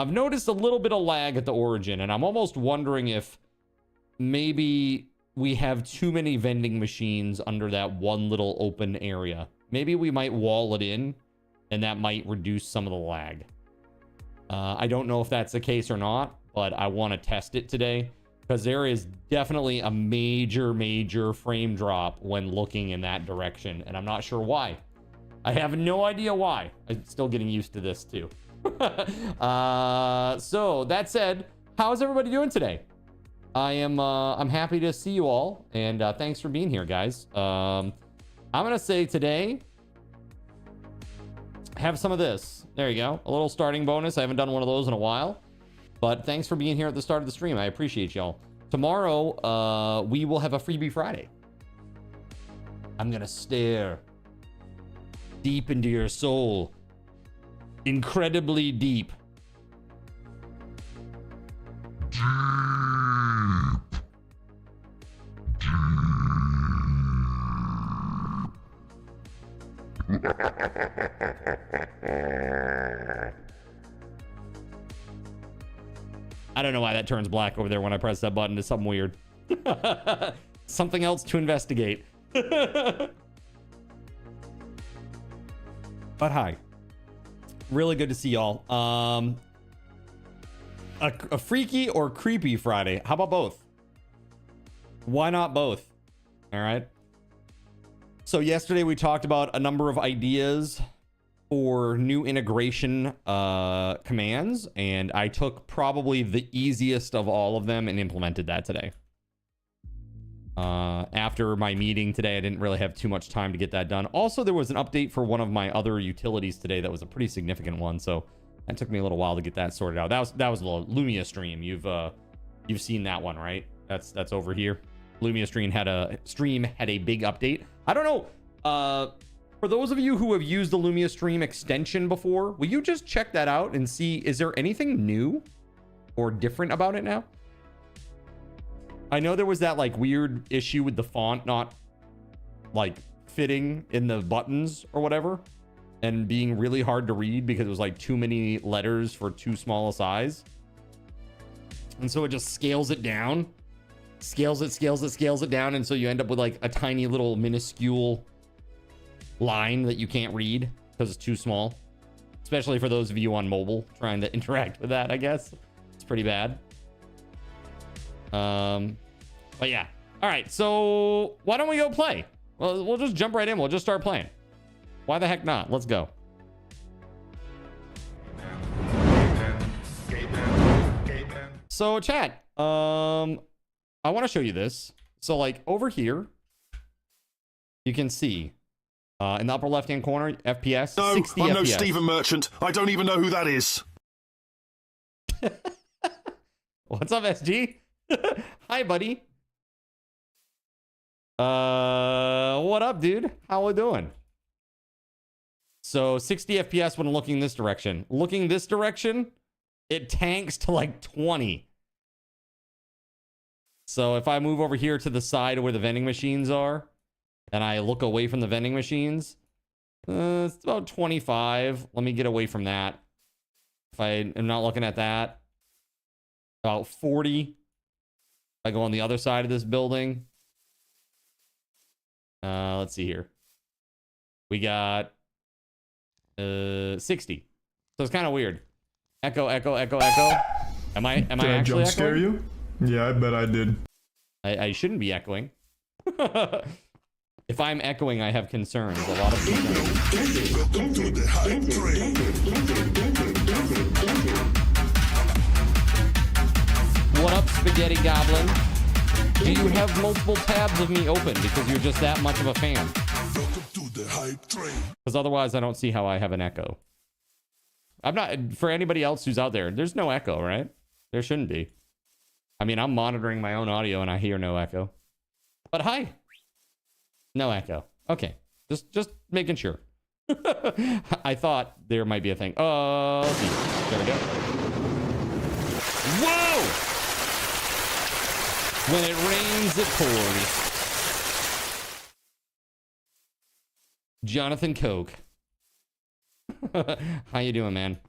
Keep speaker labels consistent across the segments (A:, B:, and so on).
A: I've noticed a little bit of lag at the origin, and I'm almost wondering if maybe we have too many vending machines under that one little open area. Maybe we might wall it in, and that might reduce some of the lag. I don't know if that's the case or not, but I want to test it today, because there is definitely a major frame drop when looking in that direction, and I'm not sure why. I have no idea why. I'm still getting used to this too. So that said, how's everybody doing today? I'm happy to see you all, and thanks for being here, guys. I'm gonna say today, have some of this. There you go, a little starting bonus. I haven't done one of those in a while, but thanks for being here at the start of the stream. I appreciate y'all. Tomorrow, we will have a Freebie Friday. I'm gonna stare deep into your soul, incredibly deep. I don't know why that turns black over there when I press that button. It's something weird. Something else to investigate. But hi. Really good to see y'all. A freaky or creepy Friday. How about both? Why not both? All right. So yesterday we talked about a number of ideas for new integration commands, and I took probably the easiest of all of them and implemented that today. After my meeting today, I didn't really have too much time to get that done. Also, there was an update for one of my other utilities today that was a pretty significant one, so that took me a little while to get that sorted out. That was the Lumia stream. You've seen that one, right? That's over here. Lumia stream had a big update. I don't know. For those of you who have used the Lumia stream extension before, will you just check that out and see, is there anything new or different about it now? I know there was that like weird issue with the font not like fitting in the buttons or whatever, and being really hard to read because it was like too many letters for too small a size. And so it just scales it down, scales it down. And so you end up with like a tiny little minuscule line that you can't read because it's too small, especially for those of you on mobile trying to interact with that. I guess it's pretty bad. But yeah. All right. So why don't we go play? Well, we'll just jump right in. We'll just start playing. Why the heck not? Let's go. So chat, I want to show you this. So like over here, you can see in the upper left-hand corner, FPS,
B: no,
A: 60
B: I'm
A: FPS.
B: no Stephen Merchant. I don't even know who that is.
A: What's up, SG? Hi, buddy. What up, dude? How we doing? So 60 FPS when looking this direction. Looking this direction, it tanks to like 20. So if I move over here to the side where the vending machines are, and I look away from the vending machines, it's about 25. Let me get away from that. If I am not looking at that, about 40. If I go on the other side of this building, let's see here. We got 60. So it's kind of weird. Echo. Am I actually
C: jump scare
A: echoing?
C: you? Yeah, I bet I did.
A: I shouldn't be echoing. If I'm echoing, I have concerns. A lot of concerns.
B: Welcome to the hype train.
A: What up, Spaghetti Goblin? Do you have multiple tabs of me open because you're just that much of a fan?
B: Welcome to the hype train.
A: Because otherwise, I don't see how I have an echo. I'm not, for anybody else who's out there, there's no echo, right? There shouldn't be. I mean, I'm monitoring my own audio and I hear no echo. But hi. No echo. Okay. Just making sure. I thought there might be a thing. Oh, there we go. Whoa! When it rains, it pours. Jonathan Coke. How you doing, man?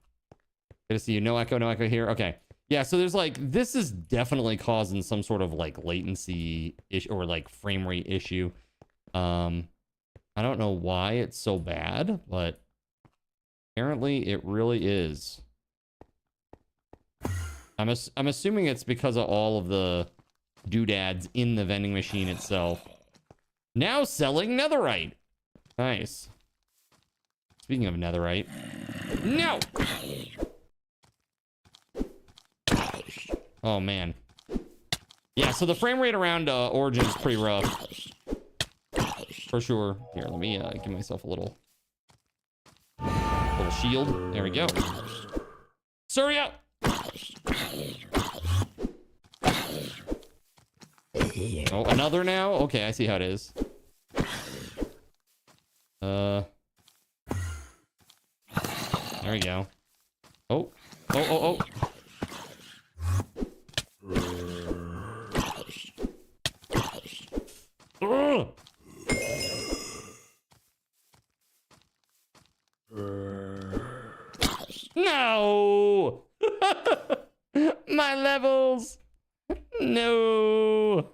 A: Good to see you. No echo here. Okay. Yeah, so there's like, this is definitely causing some sort of like latency issue or like frame rate issue. I don't know why it's so bad, but apparently it really is. I'm assuming it's because of all of the doodads in the vending machine itself. Now selling netherite. Nice. Speaking of netherite. No! Oh, man. Yeah, so the frame rate around Origin is pretty rough. For sure. Here, let me give myself a little shield. There we go. Surya! Oh, another now? Okay, I see how it is. There we go. Oh. Ugh. No! My levels! No!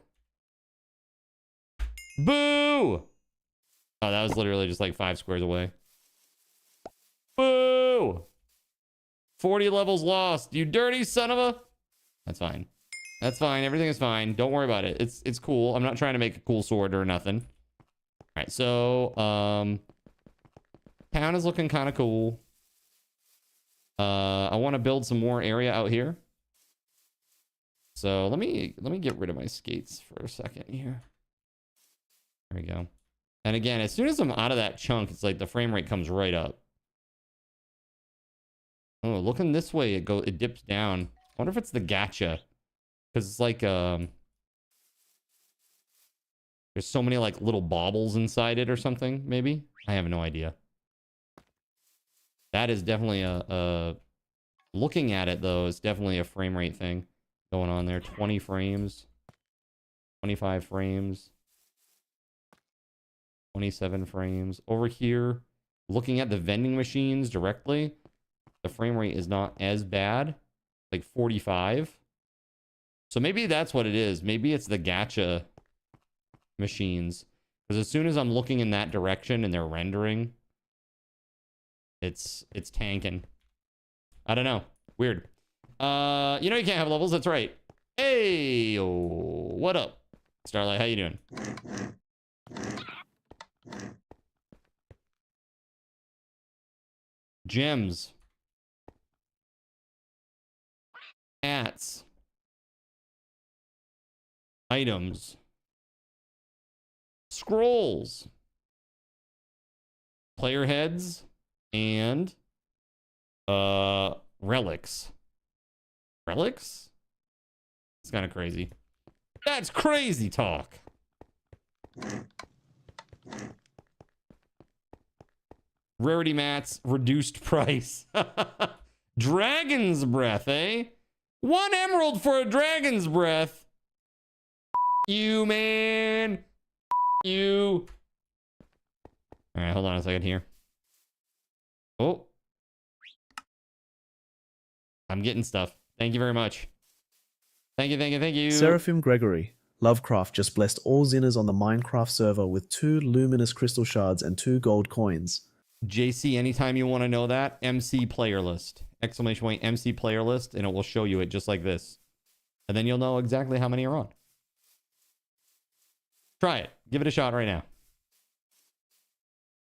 A: Boo! Oh, that was literally just like 5 squares away. Boo! 40 levels lost. You dirty son of a... That's fine. That's fine. Everything is fine. Don't worry about it. It's cool. I'm not trying to make a cool sword or nothing. All right, so town is looking kind of cool. I want to build some more area out here. So let me get rid of my skates for a second here. There we go. And again, as soon as I'm out of that chunk, it's like the frame rate comes right up. Oh, looking this way, it dips down. I wonder if it's the gacha. Because it's like, there's so many like little baubles inside it or something, maybe? I have no idea. That is definitely looking at it though, it's definitely a frame rate thing going on there. 20 frames, 25 frames, 27 frames. Over here, looking at the vending machines directly, the frame rate is not as bad, like 45. So maybe that's what it is. Maybe it's the gacha machines. Because as soon as I'm looking in that direction and they're rendering, it's tanking. I don't know. Weird. You know you can't have levels. That's right. Hey, what up, Starlight? How you doing? Gems. Hats. Items. Scrolls. Player heads. And relics. Relics? It's kind of crazy. That's crazy talk. Rarity mats, reduced price. Dragon's breath, eh? 1 emerald for a dragon's breath. You, man. You. All right, hold on a second here. Oh. I'm getting stuff. Thank you very much. Thank you.
C: Seraphim Gregory. Lovecraft just blessed all Zinners on the Minecraft server with 2 luminous crystal shards and 2 gold coins.
A: JC, anytime you want to know that, MC player list. Exclamation point, MC player list, and it will show you it just like this. And then you'll know exactly how many are on. Try it. Give it a shot right now.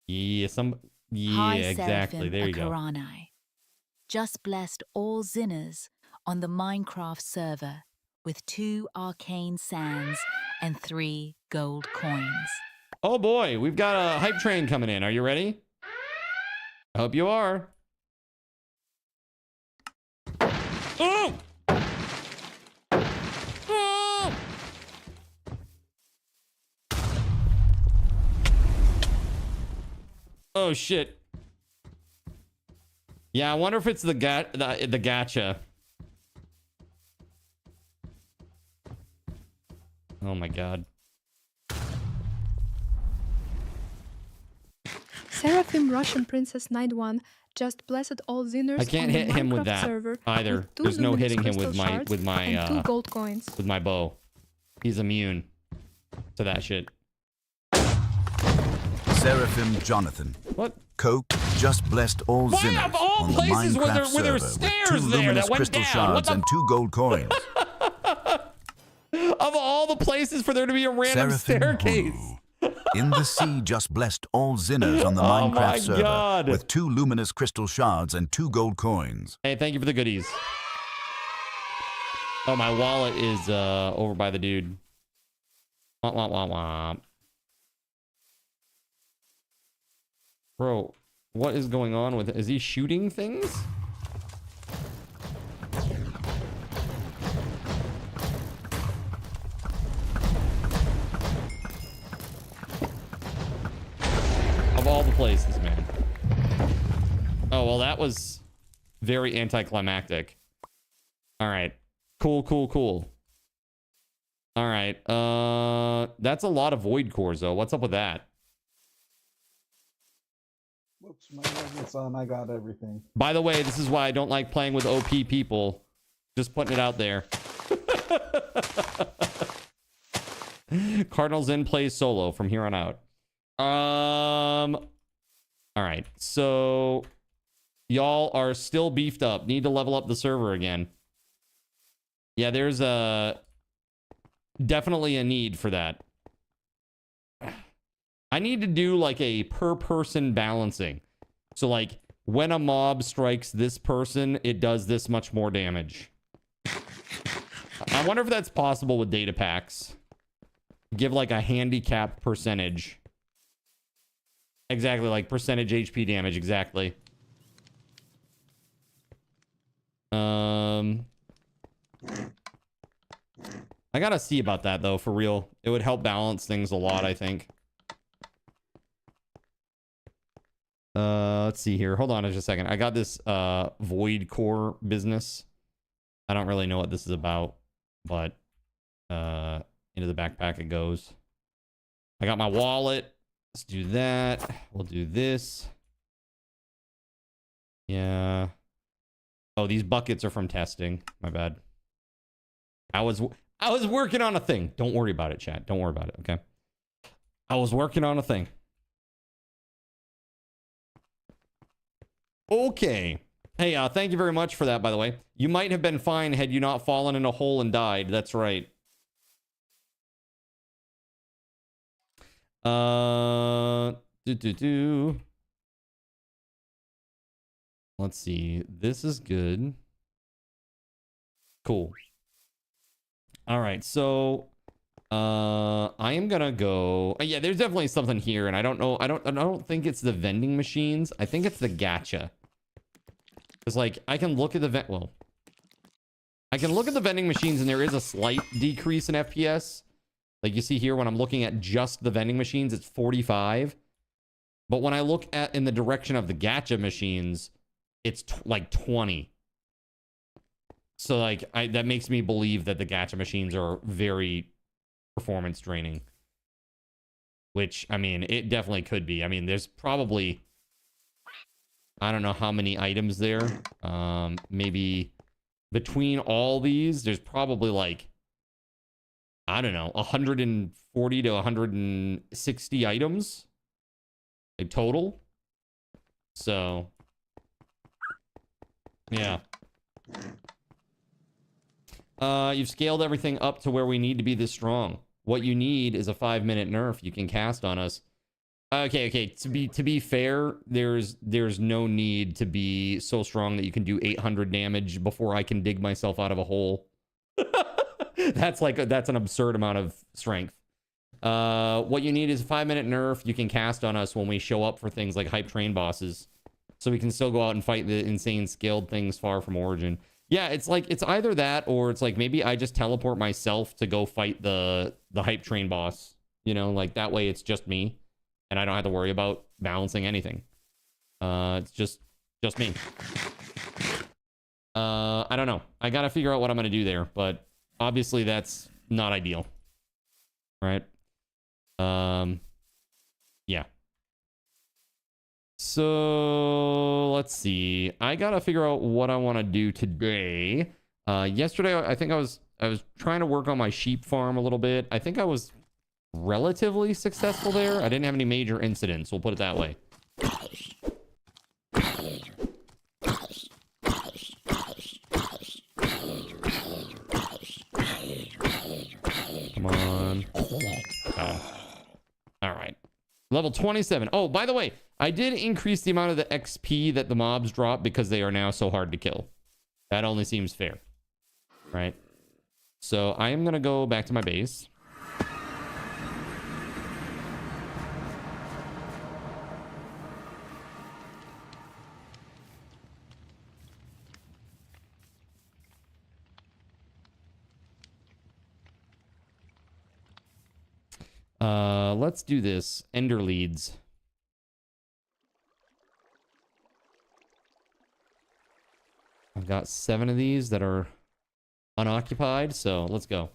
A: Yeah,
D: Hi,
A: exactly.
D: Seraphim
A: There you go.
D: Akarani. Just blessed all Zinners on the Minecraft server with 2 arcane sands and 3 gold coins.
A: Oh boy, we've got a hype train coming in. Are you ready? I hope you are. Oh! Oh! Oh shit. Yeah, I wonder if it's the gacha. Oh my god.
E: Seraphim Russian Princess 91 Just blessed all Zinners
A: I can't
E: on the
A: hit him with
E: Minecraft
A: that
E: server
A: either.
E: with 2
A: There's no
E: luminous
A: hitting him
E: crystal
A: with my
E: shards and 2 gold coins.
A: with my bow. He's immune to that shit.
F: Seraphim Jonathan.
A: What?
F: Coke just blessed all
A: Why
F: Zinners
A: of all
F: on the
A: places were
F: Minecraft
A: there
F: server
A: stairs
F: with 2
A: there
F: luminous
A: that went
F: crystal
A: down? What
F: shards
A: the
F: and 2 gold coins.
A: Of all the places for there to be a random
F: Seraphim
A: staircase.
F: Hulu. In the Sea just blessed all Zinners on the
A: Oh my
F: Minecraft server
A: God.
F: with 2 luminous crystal shards and 2 gold coins.
A: Hey, thank you for the goodies. Oh, my wallet is over by the dude. Womp, womp, womp, womp. Bro, what is going on with it? Is he shooting things? Of all the places, man. Oh, well, that was very anticlimactic. All right. Cool, cool, cool. All right. That's a lot of void cores, though. What's up with that?
G: Whoops, my magnet's on. I got everything.
A: By the way, this is why I don't like playing with OP people. Just putting it out there. Cardinals in plays solo from here on out. All right. So y'all are still beefed up. Need to level up the server again. Yeah, there's definitely a need for that. I need to do like a per person balancing. So like when a mob strikes this person, it does this much more damage. I wonder if that's possible with data packs. Give like a handicap percentage. Exactly, like percentage HP damage, exactly. I gotta see about that though, for real. It would help balance things a lot, I think. Let's see here. Hold on just a second. I got this void core business. I don't really know what this is about, but into the backpack it goes. I got my wallet. Let's do that. We'll do this. Yeah. Oh, these buckets are from testing. My bad. I was working on a thing. Don't worry about it, chat. Don't worry about it, okay? I was working on a thing. Okay. Hey, thank you very much for that, by the way. You might have been fine had you not fallen in a hole and died. That's right. Let's see. This is good. Cool. All right, so I am gonna go. Yeah, there's definitely something here, and I don't know. I don't think it's the vending machines. I think it's the gacha. Because like I can look at the I can look at the vending machines, and there is a slight decrease in FPS. Like you see here, when I'm looking at just the vending machines, it's 45. But when I look at in the direction of the gacha machines, it's like 20. So like that makes me believe that the gacha machines are very performance draining. Which, I mean, it definitely could be. I mean, there's probably, I don't know how many items there. Maybe between all these, there's probably like, I don't know, 140 to 160 items like total. So, yeah. You've scaled everything up to where we need to be this strong. What you need is a 5-minute nerf you can cast on us. Okay. To be fair, there's no need to be so strong that you can do 800 damage before I can dig myself out of a hole. That's an absurd amount of strength. What you need is a 5-minute nerf you can cast on us when we show up for things like hype train bosses, so we can still go out and fight the insane scaled things far from origin. Yeah, it's like it's either that or it's like maybe I just teleport myself to go fight the hype train boss. You know, like that way it's just me, and I don't have to worry about balancing anything. It's just me. I don't know. I gotta figure out what I'm gonna do there, but obviously that's not ideal, right? Yeah. So let's see. I gotta figure out what I want to do today. Yesterday, I think I was trying to work on my sheep farm a little bit. I think I was relatively successful there. I didn't have any major incidents. We'll put it that way. Come on. Oh. All right. Level 27. Oh, by the way, I did increase the amount of the XP that the mobs drop because they are now so hard to kill. That only seems fair. Right? So I am going to go back to my base. Let's do this. Ender leads. I've got 7 of these that are unoccupied, so let's go.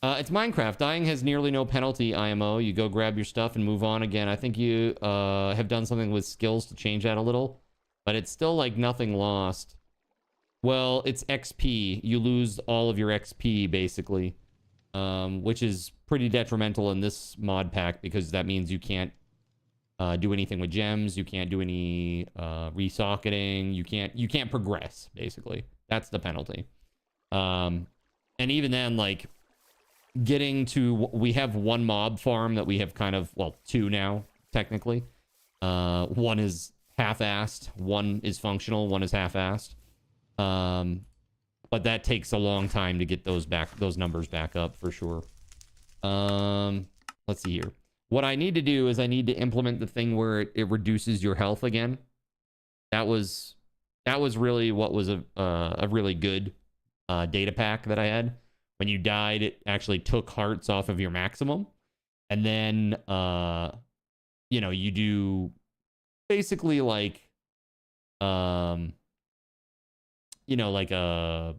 A: It's Minecraft. Dying has nearly no penalty, IMO. You go grab your stuff and move on again. I think you have done something with skills to change that a little, but it's still like nothing lost. Well, it's XP. You lose all of your XP, basically, which is pretty detrimental in this mod pack because that means you can't do anything with gems. You can't do any resocketing. You can't progress, basically. That's the penalty. And even then, like, getting to... We have 1 mob farm that we have kind of... Well, 2 now, technically. 1 is half-assed. 1 is functional. 1 is half-assed. But that takes a long time to get those numbers back up, for sure. Let's see here. What I need to do is I need to implement the thing where it reduces your health again. That was really what was a really good data pack that I had. When you died, it actually took hearts off of your maximum. And then, you know, you do basically like, you know, like a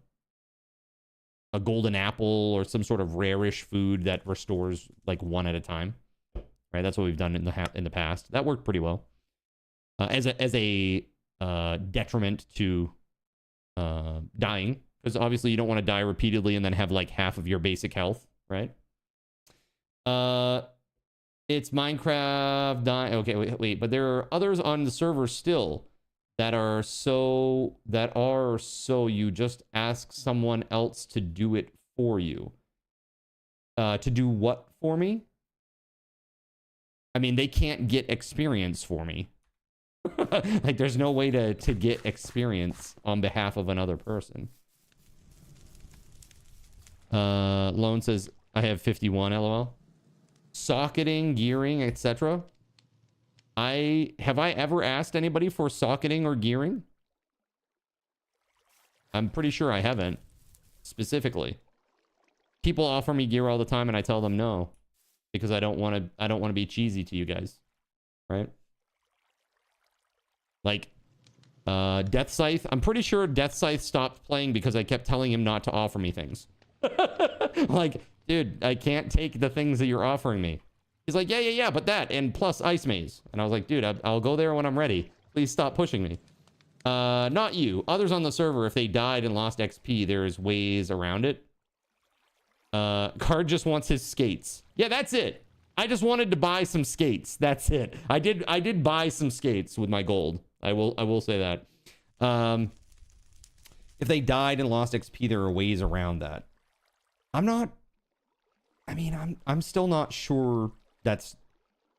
A: golden apple or some sort of rarish food that restores like 1 at a time. Right? That's what we've done in the past. That worked pretty well. As a detriment to dying, because obviously you don't want to die repeatedly and then have like half of your basic health, right? It's Minecraft dying. Okay, wait, but there are others on the server still that are so you just ask someone else to do it for you. To do what for me? I mean, they can't get experience for me. Like, there's no way to get experience on behalf of another person. Lone says, I have 51, LOL. Socketing, gearing, etc. Have I ever asked anybody for socketing or gearing? I'm pretty sure I haven't. Specifically. People offer me gear all the time and I tell them no. Because I don't want to be cheesy to you guys. Right? Like, Death Scythe. I'm pretty sure Death Scythe stopped playing because I kept telling him not to offer me things. Like, dude, I can't take the things that you're offering me. He's like, yeah, but that, and plus Ice Maze. And I was like, dude, I'll go there when I'm ready. Please stop pushing me. Not you. Others on the server, if they died and lost XP, there's ways around it. Card just wants his skates. Yeah, that's it. I just wanted to buy some skates. That's it. I did buy some skates with my gold. I will say that. If they died and lost XP, there are ways around that. I'm still not sure that's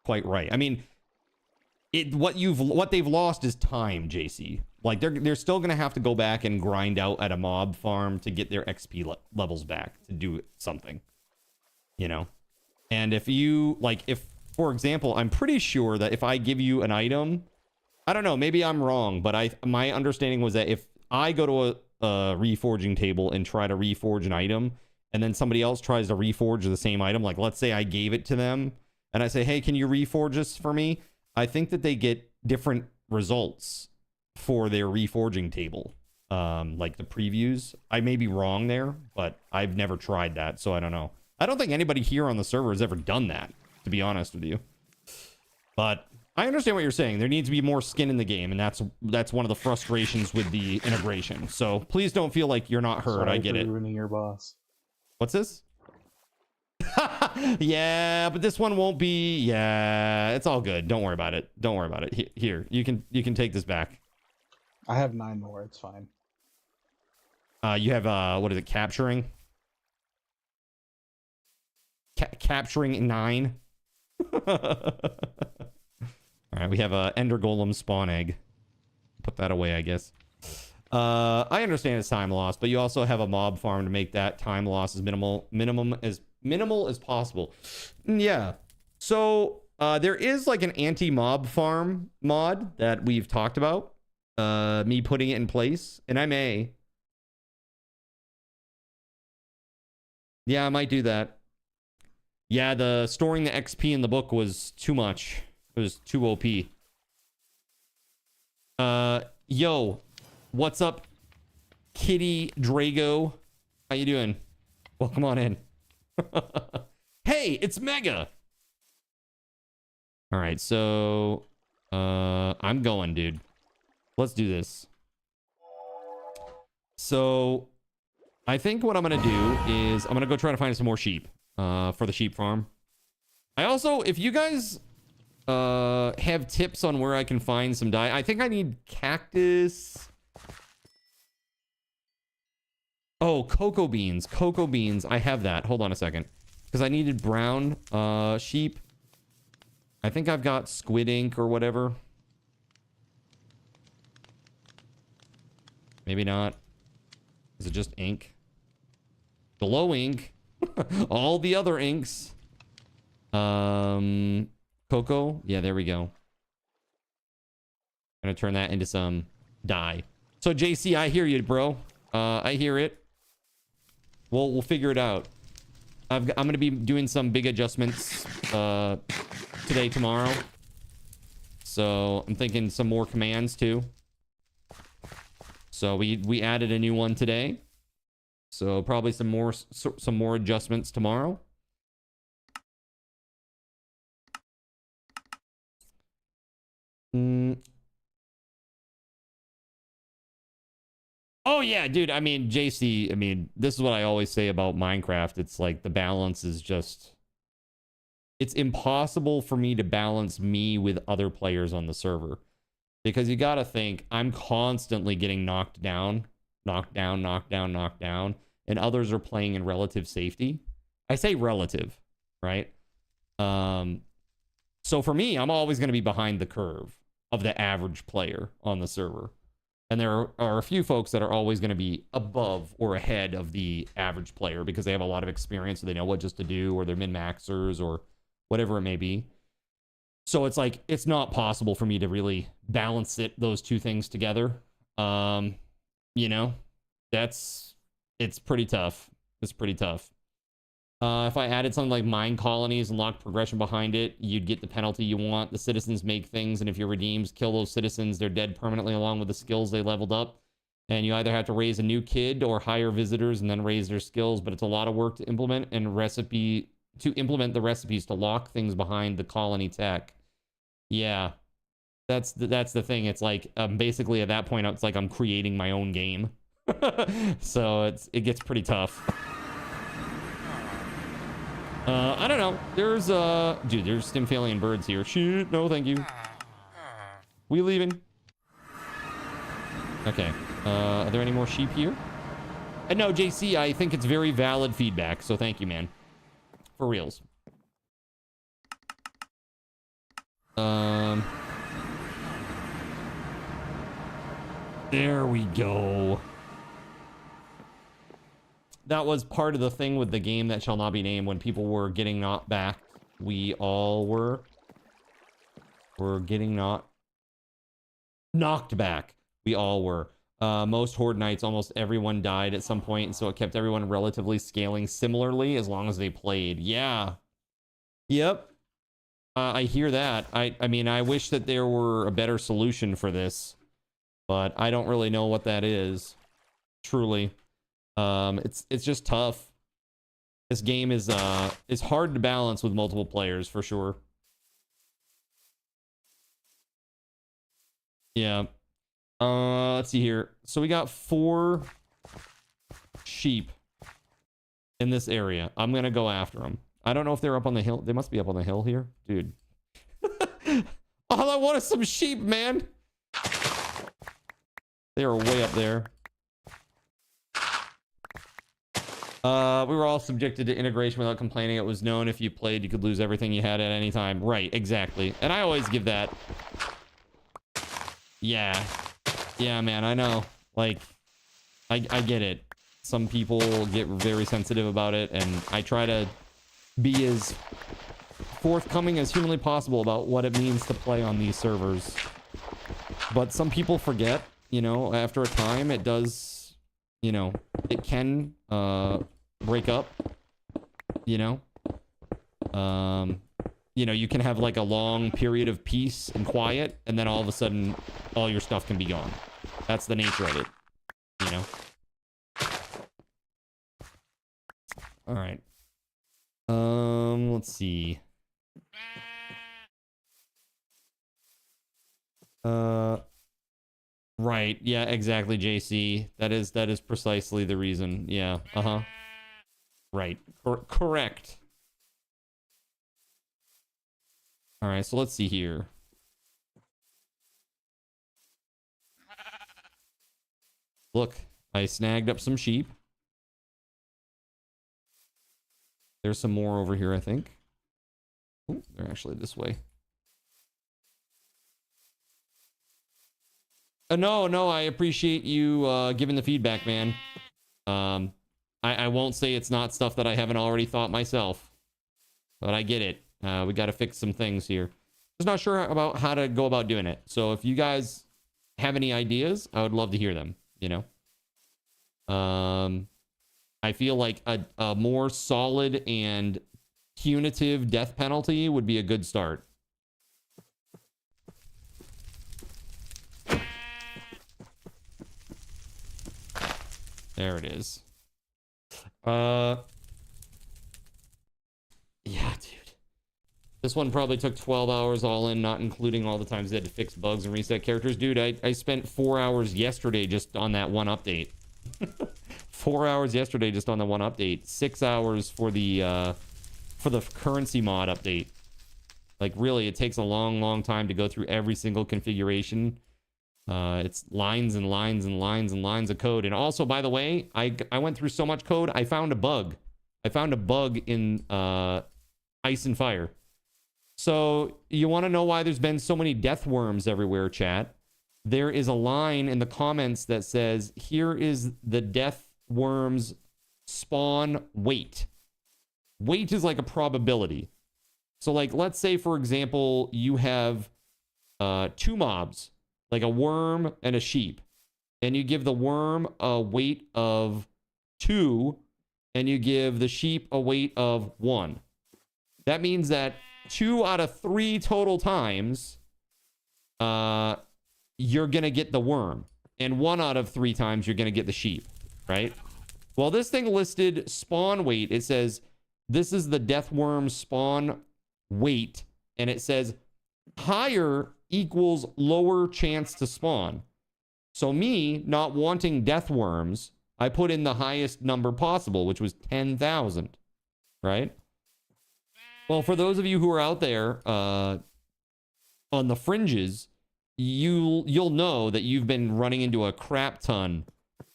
A: quite right. I mean, what they've lost is time, JC. Like, they're still gonna have to go back and grind out at a mob farm to get their XP levels back to do something, you know. And if for example, I'm pretty sure that if I give you an item, I don't know, maybe I'm wrong, but my understanding was that if I go to a reforging table and try to reforge an item, and then somebody else tries to reforge the same item, like let's say I gave it to them and I say, hey, can you reforge this for me? I think that they get different results for their reforging table. Like the previews. I may be wrong there, but I've never tried that, so I don't know. I don't think anybody here on the server has ever done that, to be honest with you. But I understand what you're saying. There needs to be more skin in the game, and that's one of the frustrations with the integration. So please don't feel like you're not heard.
G: Sorry
A: I get
G: for
A: it.
G: ruining your boss.
A: What's this? Yeah, but this one won't be. Yeah, it's all good. Don't worry about it. Don't worry about it. Here, you can take this back.
G: I have 9 more. It's fine.
A: You have what is it? Capturing. Capturing 9. All right, we have a Ender Golem spawn egg. Put that away, I guess. I understand it's time loss, but you also have a mob farm to make that time loss as minimal as possible. Yeah. So there is like an anti-mob farm mod that we've talked about. Me putting it in place, and I may. Yeah, I might do that. Yeah, the storing the XP in the book was too much. It was too OP. Yo, what's up, Kitty Drago? How you doing? Welcome on in. Hey, it's Mega. All right, so I'm going, dude. Let's do this. So I think what I'm gonna do is I'm gonna go try to find some more sheep for the sheep farm. I also, if you guys have tips on where I can find some dye, I think I need cactus. Oh, cocoa beans. Cocoa beans. I have that. Hold on a second. Because I needed brown sheep. I think I've got squid ink or whatever. Maybe not. Is it just ink? Glow ink. All the other inks. Cocoa. Yeah, there we go. Gonna turn that into some dye. So JC, I hear you, bro. I hear it. We'll figure it out. I'm gonna be doing some big adjustments today, tomorrow. So I'm thinking some more commands too. So we added a new one today. So probably some more adjustments tomorrow. Oh yeah, dude. I mean, JC, I mean, this is what I always say about Minecraft. It's like the balance is just... It's impossible for me to balance me with other players on the server. Because you gotta think, I'm constantly getting knocked down. Knocked down, knocked down, knocked down. And others are playing in relative safety. I say relative, right? So for me, I'm always going to be behind the curve of the average player on the server. And there are a few folks that are always going to be above or ahead of the average player because they have a lot of experience, or they know what just to do, or they're min-maxers, or whatever it may be. So it's like, it's not possible for me to really balance those two things together. You know, it's pretty tough. It's pretty tough. If I added something like mine colonies and locked progression behind it, you'd get the penalty you want. The citizens make things, and if your redeems kill those citizens, they're dead permanently along with the skills they leveled up. And you either have to raise a new kid or hire visitors and then raise their skills, but it's a lot of work to implement the recipes to lock things behind the colony tech. Yeah, that's the thing. It's like basically at that point, it's like I'm creating my own game. So it gets pretty tough. I don't know. There's dude, there's Stimphalian birds here. Shit, no thank you. We leaving. Okay. Are there any more sheep here? No, JC, I think it's very valid feedback, so thank you, man. For reals. There we go. That was part of the thing with the game that shall not be named. When people were getting knocked back, we all were getting knocked back. We all were. Most Horde Nights, almost everyone died at some point, and so it kept everyone relatively scaling similarly as long as they played. Yeah. Yep. I hear that. I mean, I wish that there were a better solution for this, but I don't really know what that is. Truly. It's just tough. This game is hard to balance with multiple players for sure. Yeah. Let's see here. So we got 4 sheep in this area. I'm gonna go after them. I don't know if they're up on the hill. They must be up on the hill here, dude. All I want is some sheep, man. They are way up there. We were all subjected to integration without complaining. It was known if you played, you could lose everything you had at any time. Right, exactly. And I always give that. Yeah. Yeah, man, I know. Like, I get it. Some people get very sensitive about it, and I try to be as forthcoming as humanly possible about what it means to play on these servers. But some people forget, you know, after a time, it does, you know, it can break up, you know. You know, you can have like a long period of peace and quiet, and then all of a sudden, all your stuff can be gone. That's the nature of it, you know. All right. Let's see. Right. Yeah, exactly, JC. That is precisely the reason. Yeah. Uh-huh. Right. Correct. All right, so let's see here. Look, I snagged up some sheep. There's some more over here, I think. Oh, they're actually this way. No, I appreciate you giving the feedback, man. I won't say it's not stuff that I haven't already thought myself, but I get it. We got to fix some things here. Just not sure about how to go about doing it. So if you guys have any ideas, I would love to hear them, you know. I feel like a more solid and punitive death penalty would be a good start. There it is. Yeah, dude. This one probably took 12 hours all in, not including all the times they had to fix bugs and reset characters. Dude, I spent 4 hours yesterday just on that one update. 4 hours yesterday just on the one update. 6 hours for the currency mod update. Like, really, it takes a long time to go through every single configuration. It's lines and lines and lines and lines of code. And also, by the way, I went through so much code, I found a bug. I found a bug in Ice and Fire. So, you want to know why there's been so many death worms everywhere, chat? There is a line in the comments that says, here is the death worm's spawn weight. Weight is like a probability. So, like, let's say, for example, you have 2 mobs, like a worm and a sheep, and you give the worm a weight of 2, and you give the sheep a weight of 1. That means that 2 out of 3 total times, you're going to get the worm. And 1 out of 3 times, you're going to get the sheep, right? Well, this thing listed spawn weight. It says, this is the death worm spawn weight. And it says, higher equals lower chance to spawn. So me, not wanting death worms, I put in the highest number possible, which was 10,000, right? Well, for those of you who are out there on the fringes, you'll know that you've been running into a crap ton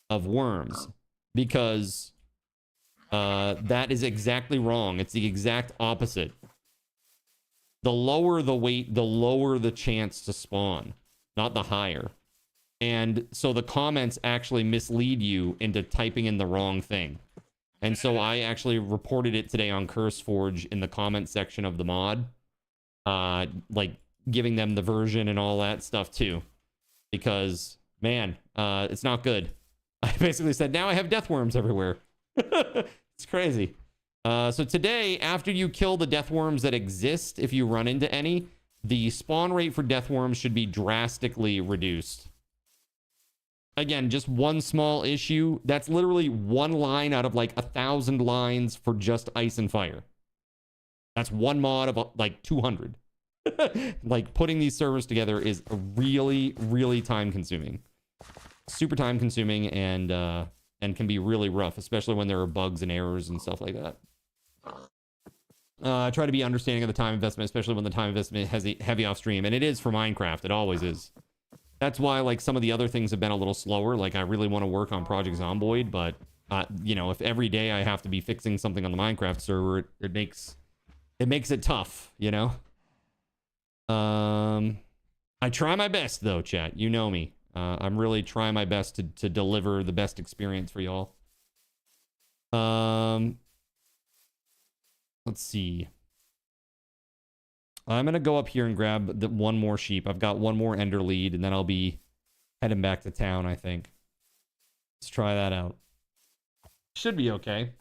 A: of worms, because that is exactly wrong. It's the exact opposite. The lower the weight, the lower the chance to spawn, not the higher. And so the comments actually mislead you into typing in the wrong thing. And so I actually reported it today on CurseForge in the comment section of the mod. Like, giving them the version and all that stuff too. Because, man, it's not good. I basically said, now I have death worms everywhere. It's crazy. So today, after you kill the death worms that exist, if you run into any, the spawn rate for death worms should be drastically reduced. Again, just one small issue. That's literally 1 line out of like 1,000 lines for just Ice and Fire. That's one mod of like 200. Like putting these servers together is really, really time consuming. Super time consuming and can be really rough, especially when there are bugs and errors and stuff like that. I try to be understanding of the time investment, especially when the time investment has heavy off stream, and it is for Minecraft. It always is. That's why like some of the other things have been a little slower. Like I really want to work on Project Zomboid, but you know, if every day I have to be fixing something on the Minecraft server, it makes it tough, you know. I try my best though, chat. You know me. I'm really trying my best to deliver the best experience for y'all. Let's see. I'm going to go up here and grab the one more sheep. I've got one more ender lead, and then I'll be heading back to town, I think. Let's try that out. Should be okay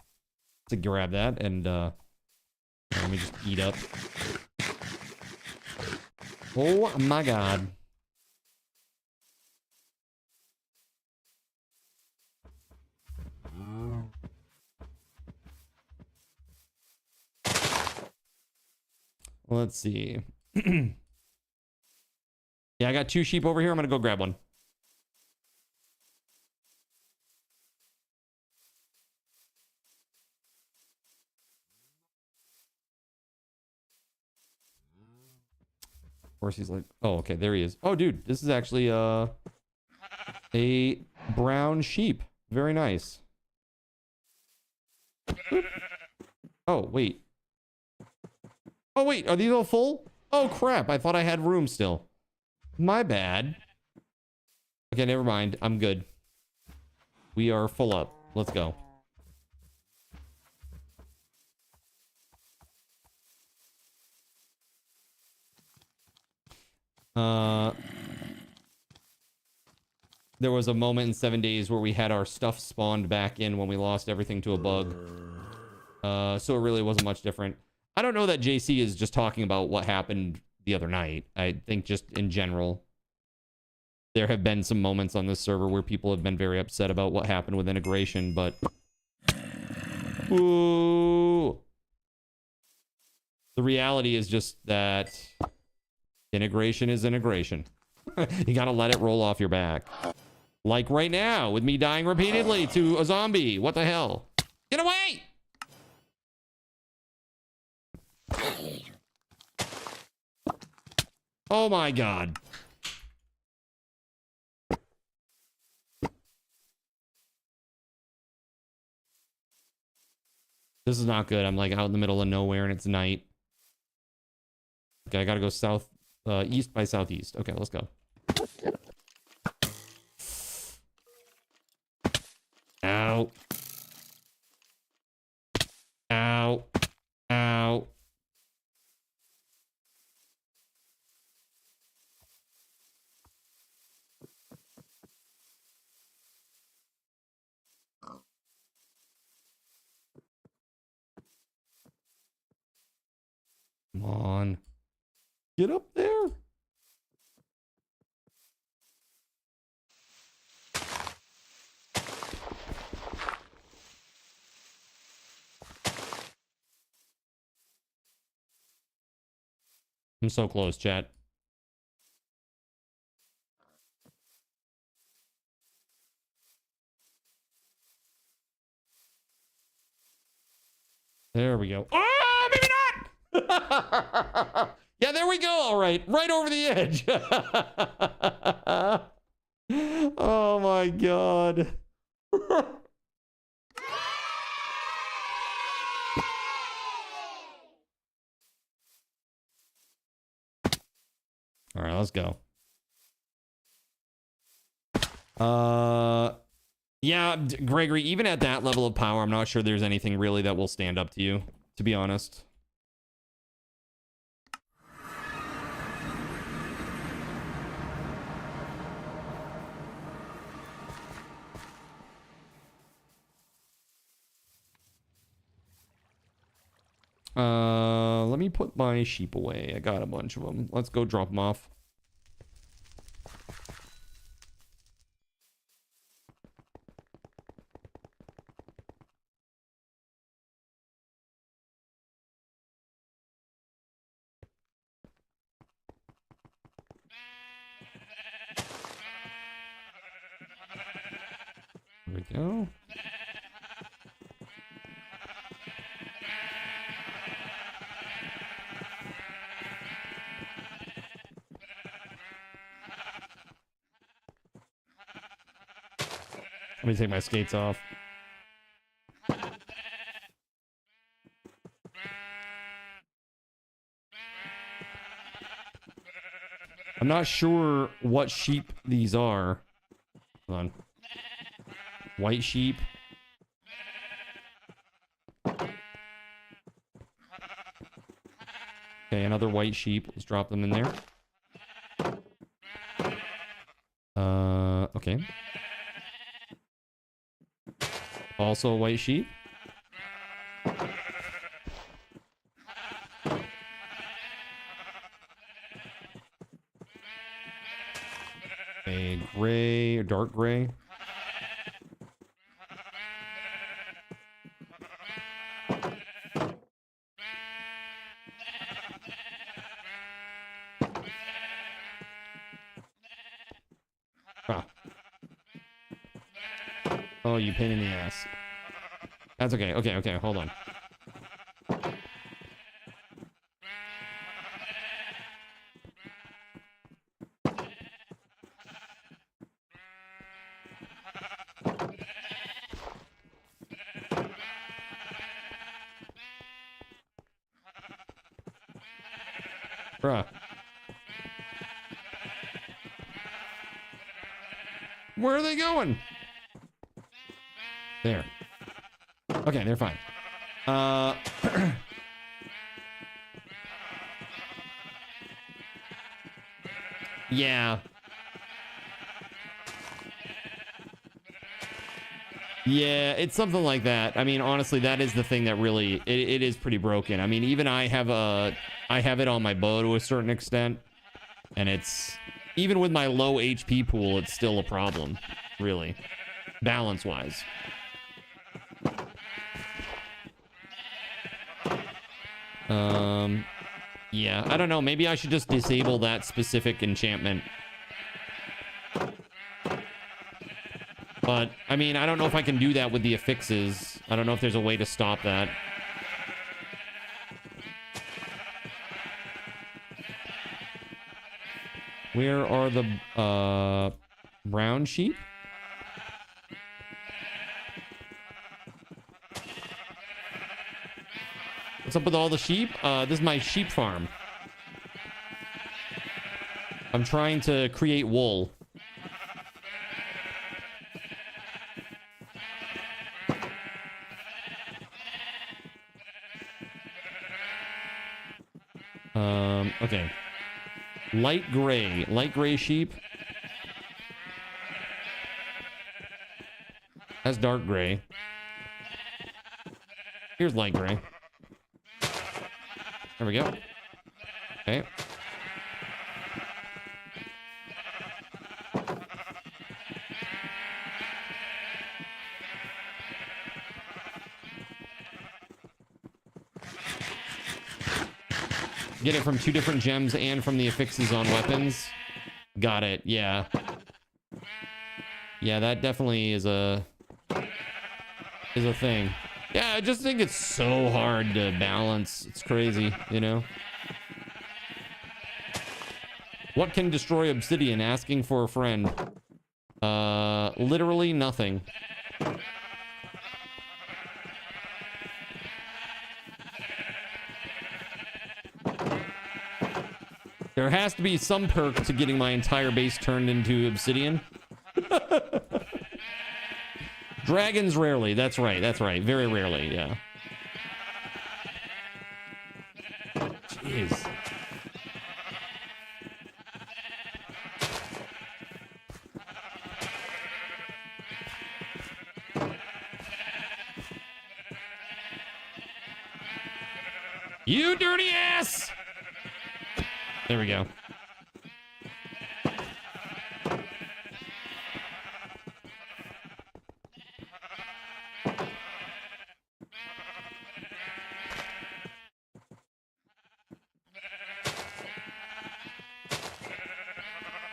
A: to grab that, and let me just eat up. Oh my god. Let's see. Yeah, I got 2 sheep over here. I'm gonna go grab one. Of course he's like, oh, okay, there he is. Oh, dude, this is actually a brown sheep. Very nice. Oh, wait. Oh, wait, are these all full? Oh, crap, I thought I had room still. My bad. Okay, never mind. I'm good. We are full up. Let's go. There was a moment in 7 days where we had our stuff spawned back in when we lost everything to a bug. So it really wasn't much different. I don't know that JC is just talking about what happened the other night. I think just in general, there have been some moments on this server where people have been very upset about what happened with integration, but... Ooh. The reality is just that integration is integration. You gotta let it roll off your back. Like right now, with me dying repeatedly to a zombie. What the hell? Get away! Oh my god. This is not good. I'm like out in the middle of nowhere and it's night. Okay, I gotta go south, east by southeast. Okay, let's go. Ow. Ow. Ow. Come on. Get up there. I'm so close, chat. There we go. Oh, maybe not! Yeah, there we go. All right. Right over the edge. Oh, my God. All right, let's go. Yeah, Gregory, even at that level of power, I'm not sure there's anything really that will stand up to you, to be honest. Let me put my sheep away. I got a bunch of them. Let's go drop them off. we go. Let me take my skates off. I'm not sure what sheep these are. Hold on. White sheep. Okay, another white sheep. Let's drop them in there. Okay. Also a white sheep. A gray or dark gray. Ah. Oh, you pain in the ass. That's okay. Okay, hold on. Bruh. Where are they going? There. Okay, they're fine. Yeah. Yeah, it's something like that. I mean, honestly, that is the thing that really it is pretty broken. I mean, even I have it on my bow to a certain extent, and it's even with my low HP pool, it's still a problem, really, balance-wise. Yeah, I don't know. Maybe I should just disable that specific enchantment. But, I mean, I don't know if I can do that with the affixes. I don't know if there's a way to stop that. Where are the, brown sheep? What's up with all the sheep? This is my sheep farm. I'm trying to create wool. Okay. Light gray sheep. That's dark gray. Here's light gray. There we go. Okay. Get it from 2 different gems and from the affixes on weapons. Got it. Yeah. Yeah, that definitely is a thing. Yeah, I just think it's so hard to balance. It's crazy, you know? What can destroy obsidian? Asking for a friend. Literally nothing. There has to be some perk to getting my entire base turned into obsidian. Dragons rarely. That's right. Very rarely, yeah. Jeez. You dirty ass! There we go.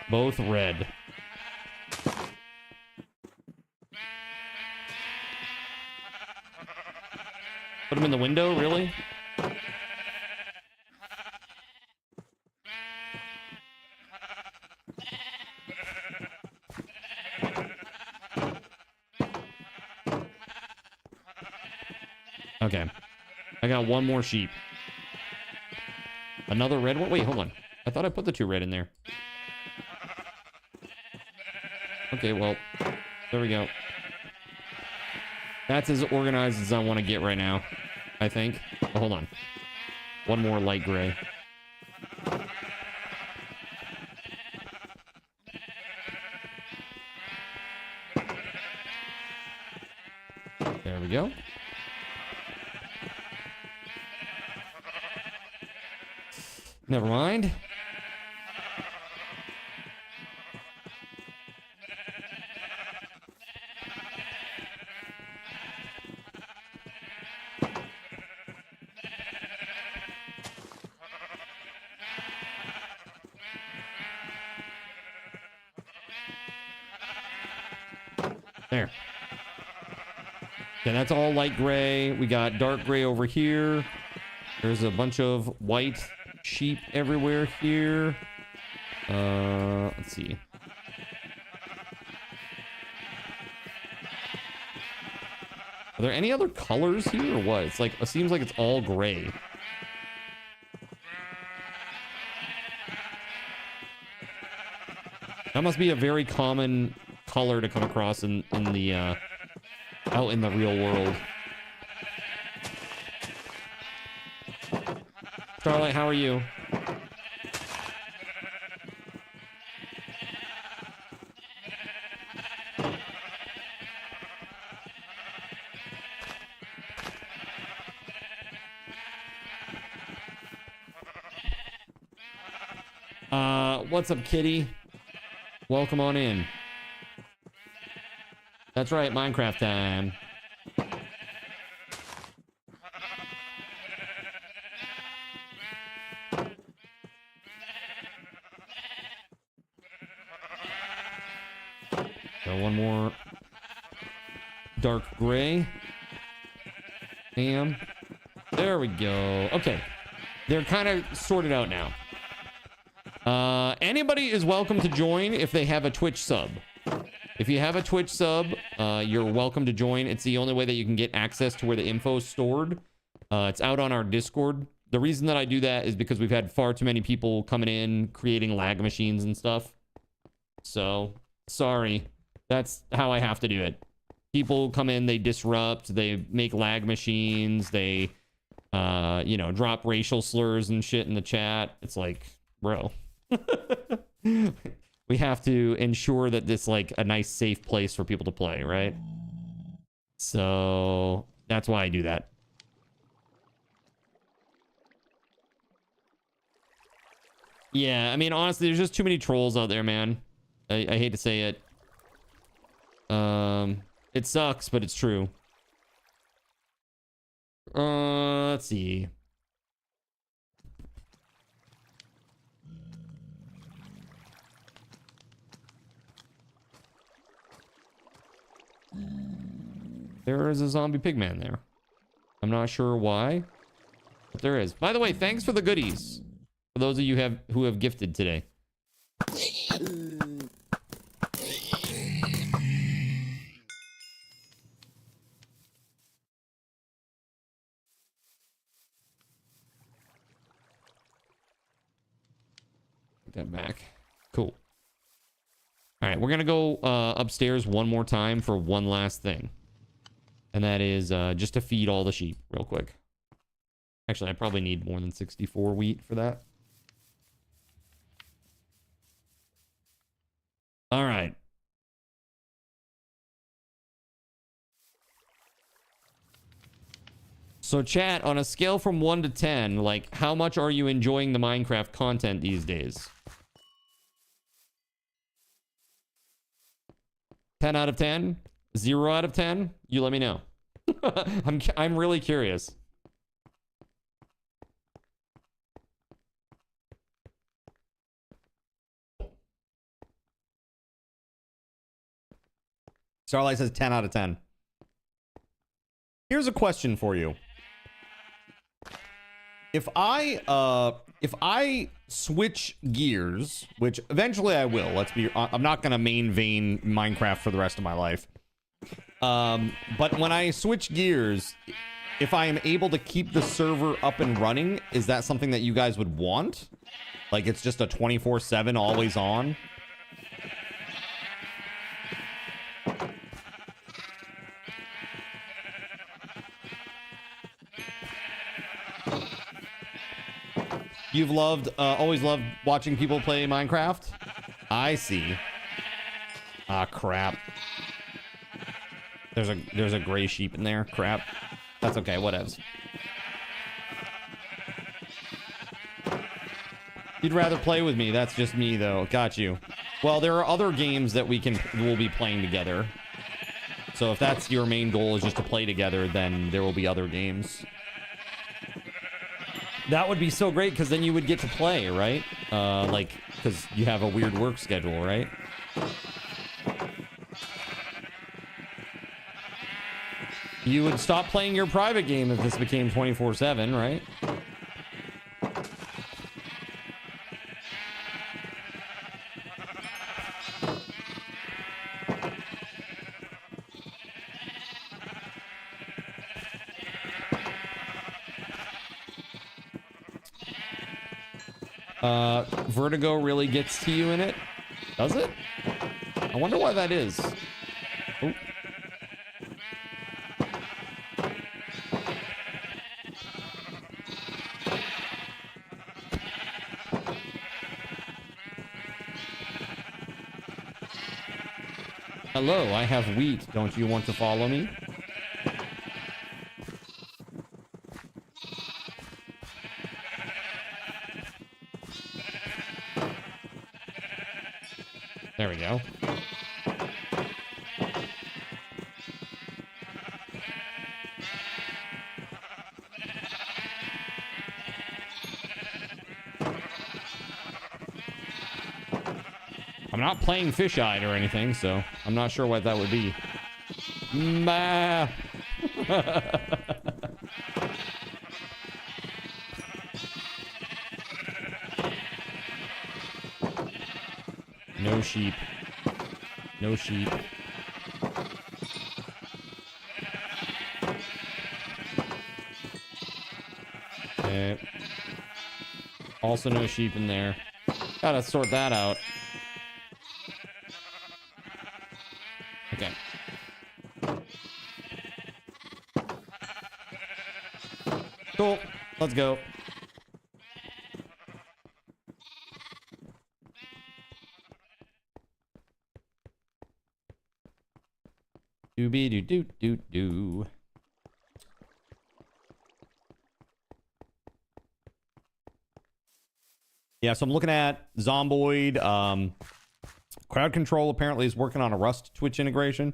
A: Both red. Put him in the window, really? Okay. I got one more sheep. Another red one? Wait, hold on. I thought I put the 2 red in there. Okay, well, there we go. That's as organized as I want to get right now, I think. Oh, hold on. One more light gray. There we go. Never mind. There. Okay, that's all light gray. We got dark gray over here. There's a bunch of white sheep everywhere here. Let's see. Are there any other colors here or what? It's like, it seems like it's all gray. That must be a very common color to come across in the out in the real world. Starlight, how are you? What's up, kitty? Welcome on in. That's right, Minecraft time. So one more dark gray. Bam. There we go. Okay. They're kind of sorted out now. Anybody is welcome to join if they have a Twitch sub. If you have a Twitch sub, you're welcome to join. It's the only way that you can get access to where the info is stored. It's out on our Discord. The reason that I do that is because we've had far too many people coming in, creating lag machines and stuff. So, sorry. That's how I have to do it. People come in, they disrupt, they make lag machines, they, you know, drop racial slurs and shit in the chat. It's like, bro. We have to ensure that this like a nice safe place for people to play, right? So that's why I do that. Yeah, I mean, honestly, there's just too many trolls out there, man. I hate to say it. It sucks, but it's true. Let's see. There is a zombie pigman there. I'm not sure why, but there is. By the way, thanks for the goodies. For those of you who have gifted today. Put that back. Cool. All right, we're gonna go upstairs one more time for one last thing. And that is just to feed all the sheep real quick. Actually, I probably need more than 64 wheat for that. All right. So chat, on a scale from 1 to 10, like, how much are you enjoying the Minecraft content these days? 10 out of 10? 0 out of 10? You let me know. I'm really curious. Starlight says 10 out of 10. Here's a question for you. if I switch gears, which eventually I will, I'm not gonna main vein Minecraft for the rest of my life. But when I switch gears, if I am able to keep the server up and running, is that something that you guys would want? Like it's just a 24/7 always on? You've always loved watching people play Minecraft? I see. Ah, crap. There's a gray sheep in there. Crap. That's okay. Whatevs. You'd rather play with me. That's just me, though. Got you. Well, there are other games that we'll be playing together. So if that's your main goal is just to play together, then there will be other games. That would be so great, because then you would get to play, right? Like, because you have a weird work schedule, right? You would stop playing your private game if this became 24/7, right? Vertigo really gets to you in it? Does it? I wonder why that is. Oh. Hello, I have wheat. Don't you want to follow me? There we go. I'm not playing fish-eyed or anything, so I'm not sure what that would be. Bah. No sheep. No sheep. Okay. Also no sheep in there. Gotta sort that out. Okay. Cool. Let's go. Doo-be-doo-doo-doo-doo. Yeah, so I'm looking at Zomboid. Crowd Control apparently is working on a Rust Twitch integration.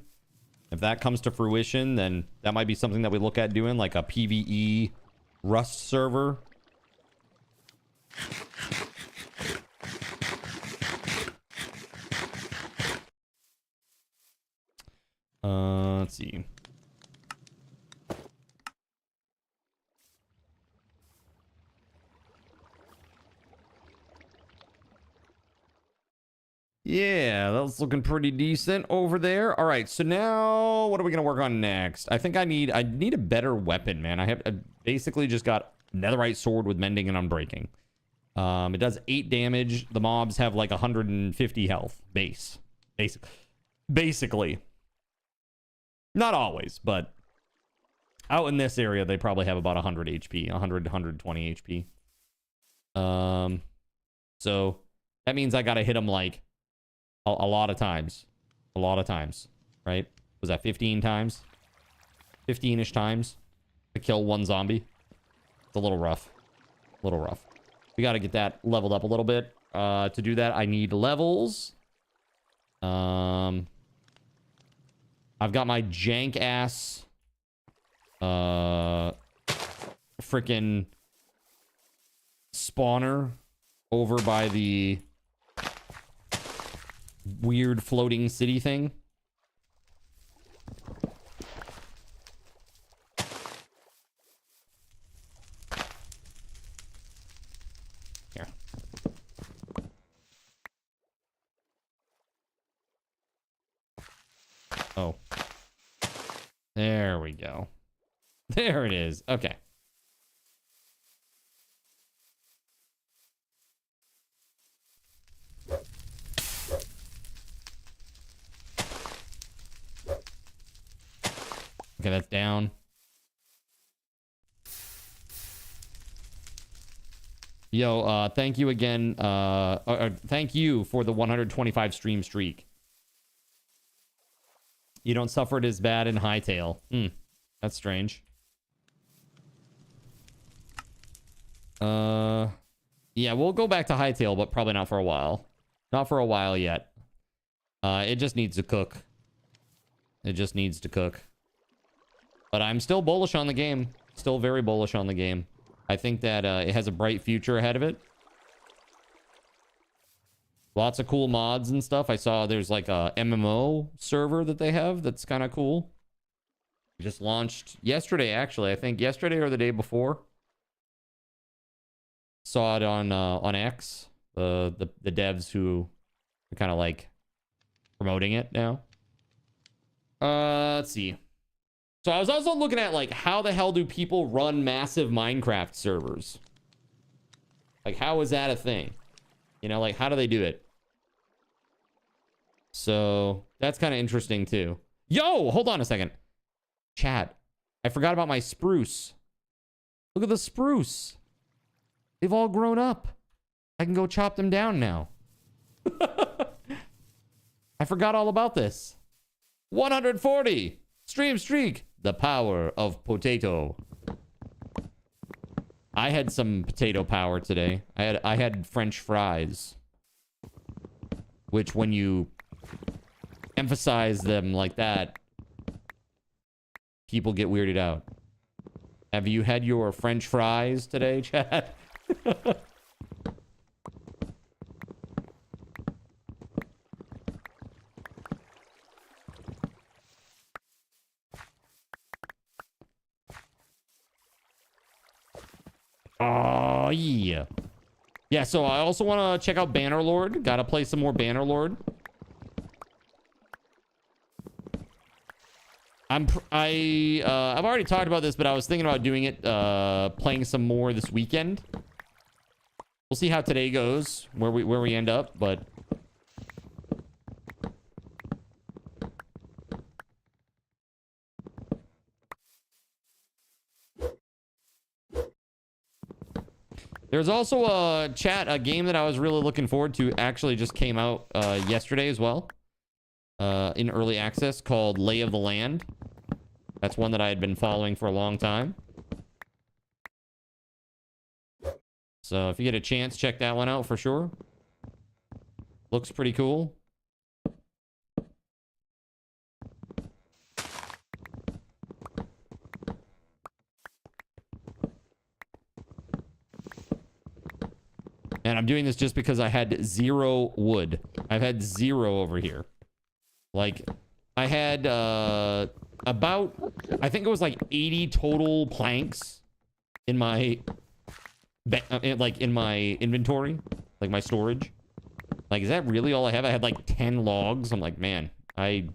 A: If that comes to fruition, then that might be something that we look at doing, like a PvE Rust server. Let's see. Yeah, that's looking pretty decent over there. All right, so now what are we gonna work on next? I think I need a better weapon, man. I basically just got netherite sword with mending and unbreaking. It does 8 damage. The mobs have like 150 health base. Basically. Not always, but out in this area, they probably have about 100 HP, 100 to 120 HP. So that means I gotta hit them like a lot of times. A lot of times, right? Was that 15 times? 15-ish times to kill one zombie? It's a little rough. A little rough. We gotta get that leveled up a little bit. To do that, I need levels. I've got my jank ass freaking spawner over by the weird floating city thing. Oh. There we go. There it is. Okay. Okay, that's down. Yo, thank you again. Thank you for the 125 stream streak. You don't suffer it as bad in Hightail. That's strange. Yeah, we'll go back to Hightail, but probably not for a while. Not for a while yet. It just needs to cook. It just needs to cook. But I'm still bullish on the game. Still very bullish on the game. I think that it has a bright future ahead of it. Lots of cool mods and stuff. I saw there's like a MMO server that they have that's kind of cool. It just launched yesterday, actually. I think yesterday or the day before. Saw it on X. The devs who are kind of like promoting it now. Let's see. So I was also looking at like how the hell do people run massive Minecraft servers? Like how is that a thing? You know, like how do they do it? So that's kind of interesting too. Yo, hold on a second. Chat. I forgot about my spruce. Look at the spruce. They've all grown up. I can go chop them down now. I forgot all about this. 140 stream streak. The power of potato. I had some potato power today. I had French fries, which when you emphasize them like that, people get weirded out. Have you had your French fries today, chat? Oh, yeah. Yeah, so I also want to check out Bannerlord. Gotta play some more Bannerlord. I've already talked about this, but I was thinking about doing it, playing some more this weekend. We'll see how today goes, where we end up, but... There's also a game that I was really looking forward to actually just came out yesterday as well. In early access called Lay of the Land. That's one that I had been following for a long time. So if you get a chance, check that one out for sure. Looks pretty cool. And I'm doing this just because I had 0 wood. I've had 0 over here. Like, I had about, I think it was like 80 total planks in my, in my inventory, like my storage. Like, is that really all I have? I had like 10 logs. I'm like, man, I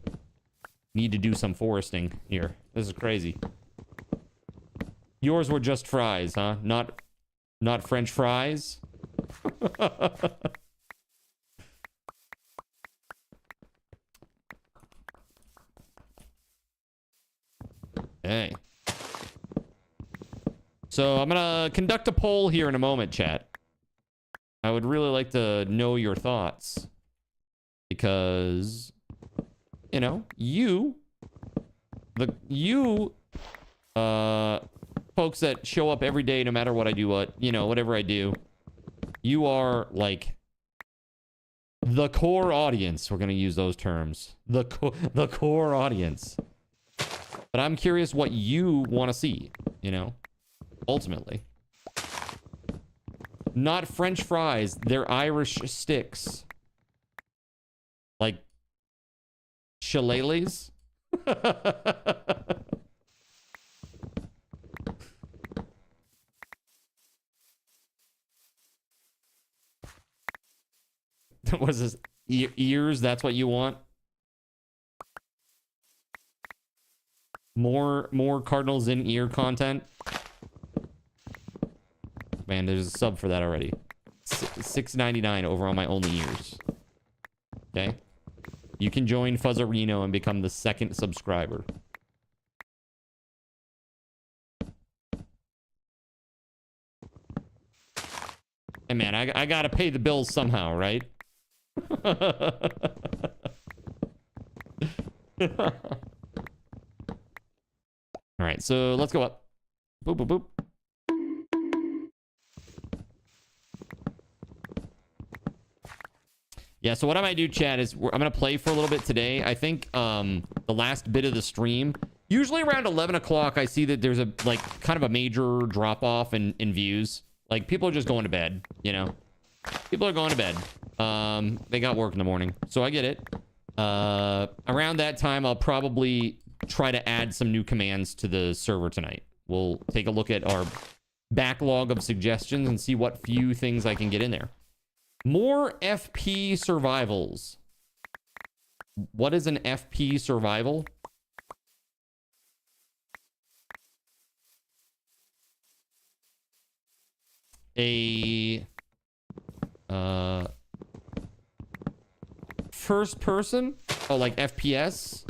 A: need to do some foresting here. This is crazy. Yours were just fries, huh? Not French fries? Hey. So I'm gonna conduct a poll here in a moment, chat. I would really like to know your thoughts. Because, you know, folks that show up every day no matter what I do, whatever I do, you are like the core audience. We're gonna use those terms. The core audience. But I'm curious what you want to see, you know, ultimately. Not French fries, they're Irish sticks. Like shillelaghs? Was this ears? That's what you want? More Cardinals in ear content. Man, there's a sub for that already. $6.99 over on my only ears. Okay. You can join Fuzzarino and become the second subscriber. Hey man, I gotta pay the bills somehow, right? All right, so let's go up. Boop, boop, boop. Yeah, so what I might do, chat, is I'm going to play for a little bit today. I think the last bit of the stream, usually around 11 o'clock, I see that there's a, like, kind of a major drop-off in views. Like, people are just going to bed, you know? People are going to bed. They got work in the morning, so I get it. Around that time, I'll probably try to add some new commands to the server tonight. We'll take a look at our backlog of suggestions and see what few things I can get in there. More FP survivals. What is an FP survival? A first person? Oh, like FPS?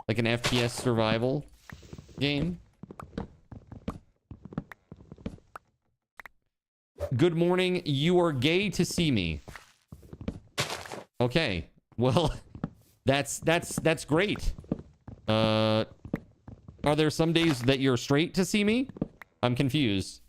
A: Like an FPS survival game? Good morning. You are gay to see me. Okay. Well, that's great. Are there some days that you're straight to see me? I'm confused.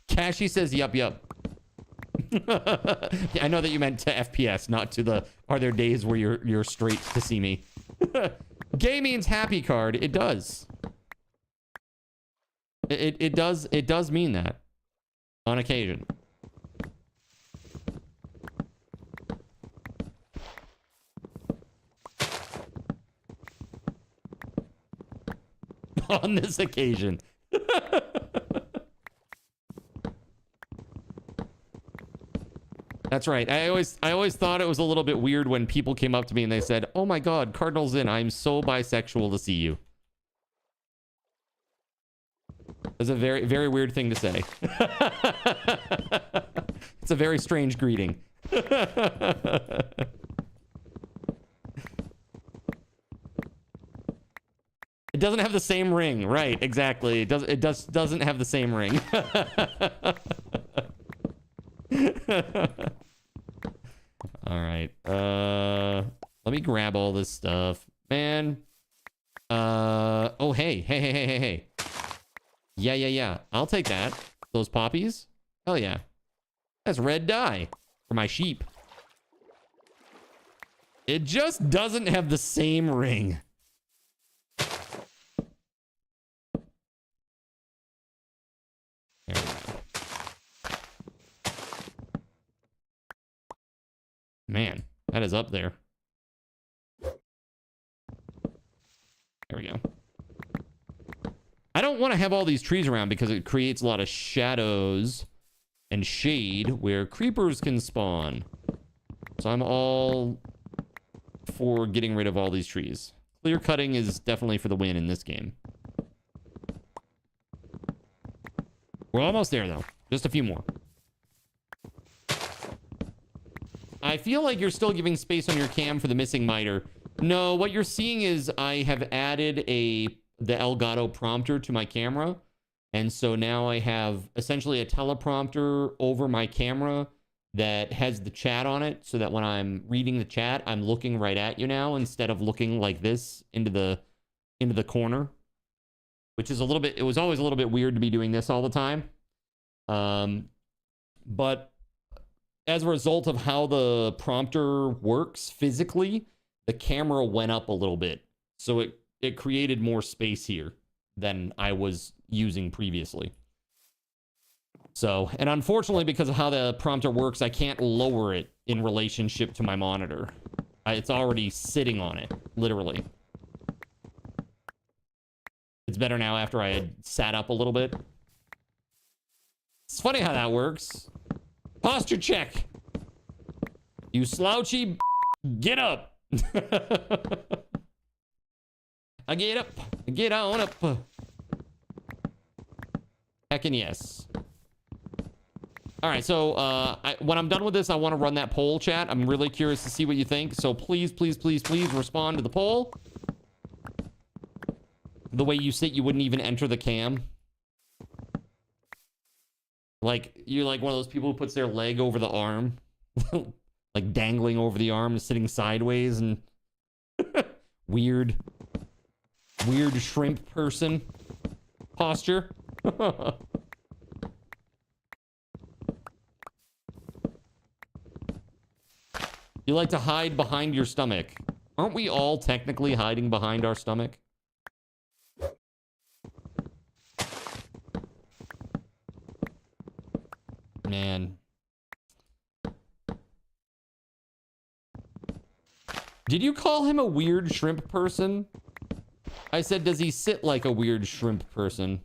A: Cashy says, yup. Yeah, I know that you meant to FPS, not to the, are there days where you're straight to see me? Gay means happy card. It does. It does mean that. On occasion. On this occasion. That's right. I always thought it was a little bit weird when people came up to me and they said, "Oh my God, Cardinals in, I'm so bisexual to see you." It's a very, very weird thing to say. It's a very strange greeting. It doesn't have the same ring, right? Exactly. It doesn't have the same ring. All right. Let me grab all this stuff, man. Oh, hey. Yeah. I'll take that. Those poppies. Hell yeah. That's red dye for my sheep. It just doesn't have the same ring. There we go. Man, that is up there. There we go. I don't want to have all these trees around because it creates a lot of shadows and shade where creepers can spawn. So I'm all for getting rid of all these trees. Clear cutting is definitely for the win in this game. We're almost there though. Just a few more. I feel like you're still giving space on your cam for the missing miter. No, what you're seeing is I have added the Elgato prompter to my camera. And so now I have essentially a teleprompter over my camera that has the chat on it, so that when I'm reading the chat, I'm looking right at you now instead of looking like this into the corner, which is a little bit, it was always a little bit weird to be doing this all the time. But as a result of how the prompter works physically, the camera went up a little bit. So it created more space here than I was using previously. So, and unfortunately, because of how the prompter works, I can't lower it in relationship to my monitor. It's already sitting on it, literally. It's better now after I had sat up a little bit. It's funny how that works. Posture check. You slouchy, get up. I get up, get on up. Heckin' yes. All right, so when I'm done with this, I want to run that poll, chat. I'm really curious to see what you think. So please, please, please, please respond to the poll. The way you sit, you wouldn't even enter the cam. Like, you're like one of those people who puts their leg over the arm. Like dangling over the arm and sitting sideways and... weird shrimp person posture. You like to hide behind your stomach. Aren't we all technically hiding behind our stomach? Man. Did you call him a weird shrimp person? I said, does he sit like a weird shrimp person?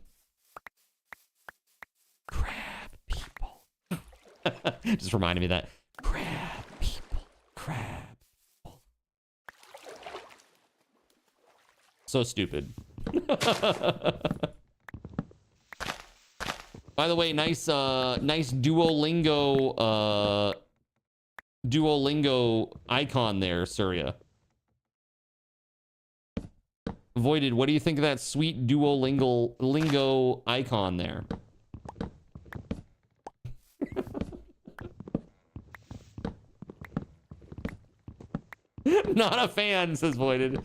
A: Crab people. Just reminded me of that. Crab people. Crab people. So stupid. By the way, nice Duolingo icon there, Surya. Voided, what do you think of that sweet Duolingo icon there? Not a fan, says Voided.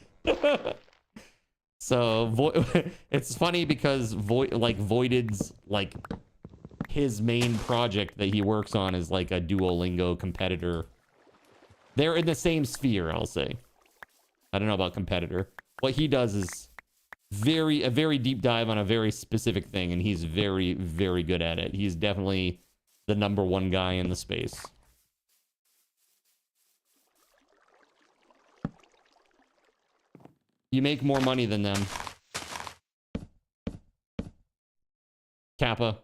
A: So it's funny because Voided's like his main project that he works on is like a Duolingo competitor. They're in the same sphere, I'll say. I don't know about competitor. What he does is a very deep dive on a very specific thing, and he's very, very good at it. He's definitely the #1 guy in the space. You make more money than them. Kappa.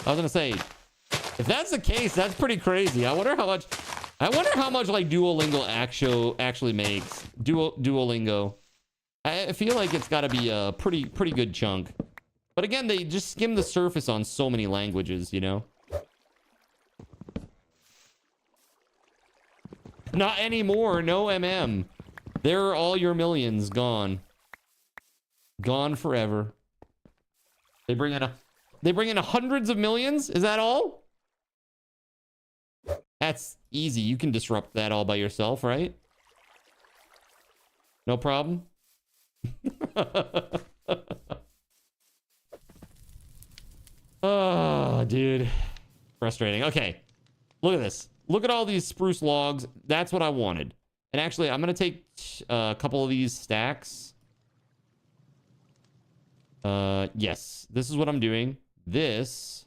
A: I was gonna say, if that's the case, that's pretty crazy. I wonder how much like Duolingo actually makes. Duolingo. I feel like it's got to be a pretty good chunk. But again, they just skim the surface on so many languages, you know. Not anymore. No MM. There are all your millions gone. Gone forever. They bring in hundreds of millions? Is that all? That's easy. You can disrupt that all by yourself, right? No problem. Oh, dude. Frustrating. Okay. Look at this. Look at all these spruce logs. That's what I wanted. And actually, I'm going to take a couple of these stacks. Yes. This is what I'm doing. This.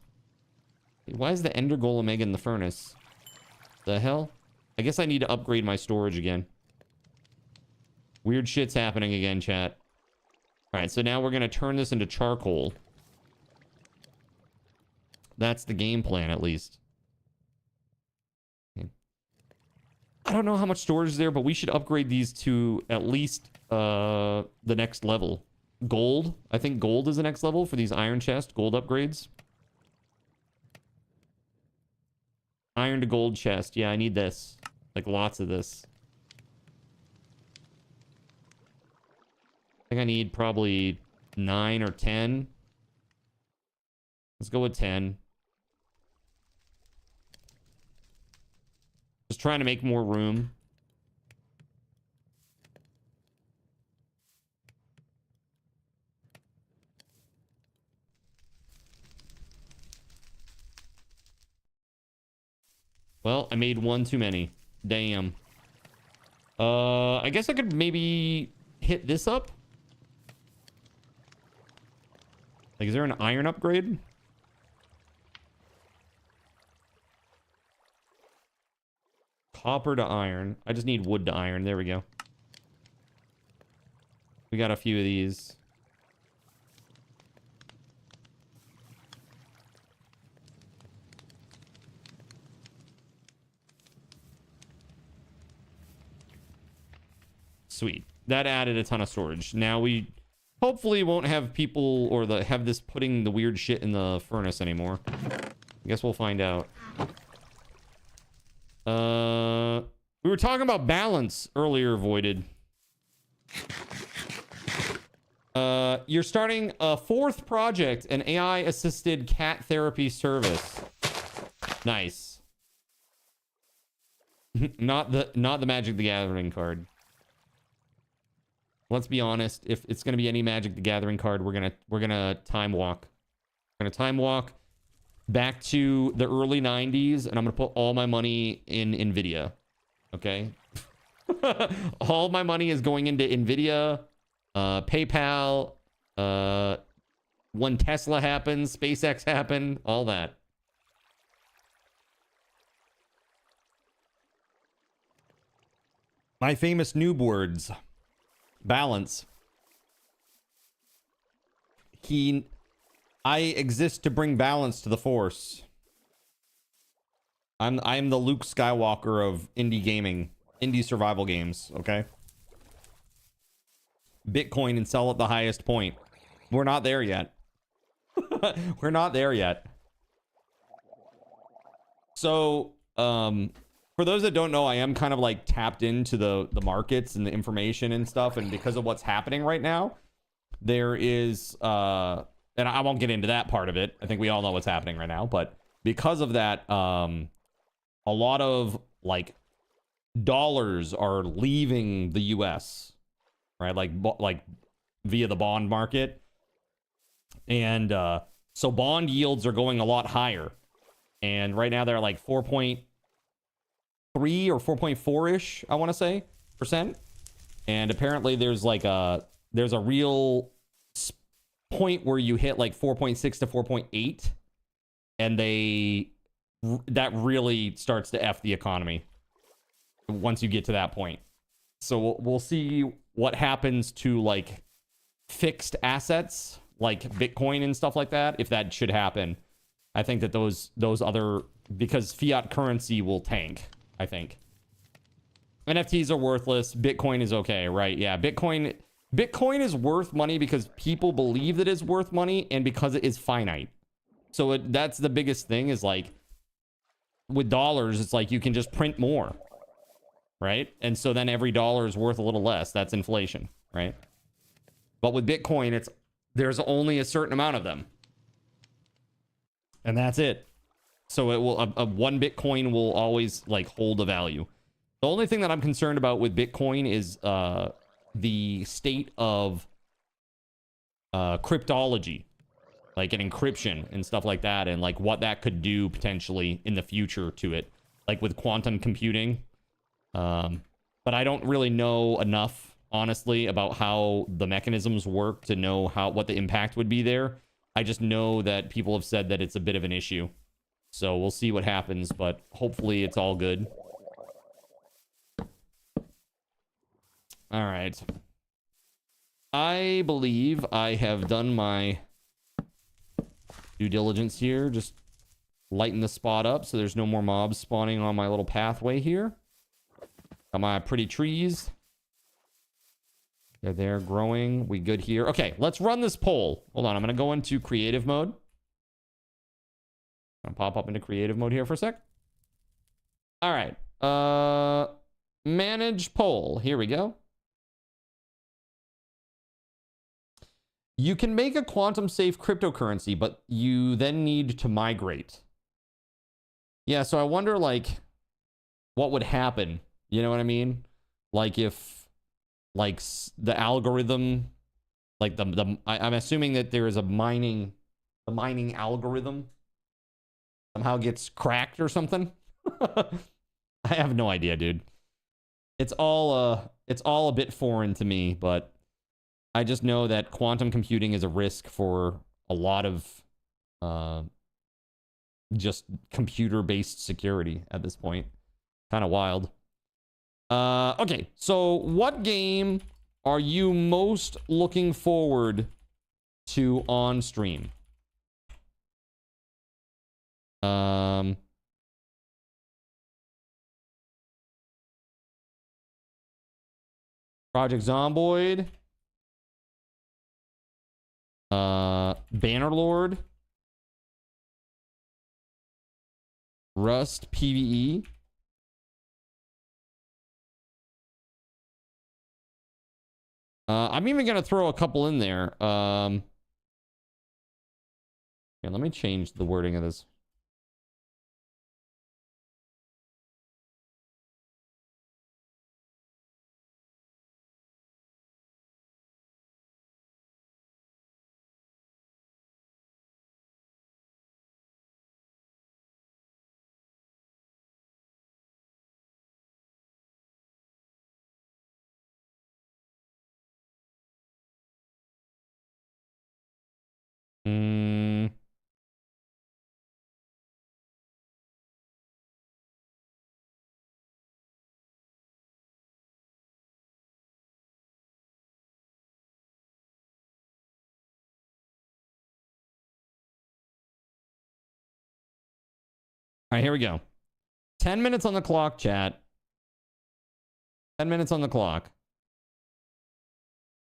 A: Why is the Ender Golem egg in the furnace? The hell? I guess I need to upgrade my storage again. Weird shit's happening again, chat. All right, so now we're going to turn this into charcoal. That's the game plan, at least. Okay. I don't know how much storage is there, but we should upgrade these to at least the next level. Gold. I think gold is the next level for these iron chest gold upgrades. Iron to gold chest. Yeah, I need this. Like lots of this. I think I need probably 9 or 10. Let's go with 10. Just trying to make more room. Well, I made one too many. Damn. I guess I could maybe hit this up. Like, is there an iron upgrade? Copper to iron. I just need wood to iron. There we go. We got a few of these. that added a ton of storage. Now we hopefully won't have people or have this putting the weird shit in the furnace anymore. I guess we'll find out. We were talking about balance earlier, Voided. You're starting a 4th project, an AI-assisted cat therapy service. Nice. Not the Magic the Gathering card. Let's be honest. If it's gonna be any Magic the Gathering card, we're gonna time walk. We're gonna time walk back to the early 90s, and I'm gonna put all my money in Nvidia. Okay. All my money is going into Nvidia, PayPal, when Tesla happens, SpaceX happened, all that. My famous noob words. Balance. I exist to bring balance to the Force. I'm the Luke Skywalker of indie gaming, indie survival games, okay? Bitcoin and sell at the highest point. We're not there yet. We're not there yet. So, for those that don't know, I am kind of like tapped into the markets and the information and stuff. And because of what's happening right now, there is, and I won't get into that part of it. I think we all know what's happening right now. But because of that, a lot of like dollars are leaving the US, right? Like via the bond market. And so bond yields are going a lot higher. And right now they're like 4.3 or 4.4-ish, I want to say, %. And apparently there's like there's a real point where you hit like 4.6 to 4.8, and that really starts to F the economy once you get to that point. So we'll see what happens to like fixed assets like Bitcoin and stuff like that, if that should happen. I think that those other, because fiat currency will tank, I think. NFTs are worthless. Bitcoin is okay, right? Yeah, Bitcoin is worth money because people believe that it's worth money and because it is finite. So that's the biggest thing, is like with dollars, it's like you can just print more, right? And so then every dollar is worth a little less. That's inflation, right? But with Bitcoin, there's only a certain amount of them. And that's it. So it will, a 1 Bitcoin will always like hold a value. The only thing that I'm concerned about with Bitcoin is the state of cryptology, like an encryption and stuff like that, and like what that could do potentially in the future to it, like with quantum computing. But I don't really know enough, honestly, about how the mechanisms work to know what the impact would be there. I just know that people have said that it's a bit of an issue. So we'll see what happens, but hopefully it's all good. All right. I believe I have done my due diligence here. Just lighten the spot up so there's no more mobs spawning on my little pathway here. Got my pretty trees. They're growing. We good here. Okay, let's run this poll. Hold on, I'm going to go into creative mode. I'm going to pop up into creative mode here for a sec. All right. Manage poll. Here we go. You can make a quantum safe cryptocurrency, but you then need to migrate. Yeah, so I wonder like what would happen. You know what I mean? Like if like the algorithm, like I'm assuming that there is the mining algorithm somehow gets cracked or something. I have no idea, dude. It's all a bit foreign to me, but I just know that quantum computing is a risk for a lot of just computer-based security at this point. Kind of wild. Okay, so what game are you most looking forward to on stream? Project Zomboid. Bannerlord. Rust PvE. I'm even gonna throw a couple in there. Yeah, let me change the wording of this. All right, here we go. 10 minutes on the clock, chat. 10 minutes on the clock.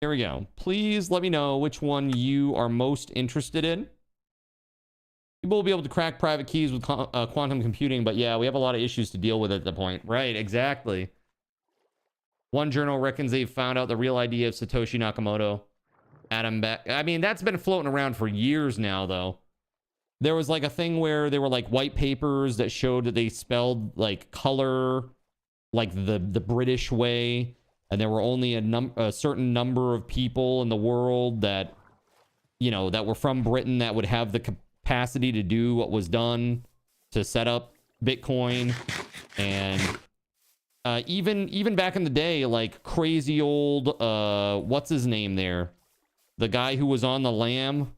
A: Here we go. Please let me know which one you are most interested in. People will be able to crack private keys with quantum computing, but yeah, we have a lot of issues to deal with at the point. Right, exactly. One journal reckons they've found out the real idea of Satoshi Nakamoto. Adam Beck. I mean, that's been floating around for years now, though. There was like a thing where there were like white papers that showed that they spelled like color like the British way, and there were only a certain number of people in the world that, you know, that were from Britain that would have the capacity to do what was done to set up Bitcoin. And even back in the day, like crazy old what's his name there, the guy who was on the lam.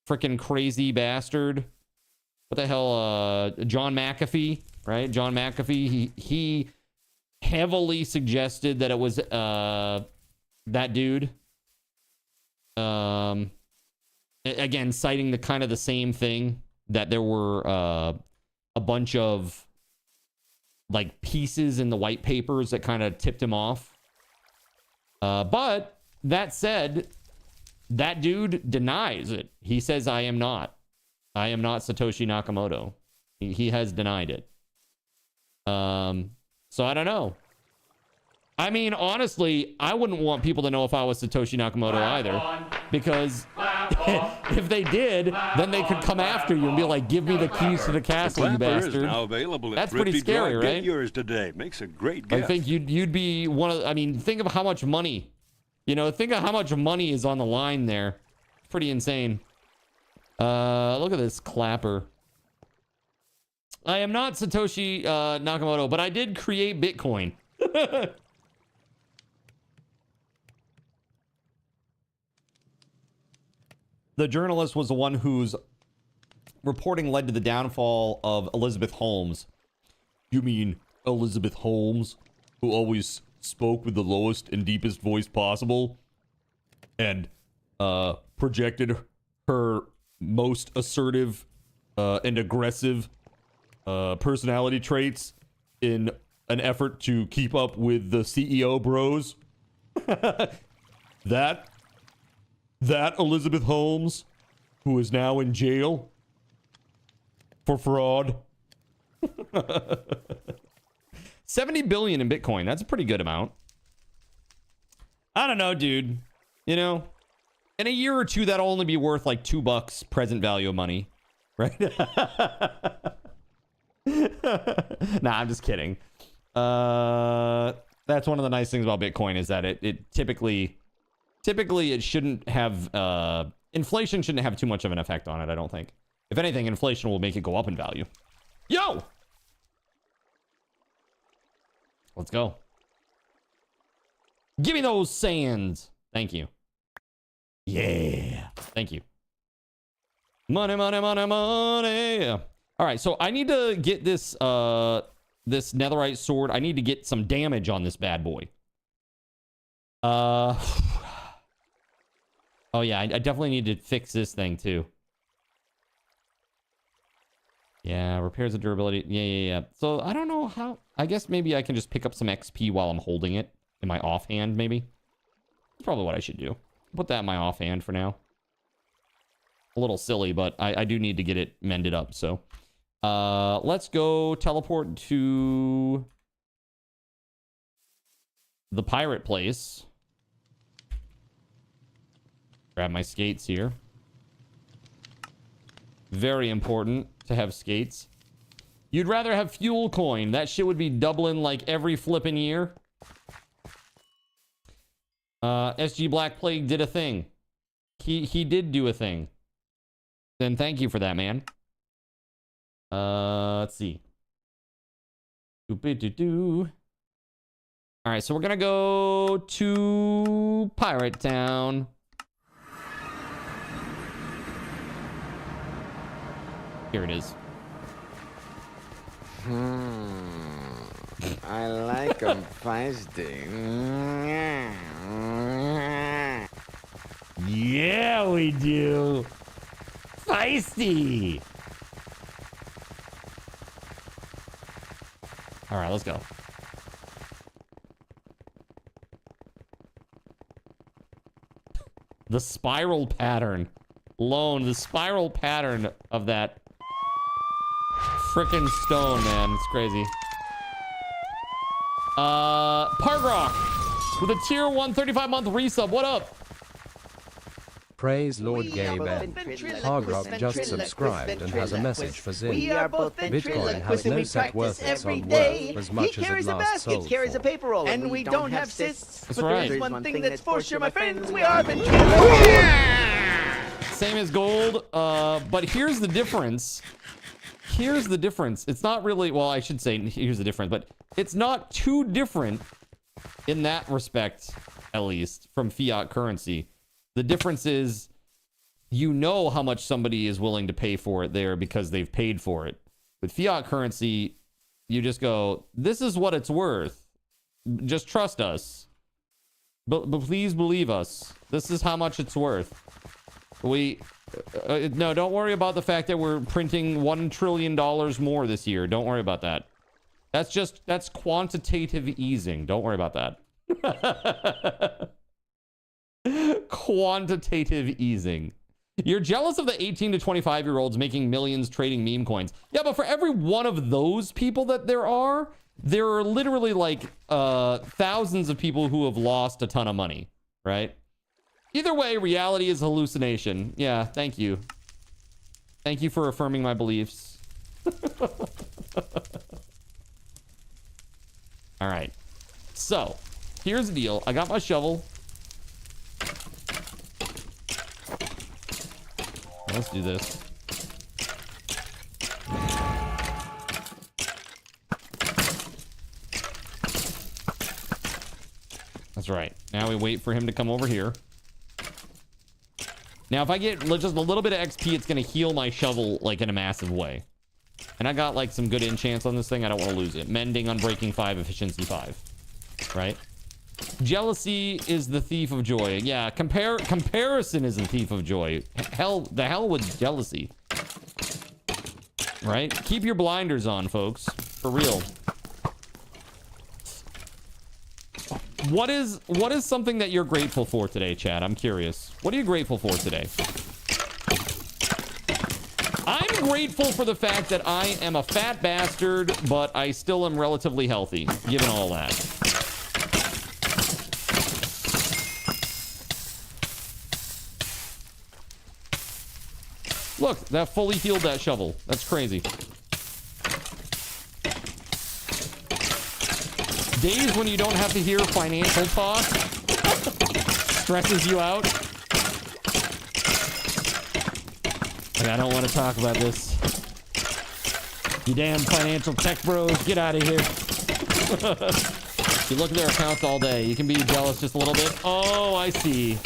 A: Freaking crazy bastard. What the hell? John McAfee, right? John McAfee. He heavily suggested that it was that dude. Again, citing the kind of the same thing, that there were a bunch of like pieces in the white papers that kind of tipped him off. But that said, that dude denies it. He says, I am not Satoshi Nakamoto. He has denied it. So I don't know. I mean, honestly, I wouldn't want people to know if I was Satoshi Nakamoto either, because if they did, then they could come after you and be like, give me the keys to the castle, you bastard. That's pretty scary, right?
H: Get yours today. Makes a great gift.
A: I think you'd be one of, I mean, think of how much money, you know, think of how much money is on the line there. It's pretty insane. Look at this clapper. I am not Satoshi Nakamoto, but I did create Bitcoin. The journalist was the one whose reporting led to the downfall of Elizabeth Holmes. You mean Elizabeth Holmes, who always spoke with the lowest and deepest voice possible and projected her most assertive and aggressive personality traits in an effort to keep up with the CEO bros? That Elizabeth Holmes, who is now in jail for fraud. 70 billion in Bitcoin. That's a pretty good amount. I don't know, dude. You know, in a year or two, that'll only be worth like $2 present value of money, right? Nah, I'm just kidding. That's one of the nice things about Bitcoin, is that it typically it shouldn't have inflation shouldn't have too much of an effect on it, I don't think. If anything, inflation will make it go up in value. Yo! Let's go. Give me those sands. Thank you. Yeah. Thank you. Money, money, money, money. All right, so I need to get this this netherite sword. I need to get some damage on this bad boy. Oh yeah, I definitely need to fix this thing too. Yeah, repairs the durability. Yeah. So I don't know how. I guess maybe I can just pick up some XP while I'm holding it. in my offhand, maybe. That's probably what I should do. Put that in my offhand for now. A little silly, but I do need to get it mended up, so. Let's go teleport to the pirate place. Grab my skates here. Very important to have skates. You'd rather have fuel coin. That shit would be doubling like every flipping year. SG Black Plague did a thing. He did do a thing. Then thank you for that, man. Let's see. All right, so we're gonna go to Pirate Town. Here it is.
I: I like them feisty.
A: Yeah, we do. Feisty. All right, let's go. The spiral pattern. Lone, the spiral pattern of that frickin' stone, man. It's crazy. Pargrock with a tier 1 35-month resub. What up?
J: Praise Lord Gay Ben. Pargrock just subscribed and has a message for Zin. Bitcoin has no set worth its on worth as much as it last sold
I: carries a
J: for.
I: paper roll, and we don't have cysts.
A: That's
I: But
A: right.
I: there's one thing that's for sure, my friends. We are ventriloquists.
A: Same as gold, but here's the difference. Here's the difference. It's not really, well, I should say here's the difference, but it's not too different in that respect, at least, from fiat currency. The difference is, you know how much somebody is willing to pay for it there because they've paid for it. With fiat currency, you just go, this is what it's worth. Just trust us. But please believe us. This is how much it's worth. No, don't worry about the fact that we're printing $1 trillion more this year. Don't worry about that. That's quantitative easing. Don't worry about that. Quantitative easing. You're jealous of the 18 to 25-year-olds making millions trading meme coins. Yeah, but for every one of those people that there are literally like thousands of people who have lost a ton of money, right? Either way, reality is hallucination. Yeah, thank you. Thank you for affirming my beliefs. All right. So, here's the deal. I got my shovel. Let's do this. That's right. Now we wait for him to come over here. Now, if I get just a little bit of XP, it's going to heal my shovel, like, in a massive way. And I got, like, some good enchants on this thing. I don't want to lose it. Mending, Unbreaking 5, Efficiency 5. Right? Jealousy is the thief of joy. Yeah, comparison is the thief of joy. The hell with jealousy. Right? Keep your blinders on, folks. For real. What is something that you're grateful for today, Chad? I'm curious. What are you grateful for today? I'm grateful for the fact that I am a fat bastard, but I still am relatively healthy, given all that. Look, that fully healed that shovel. That's crazy. Days when you don't have to hear financial talk stresses you out. Like, I don't want to talk about this. You damn financial tech bros, get out of here. You look at their accounts all day. You can be jealous just a little bit. Oh, I see.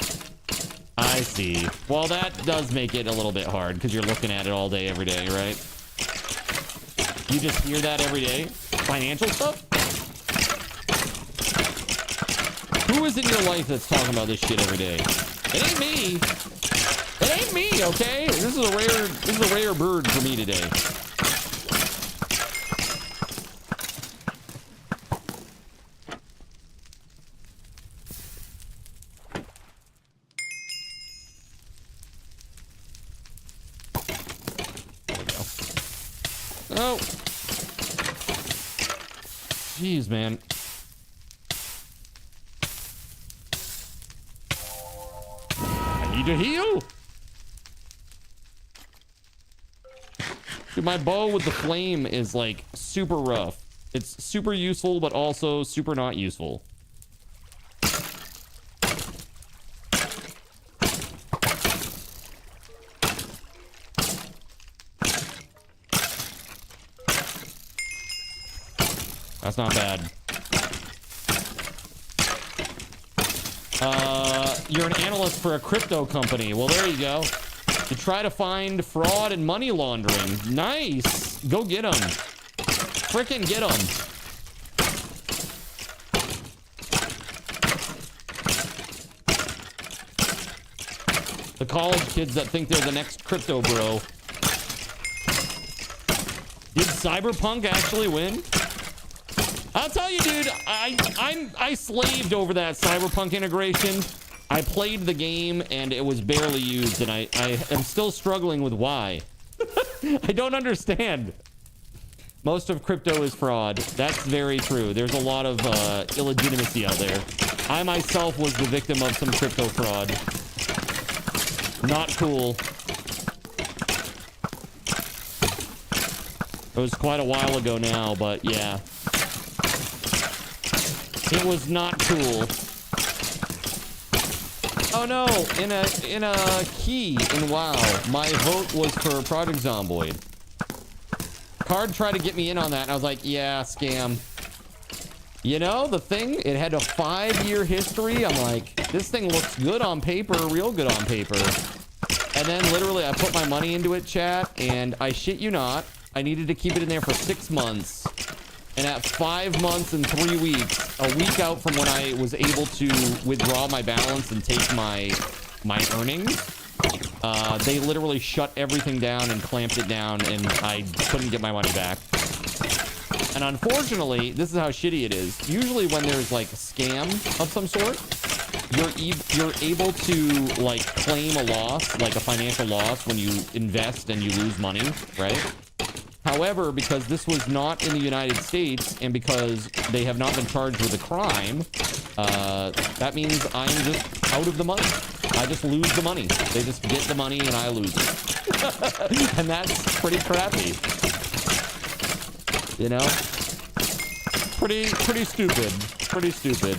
A: I see. Well, that does make it a little bit hard because you're looking at it all day, every day, right? You just hear that every day? Financial stuff? Who is in your life that's talking about this shit every day? It ain't me. It ain't me, okay? This is a rare bird for me today. Oh. Jeez, man. I need to heal. Dude, my bow with the flame is like super rough. It's super useful, but also super not useful. That's not bad. You're an analyst for a crypto company. Well, there you go. You try to find fraud and money laundering. Nice. Go get them. Frickin' get them. The college kids that think they're the next crypto bro. Did Cyberpunk actually win? I'll tell you, dude, I slaved over that Cyberpunk integration. I played the game and it was barely used, and I am still struggling with why. I don't understand. Most of crypto is fraud. That's very true. There's a lot of illegitimacy out there. I myself was the victim of some crypto fraud. Not cool. It was quite a while ago now, but yeah. It was not cool. Oh no, in a key in WoW, my vote was for Project Zomboid. Card tried to get me in on that, and I was like, yeah, scam. You know, the thing, it had a 5-year history. I'm like, this thing looks good on paper, real good on paper. And then literally I put my money into it, chat, and I shit you not, I needed to keep it in there for 6 months. And at 5 months and 3 weeks, a week out from when I was able to withdraw my balance and take my earnings, they literally shut everything down and clamped it down, and I couldn't get my money back. And unfortunately, this is how shitty it is. Usually when there's like a scam of some sort, you're able to like claim a loss, like a financial loss, when you invest and you lose money, right? However, because this was not in the United States, and because they have not been charged with a crime, that means I'm just out of the money. I just lose the money. They just get the money and I lose it. And that's pretty crappy. You know? Pretty stupid. Pretty stupid.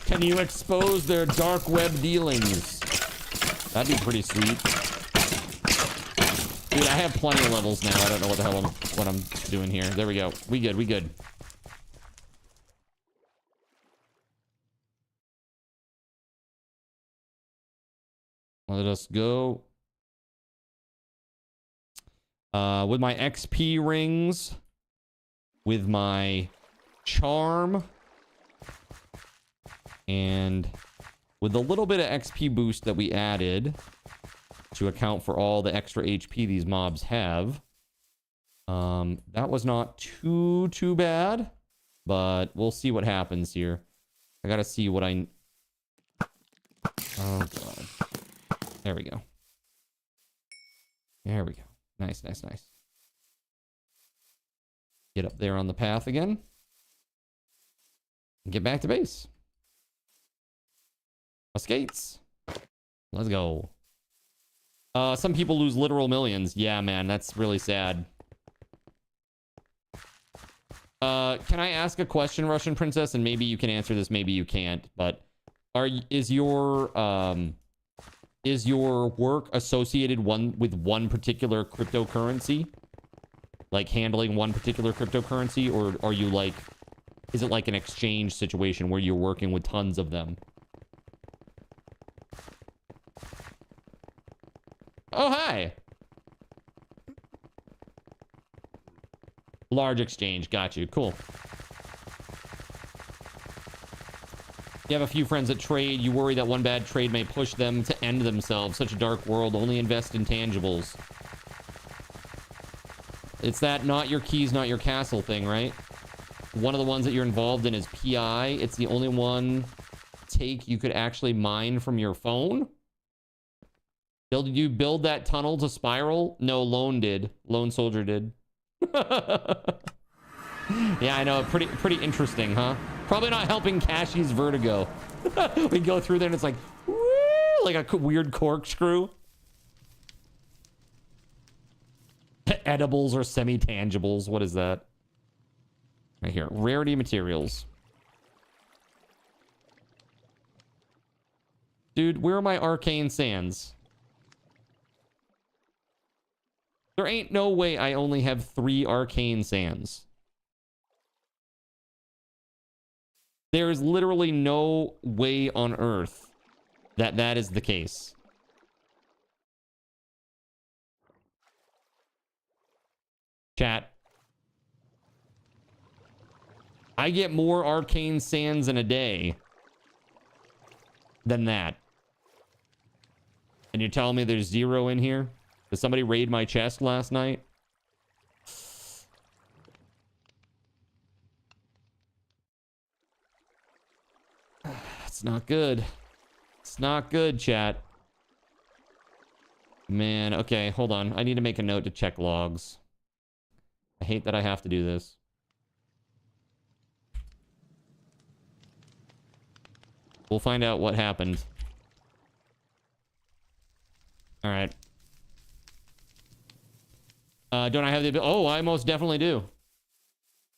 A: Can you expose their dark web dealings? That'd be pretty sweet. Dude, I have plenty of levels now. I don't know what the hell what I'm doing here. There we go. We good. We good. Let us go. With my XP rings, with my charm, and with a little bit of XP boost that we added to account for all the extra HP these mobs have. That was not too bad, but we'll see what happens here. I gotta see what I... Oh, God. There we go. There we go. Nice. Get up there on the path again. And get back to base. Skates. Let's go. Some people lose literal millions. Yeah, man, that's really sad. Can I ask a question, Russian Princess? And maybe you can answer this, maybe you can't. But is your work associated with one particular cryptocurrency? Like handling one particular cryptocurrency, or are you like, is it like an exchange situation where you're working with tons of them? Oh, hi. Large exchange. Got you. Cool. You have a few friends that trade. You worry that one bad trade may push them to end themselves. Such a dark world. Only invest in tangibles. It's that not your keys, not your castle thing, right? One of the ones that you're involved in is PI. It's the only one take you could actually mine from your phone. Did you build that tunnel to spiral? No, Lone did. Lone Soldier did. Yeah, I know. Pretty interesting, huh? Probably not helping Cashy's vertigo. We go through there and it's like, woo, like a weird corkscrew. Edibles or semi-tangibles. What is that? Right here. Rarity materials. Dude, where are my arcane sands? There ain't no way I only have 3 arcane sands. There is literally no way on earth that that is the case. Chat. I get more arcane sands in a day than that. And you're telling me there's 0 in here? Did somebody raid my chest last night? It's not good. It's not good, chat. Man, okay, hold on. I need to make a note to check logs. I hate that I have to do this. We'll find out what happened. All right. Don't I have the... Oh, I most definitely do.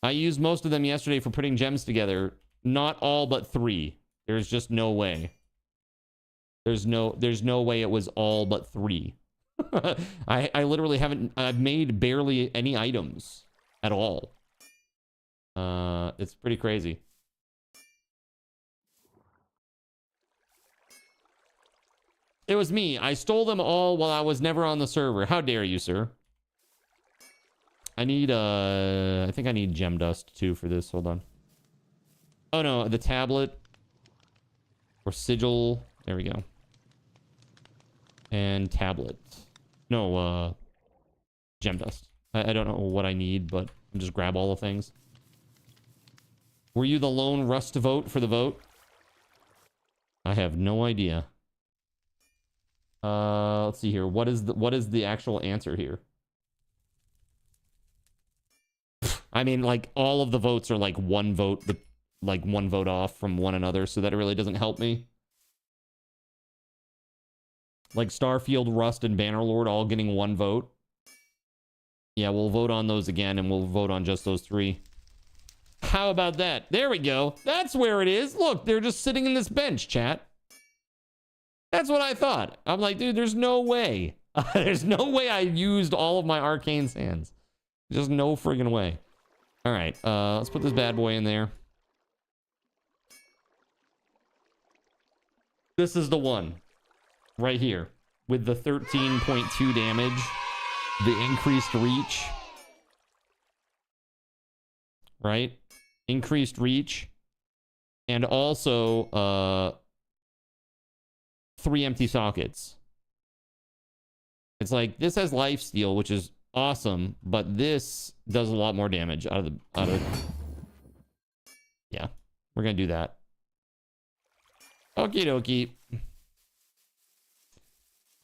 A: I used most of them yesterday for putting gems together. Not all but 3. There's just no way. There's no way it was all but 3. I literally haven't... I've made barely any items at all. It's pretty crazy. It was me. I stole them all while I was never on the server. How dare you, sir? I need, I think I need gem dust, too, for this. Hold on. Oh, no. The tablet. Or sigil. There we go. And tablet. No, gem dust. I don't know what I need, but I'll just grab all the things. Were you the lone Rust vote for the vote? I have no idea. Let's see here. What is the actual answer here? I mean, like, all of the votes are like one vote, like one vote off from one another, so that it really doesn't help me. Like Starfield, Rust, and Bannerlord all getting one vote. Yeah, we'll vote on those again, and we'll vote on just those 3. How about that? There we go. That's where it is. Look, they're just sitting in this bench, chat. That's what I thought. I'm like, dude, there's no way. There's no way I used all of my arcane sands. Just no friggin' way. All right, let's put this bad boy in there. This is the one right here with the 13.2 damage, the increased reach, right? Increased reach, and also 3 empty sockets. It's like this has lifesteal, which is awesome, but this does a lot more damage out of yeah, we're gonna do that. Okie dokie.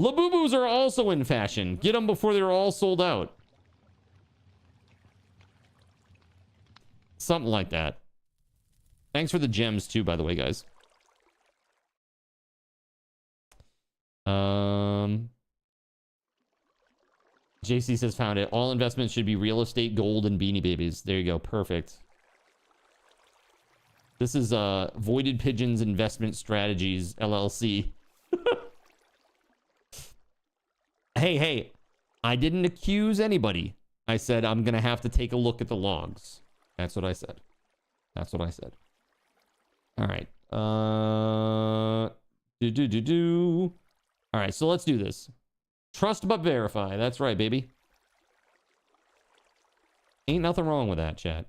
A: Labubus are also in fashion. Get them before they're all sold out. Something like that. Thanks for the gems too, by the way, guys. JC says found it. All investments should be real estate, gold, and Beanie Babies. There you go. Perfect. This is Voided Pigeons Investment Strategies, LLC. Hey. I didn't accuse anybody. I said I'm going to have to take a look at the logs. That's what I said. That's what I said. All right. All right, so let's do this. Trust but verify. That's right, baby. Ain't nothing wrong with that, chat.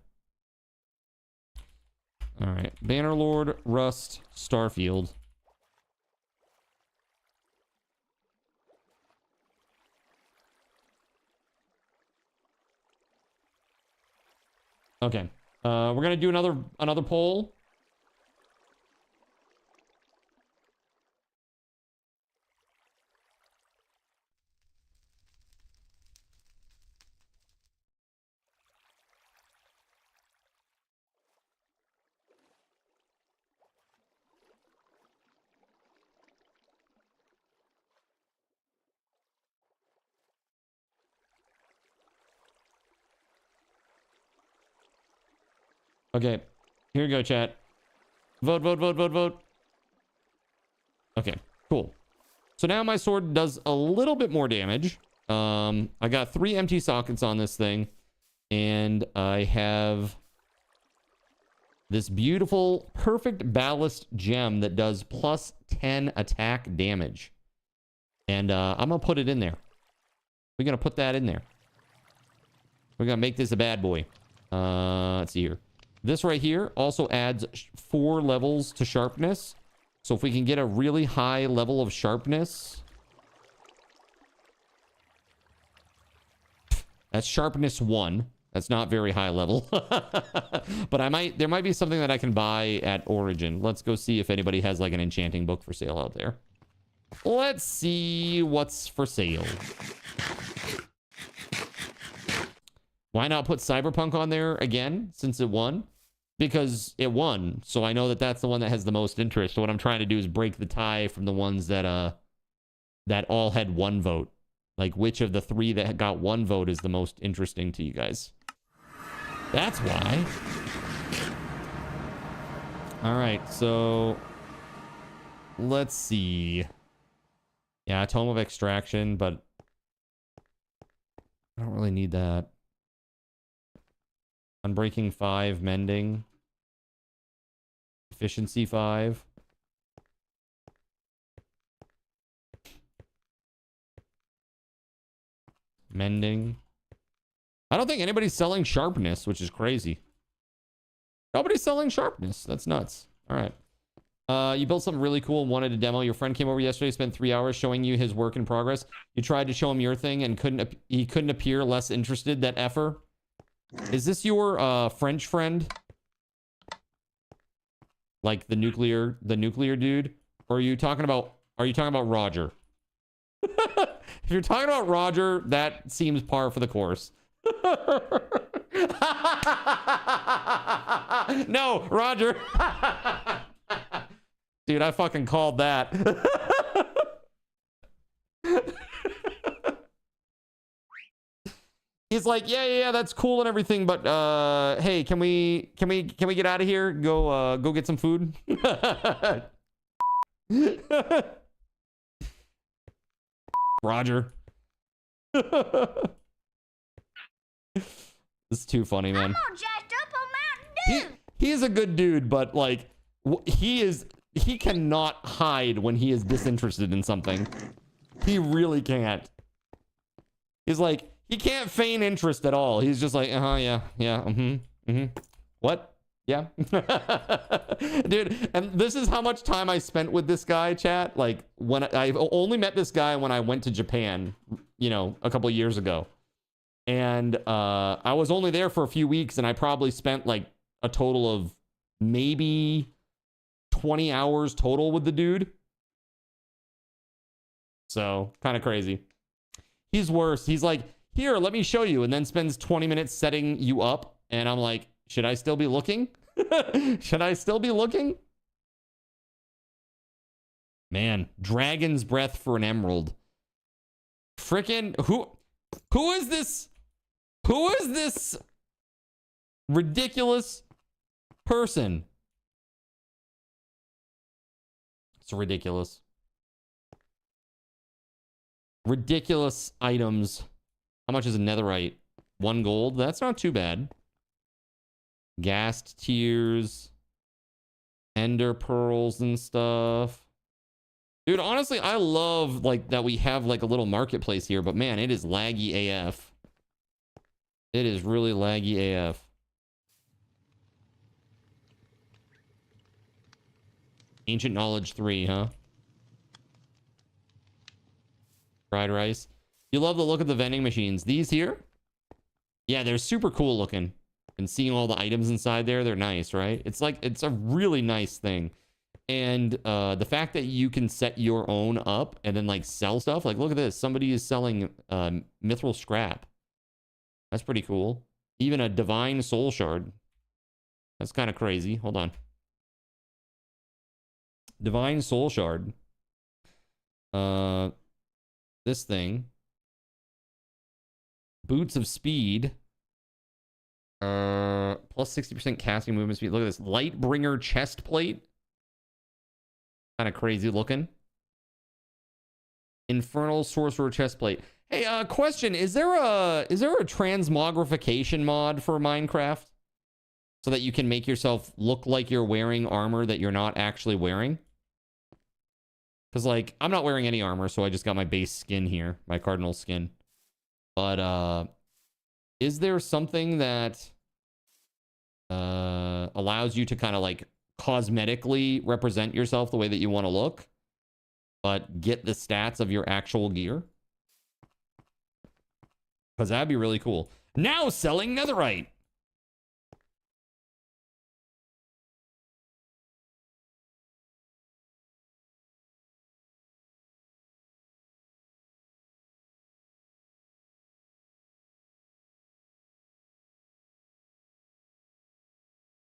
A: All right. Bannerlord, Rust, Starfield. Okay. We're going to do another poll. Okay, here we go, chat. Vote, vote, vote, vote, vote. Okay, cool. So now my sword does a little bit more damage. I got 3 empty sockets on this thing, and I have this beautiful, perfect ballast gem that does plus 10 attack damage. And I'm gonna put it in there. We're gonna put that in there. We're gonna make this a bad boy. Let's see here. This right here also adds 4 levels to sharpness. So if we can get a really high level of sharpness, that's sharpness 1. That's not very high level. But there might be something that I can buy at Origin. Let's go see if anybody has like an enchanting book for sale out there. Let's see what's for sale. Why not put Cyberpunk on there again since it won? Because it won, so I know that that's the one that has the most interest. So what I'm trying to do is break the tie from the ones that that all had 1 vote. Like, which of the 3 that got 1 vote is the most interesting to you guys? That's why. All right, so let's see. Yeah, Tome of Extraction, but I don't really need that. Unbreaking 5, Mending. Efficiency 5. Mending. I don't think anybody's selling Sharpness, which is crazy. Nobody's selling Sharpness. That's nuts. All right. You built something really cool and wanted a demo. Your friend came over yesterday, spent 3 hours showing you his work in progress. You tried to show him your thing and he couldn't appear less interested. That effer. Is this your French friend? Like the nuclear dude? Or are you talking about Roger? If you're talking about Roger, that seems par for the course. No, Roger. Dude, I fucking called that. He's like, yeah, that's cool and everything, but hey, can we get out of here? Go get some food. Roger. This is too funny, man.
K: I'm all jacked up on Mountain Dew.
A: He is a good dude, but like he cannot hide when he is disinterested in something. He really can't. He's like, he can't feign interest at all. He's just like, yeah, what? Yeah. Dude, and this is how much time I spent with this guy, chat. Like, when I only met this guy when I went to Japan, you know, a couple of years ago. And I was only there for a few weeks, and I probably spent like a total of maybe 20 hours total with the dude. So, kind of crazy. He's worse. He's like, here, let me show you, and then spends 20 minutes setting you up. And I'm like, should I still be looking? Should I still be looking? Man, Dragon's Breath for an Emerald. Frickin' who is this? Who is this ridiculous person? It's ridiculous. Ridiculous items. How much is a netherite? 1 gold? That's not too bad. Ghast tears. Ender pearls and stuff. Dude, honestly, I love like that we have like a little marketplace here, but man, it is laggy AF. It is really laggy AF. Ancient Knowledge 3, huh? Fried rice. You love the look of the vending machines. These here? Yeah, they're super cool looking. And seeing all the items inside there, they're nice, right? It's like, it's a really nice thing. And the fact that you can set your own up and then like sell stuff. Like, look at this. Somebody is selling mithril scrap. That's pretty cool. Even a divine soul shard. That's kind of crazy. Hold on. Divine soul shard. This thing. Boots of speed. Plus 60% casting movement speed. Look at this. Lightbringer chest plate. Kind of crazy looking. Infernal Sorcerer chest plate. Hey, question. Is there a transmogrification mod for Minecraft? So that you can make yourself look like you're wearing armor that you're not actually wearing? Because, like, I'm not wearing any armor, so I just got my base skin here. My cardinal skin. But, is there something that allows you to kind of, like, cosmetically represent yourself the way that you want to look, but get the stats of your actual gear? Because that'd be really cool. Now selling netherite.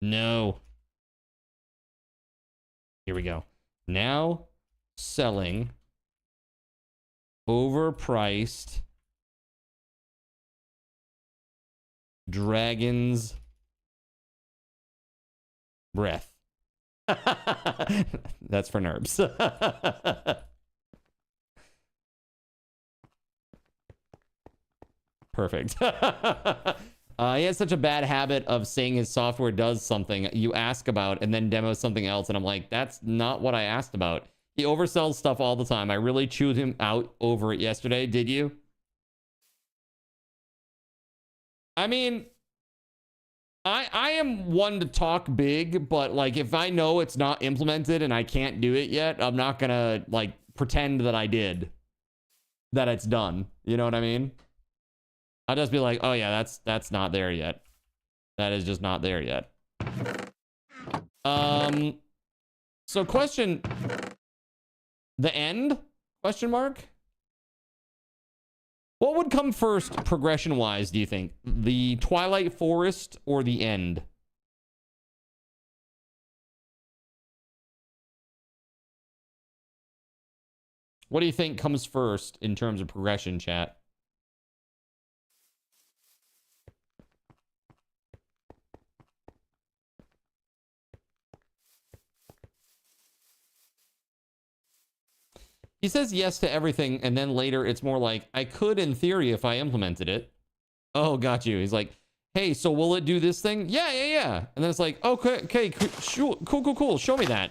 A: No. Here we go. Now selling overpriced dragon's breath. That's for nerds. Perfect. He has such a bad habit of saying his software does something you ask about and then demos something else. And I'm like, that's not what I asked about. He oversells stuff all the time. I really chewed him out over it yesterday. Did you? I mean, I am one to talk big, but like if I know it's not implemented and I can't do it yet, I'm not gonna like pretend that I did, that it's done. You know what I mean? I'll just be like, oh yeah, that's not there yet. That is just not there yet. So question, the end? Question mark? What would come first progression-wise, do you think? The Twilight Forest or the end? What do you think comes first in terms of progression, chat? He says yes to everything, and then later it's more like, I could in theory if I implemented it. Oh, got you. He's like, hey, so will it do this thing? Yeah. And then it's like, okay, cool. Show me that.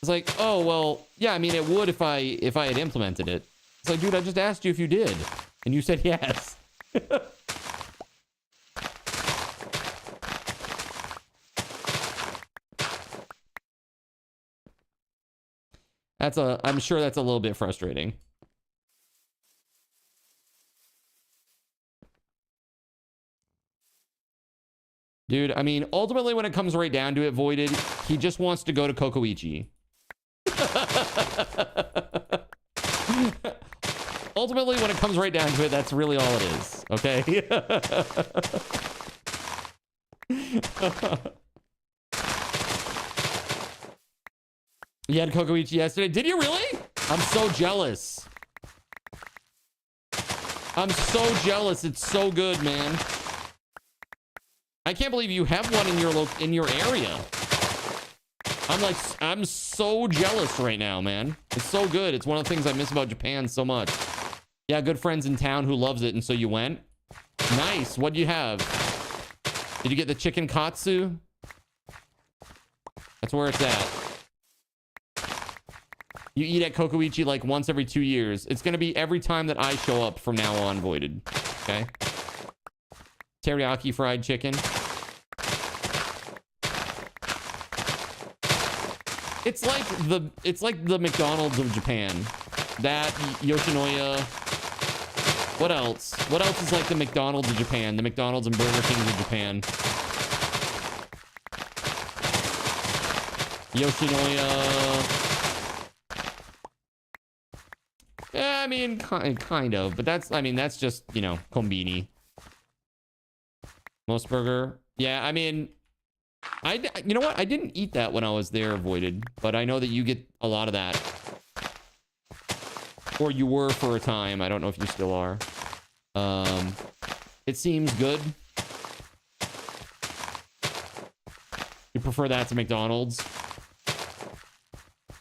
A: It's like, oh, well, yeah, I mean, it would if I had implemented it. It's like, dude, I just asked you if you did. And you said yes. I'm sure that's a little bit frustrating. Dude, I mean, ultimately when it comes right down to it, Voided, he just wants to go to Kokoichi. Ultimately, when it comes right down to it, that's really all it is, okay? You had Kokoichi yesterday? Did you really? I'm so jealous. I'm so jealous. It's so good, man. I can't believe you have one in your area. I'm so jealous right now, man. It's so good. It's one of the things I miss about Japan so much. Yeah, good friends in town who loves it, and so you went? Nice. What'd you have? Did you get the chicken katsu? That's where it's at. You eat at Kokoichi like once every 2 years. It's going to be every time that I show up from now on, Voided. Okay? Teriyaki fried chicken. It's like the McDonald's of Japan. That, Yoshinoya. What else? What else is like the McDonald's of Japan? The McDonald's and Burger Kings of Japan. Yoshinoya. Yeah, I mean, kind of, but that's just, you know, konbini. Most burger. Yeah, I mean, you know what? I didn't eat that when I was there, Voided, but I know that you get a lot of that. Or you were for a time. I don't know if you still are. It seems good. prefer that to McDonald's.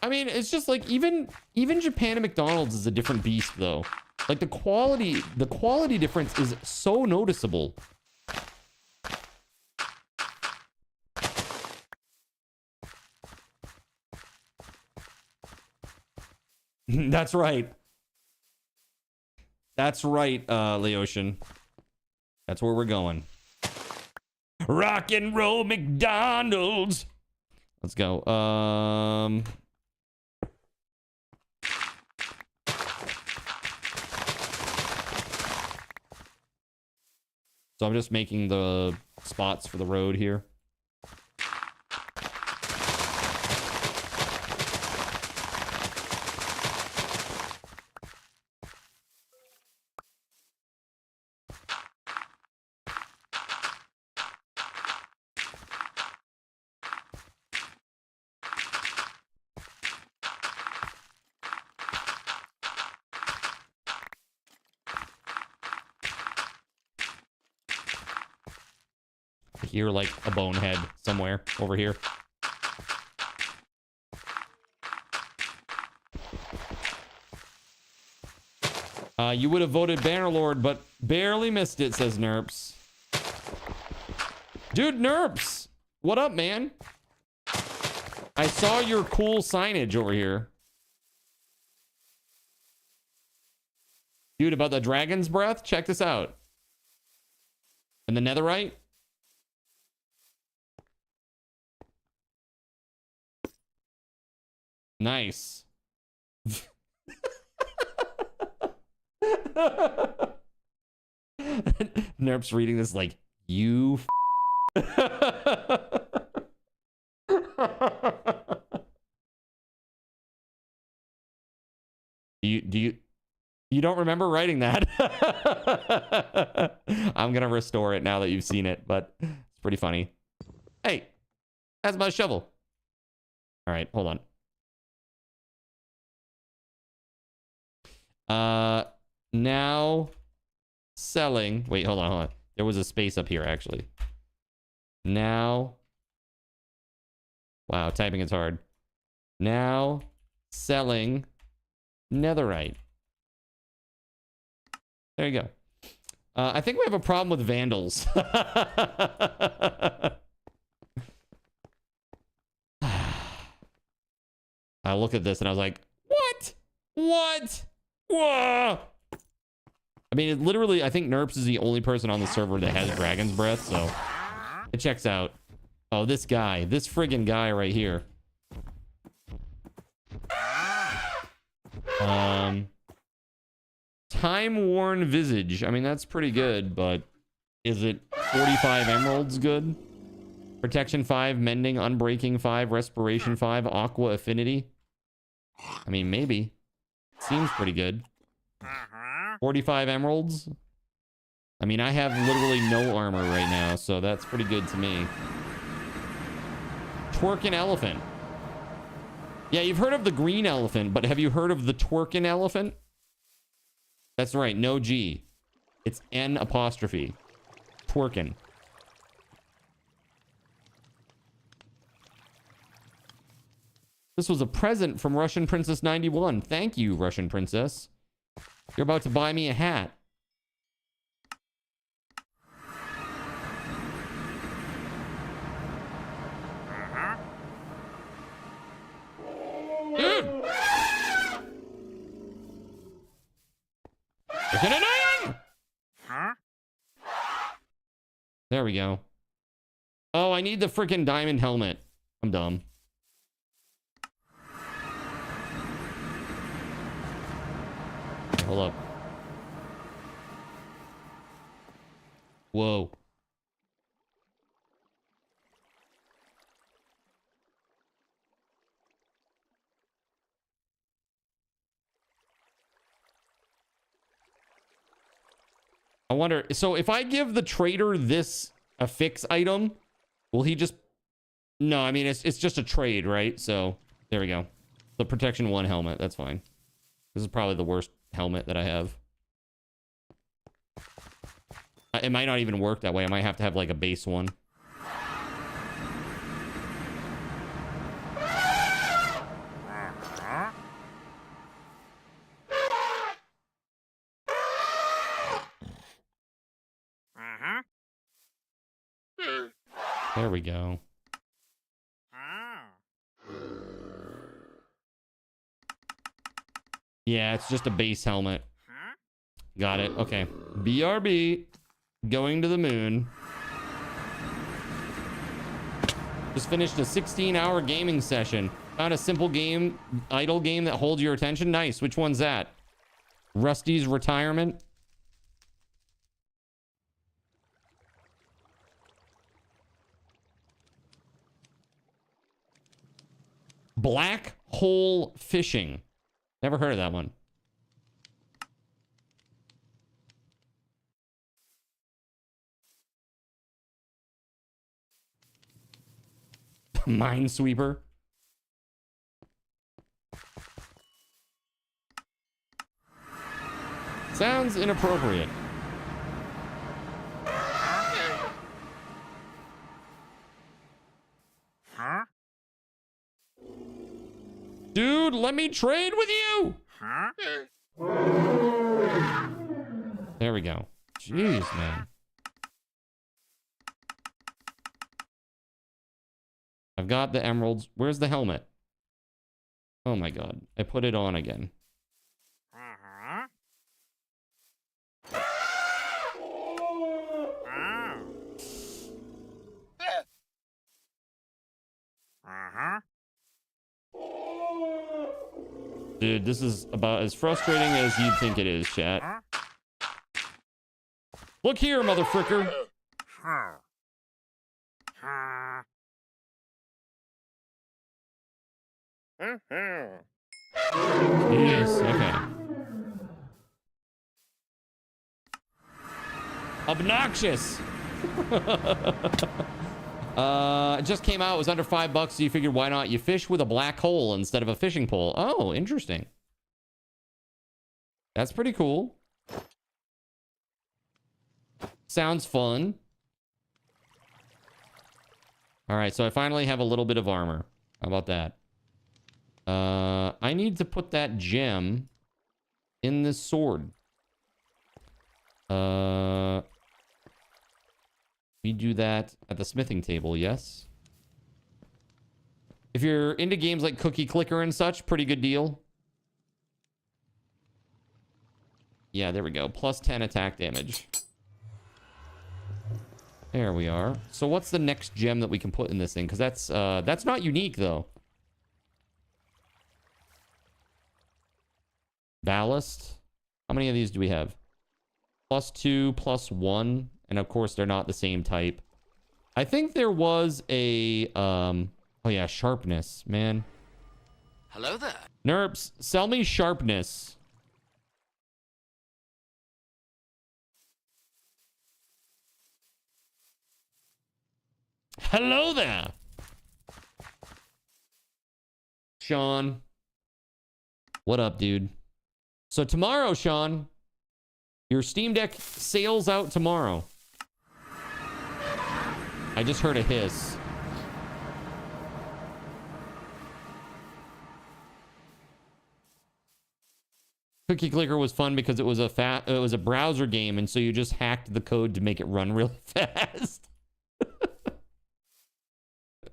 A: I mean, it's just like even Japan and McDonald's is a different beast though. Like the quality difference is so noticeable. That's right. That's right, Leotian. That's where we're going. Rock and roll McDonald's. Let's go. So I'm just making the spots for the road here. Here, like a bonehead somewhere over here. You would have voted Bannerlord, but barely missed it, says Nerps. Dude, Nerps! What up, man? I saw your cool signage over here. Dude, about the dragon's breath? Check this out. And the netherite? Nice. Nerp's reading this like, you you don't remember writing that? I'm gonna restore it now that you've seen it, but it's pretty funny. Hey, that's my shovel. All right, hold on. Now selling. Wait, hold on. There was a space up here, actually. Now. Wow, typing is hard. Now selling netherite. There you go. I think we have a problem with vandals. I looked at this and I was like, what? What? Whoa! I mean, it literally, I think Nerps is the only person on the server that has Dragon's Breath, so it checks out. Oh, this guy. This friggin' guy right here. Time-worn visage. I mean, that's pretty good, but is it 45 emeralds good? Protection 5, mending, unbreaking 5, respiration 5, aqua affinity. I mean, maybe. Seems pretty good. 45 emeralds. I mean, I have literally no armor right now, so that's pretty good to me. Twerkin elephant. Yeah, you've heard of the green elephant, but have you heard of the twerkin elephant? That's right, no G. It's N apostrophe. Twerkin. This was a present from Russian Princess 91. Thank you, Russian Princess. You're about to buy me a hat. Dude! Freaking annoying! There we go. Oh, I need the freaking diamond helmet. I'm dumb. Hold up. Whoa. I wonder, so if I give the trader this affix item, will he just... No, I mean, it's just a trade, right? So, there we go. The Protection 1 helmet, that's fine. This is probably the worst helmet that I have. It might not even work that way. I might have to have like a base one. There we go. Yeah, it's just a base helmet. Got it. Okay. BRB. Going to the moon. Just finished a 16-hour gaming session. Found a simple game, idle game that holds your attention. Nice. Which one's that? Rusty's Retirement. Black hole fishing. Never heard of that one. Minesweeper. Sounds inappropriate.
L: Huh?
A: Dude, let me trade with you.
L: Huh?
A: There we go. Jeez, man. I've got the emeralds. Where's the helmet? Oh my god. I put it on again.
L: Uh-huh. Uh-huh.
A: Dude, this is about as frustrating as you'd think it is, chat. Look here, motherfricker. Yes, okay. Obnoxious. It just came out. It was under $5, so you figured why not? You fish with a black hole instead of a fishing pole. Oh, interesting. That's pretty cool. Sounds fun. All right, so I finally have a little bit of armor. How about that? I need to put that gem in this sword. We do that at the smithing table, yes? If you're into games like Cookie Clicker and such, pretty good deal. Yeah, there we go. Plus 10 attack damage. There we are. So what's the next gem that we can put in this thing? Because that's not unique, though. Ballast. How many of these do we have? +2, +1. And of course, they're not the same type. I think there was a... oh yeah, sharpness, man.
I: Hello there.
A: Nerps, sell me sharpness. Hello there. Sean. What up, dude? So tomorrow, Sean, your Steam Deck sales out tomorrow. I just heard a hiss. Cookie Clicker was fun because it was a browser game, and so you just hacked the code to make it run really fast.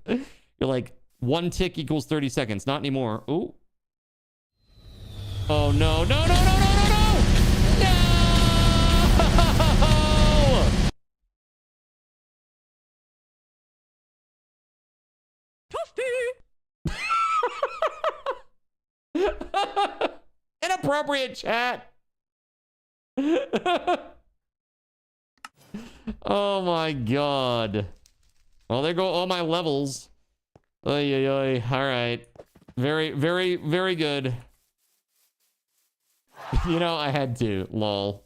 A: You're like, 1 tick equals 30 seconds. Not anymore. Ooh. Oh no, no, no, no, no, no, no! No! Inappropriate chat. Oh my god. Well, there go all my levels. Oy, oy, oy. All right. Very, very, very good. You know, I had to. Lol.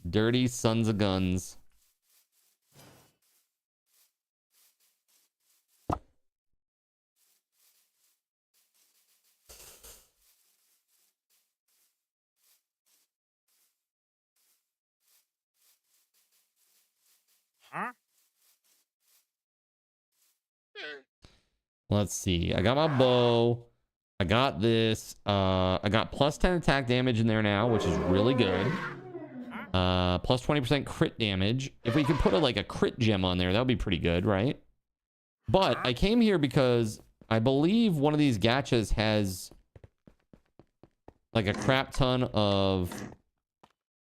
A: Dirty sons of guns.
L: Huh?
A: Let's see. I got my bow. I got this. I got plus 10 attack damage in there now, which is really good.
L: Huh?
A: Plus 20% crit damage. If we could put like a crit gem on there, that would be pretty good, right? But I came here because I believe one of these gachas has like a crap ton of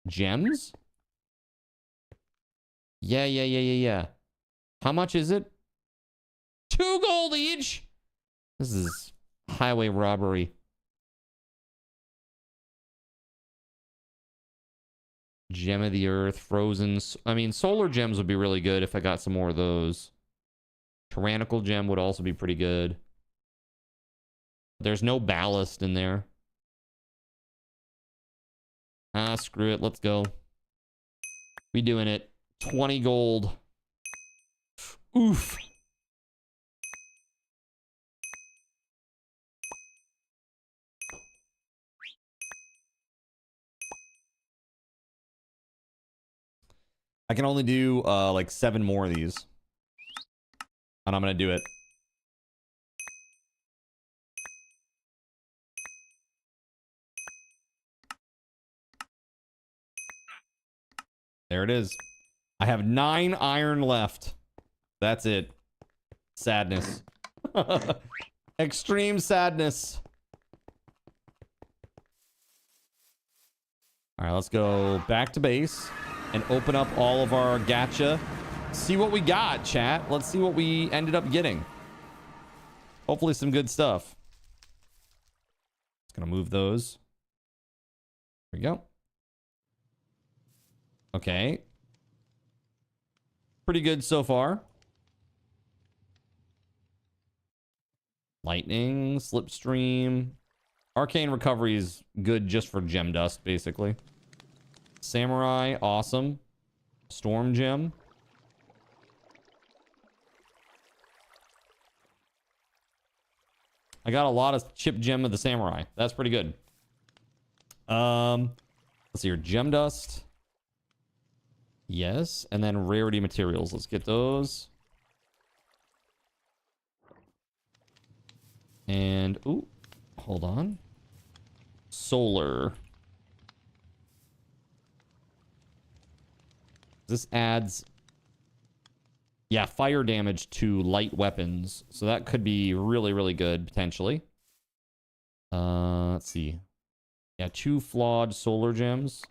A: gems. Yeah. How much is it? 2 gold each. This is highway robbery. Gem of the Earth, frozen. I mean, solar gems would be really good if I got some more of those. Tyrannical gem would also be pretty good. There's no ballast in there. Ah, screw it. Let's go. We doing it. 20 gold. Oof. I can only do like 7 more of these. And I'm gonna do it. There it is. I have 9 iron left. That's it. Sadness. Extreme sadness. All right, let's go back to base and open up all of our gacha. See what we got, chat. Let's see what we ended up getting. Hopefully some good stuff. Just gonna move those. There we go. Okay. Pretty good so far. Lightning, slipstream. Arcane recovery is good just for gem dust, basically. Samurai, awesome. Storm gem. I got a lot of chip gem of the samurai. That's pretty good. Let's see here. Gem dust. Yes. And then rarity materials. Let's get those. And, ooh, hold on. Solar. This adds, yeah, fire damage to light weapons. So that could be really, really good, potentially. Let's see. Yeah, 2 flawed solar gems.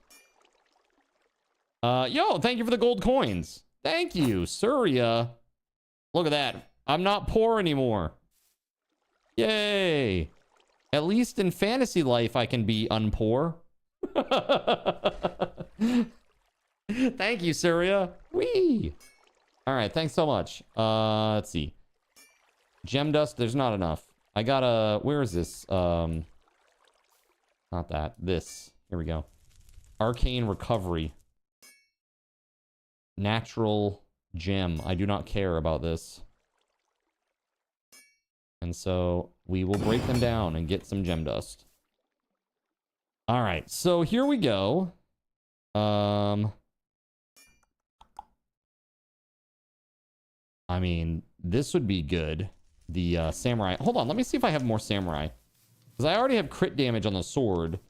A: Yo, thank you for the gold coins. Thank you, Surya. Look at that. I'm not poor anymore. Yay. At least in fantasy life, I can be unpoor. Thank you, Surya. Whee! All right, thanks so much. Let's see. Gem dust, there's not enough. I got a... Where is this? Not that. This. Here we go. Arcane recovery. Natural gem. I do not care about this. And so we will break them down and get some gem dust. All right, so here we go. I mean, this would be good. The samurai. Hold on, let me see if I have more samurai. Because I already have crit damage on the sword.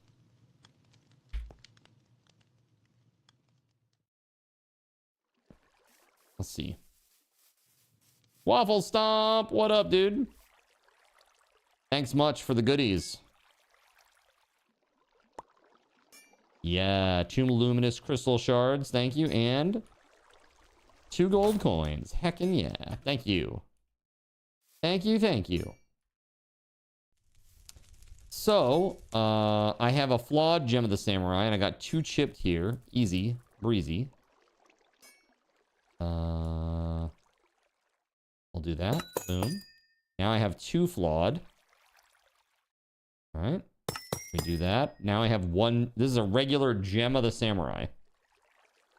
A: Let's see. Waffle Stomp, what up, dude? Thanks much for the goodies. Yeah, 2 luminous crystal shards, thank you, and 2 gold coins. Heckin' yeah, thank you. Thank you, thank you. So, I have a flawed gem of the samurai, and I got 2 chipped here. Easy, breezy. I'll do that. Boom. Now I have 2 flawed. All right. We do that. Now I have 1. This is a regular gem of the samurai.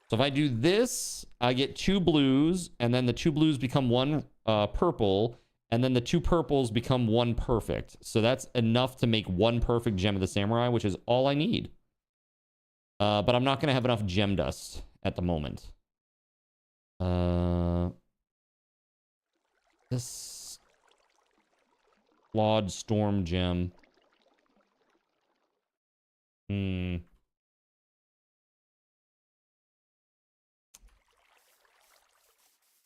A: So if I do this, I get 2 blues, and then the 2 blues become 1 purple, and then the 2 purples become 1 perfect. So that's enough to make 1 perfect gem of the samurai, which is all I need. But I'm not going to have enough gem dust at the moment. This flawed storm gem.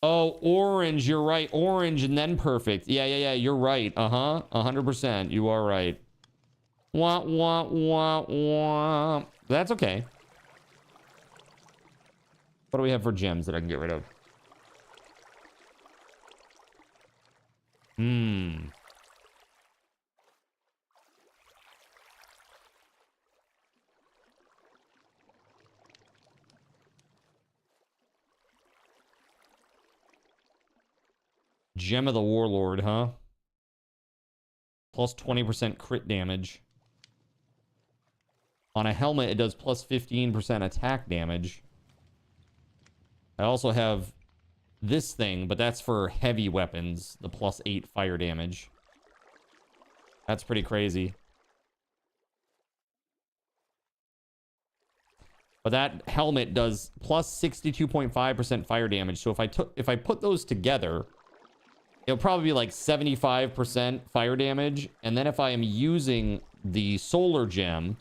A: Oh, orange. You're right. Orange and then perfect. Yeah. You're right. 100%. You are right. Wah, wah, wah, wah. That's okay. What do we have for gems that I can get rid of? Gem of the Warlord, huh? Plus 20% crit damage. On a helmet, it does plus 15% attack damage. I also have this thing, but that's for heavy weapons. The plus 8 fire damage. That's pretty crazy. But that helmet does plus 62.5% fire damage. So if I put those together, it'll probably be like 75% fire damage. And then if I am using the solar gem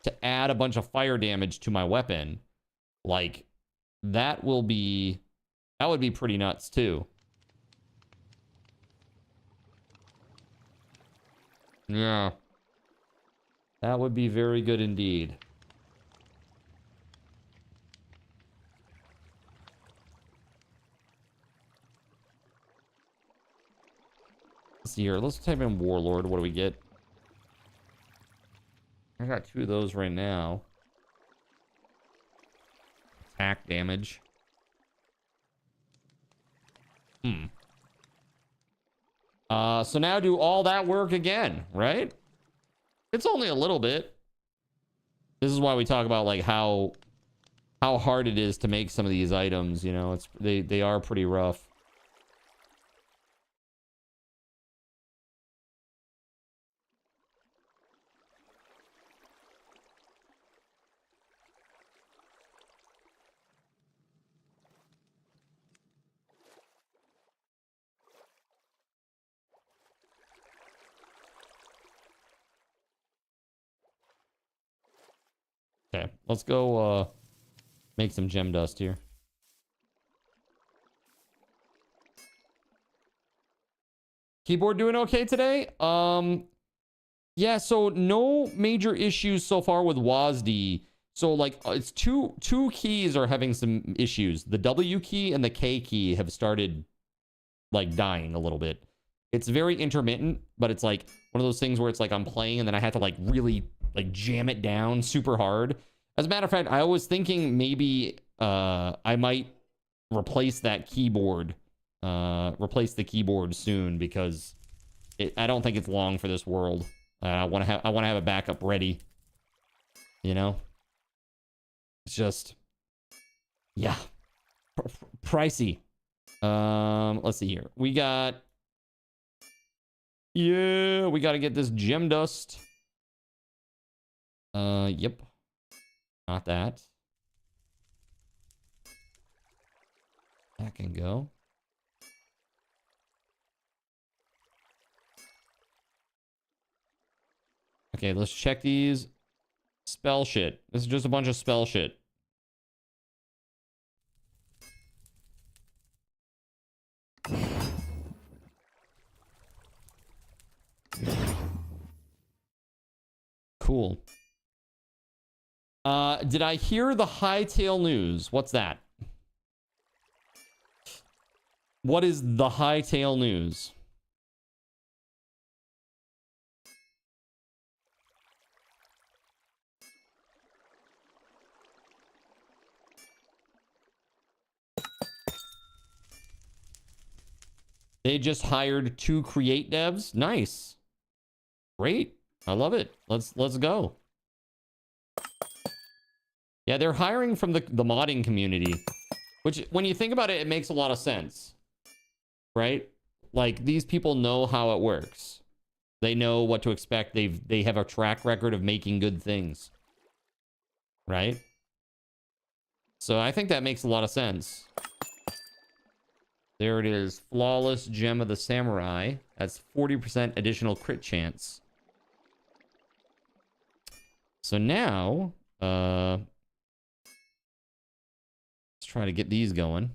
A: to add a bunch of fire damage to my weapon, like that would be pretty nuts too. Yeah. That would be very good indeed. Let's see here. Let's type in Warlord. What do we get? I got 2 of those right now. Attack damage. So now do all that work again, right? It's only a little bit. This is why we talk about like how hard it is to make some of these items, you know. They are pretty rough. Okay, let's go make some gem dust here. Keyboard doing okay today? Yeah, so no major issues so far with WASD. So like it's two keys are having some issues. The W key and the K key have started like dying a little bit. It's very intermittent, but it's like one of those things where it's like I'm playing and then I have to like really like jam it down super hard. As a matter of fact, I was thinking maybe I might replace that keyboard, replace the keyboard soon because I don't think it's long for this world. I want to have a backup ready. You know, it's just yeah, pricey. Let's see here. We got we got to get this gem dust. Yep. Not that. That can go. Okay, let's check these. Spell shit. This is just a bunch of spell shit. Cool. Did I hear the hightail news? What's that? What is the hightail news? They just hired 2 create devs. Nice. Great. I love it. Let's go. Yeah, they're hiring from the modding community, which when you think about it, it makes a lot of sense, right? Like these people know how it works. They know what to expect. They have a track record of making good things, right? So I think that makes a lot of sense. There it is. Flawless Gem of the Samurai. That's 40% additional crit chance. So now, let's try to get these going.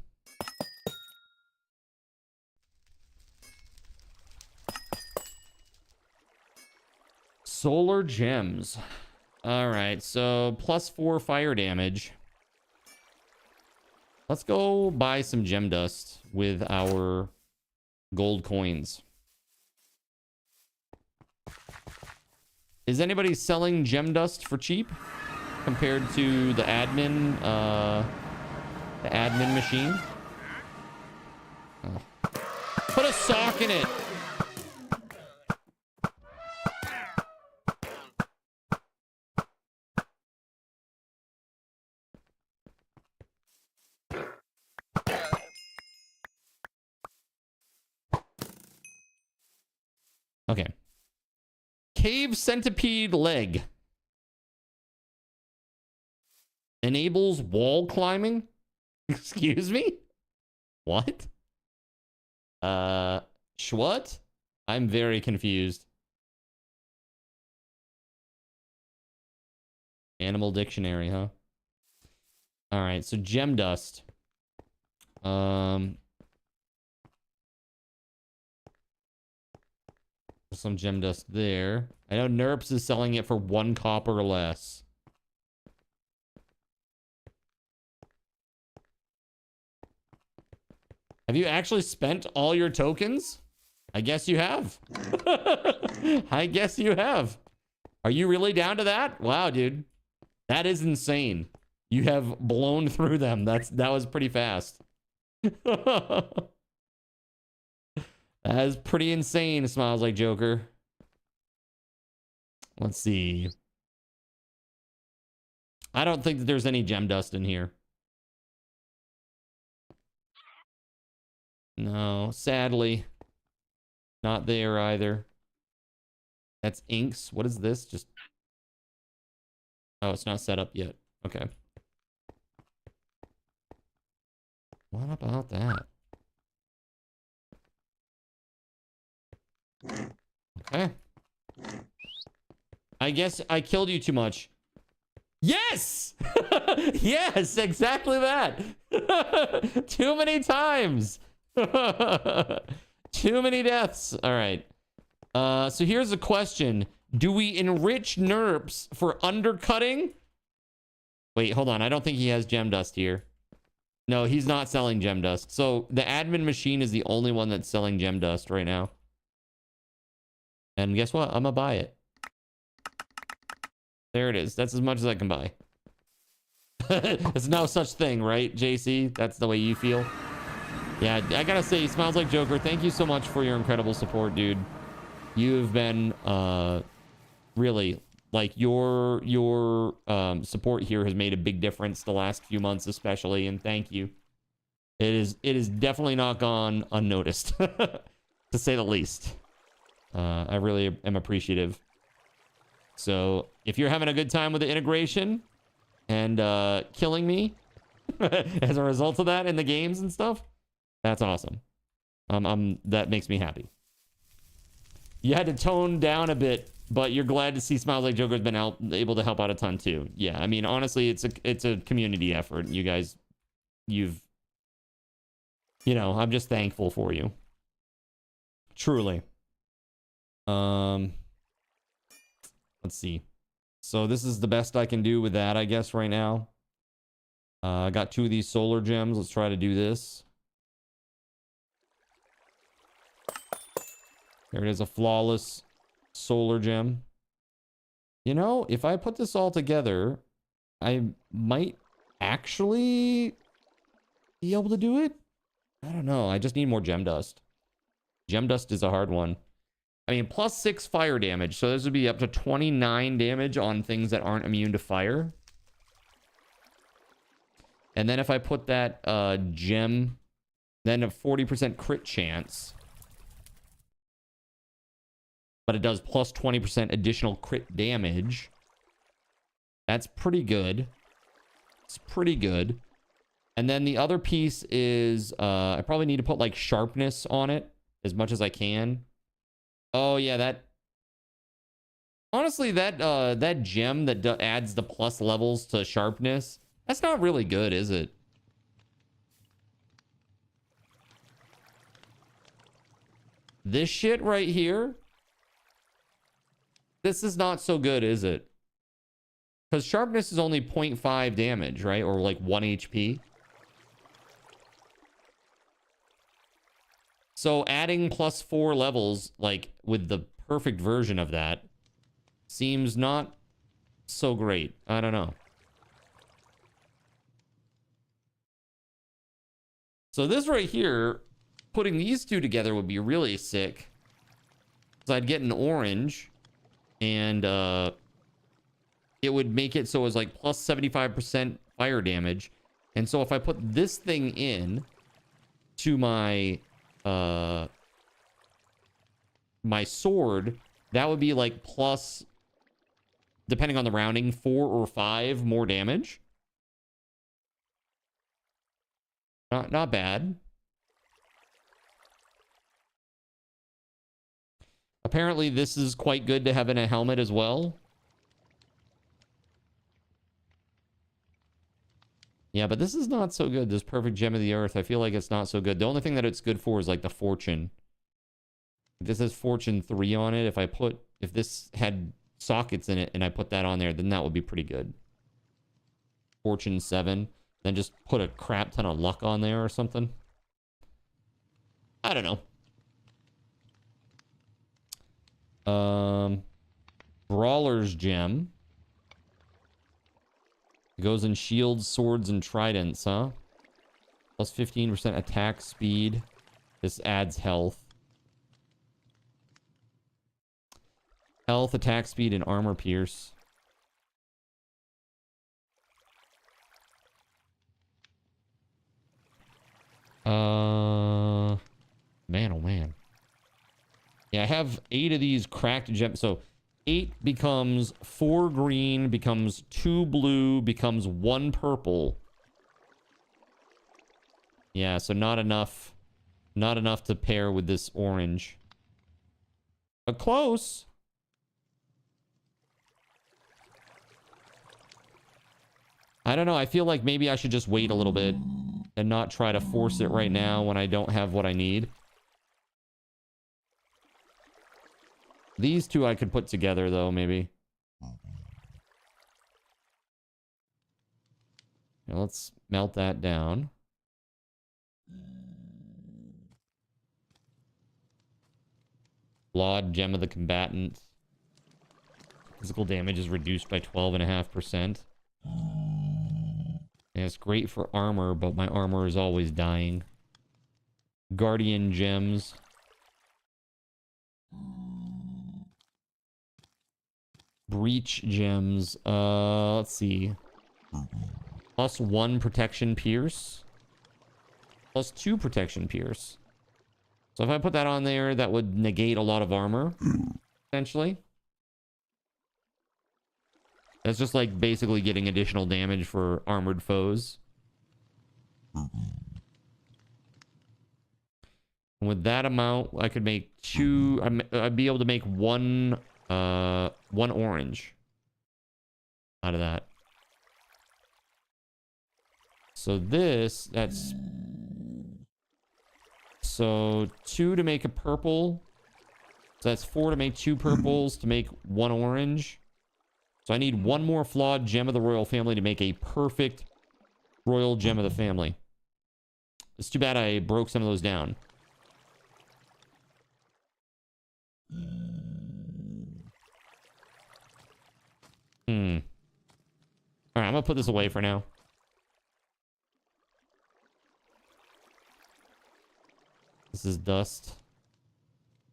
A: Solar gems. All right, so +4 fire damage. Let's go buy some gem dust with our gold coins. Is anybody selling gem dust for cheap compared to the admin machine? Oh. Put a sock in it. Okay. Cave centipede leg. Enables wall climbing? Excuse me? What? What? I'm very confused. Animal dictionary, huh? All right, so gem dust. Some gem dust there. I know Nerps is selling it for 1 copper or less. Have you actually spent all your tokens? I guess you have. I guess you have. Are you really down to that? Wow, dude. That is insane. You have blown through them. That was pretty fast. That is pretty insane, Smiles Like Joker. Let's see. I don't think that there's any gem dust in here. No, sadly. Not there either. That's inks. What is this? Just... Oh, it's not set up yet. Okay. What about that? Okay. I guess I killed you too much. Yes! Yes, exactly that. Too many times. Too many deaths. All right. So here's a question. Do we enrich Nerps for undercutting? Wait, hold on. I don't think he has gem dust here. No, he's not selling gem dust. So the admin machine is the only one that's selling gem dust right now. And guess what? I'm gonna buy it. There it is. That's as much as I can buy. There's no such thing, right, JC? That's the way you feel? Yeah, I gotta say, Smiles Like Joker, thank you so much for your incredible support, dude. You've been, really, like, your support here has made a big difference the last few months, especially, and thank you. It is definitely not gone unnoticed, to say the least. I really am appreciative. So if you're having a good time with the integration and killing me as a result of that in the games and stuff, that's awesome. That makes me happy. You had to tone down a bit, but you're glad to see Smiles Like Joker's been able to help out a ton too. Yeah, I mean, honestly, it's a community effort. You guys, you know, I'm just thankful for you. Truly. Let's see. So this is the best I can do with that, I guess, right now. I got 2 of these solar gems. Let's try to do this. There it is, a flawless solar gem. You know, if I put this all together, I might actually be able to do it. I don't know. I just need more gem dust. Gem dust is a hard one. I mean, +6 fire damage. So this would be up to 29 damage on things that aren't immune to fire. And then if I put that gem, then a 40% crit chance. But it does plus 20% additional crit damage. That's pretty good. It's pretty good. And then the other piece is I probably need to put like sharpness on it as much as I can. Oh yeah, that honestly that gem that adds the plus levels to sharpness, that's not really good, is it? This shit right here, This is not so good, is it? Because sharpness is only 0.5 damage, right? Or like 1 HP. So adding +4 levels, like with the perfect version of that, seems not so great. I don't know. So this right here, putting these two together would be really sick. So I'd get an orange, and it would make it so it was like plus 75% fire damage. And so if I put this thing in to my my sword, that would be like plus, depending on the rounding, 4 or 5 more damage. Not bad. Apparently this is quite good to have in a helmet as well. Yeah, but this is not so good. This perfect gem of the earth, I feel like it's not so good. The only thing that it's good for is like the fortune. This has fortune 3 on it. If this had sockets in it and I put that on there, then that would be pretty good. Fortune 7. Then just put a crap ton of luck on there or something. I don't know. Brawler's gem. It goes in shields, swords, and tridents, huh? Plus 15% attack speed. This adds health. Health, attack speed, and armor pierce. Man, oh man. Yeah, I have 8 of these cracked gems. So 8 becomes 4 green, becomes 2 blue, becomes 1 purple. Yeah, so not enough to pair with this orange. But close. I don't know. I feel like maybe I should just wait a little bit and not try to force it right now when I don't have what I need. These two I could put together, though, maybe. Now let's melt that down. Flawed gem of the combatant. Physical damage is reduced by 12.5%. And it's great for armor, but my armor is always dying. Guardian gems. Breach gems. Let's see. Plus 1 protection pierce. Plus 2 protection pierce. So if I put that on there, that would negate a lot of armor, essentially. That's just like basically getting additional damage for armored foes. And with that amount, I could make 2. I'd be able to make 1 orange out of that. So that's so 2 to make a purple. So that's 4 to make 2 purples to make 1 orange. So I need 1 more flawed gem of the royal family to make a perfect royal gem of the family. It's too bad I broke some of those down. Alright, I'm gonna put this away for now. This is dust.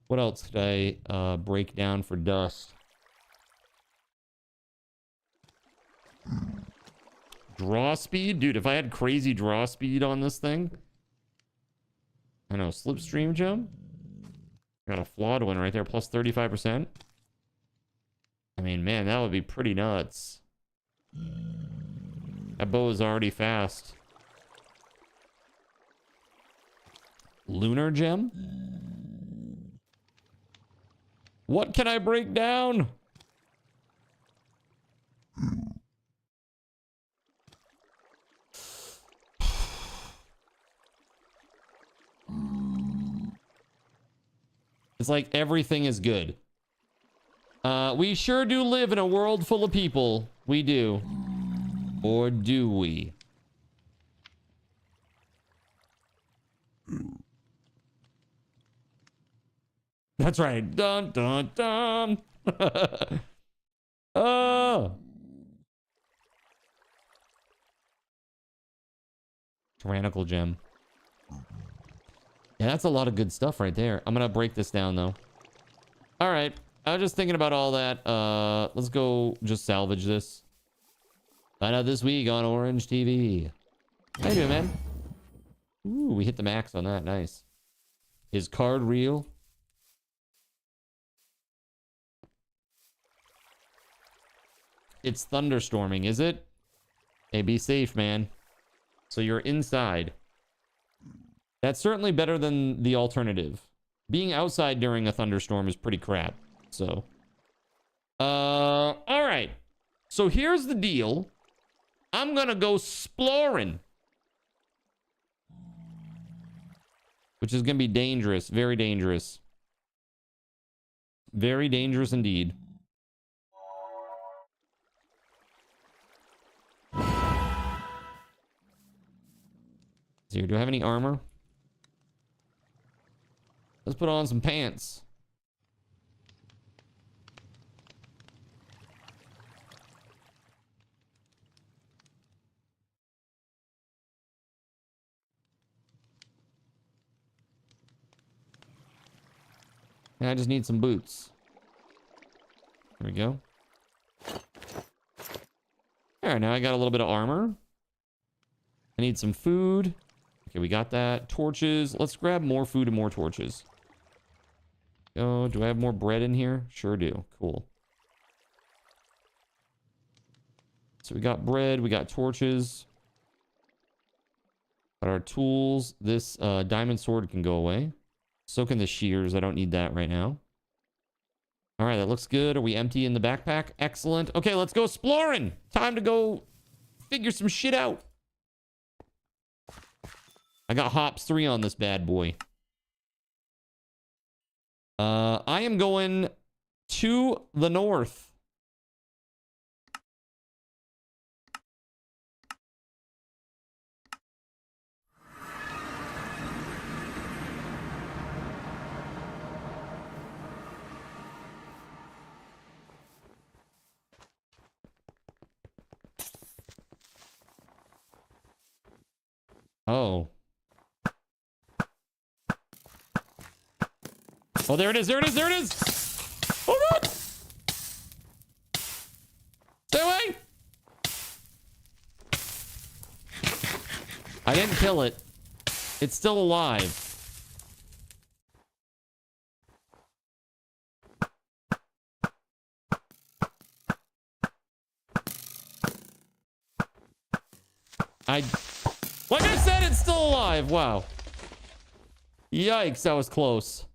A: What else could I break down for dust? Draw speed? Dude, if I had crazy draw speed on this thing. I know, slipstream gem. Got a flawed one right there, plus 35%. I mean, man, that would be pretty nuts. That bow is already fast. Lunar gem? What can I break down? It's like everything is good. We sure do live in a world full of people. We do. Or do we? That's right. Dun, dun, dun. Oh. Tyrannical gem. Yeah, that's a lot of good stuff right there. I'm gonna break this down though. All right. I was just thinking about all that. Let's go just salvage this. Find out this week on Orange TV. How you doing, man? Ooh, we hit the max on that. Nice. Is card real? It's thunderstorming, is it? Hey, be safe, man. So you're inside. That's certainly better than the alternative. Being outside during a thunderstorm is pretty crap. So, all right. So here's the deal. I'm gonna go exploring, which is gonna be dangerous. Very dangerous. Very dangerous indeed. Here, do I have any armor? Let's put on some pants. I just need some boots. There we go. All right, now I got a little bit of armor. I need some food. Okay, we got that. Torches. Let's grab more food and more torches. Oh, do I have more bread in here? Sure do. Cool. So we got bread. We got torches. Got our tools. This diamond sword can go away. So can the shears. I don't need that right now. All right, that looks good. Are we empty in the backpack? Excellent. Okay, let's go exploring. Time to go figure some shit out. I got hops 3 on this bad boy. I am going to the north. Oh. Oh, there it is. There it is. There it is. Oh, God. Stay away. I didn't kill it. It's still alive. Like I said, it's still alive. Wow. Yikes, that was close.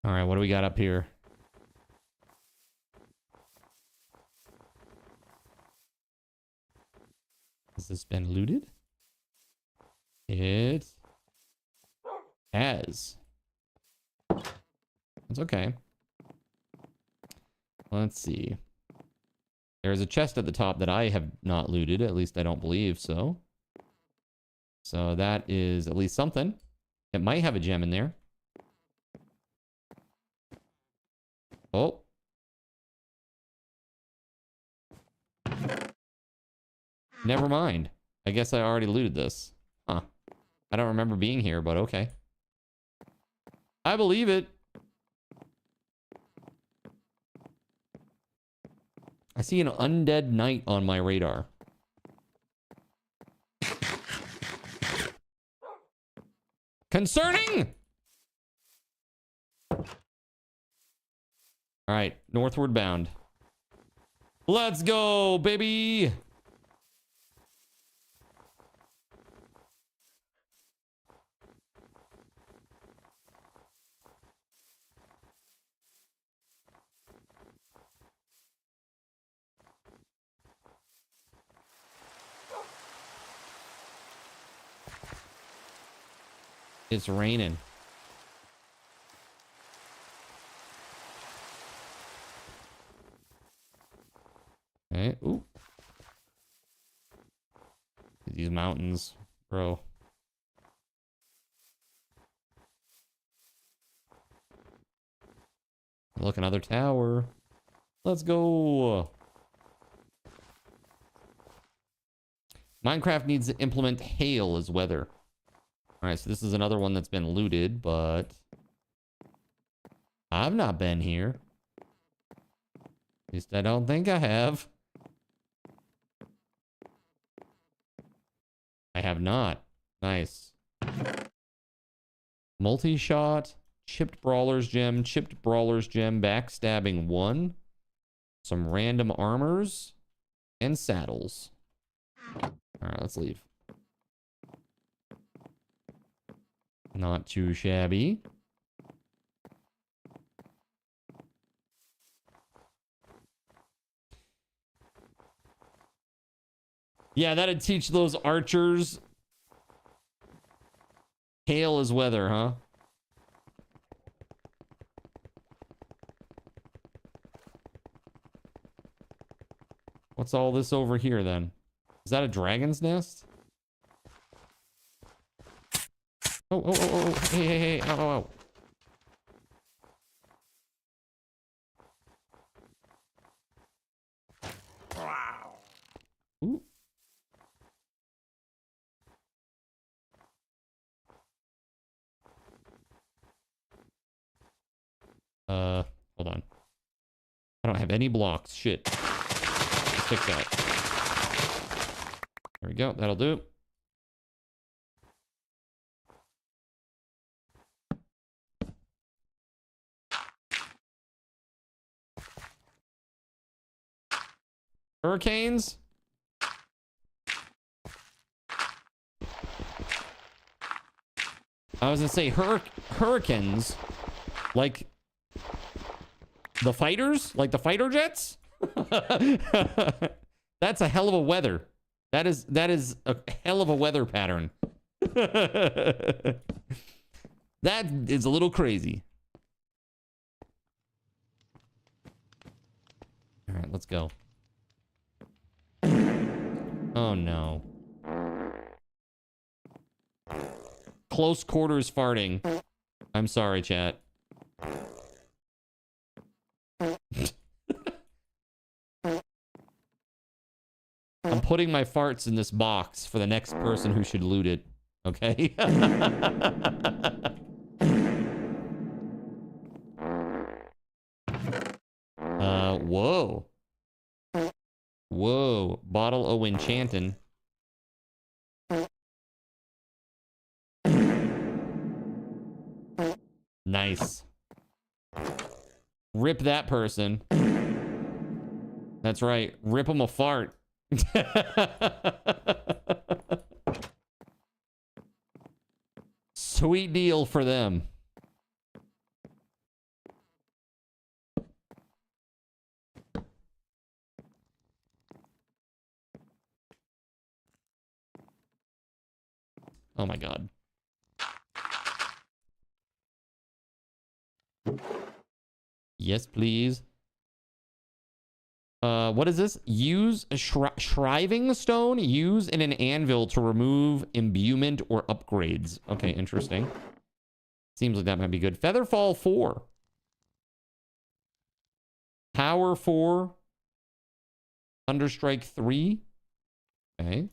A: All right, what do we got up here? Has this been looted? It has. It's okay. Let's see. There's a chest at the top that I have not looted. At least I don't believe so. So that is at least something. It might have a gem in there. Oh. Never mind. I guess I already looted this. Huh. I don't remember being here, but okay. I believe it. I see an undead knight on my radar. All right, northward bound. Let's go, baby. It's raining. Okay. Ooh. These mountains, bro. Look, another tower. Let's go. Minecraft needs to implement hail as weather. All right, so this is another one that's been looted, but I've not been here. At least I don't think I have. I have not. Nice. Multi-shot, chipped brawler's gem, backstabbing 1, some random armors, and saddles. All right, let's leave. Not too shabby. Yeah, that'd teach those archers. Hail is weather, huh? What's all this over here then? Is that a dragon's nest? Oh, hey, ow. Ooh. Hold on. I don't have any blocks. Shit. Let's fix that. There we go. That'll do. Hurricanes? I was gonna say hurricanes, like the fighters, like the fighter jets. That's a hell of a weather. That is a hell of a weather pattern. That is a little crazy. All right, let's go. Oh no. Close quarters farting. I'm sorry, chat. I'm putting my farts in this box for the next person who should loot it. Okay? Whoa. Whoa. Bottle o' enchantin'. Nice. Rip that person. That's right. Rip them a fart. Sweet deal for them. Oh my god. Yes, please. What is this? Use a shriving stone. Use in an anvil to remove imbuement or upgrades. Okay, interesting. Seems like that might be good. Featherfall 4. Power 4. Thunderstrike 3. Okay.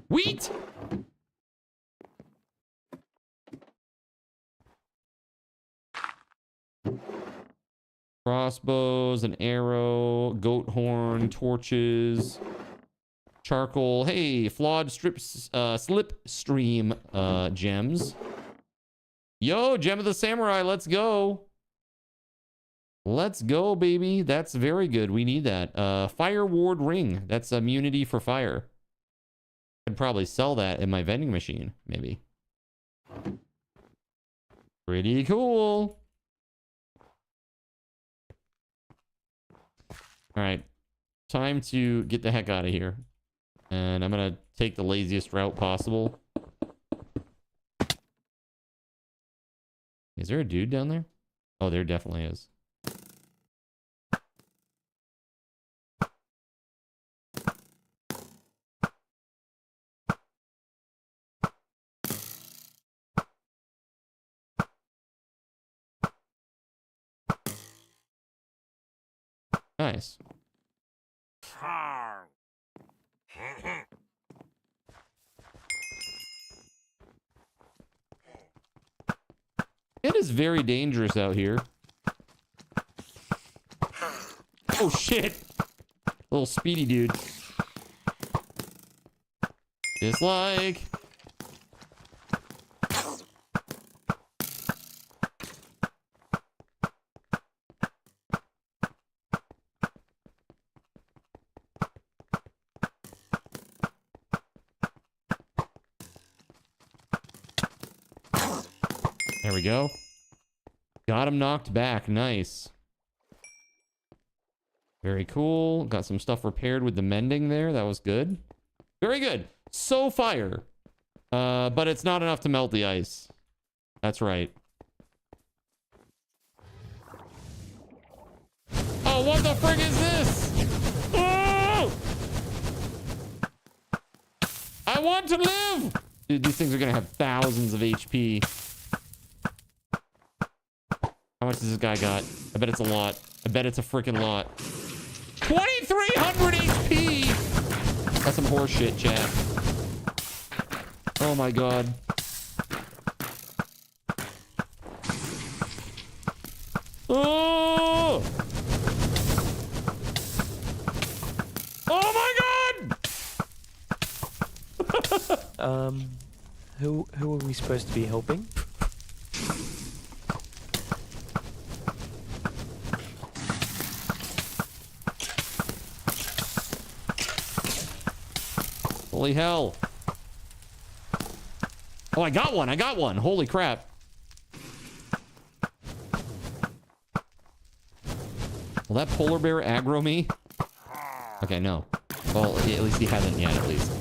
A: Wheat! Crossbows, an arrow, goat horn, torches, charcoal. Hey, flawed slipstream gems. Yo, Gem of the Samurai, let's go. Let's go, baby. That's very good. We need that. Fire Ward Ring. That's immunity for fire. I'd probably sell that in my vending machine, maybe. Pretty cool. All right. Time to get the heck out of here. And I'm going to take the laziest route possible. Is there a dude down there? Oh, there definitely is. Nice. It is very dangerous out here. Oh shit! Little speedy dude. Dislike. There we go. Got him knocked back. Nice. Very cool. Got some stuff repaired with the mending there. That was good. Very good. So fire. But it's not enough to melt the ice. That's right. Oh, what the frig is this? Oh! I want to live! Dude, these things are gonna have thousands of HP. How much does this guy got? I bet it's a lot. I bet it's a freaking lot. 2,300 HP! That's some horse shit, chat. Oh my god. Oh! Oh my god!
M: Who are we supposed to be helping?
A: Holy hell. Oh, I got one. I got one. Holy crap. Will that polar bear aggro me? Okay, no. Well, at least he hasn't yet, at least.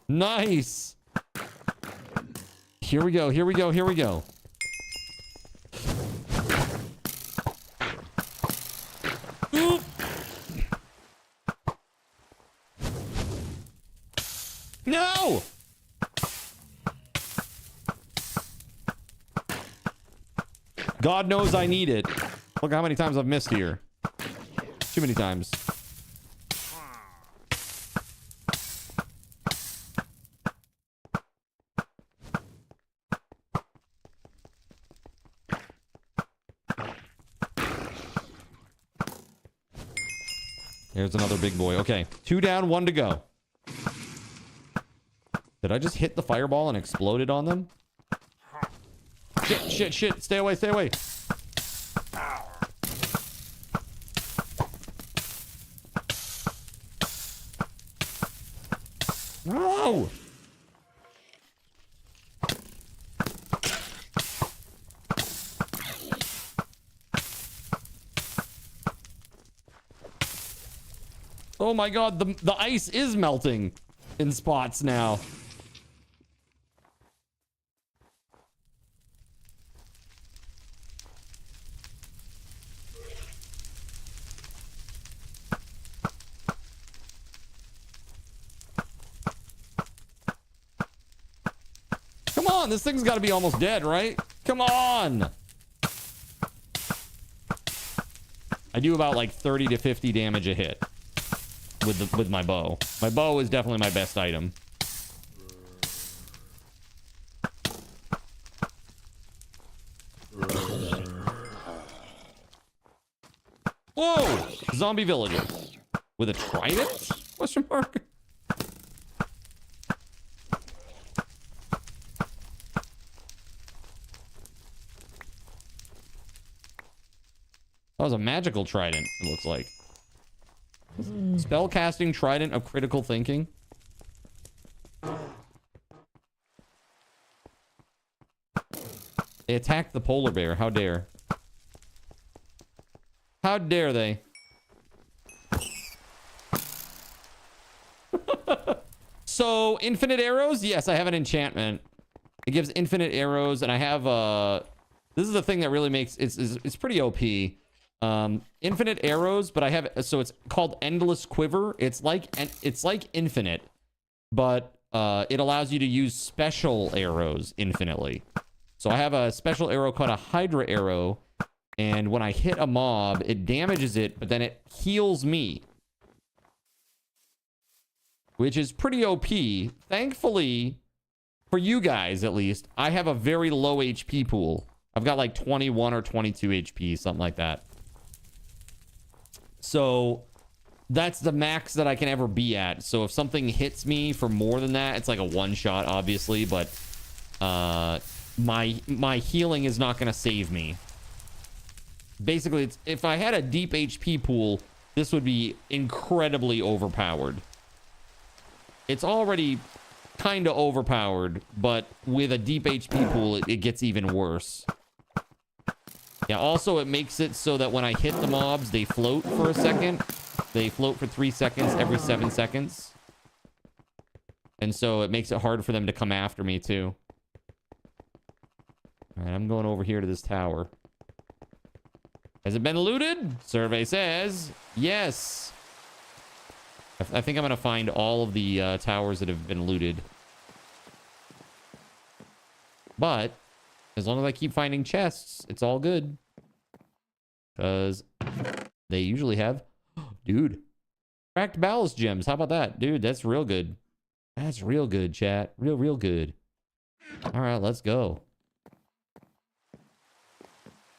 A: Nice. Here we go. Here we go. Here we go. No! God knows I need it. Look how many times I've missed here. Too many times. There's another big boy. Okay, 2 down, 1 to go. Did I just hit the fireball and explode it on them? Shit, shit, shit. Stay away, stay away. No! Oh my god, the ice is melting in spots now. Come on, this thing's got to be almost dead, right? Come on. I do about like 30 to 50 damage a hit with my bow. My bow is definitely my best item. Whoa! Zombie villager with a trident? Question mark. was a magical trident, it looks like. Spellcasting trident of critical thinking. They attacked the polar bear. How dare. How dare they? So, infinite arrows? Yes, I have an enchantment. It gives infinite arrows, and I have this is the thing that really makes it's pretty OP. Infinite arrows, but I have so it's called endless quiver. It's like infinite, but it allows you to use special arrows infinitely. So I have a special arrow called a Hydra arrow, and when I hit a mob, it damages it, but then it heals me, which is pretty OP. Thankfully, for you guys at least, I have a very low HP pool. I've got like 21 or 22 HP, something like that. So that's the max that I can ever be at. So if something hits me for more than that, it's like a one shot, obviously, but my healing is not going to save me. Basically, if I had a deep HP pool, this would be incredibly overpowered. It's already kind of overpowered, but with a deep HP pool, it gets even worse. Yeah, also it makes it so that when I hit the mobs, they float for a second. They float for 3 seconds every 7 seconds. And so it makes it hard for them to come after me, too. All right, I'm going over here to this tower. Has it been looted? Survey says yes. I think I'm going to find all of the towers that have been looted. But as long as I keep finding chests, it's all good. Because they usually have... Dude. Cracked ballast gems. How about that? Dude, that's real good. That's real good, chat. Real good. All right, let's go.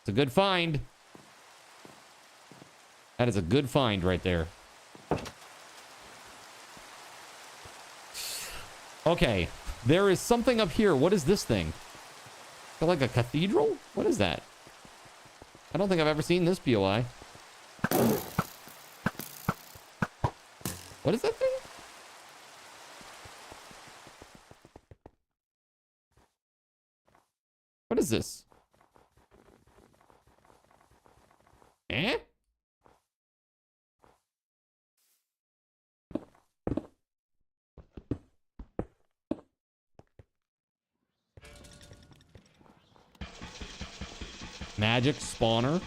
A: It's a good find. That is a good find right there. Okay. There is something up here. What is this thing? Is that like a cathedral? What is that? I don't think I've ever seen this POI. What is that thing? What is this? Eh? Magic spawner.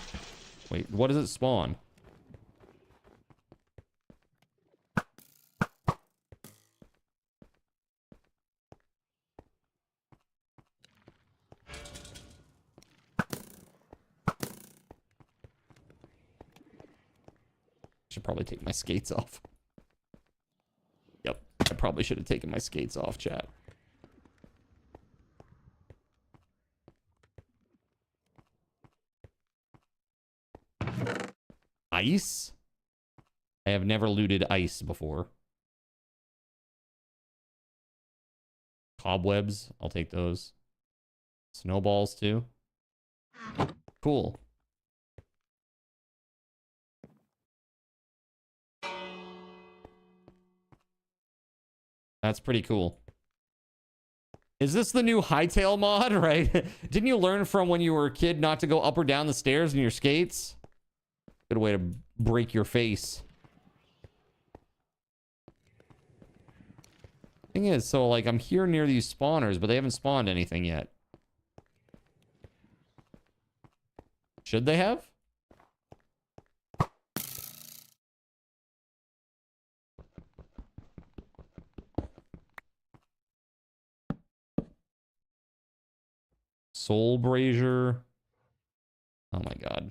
A: Wait, what does it spawn? Should probably take my skates off. Yep, I probably should have taken my skates off, chat. Ice? I have never looted ice before. Cobwebs, I'll take those. Snowballs too. Cool. That's pretty cool. Is this the new hightail mod, right? Didn't you learn from when you were a kid not to go up or down the stairs in your skates? Good way to break your face. Thing is, so like I'm here near these spawners, but they haven't spawned anything yet. Should they have? Soul Brazier. Oh my god.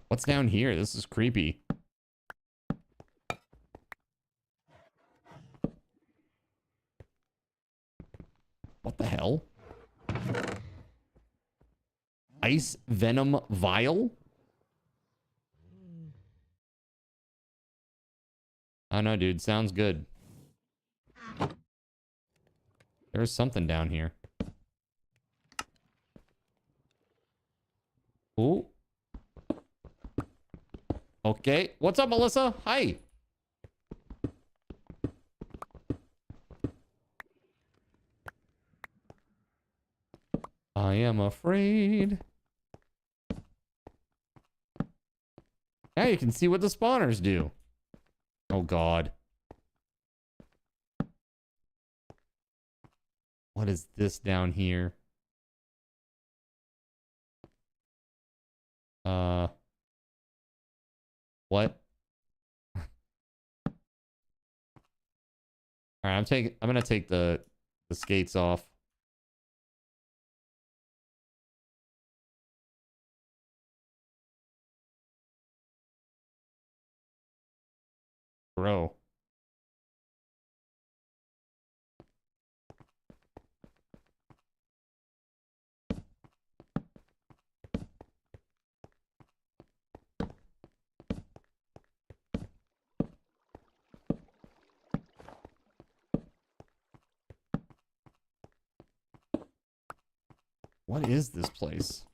A: What's down here? This is creepy. What the hell? Ice Venom Vial? I know, dude. Sounds good. There's something down here. Ooh. Okay. What's up, Melissa? Hi. I am afraid. Now you can see what the spawners do. Oh, God. What is this down here? What? All right, I'm gonna take the skates off. Bro. What is this place?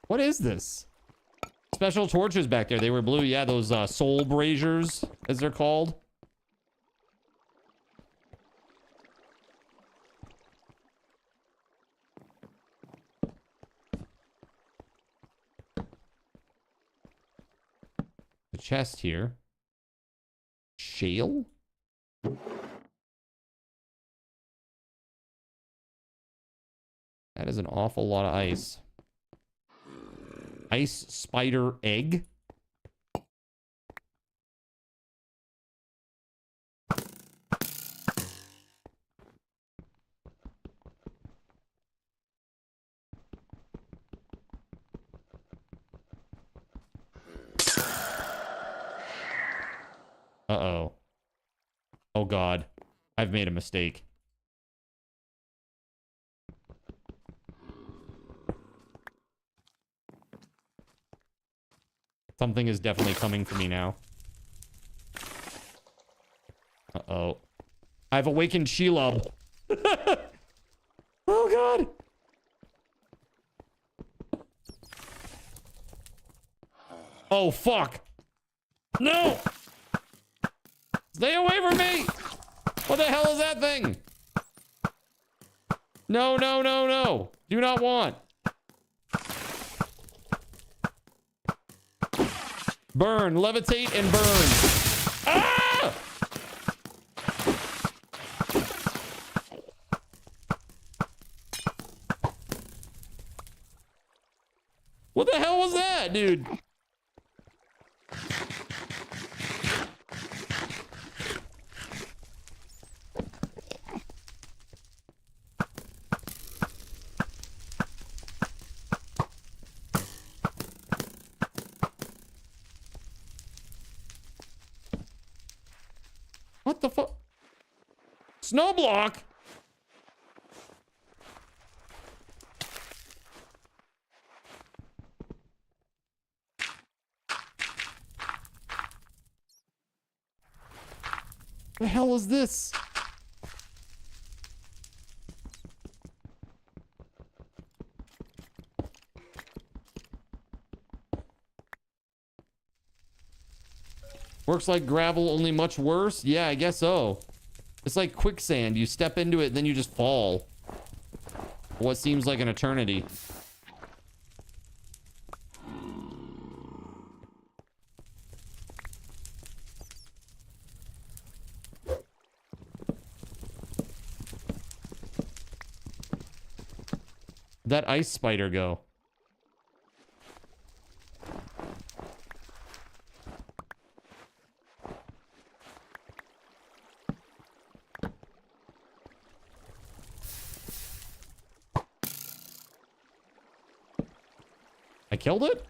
A: What is this? Special torches back there. They were blue. Yeah, those soul braziers, as they're called. The chest here. Shale? That is an awful lot of ice. Ice spider egg. Uh-oh. Oh, God. I've made a mistake. Something is definitely coming for me now. Uh-oh. I've awakened Shelob. Oh, God. Oh, fuck. No! Stay away from me! What the hell is that thing? No, no, no, no. Do not want. Burn, levitate, and burn. Ah! What the hell was that, dude? What the fuck? Snow block? The hell is this? Works like gravel, only much worse? Yeah, I guess so. It's like quicksand. You step into it, and then you just fall. What seems like an eternity. That ice spider go? I killed it?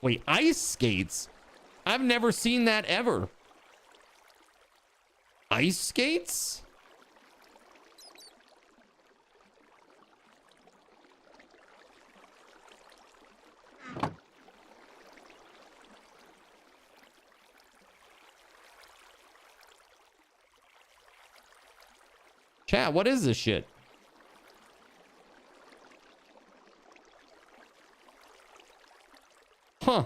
A: Wait, ice skates? I've never seen that ever. Ice skates? Chat, what is this shit? Huh.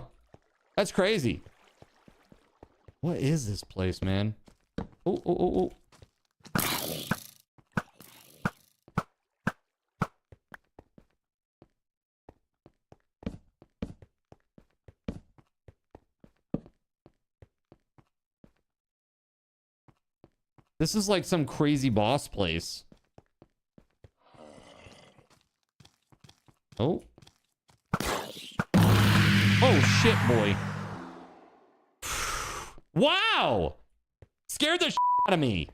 A: That's crazy. What is this place, man? Oh, oh, oh, oh. This is like some crazy boss place. Oh. Oh, shit, boy. Wow! Scared the shit out of me.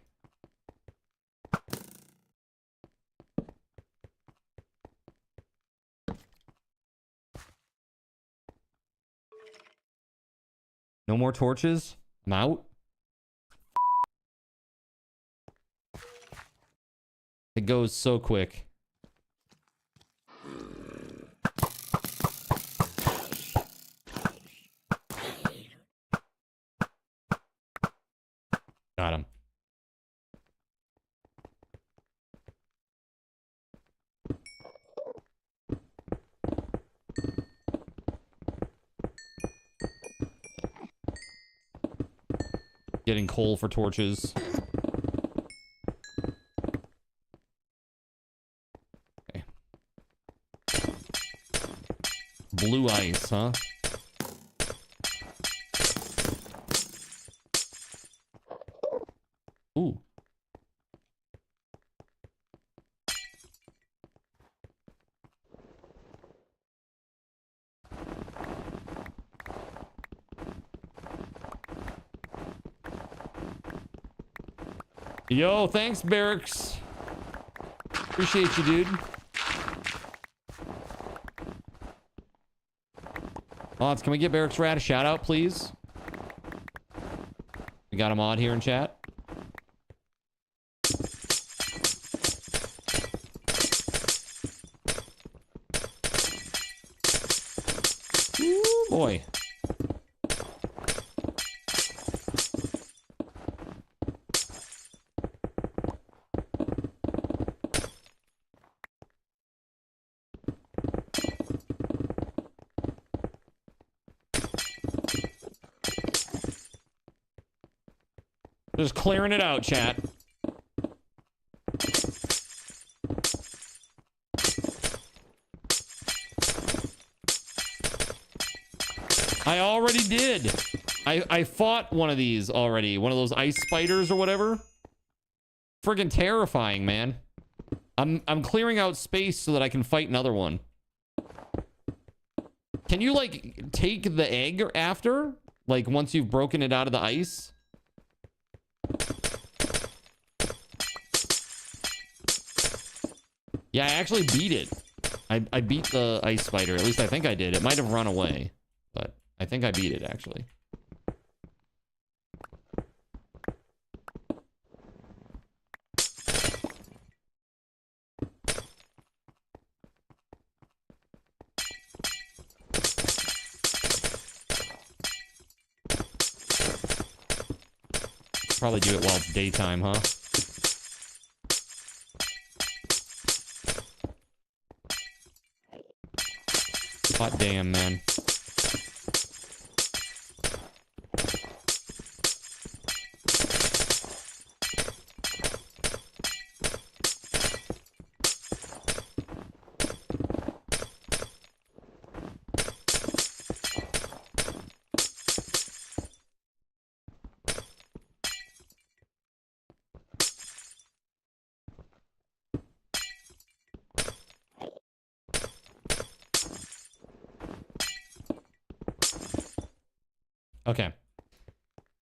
A: No more torches? I'm out. It goes so quick. Got him. Getting coal for torches. Okay. Blue ice, huh? Ooh. Yo, thanks, Barracks. Appreciate you, dude. Mods, can we get Barracks Rat a shout out, please? We got a mod here in chat. Ooh, boy. Just clearing it out, chat. I already did. I fought one of these already. One of those ice spiders or whatever. Friggin' terrifying, man. I'm clearing out space so that I can fight another one. Can you, like, take the egg after? Like, once you've broken it out of the ice? Yeah, I actually beat it. I beat the ice spider. At least I think I did. It might have run away, but I think I beat it, actually. Probably do it while it's daytime, huh? Hot damn, man. Okay.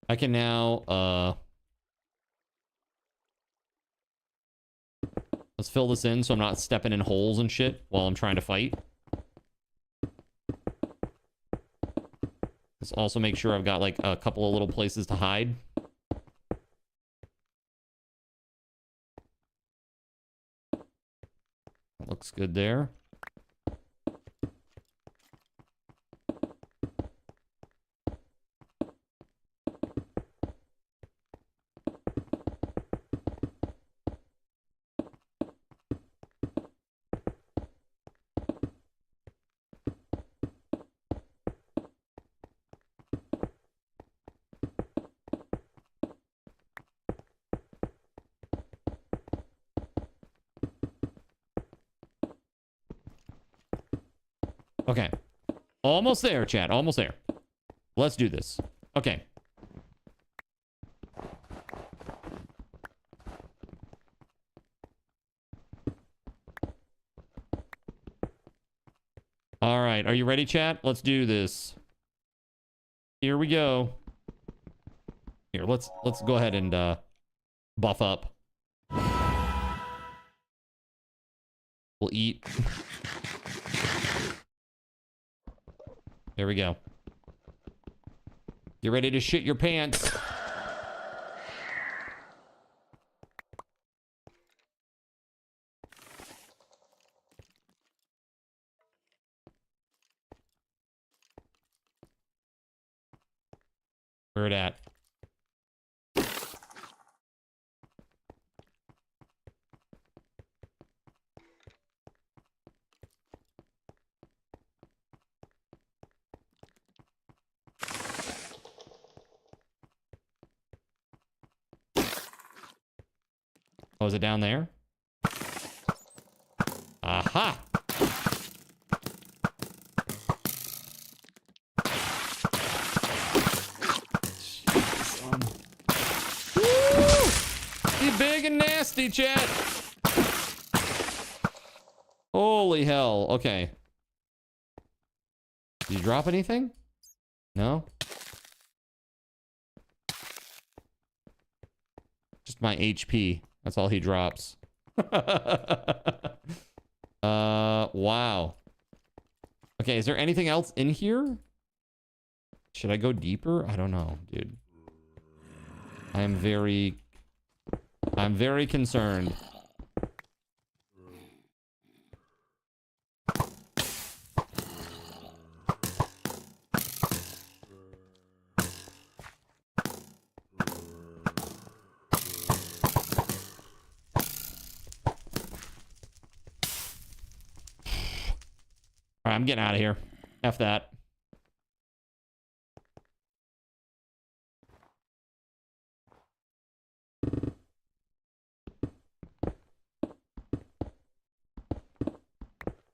A: I can now, let's fill this in so I'm not stepping in holes and shit while I'm trying to fight. Let's also make sure I've got like a couple of little places to hide. Looks good there. Okay. Almost there, chat. Almost there. Let's do this. Okay. All right. Are you ready, chat? Let's do this. Here we go. Here, let's go ahead and buff up. We'll eat. There we go. Get ready to shit your pants. Where it at? Oh, is it down there? Aha! Woo! You big and nasty, chat. Holy hell. Okay. Did you drop anything? No? Just my HP. That's all he drops. Wow. Okay, is there anything else in here? Should I go deeper? I don't know, dude. I'm very concerned. All right, I'm getting out of here. F that.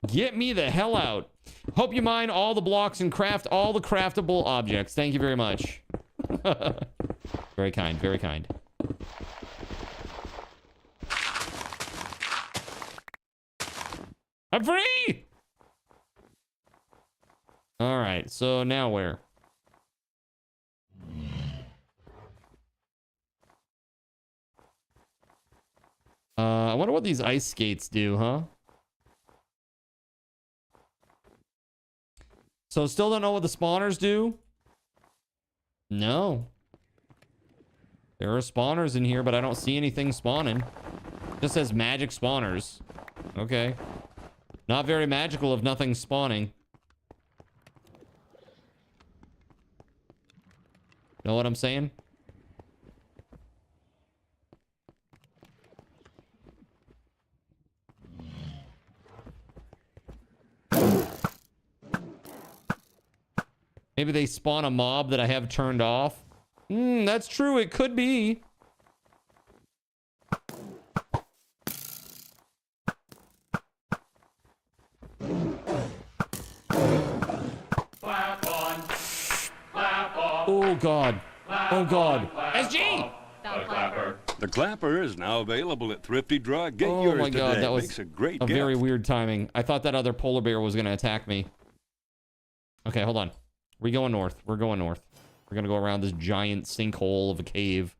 A: Get me the hell out. Hope you mine all the blocks and craft all the craftable objects. Thank you very much. Very kind, very kind. I'm free! All right, so now where? I wonder what these ice skates do, huh? So still don't know what the spawners do? No. There are spawners in here, but I don't see anything spawning. It just says magic spawners. Okay. Not very magical if nothing's spawning. Know what I'm saying? Maybe they spawn a mob that I have turned off. That's true. It could be. Oh, God. Oh, God. SG!
H: The clapper is now available at Thrifty Drug. Get
A: Oh,
H: yours
A: my God.
H: today.
A: That was
H: Makes a great
A: a
H: gift.
A: very weird timing. I thought that other polar bear was going to attack me. Okay, hold on. We're going north. We're going north. We're going to go around this giant sinkhole of a cave.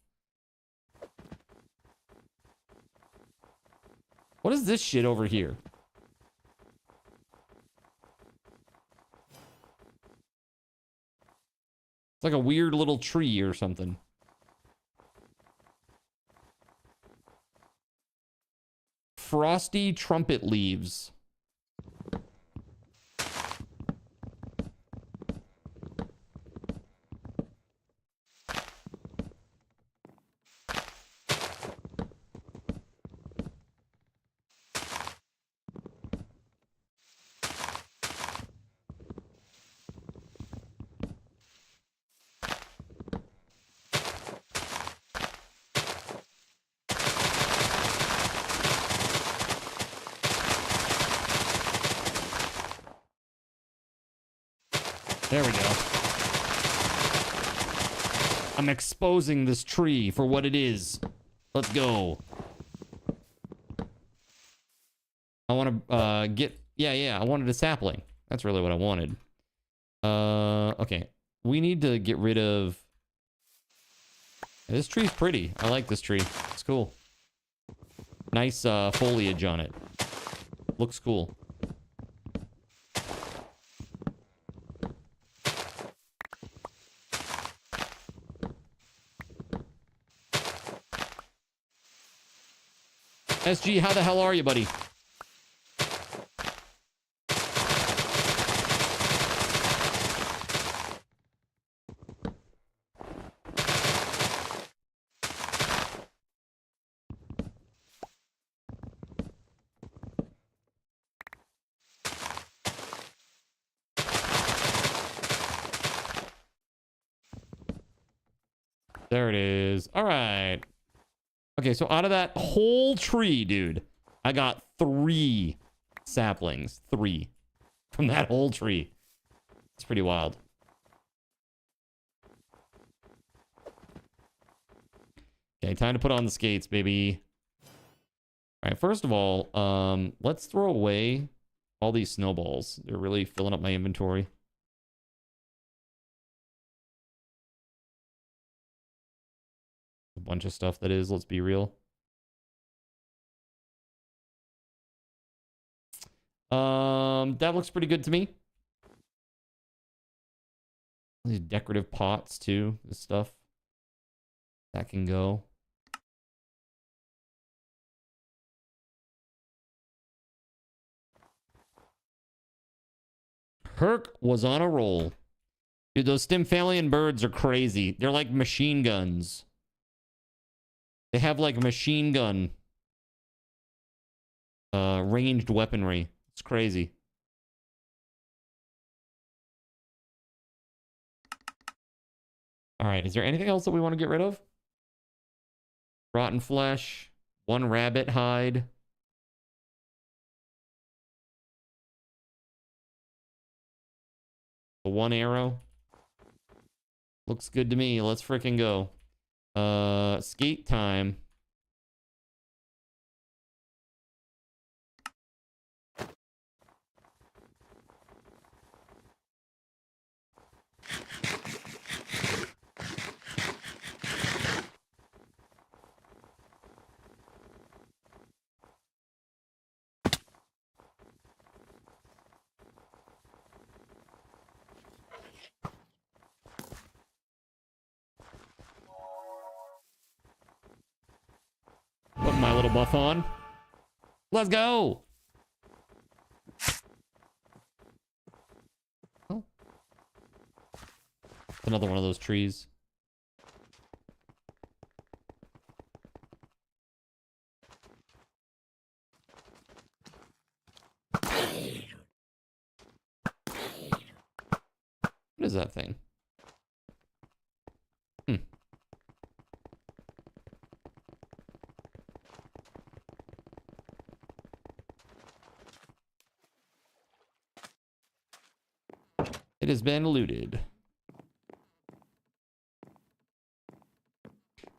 A: What is this shit over here? like a weird little tree or something. Frosty trumpet leaves. There we go. I'm exposing this tree for what it is. Let's go. I want to get... Yeah, I wanted a sapling. That's really what I wanted. Okay. We need to get rid of... This tree's pretty. I like this tree. It's cool. Nice foliage on it. Looks cool. SG, how the hell are you, buddy? There it is. All right. Okay, so out of that whole tree, dude, I got 3 saplings. 3 from that whole tree. It's pretty wild. Okay, time to put on the skates, baby. All right, first of all, let's throw away all these snowballs. They're really filling up my inventory. A bunch of stuff that is, let's be real. That looks pretty good to me. These decorative pots too, this stuff. That can go. Herc was on a roll. Dude, those Stimphalian birds are crazy. They're like machine guns. They have like machine gun ranged weaponry. It's crazy. All right, is there anything else that we want to get rid of? Rotten flesh, 1 rabbit hide. The 1 arrow. Looks good to me. Let's freaking go. Skate time. Put my little buff on. Let's go. Oh. Another one of those trees. What is that thing? It has been looted.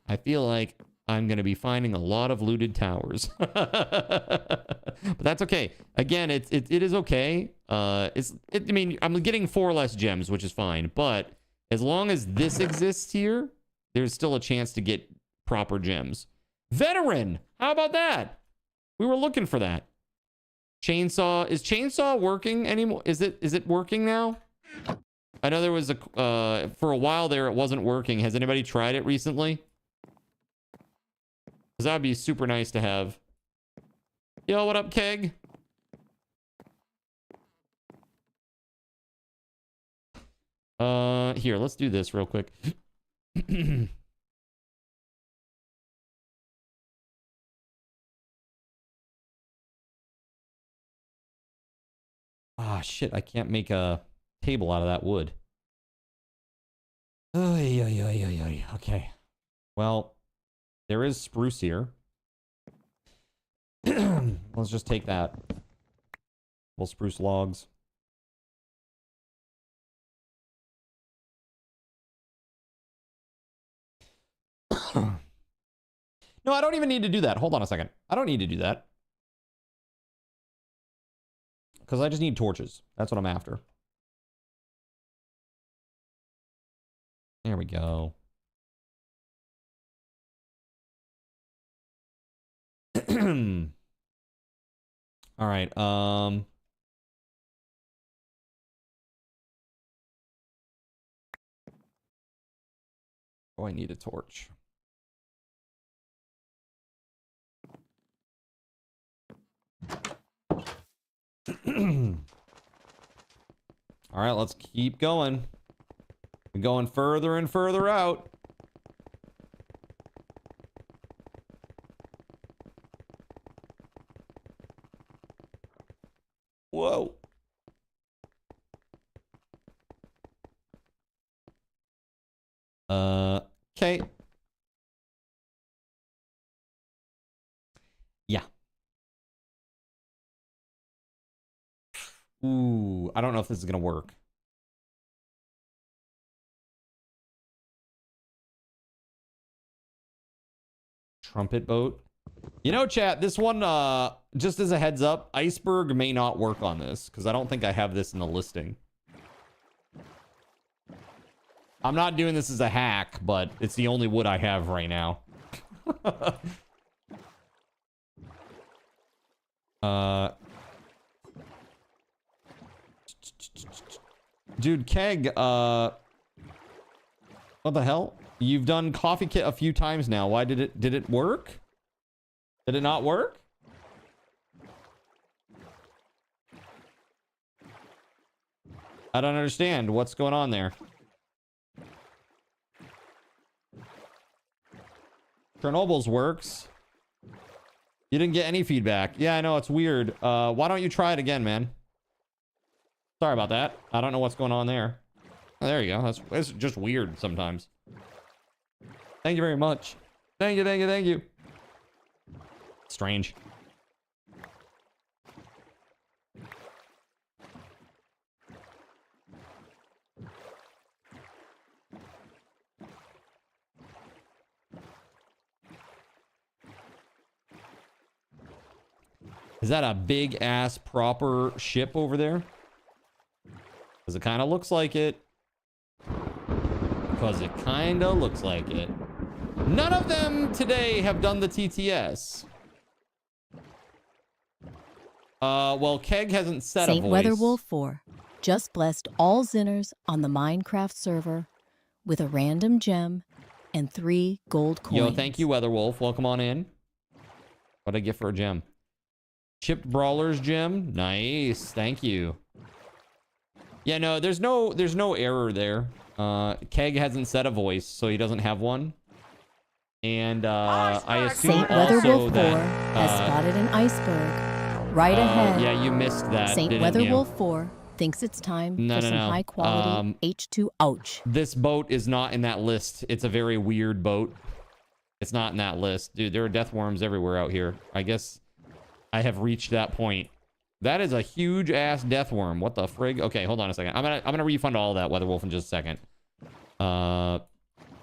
A: I feel like I'm going to be finding a lot of looted towers. But that's okay. Again, it is okay. I mean, I'm getting 4 less gems, which is fine. But as long as this exists here, there's still a chance to get proper gems. Veteran! How about that? We were looking for that. Chainsaw. Is chainsaw working anymore? Is it working now? I know there was a for a while there it wasn't working. Has anybody tried it recently? Because that'd be super nice to have. Yo, what up, Keg? Here, let's do this real quick. Ah, shit, I can't make a table out of that wood. Okay. Well, there is spruce here. Let's just take that. Well, spruce logs. No, I don't even need to do that. Hold on a second. I don't need to do that. Because I just need torches. That's what I'm after. There we go. All right. Oh, I need a torch. All right, let's keep going. We're going further and further out. Whoa. Okay. Yeah. Ooh, I don't know if this is gonna work. Trumpet boat. You know, chat, this one, just as a heads up, iceberg may not work on this, because I don't think I have this in the listing. I'm not doing this as a hack, but it's the only wood I have right now. Dude, Keg, what the hell? You've done Coffee Kit a few times now. Why did it work? Did it not work? I don't understand what's going on there. Chernobyl's works. You didn't get any feedback. Yeah, I know, it's weird. Why don't you try it again, man? Sorry about that. I don't know what's going on there. Oh, there you go. That's just weird sometimes. Thank you very much. Thank you, thank you, thank you. Strange. Is that a big ass proper ship over there? Because it kind of looks like it. Because it kind of looks like it. None of them today have done the TTS. Well, Keg hasn't set a voice.
N: WeatherWolf4 just blessed all Zinners on the Minecraft server with a random gem and 3 gold coins.
A: Yo, thank you, Weatherwolf. Welcome on in. What'd I get for a gem? Chipped Brawler's gem. Nice. Thank you. Yeah, no, there's no error there. Keg hasn't set a voice, so he doesn't have one. And I assume also that
N: has spotted an iceberg right ahead.
A: Yeah, you missed that.
N: WeatherWolf4 thinks it's time for some high quality H2 ouch.
A: This boat is not in that list. It's a very weird boat. It's not in that list. Dude, there are death worms everywhere out here. I guess I have reached that point. That is a huge ass death worm. What the frig? Okay, hold on a second. I'm gonna refund all that, Weatherwolf, in just a second.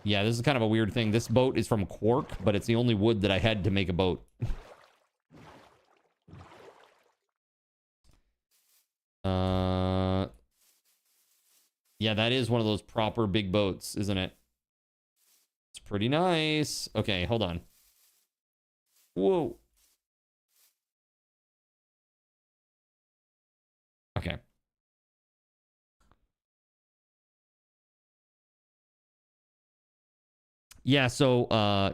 A: Yeah, this is kind of a weird thing. This boat is from quark, but it's the only wood that I had to make a boat. Yeah, that is one of those proper big boats, isn't it? It's pretty nice. Okay, hold on. Whoa. Okay. Yeah, so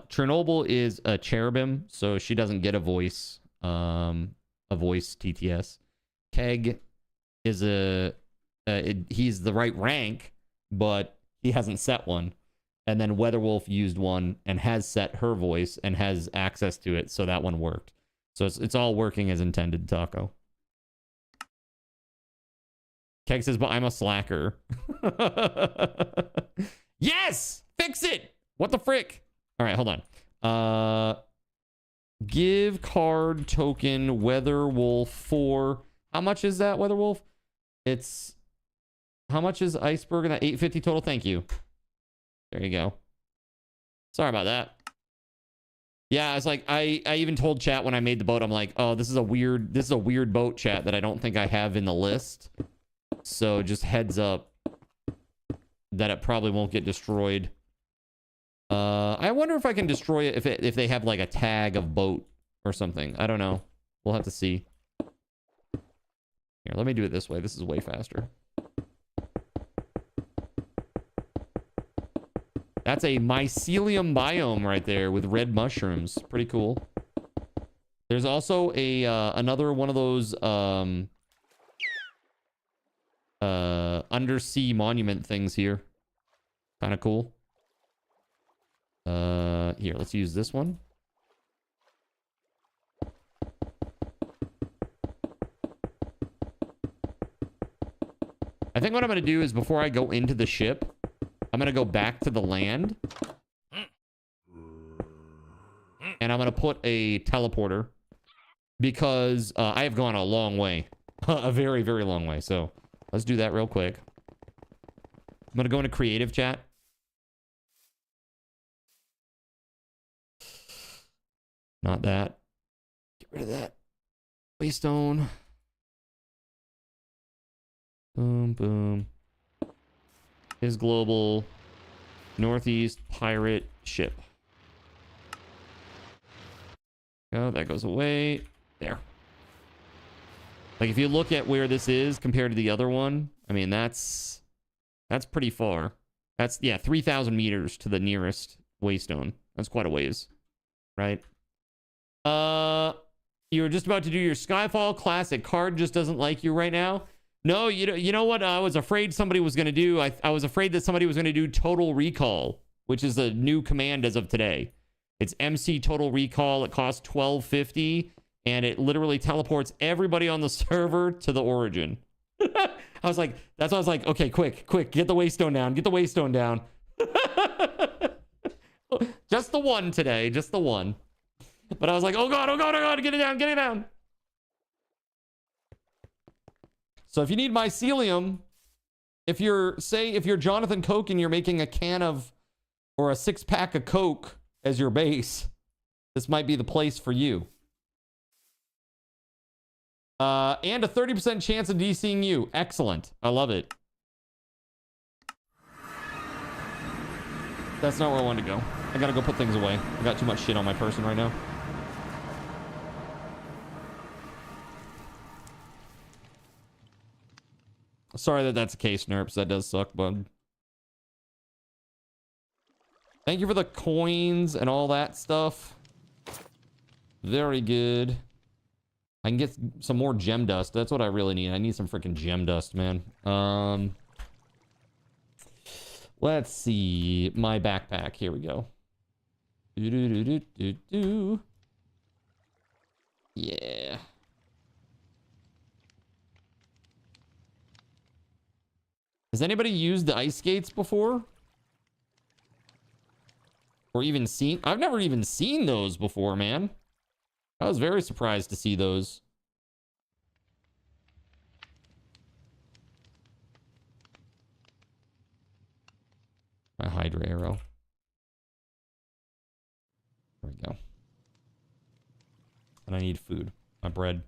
A: Chernobyl is a cherubim, so she doesn't get a voice TTS. Keg is he's the right rank, but he hasn't set one. And then Weatherwolf used one and has set her voice and has access to it, so that one worked. So it's all working as intended, Taco. Keg says, but I'm a slacker. Yes! Fix it! What the frick? All right, hold on. Give card token WeatherWolf4. How much is that, WeatherWolf? It's... How much is Iceberg in that? 850 total? Thank you. There you go. Sorry about that. Yeah, it's like I even told chat when I made the boat, I'm like, oh, this is a weird boat, chat, that I don't think I have in the list. So just heads up that it probably won't get destroyed. I wonder if I can destroy it if they have like a tag of boat or something. I don't know. We'll have to see. Here, let me do it this way. This is way faster. That's a mycelium biome right there with red mushrooms. Pretty cool. There's also a another one of those undersea monument things here. Kind of cool. Here, let's use this one. I think what I'm going to do is before I go into the ship, I'm going to go back to the land. And I'm going to put a teleporter because I have gone a long way. A very, very long way. So let's do that real quick. I'm going to go into creative chat. Not that. Get rid of that. Waystone. Boom, boom. Is global. Northeast pirate ship. Oh, that goes away. There. Like, if you look at where this is compared to the other one, I mean, that's pretty far. That's, yeah, 3,000 meters to the nearest waystone. That's quite a ways. Right? You were just about to do your Skyfall Classic. Card just doesn't like you right now. No, you know what I was afraid somebody was going to do? I was afraid that somebody was going to do Total Recall, which is a new command as of today. It's MC Total Recall. It costs $12.50, and it literally teleports everybody on the server to the origin. I was like, that's why I was like, okay, quick, get the waystone down. Get the waystone down. Just the one today, just the one. But I was like, oh god, get it down. So if you need mycelium, if you're Jonathan Coke and you're making a can of, or a 6-pack of Coke as your base, this might be the place for you. And a 30% chance of DCing you. Excellent. I love it. That's not where I wanted to go. I gotta go put things away. I got too much shit on my person right now. Sorry that that's the case, Nerps. That does suck, bud. Thank you for the coins and all that stuff. Very good. I can get some more gem dust. That's what I really need. I need some freaking gem dust, man. Let's see. My backpack. Here we go. Yeah. Has anybody used the ice skates before? Or even seen? I've never even seen those before, man. I was very surprised to see those. My Hydra arrow. There we go. And I need food. My bread.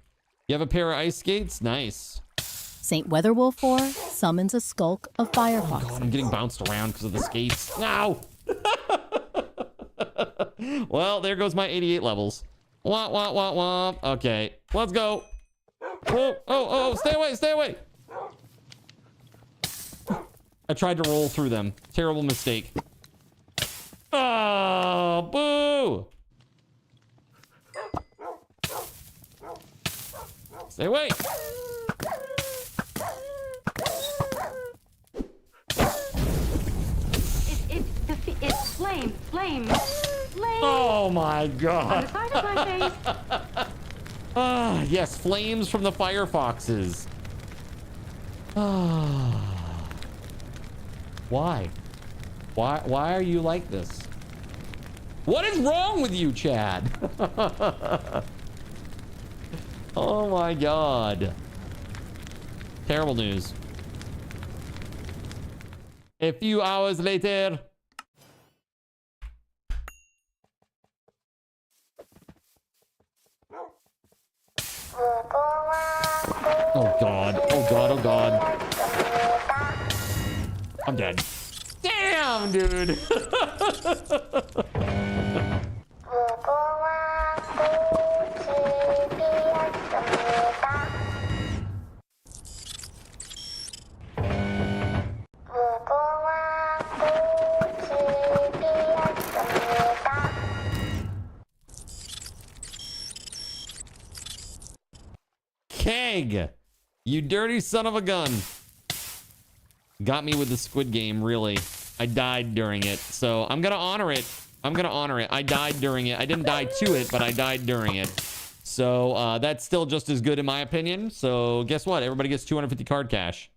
A: You have a pair of ice skates? Nice.
N: St. WeatherWolf4 summons a skulk of firefox.
A: Oh God, I'm getting bounced around because of the skates. No! Well, there goes my 88 levels. Wah, wah, wah, wah. Okay, let's go. Whoa, oh, stay away. I tried to roll through them. Terrible mistake. Oh, boo! Stay away!
K: It's flame.
A: Oh my god!
K: On the side of my face.
A: Ah, yes, flames from the firefoxes. Ah. Why? Why are you like this? What is wrong with you, Chad? Oh my god. Terrible news. A few hours later. Oh god. Oh god. Oh god. I'm dead. Damn, dude. Keg, you dirty son of a gun. Got me with the Squid Game, really. I died during it, so I'm gonna honor it. I'm gonna honor it. I died during it. I didn't die to it, but I died during it. So that's still just as good in my opinion. So guess what? Everybody gets 250 card cash.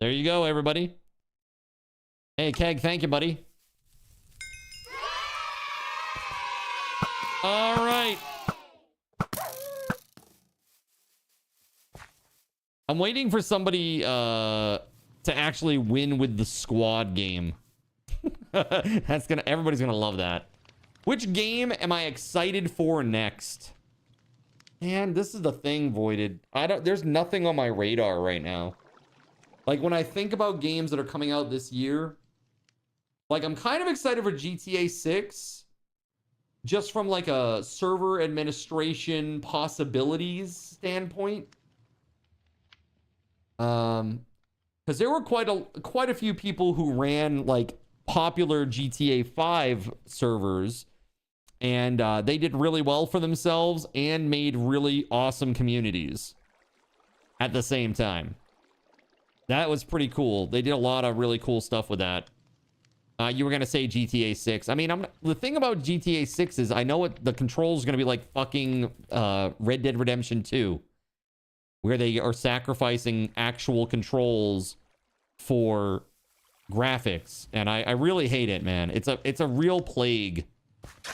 A: There you go, everybody. Hey, Keg, thank you, buddy. All right. I'm waiting for somebody to actually win with the squad game. Everybody's gonna love that. Which game am I excited for next? Man, this is the thing, Voided. There's nothing on my radar right now. Like, when I think about games that are coming out this year, like, I'm kind of excited for GTA 6, just from like a server administration possibilities standpoint. Because there were quite a few people who ran like popular GTA 5 servers, and they did really well for themselves and made really awesome communities at the same time. That was pretty cool. They did a lot of really cool stuff with that. You were gonna say GTA 6. I mean, the thing about GTA 6 is I know what the controls are gonna be like fucking Red Dead Redemption 2, where they are sacrificing actual controls for graphics, and I really hate it, man. It's a real plague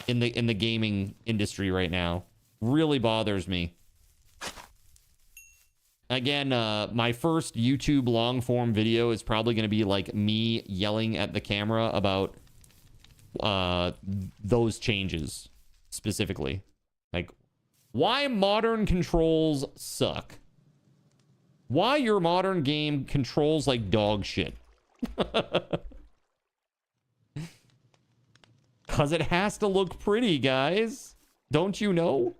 A: in the gaming industry right now. Really bothers me. Again, my first YouTube long form video is probably going to be like me yelling at the camera about those changes specifically. Like, why modern controls suck. Why your modern game controls like dog shit. Because it has to look pretty, guys. Don't you know?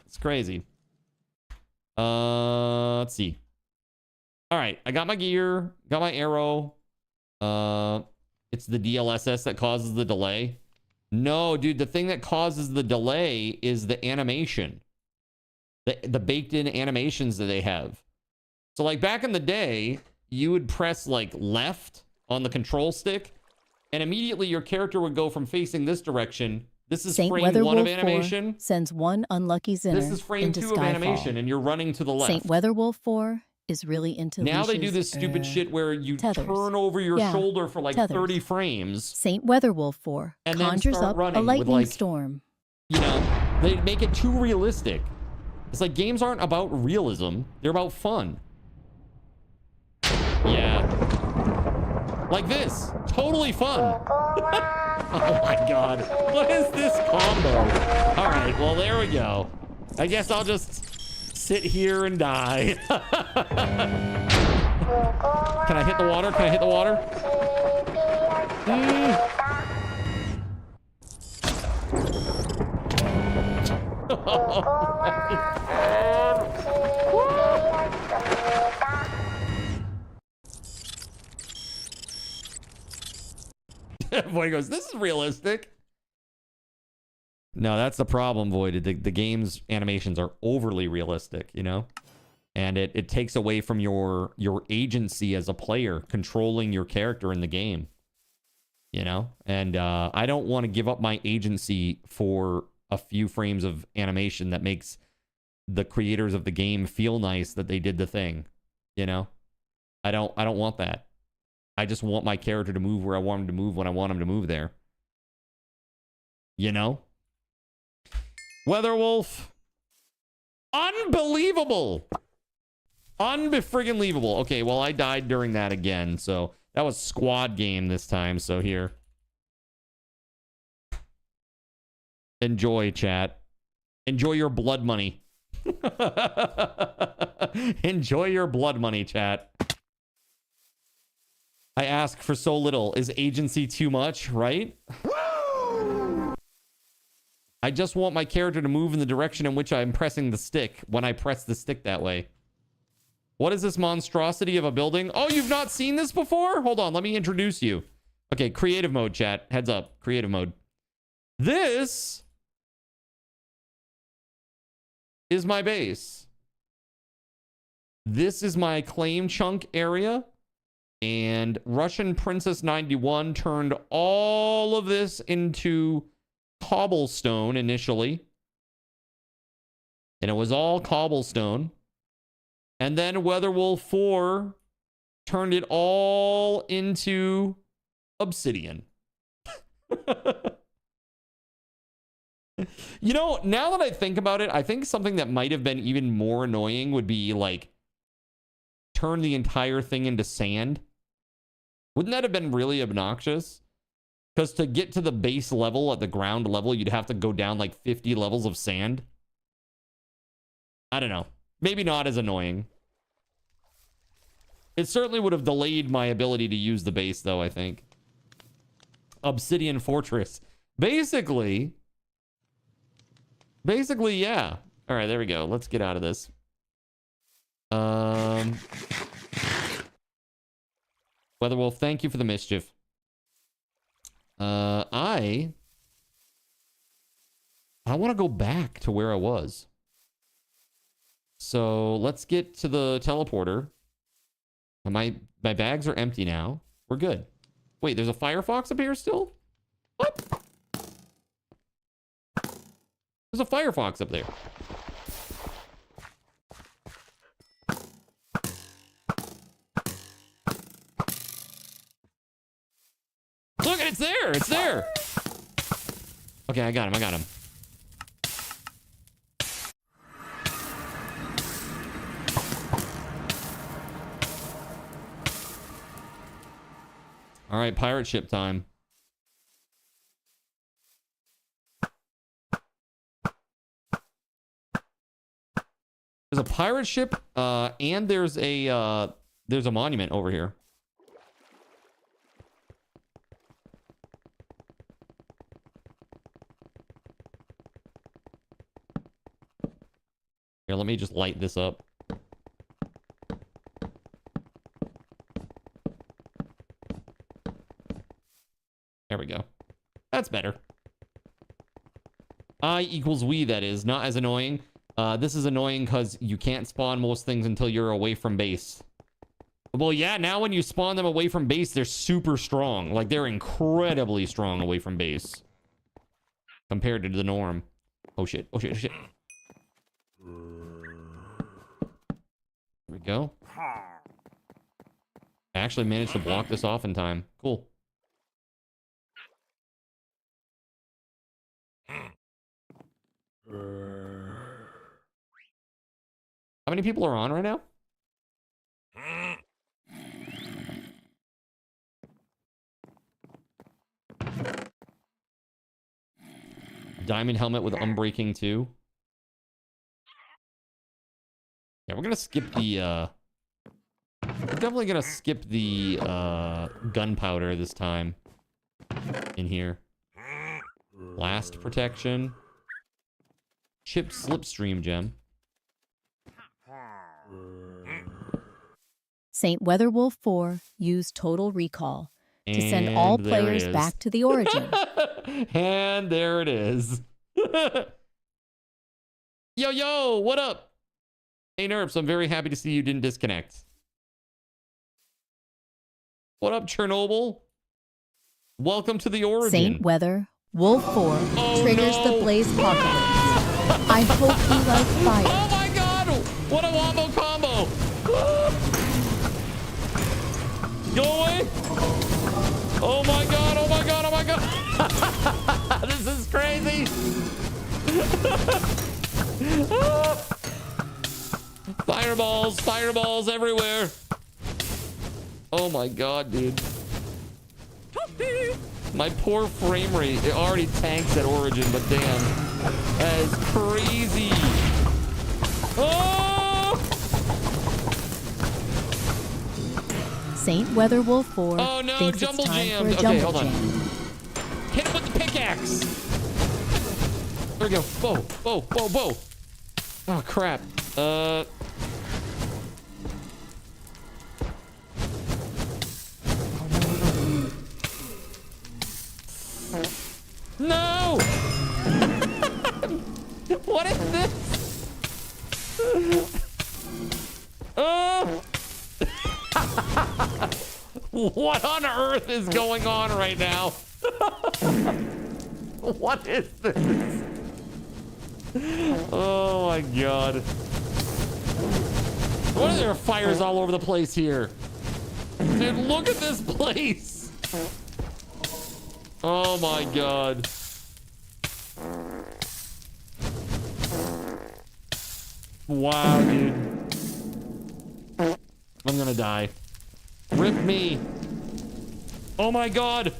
A: It's crazy. Let's see. All right, I got my gear, got my arrow. It's the DLSS that causes the delay. No, dude, the thing that causes the delay is the animation. The baked in animations that they have. So like back in the day, you would press like left on the control stick, and immediately your character would go from facing this direction. This is frame 1 of animation.
N: Sends one unlucky Zinner
A: This is frame 2 of animation, and you're running to the left.
N: Saint WeatherWolf4 is really into
A: now they do this stupid shit where you turn over your shoulder for like 30 frames.
N: Saint WeatherWolf4
A: and
N: conjures up a lightning storm.
A: You know, they make it too realistic. It's like games aren't about realism. They're about fun. Yeah. Like this. Totally fun. Oh my god. What is this combo? All right, well, there we go. I guess I'll just sit here and die. Can I hit the water? Can I hit the water? Oh my god. Void goes, this is realistic. No, that's the problem, Void. The game's animations are overly realistic, you know? And it takes away from your agency as a player, controlling your character in the game. You know? And I don't want to give up my agency for a few frames of animation that makes the creators of the game feel nice that they did the thing. You know? I don't want that. I just want my character to move where I want him to move when I want him to move there. You know? WeatherWolf. Unbelievable. Unbefriggin-leavable. Okay, well, I died during that again, so that was squad game this time, so here. Enjoy, chat. Enjoy your blood money. Enjoy your blood money, chat. I ask for so little. Is agency too much, right? I just want my character to move in the direction in which I'm pressing the stick when I press the stick that way. What is this monstrosity of a building? Oh, you've not seen this before? Hold on, let me introduce you. Okay, creative mode, chat. Heads up, creative mode. This is my base. This is my claim chunk area. And Russian Princess 91 turned all of this into cobblestone initially. And it was all cobblestone. And then WeatherWolf4 turned it all into obsidian. You know, now that I think about it, I think something that might have been even more annoying would be like turn the entire thing into sand. Wouldn't that have been really obnoxious? Because to get to the base level at the ground level, you'd have to go down like 50 levels of sand. I don't know. Maybe not as annoying. It certainly would have delayed my ability to use the base, though, I think. Obsidian Fortress. Basically, yeah. All right, there we go. Let's get out of this. WeatherWolf, thank you for the mischief. I want to go back to where I was. So let's get to the teleporter. My bags are empty now. We're good. Wait, there's a Firefox up here still? What? There's a Firefox up there. Look, it's there. It's there. Okay, I got him. I got him. All right, pirate ship time. There's a pirate ship, and there's a monument over here. Here, let me just light this up. There we go. That's better. I equals we, that is. Not as annoying. This is annoying because you can't spawn most things until you're away from base. Well, yeah, now when you spawn them away from base, they're super strong. Like, they're incredibly strong away from base. Compared to the norm. Oh, shit. Oh, shit. Oh, shit. There we go. I actually managed to block this off in time. Cool. How many people are on right now? Diamond helmet with unbreaking too. Yeah, we're gonna skip the we're definitely gonna skip the gunpowder this time in here. Blast protection. Chip slipstream gem.
N: St. WeatherWolf4 used Total Recall to send all players back to the origin.
A: And there it is. Yo, what up? Hey, Nerps, I'm very happy to see you didn't disconnect. What up, Chernobyl? Welcome to the origin.
N: Saint Weather Wolf 4 triggers the Blaze Apocalypse. I hope you like fire.
A: Oh my god! What a wombo combo! Go away! Oh my god, oh my god, oh my god! This is crazy! Fireballs everywhere! Oh my god, dude. My poor frame rate, it already tanks at origin, but damn. That is crazy. Oh!
N: Saint Weather Wolf 4
A: Oh no,
N: thinks
A: jumble
N: it's time
A: jammed.
N: for a
A: Okay,
N: jumble
A: hold on.
N: jam.
A: Hit him with the pickaxe. There we go. Whoa. Oh crap. No! What is this? What on earth is going on right now? What is this? Oh my god. What are there fires all over the place here? Dude, look at this place. Oh my god. Wow, dude. I'm gonna die. Rip me. Oh my god.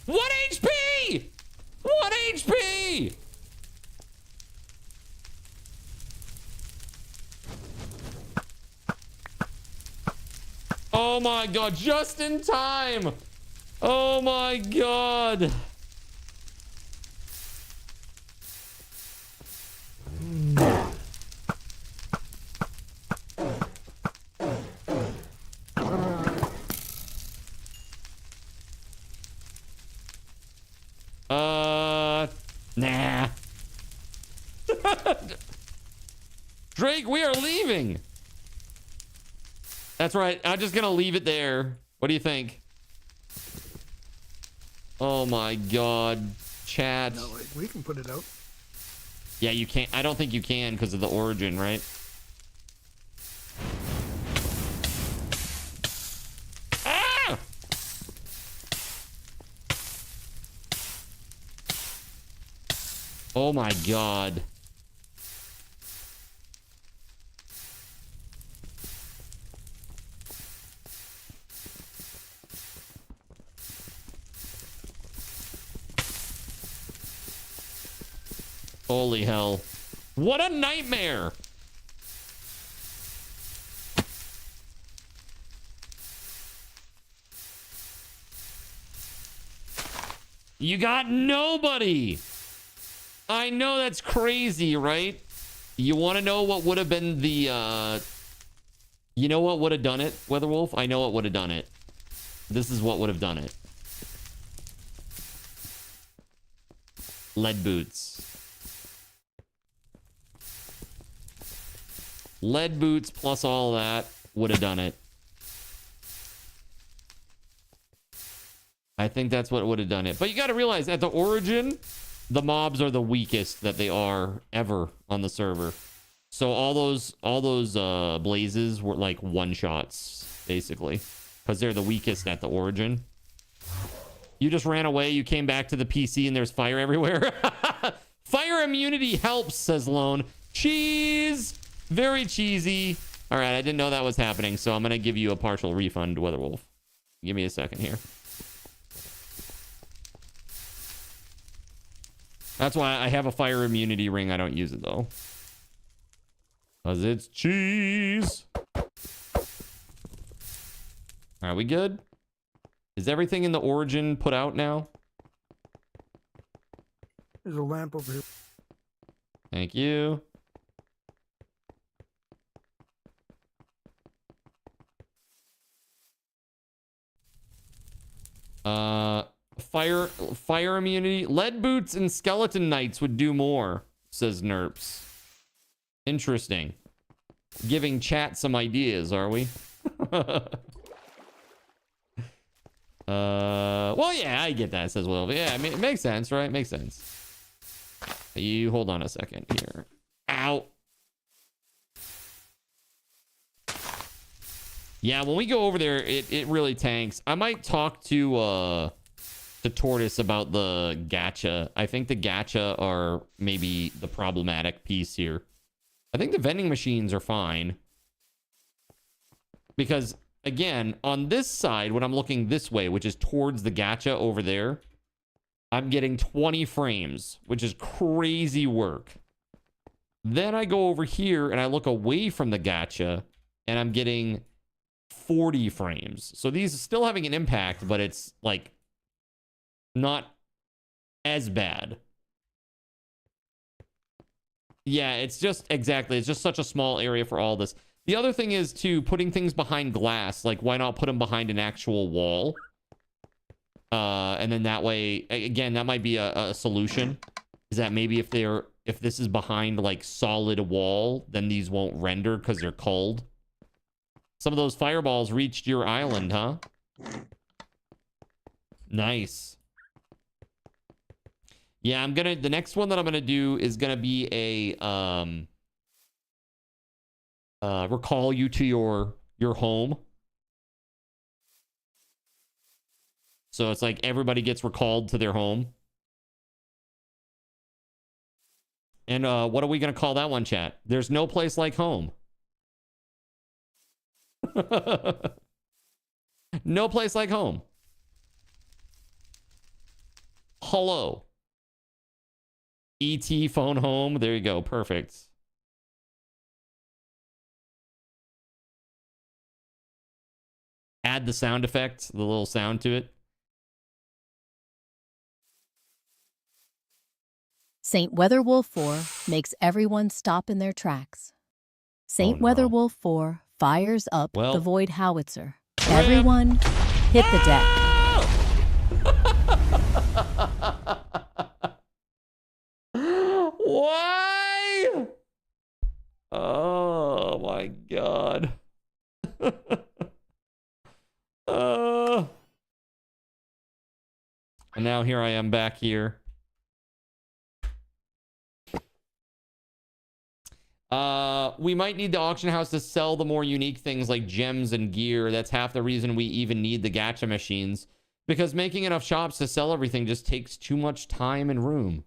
A: 1 HP! 1 HP! Oh my god, just in time. Oh my god. Nah. Drake, we are leaving. That's right. I'm just gonna leave it there. What do you think? Oh my god. Chat.
O: No, we can put it out.
A: Yeah, you can't. I don't think you can because of the origin, right? Ah! Oh my god. Holy hell. What a nightmare. You got nobody. I know that's crazy, right? You want to know what would have been the, you know what would have done it, Weatherwolf? I know what would have done it. This is what would have done it. Lead boots. Lead boots plus all that would have done it. I think that's what would have done it. But you got to realize at the origin, the mobs are the weakest that they are ever on the server. So all those blazes were like one shots basically because they're the weakest at the origin. You just ran away. You came back to the PC and there's fire everywhere. Fire immunity helps, says Lone. Cheese. Very cheesy. All right, I didn't know that was happening, so I'm going to give you a partial refund, Weatherwolf. Give me a second here. That's why I have a fire immunity ring. I don't use it, though. Because it's cheese. All right, we good? Is everything in the origin put out now?
O: There's a lamp over here.
A: Thank you. Fire immunity. Lead boots and skeleton knights would do more, says Nerps. Interesting. Giving chat some ideas, are we? Well, yeah, I get that, says Will. Yeah, I mean, it makes sense, right? It makes sense. You hold on a second here. Ow. Yeah, when we go over there, it really tanks. I might talk to Tortoise about the gacha. I think the gacha are maybe the problematic piece here. I think the vending machines are fine. Because, again, on this side, when I'm looking this way, which is towards the gacha over there, I'm getting 20 frames, which is crazy work. Then I go over here and I look away from the gacha, and I'm getting 40 frames. So these are still having an impact, but it's like not as bad. Yeah, it's just exactly. It's just such a small area for all this. The other thing is too, putting things behind glass. Like, why not put them behind an actual wall? And then that way, again, that might be a solution. Is that maybe if this is behind like solid wall, then these won't render because they're cold. Some of those fireballs reached your island, huh? Nice. Yeah, the next one that I'm gonna do is gonna be a recall you to your home. So it's like everybody gets recalled to their home. And what are we gonna call that one, chat? There's no place like home. No place like home. Hello. ET phone home. There you go. Perfect. Add the sound effect, the little sound to it.
N: Saint WeatherWolf4 makes everyone stop in their tracks. Saint WeatherWolf4 fires up the Void Howitzer. Everyone, hit the deck.
A: Why? Oh my god. And now here I am back here. We might need the auction house to sell the more unique things like gems and gear. That's half the reason we even need the gacha machines. Because making enough shops to sell everything just takes too much time and room.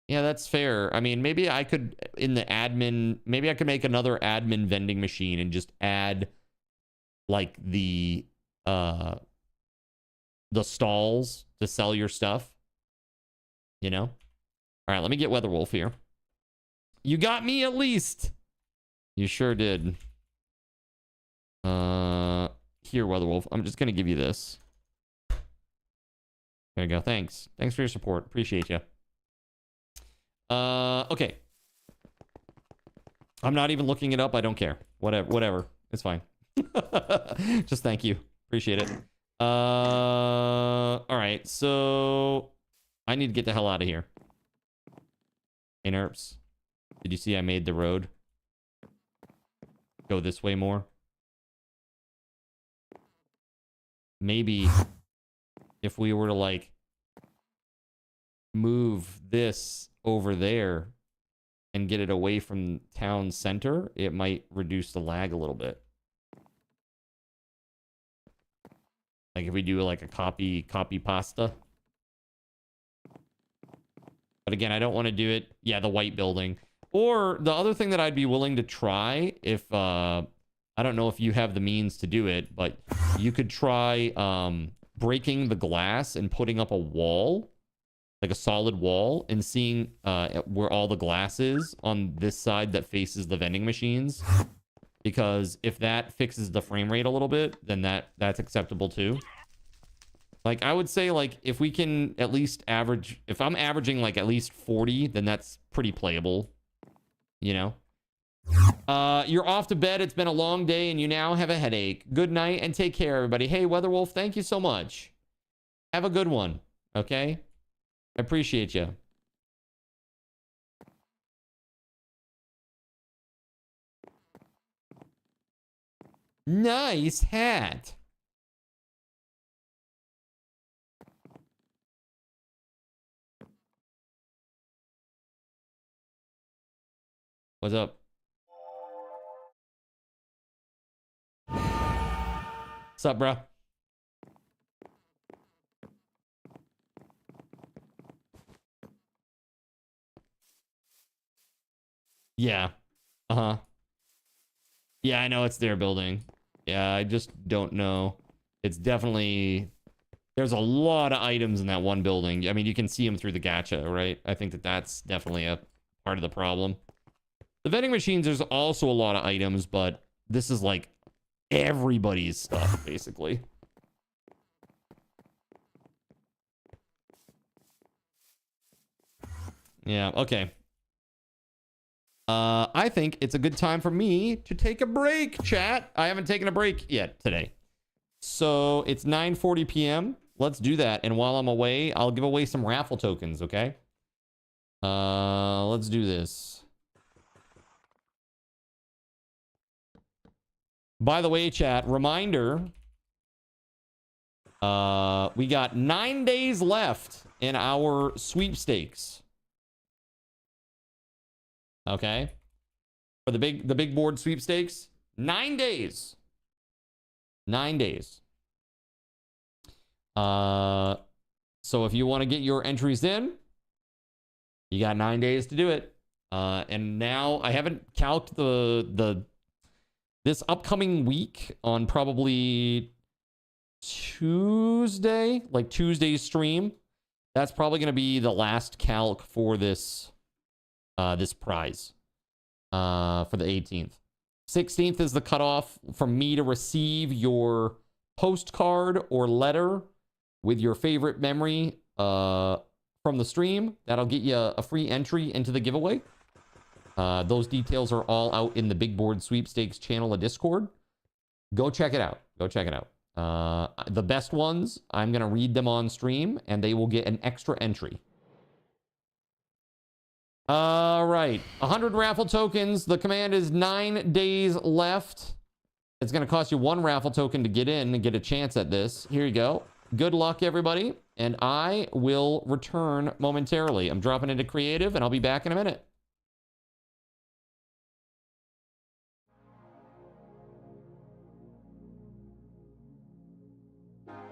A: Yeah, that's fair. I mean, maybe I could, in the admin, maybe I could make another admin vending machine and just add, like, the stalls to sell your stuff. You know? All right, let me get WeatherWolf here. You got me at least. You sure did. Here, WeatherWolf. I'm just going to give you this. There you go. Thanks. Thanks for your support. Appreciate you. Okay. I'm not even looking it up. I don't care. Whatever. It's fine. Just thank you. Appreciate it. All right. So I need to get the hell out of here. Hey, Nerps. Did you see I made the road go this way more? Maybe if we were to, like, move this over there and get it away from town center, it might reduce the lag a little bit. Like if we do like a copy pasta. But again, I don't want to do it. Yeah, the white building. Or the other thing that I'd be willing to try, if I don't know if you have the means to do it, but you could try breaking the glass and putting up a wall, like a solid wall, and seeing where all the glass is on this side that faces the vending machines. Because if that fixes the frame rate a little bit, then that's acceptable too. Like, I would say, like, if we can at least average, if I'm averaging like at least 40, then that's pretty playable. You know? You're off to bed. It's been a long day and you now have a headache. Good night and take care, everybody. Hey, WeatherWolf, thank you so much. Have a good one. Okay? I appreciate you. Nice hat. What's up? What's up, bro? Yeah. Uh-huh. Yeah, I know it's their building. Yeah, I just don't know. It's definitely... There's a lot of items in that one building. I mean, you can see them through the gacha, right? I think that that's definitely a part of the problem. The vending machines, there's also a lot of items, but this is like everybody's stuff, basically. Yeah, okay. I think it's a good time for me to take a break, chat. I haven't taken a break yet today. So it's 9:40 p.m. Let's do that. And while I'm away, I'll give away some raffle tokens, okay? Let's do this. By the way, chat, reminder. We got 9 days left in our sweepstakes. Okay, for the big board sweepstakes, 9 days. 9 days. So if you want to get your entries in, you got 9 days to do it. And now I haven't calced this upcoming week on probably Tuesday, like Tuesday's stream. That's probably going to be the last calc for this. This prize for the 18th. 16th is the cutoff for me to receive your postcard or letter with your favorite memory from the stream. That'll get you a free entry into the giveaway. Those details are all out in the Big Board Sweepstakes channel of Discord. Go check it out. Go check it out. The best ones, I'm going to read them on stream, and they will get an extra entry. All right, 100 raffle tokens. The command is 9 days left. It's going to cost you 1 raffle token to get in and get a chance at this. Here you go. Good luck, everybody. And I will return momentarily. I'm dropping into creative, and I'll be back in a minute.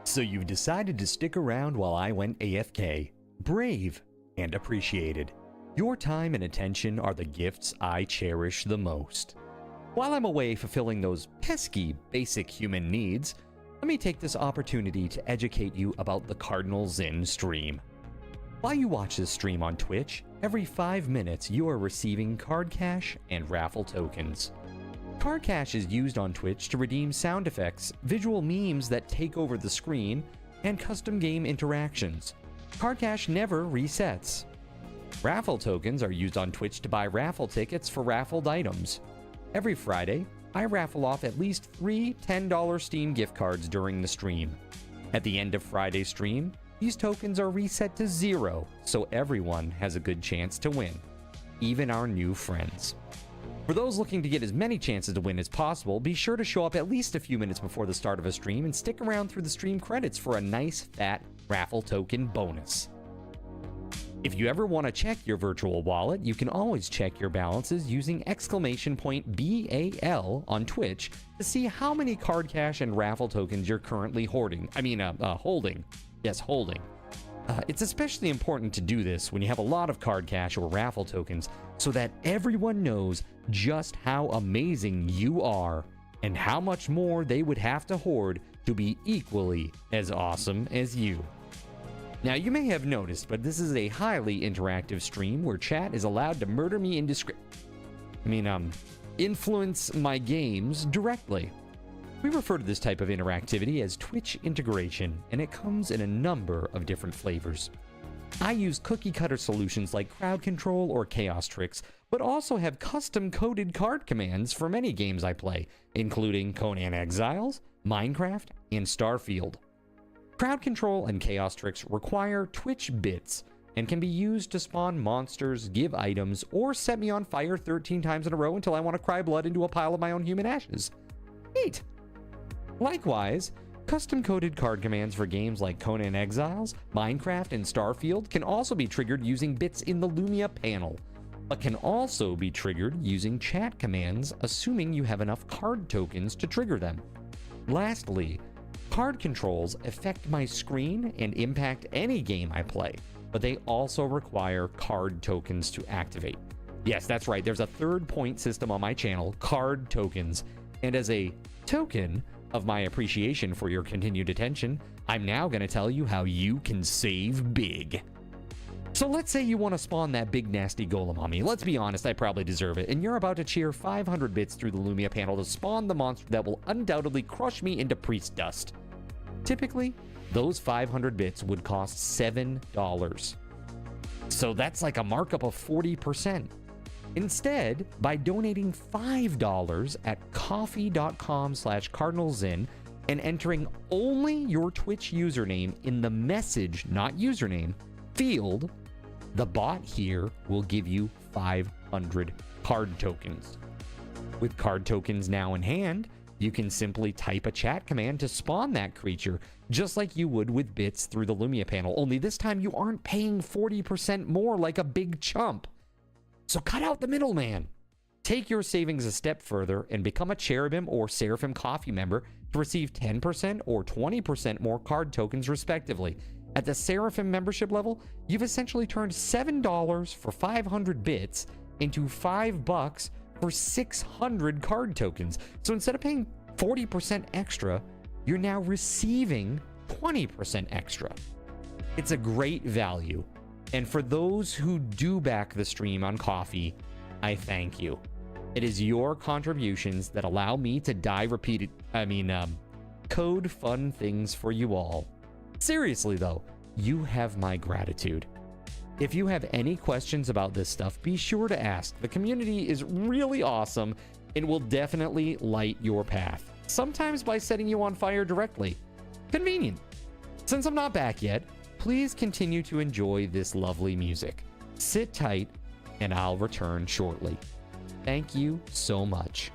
P: So you've decided to stick around while I went AFK. Brave and appreciated. Your time and attention are the gifts I cherish the most. While I'm away fulfilling those pesky basic human needs, let me take this opportunity to educate you about the Cardinal Zin stream. While you watch this stream on Twitch, every 5 minutes you are receiving card cash and raffle tokens. Card cash is used on Twitch to redeem sound effects, visual memes that take over the screen, and custom game interactions. Card cash never resets. Raffle tokens are used on Twitch to buy raffle tickets for raffled items. Every Friday, I raffle off at least 3 $10 Steam gift cards during the stream. At the end of Friday's stream, these tokens are reset to 0, so everyone has a good chance to win, even our new friends. For those looking to get as many chances to win as possible, be sure to show up at least a few minutes before the start of a stream and stick around through the stream credits for a nice fat raffle token bonus. If you ever want to check your virtual wallet, you can always check your balances using !BAL on Twitch to see how many card cash and raffle tokens you're currently holding. Yes, holding. It's especially important to do this when you have a lot of card cash or raffle tokens so that everyone knows just how amazing you are and how much more they would have to hoard to be equally as awesome as you. Now, you may have noticed, but this is a highly interactive stream where chat is allowed to murder me influence my games directly. We refer to this type of interactivity as Twitch integration, and it comes in a number of different flavors. I use cookie-cutter solutions like crowd control or chaos tricks, but also have custom-coded card commands for many games I play, including Conan Exiles, Minecraft, and Starfield. Crowd control and chaos tricks require Twitch bits and can be used to spawn monsters, give items, or set me on fire 13 times in a row until I want to cry blood into a pile of my own human ashes. Neat! Likewise, custom-coded card commands for games like Conan Exiles, Minecraft, and Starfield can also be triggered using bits in the Lumia panel, but can also be triggered using chat commands, assuming you have enough card tokens to trigger them. Lastly, card controls affect my screen and impact any game I play, but they also require card tokens to activate. Yes, that's right, there's a third point system on my channel, card tokens, and as a token of my appreciation for your continued attention, I'm now going to tell you how you can save big. So let's say you want to spawn that big nasty golem on me. Let's be honest, I probably deserve it. And you're about to cheer 500 bits through the Lumia panel to spawn the monster that will undoubtedly crush me into priest dust. Typically, those 500 bits would cost $7. So that's like a markup of 40%. Instead, by donating $5 at coffee.com/cardinalzin and entering only your Twitch username in the message, not username, field, the bot here will give you 500 card tokens. With card tokens now in hand, you can simply type a chat command to spawn that creature, just like you would with bits through the Lumia panel, only this time you aren't paying 40% more like a big chump. So cut out the middleman. Take your savings a step further and become a Cherubim or Seraphim Coffee member to receive 10% or 20% more card tokens respectively. At the Seraphim membership level, you've essentially turned $7 for 500 bits into $5 for 600 card tokens. So instead of paying 40% extra, you're now receiving 20% extra. It's a great value. And for those who do back the stream on Coffee, I thank you. It is your contributions that allow me to code fun things for you all. Seriously though, you have my gratitude. If you have any questions about this stuff, be sure to ask. The community is really awesome and will definitely light your path. Sometimes by setting you on fire directly. Convenient. Since I'm not back yet, please continue to enjoy this lovely music. Sit tight, and I'll return shortly. Thank you so much.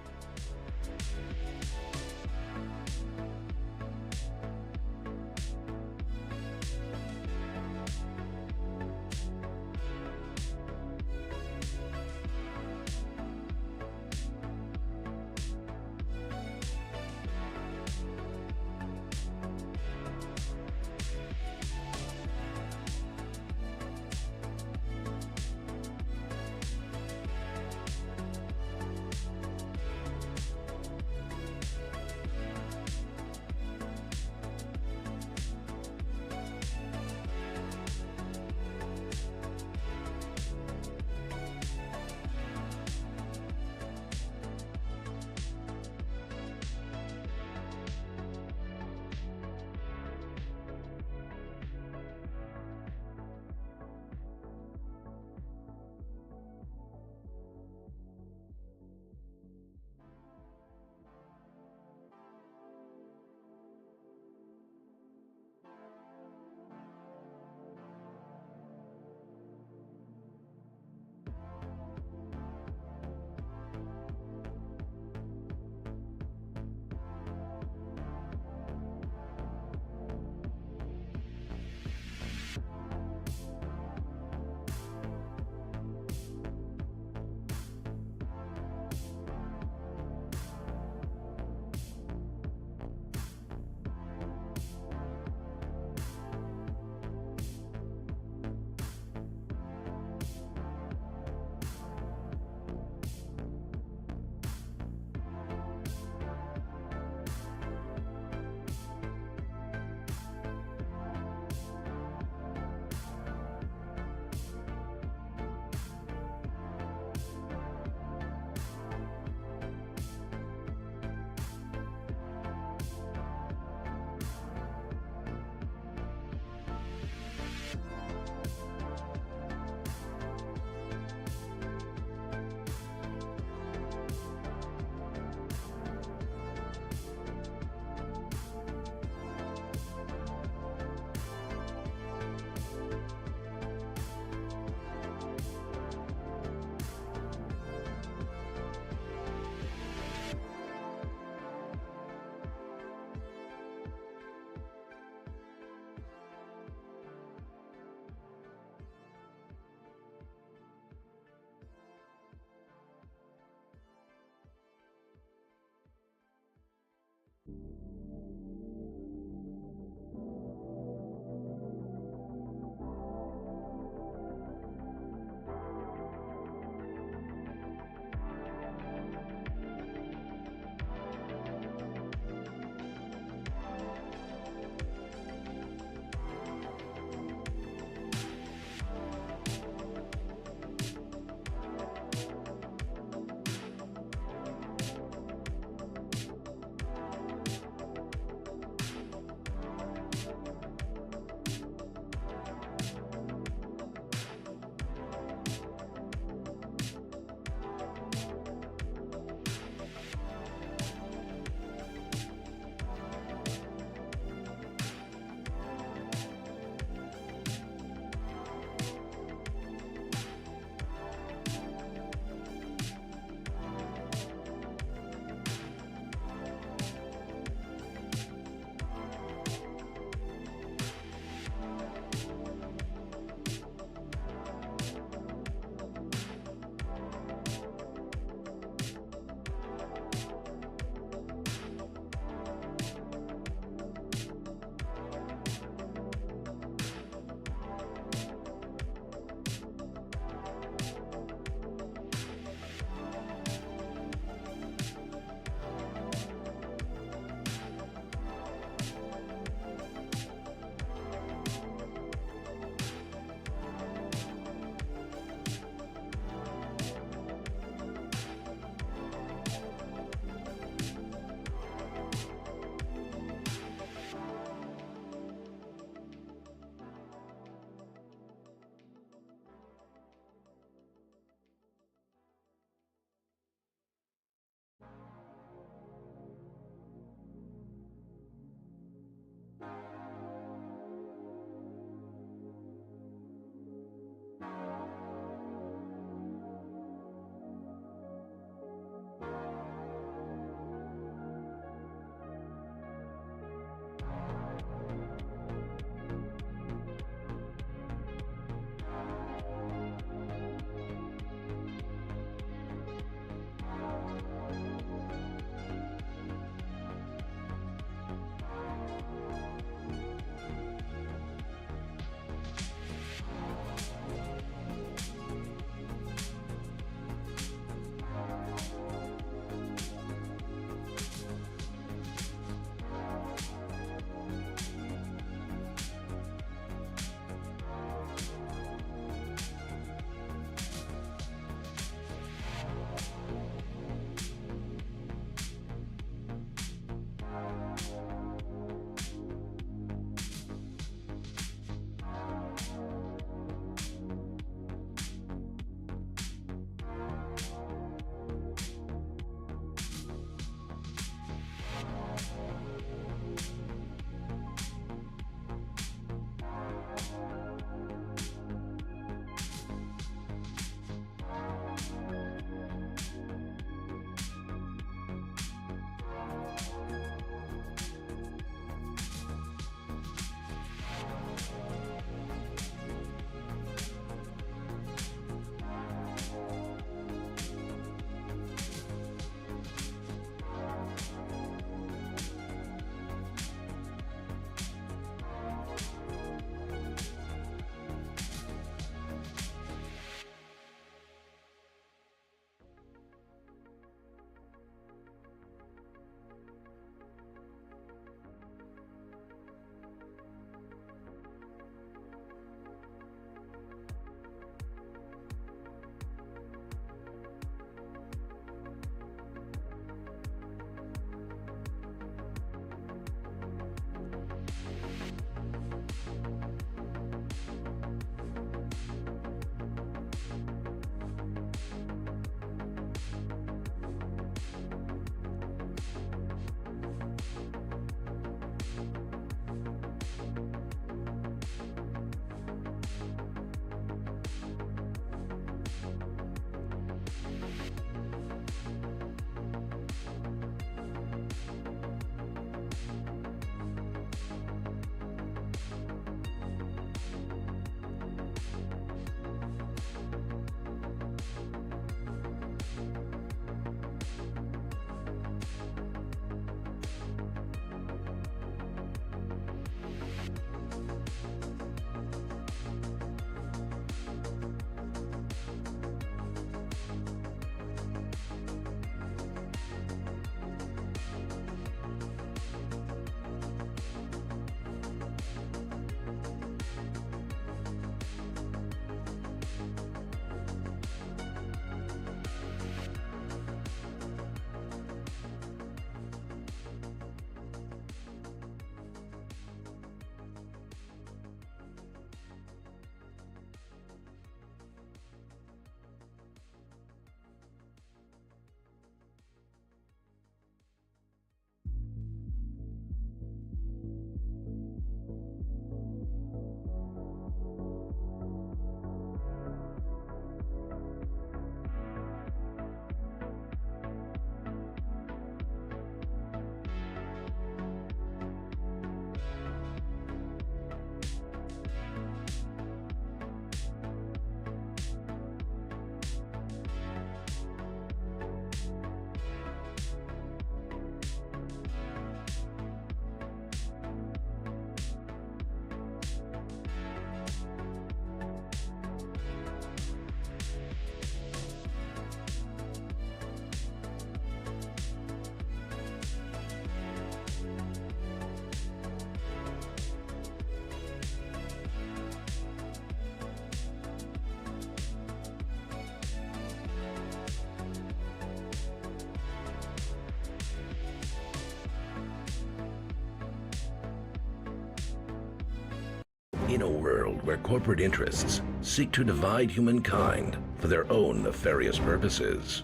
Q: In a world where corporate interests seek to divide humankind for their own nefarious purposes,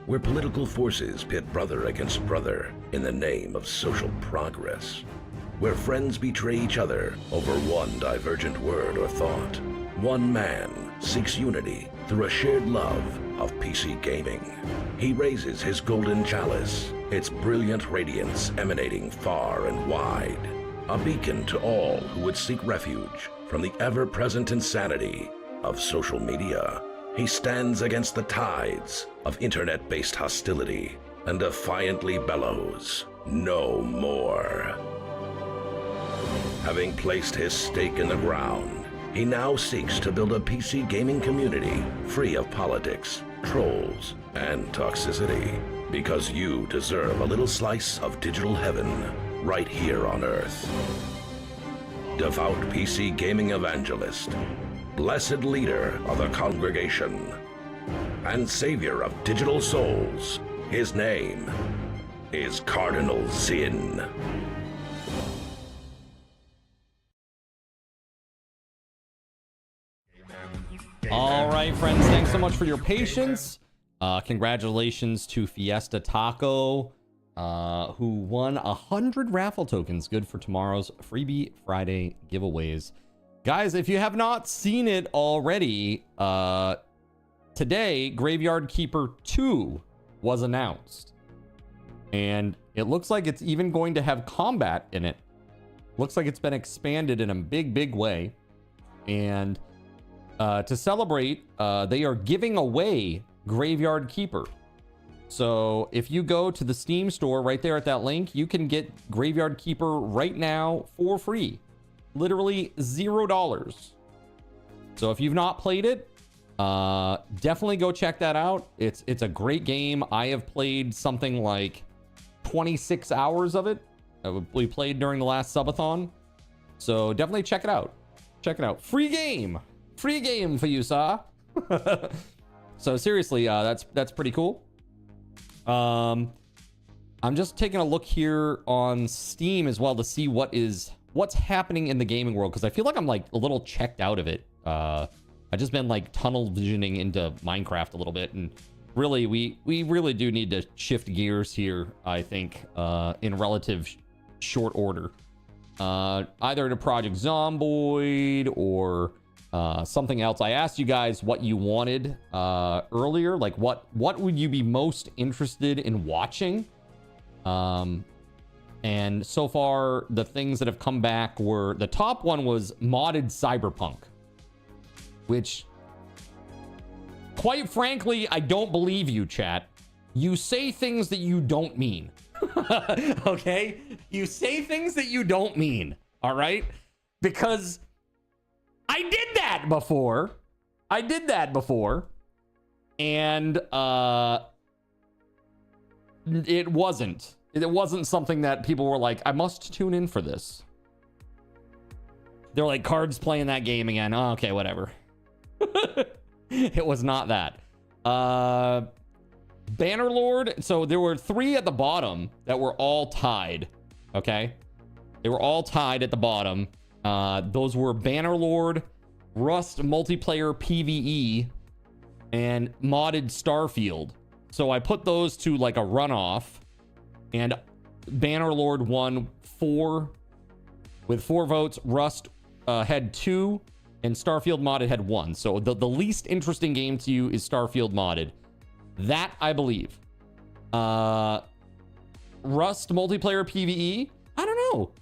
Q: where political forces pit brother against brother in the name of social progress, where friends betray each other over one divergent word or thought, one man seeks unity through a shared love of PC gaming. He raises his golden chalice, its brilliant radiance emanating far and wide, a beacon to all who would seek refuge from the ever-present insanity of social media. He stands against the tides of internet-based hostility and defiantly bellows, "No more." Having placed his stake in the ground, he now seeks to build a PC gaming community free of politics, trolls, and toxicity. Because you deserve a little slice of digital heaven right here on Earth. Devout PC gaming evangelist, blessed leader of the congregation, and savior of digital souls, his name is Cardinal Sin.
A: All right, friends, thanks so much for your patience. Congratulations to Fiesta Taco, who won 100 raffle tokens, good for tomorrow's Freebie Friday giveaways. Guys, if you have not seen it already, today, Graveyard Keeper 2 was announced. And it looks like it's even going to have combat in it. Looks like it's been expanded in a big way. And to celebrate, they are giving away Graveyard Keeper. So if you go to the Steam store right there at that link, you can get Graveyard Keeper right now for free. Literally $0. So if you've not played it, definitely go check that out. It's a great game. I have played something like 26 hours of it. We played during the last subathon. So definitely check it out. Check it out. Free game. Free game for you, sir. So seriously, that's pretty cool. I'm just taking a look here on Steam as well to see what's happening in the gaming world, because I feel like I'm like a little checked out of it. I've just been like tunnel visioning into Minecraft a little bit, and really we really do need to shift gears here, I think, in relative short order. Either to Project Zomboid or something else. I asked you guys what you wanted earlier, like what would you be most interested in watching? And so far the things that have come back were, the top one was modded Cyberpunk, which quite frankly I don't believe you, chat. You say things that you don't mean. Okay, you say things that you don't mean. All right, because I did that before. And it wasn't something that people were like, I must tune in for this. They're like, Cards playing that game again. Oh, okay, whatever. It was not that. Bannerlord. So there were 3 at the bottom that were all tied. Okay, they were all tied at the bottom. Those were Bannerlord, Rust multiplayer PvE, and modded Starfield. So I put those to like a runoff, and Bannerlord won 4 with 4 votes. Rust had 2, and Starfield modded had 1. So the least interesting game to you is Starfield modded. That I believe. Rust multiplayer PvE, I don't know.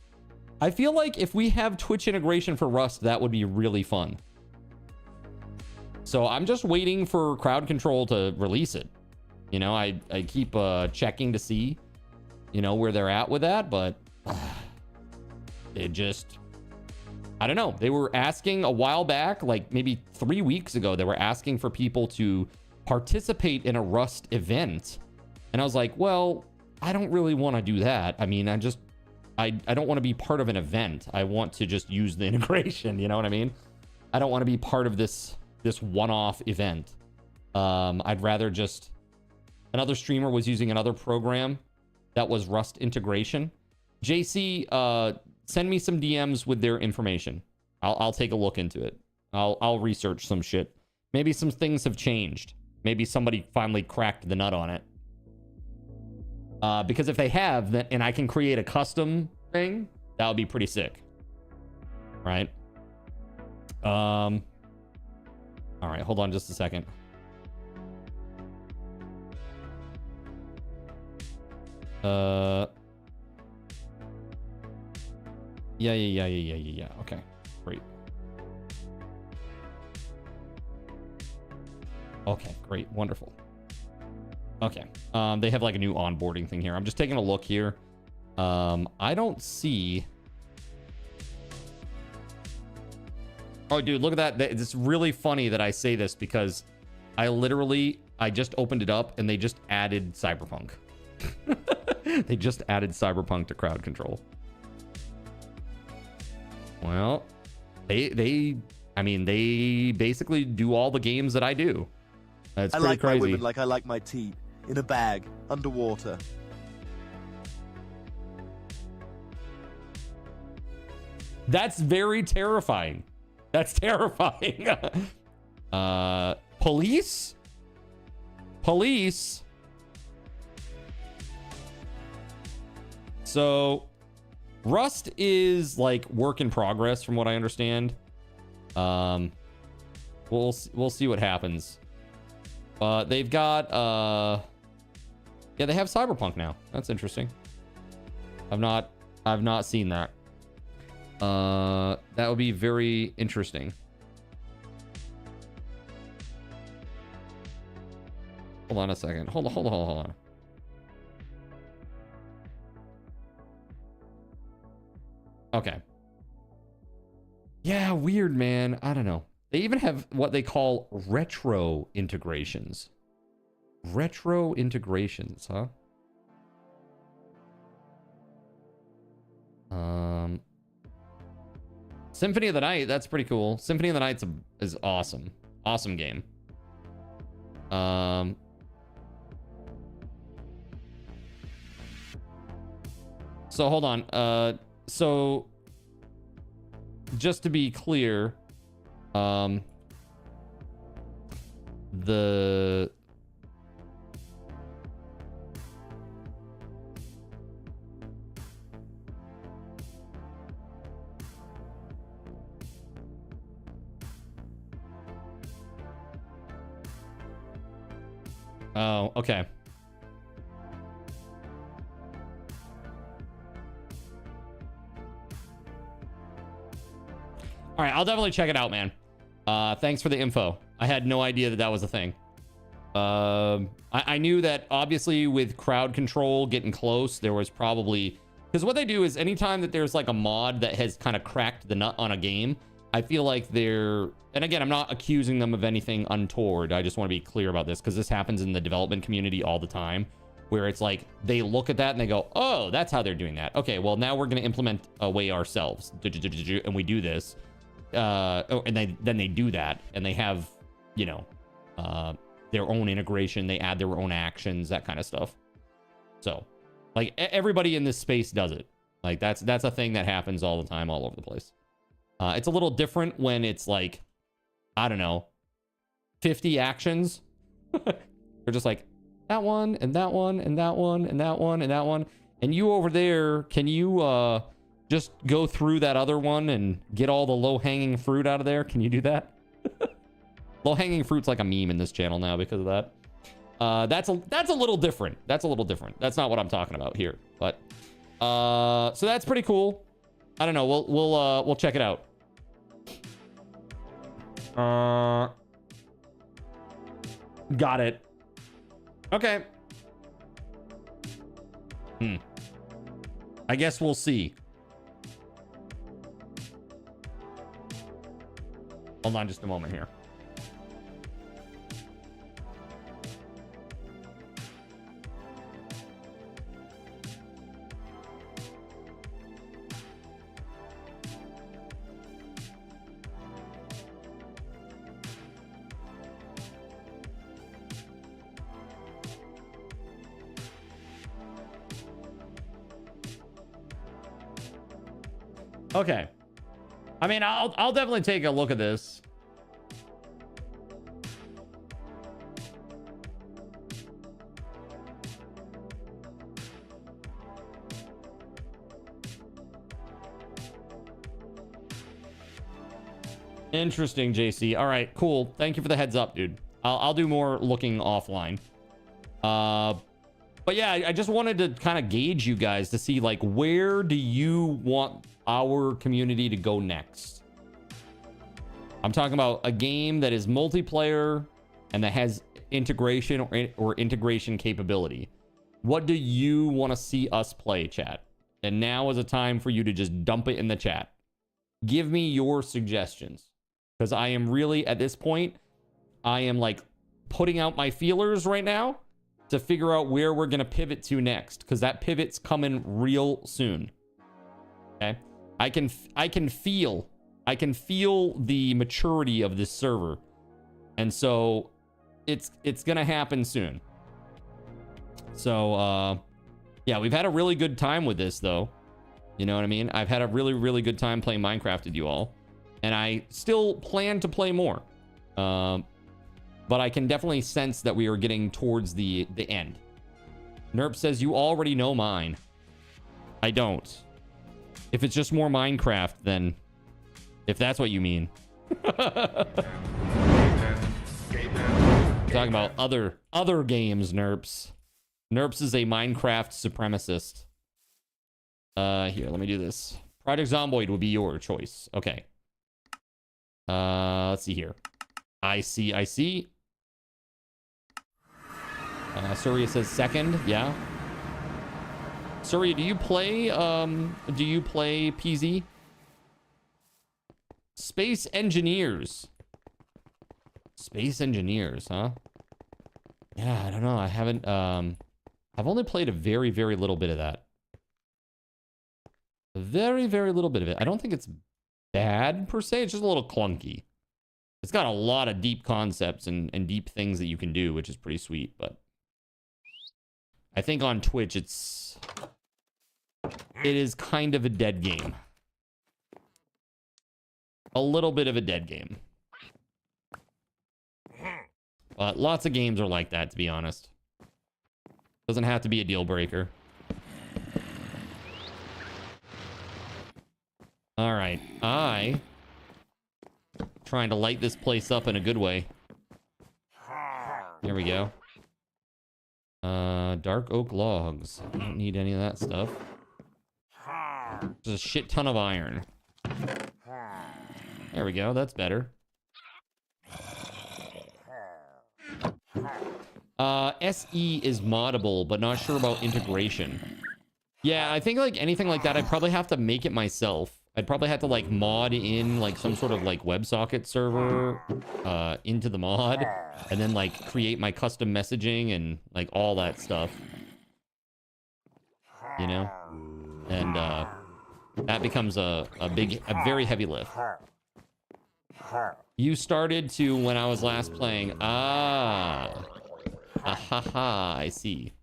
A: I feel like if we have Twitch integration for Rust, that would be really fun. So I'm just waiting for crowd control to release it. You know, I keep checking to see, you know, where they're at with that, but it just, I don't know. They were asking a while back, like maybe 3 weeks ago, they were asking for people to participate in a Rust event. And I was like, well, I don't really want to do that. I mean, I don't want to be part of an event. I want to just use the integration. You know what I mean? I don't want to be part of this one-off event. I'd rather just, another streamer was using another program that was Rust integration. JC, send me some DMs with their information. I'll take a look into it. I'll research some shit. Maybe some things have changed. Maybe somebody finally cracked the nut on it. Because if they have, then, and I can create a custom thing, that would be pretty sick. Right? All right, hold on just a second. Yeah. Okay, great. Okay, great, wonderful. Okay, they have like a new onboarding thing here. I'm just taking a look here. I don't see. Oh, dude, look at that. It's really funny that I say this because I just opened it up and they just added Cyberpunk. They just added Cyberpunk to crowd control. Well, they basically do all the games that I do. That's pretty crazy.
R: My women like I like my tea, in a bag, underwater.
A: That's very terrifying. That's terrifying. Police? Police? So, Rust is like work in progress from what I understand. We'll see what happens. They've got yeah, they have Cyberpunk now. That's interesting. I've not seen that. That would be very interesting. Hold on a second. Hold on. Okay. Yeah, weird, man. I don't know. They even have what they call retro integrations. Retro integrations, huh? Symphony of the Night, that's pretty cool. Symphony of the Night is awesome. Awesome game. So hold on. So just to be clear, the oh, okay. All right, I'll definitely check it out, man. Thanks for the info. I had no idea that was a thing. I knew that obviously with crowd control getting close, there was probably, because what they do is anytime that there's like a mod that has kind of cracked the nut on a game, I feel like they're, and again, I'm not accusing them of anything untoward. I just want to be clear about this because this happens in the development community all the time, where it's like they look at that and they go, oh, that's how they're doing that. Okay, well, now we're going to implement a way ourselves, and we do this. And then they do that, and they have, you know, their own integration. They add their own actions, that kind of stuff. So, like, everybody in this space does it. Like, that's a thing that happens all the time, all over the place. It's a little different when it's like, I don't know, 50 actions. They're just like that one and that one and that one and that one and that one. And you over there, can you just go through that other one and get all the low-hanging fruit out of there? Can you do that? Low-hanging fruit's like a meme in this channel now because of that. That's a little different. That's a little different. That's not what I'm talking about here. But so that's pretty cool. I don't know. We'll check it out. Got it. Okay. I guess we'll see. Hold on just a moment here. Okay. I mean, I'll definitely take a look at this. Interesting, JC. All right, cool. Thank you for the heads up, dude. I'll do more looking offline. But yeah, I just wanted to kind of gauge you guys to see, like, where do you want our community to go next? I'm talking about a game that is multiplayer and that has integration or integration capability. What do you want to see us play, chat? And now is a time for you to just dump it in the chat. Give me your suggestions. Because I am really, at this point, I am like putting out my feelers right now to figure out where we're going to pivot to next. Because that pivot's coming real soon. Okay? I can feel the maturity of this server. And so it's going to happen soon. So, yeah, we've had a really good time with this, though. You know what I mean? I've had a really, really good time playing Minecraft with you all. And I still plan to play more. But I can definitely sense that we are getting towards the end. Nerp says, you already know mine. I don't. If it's just more Minecraft, then... If that's what you mean. Talking about other games, Nerps. Nerps is a Minecraft supremacist. Here, let me do this. Project Zomboid would be your choice. Okay. Let's see here. I see. Surya says second. Yeah. Surya, do you play PZ? Space Engineers. Space Engineers, huh? Yeah, I don't know. I haven't, I've only played a very, very little bit of that. A very, very little bit of it. I don't think it's bad per se. It's just a little clunky. It's got a lot of deep concepts and deep things that you can do, which is pretty sweet, but I think on Twitch it is kind of a dead game. A little bit of a dead game. But lots of games are like that, to be honest. Doesn't have to be a deal breaker. All right, trying to light this place up in a good way. There we go. Dark oak logs. I don't need any of that stuff. There's a shit ton of iron. There we go. That's better. SE is moddable, but not sure about integration. Yeah, I think like anything like that, I'd probably have to make it myself. I'd probably have to like mod in like some sort of like WebSocket server into the mod, and then like create my custom messaging and like all that stuff. You know? And that becomes a very heavy lift. You started to when I was last playing. Ah. Ahaha, I see.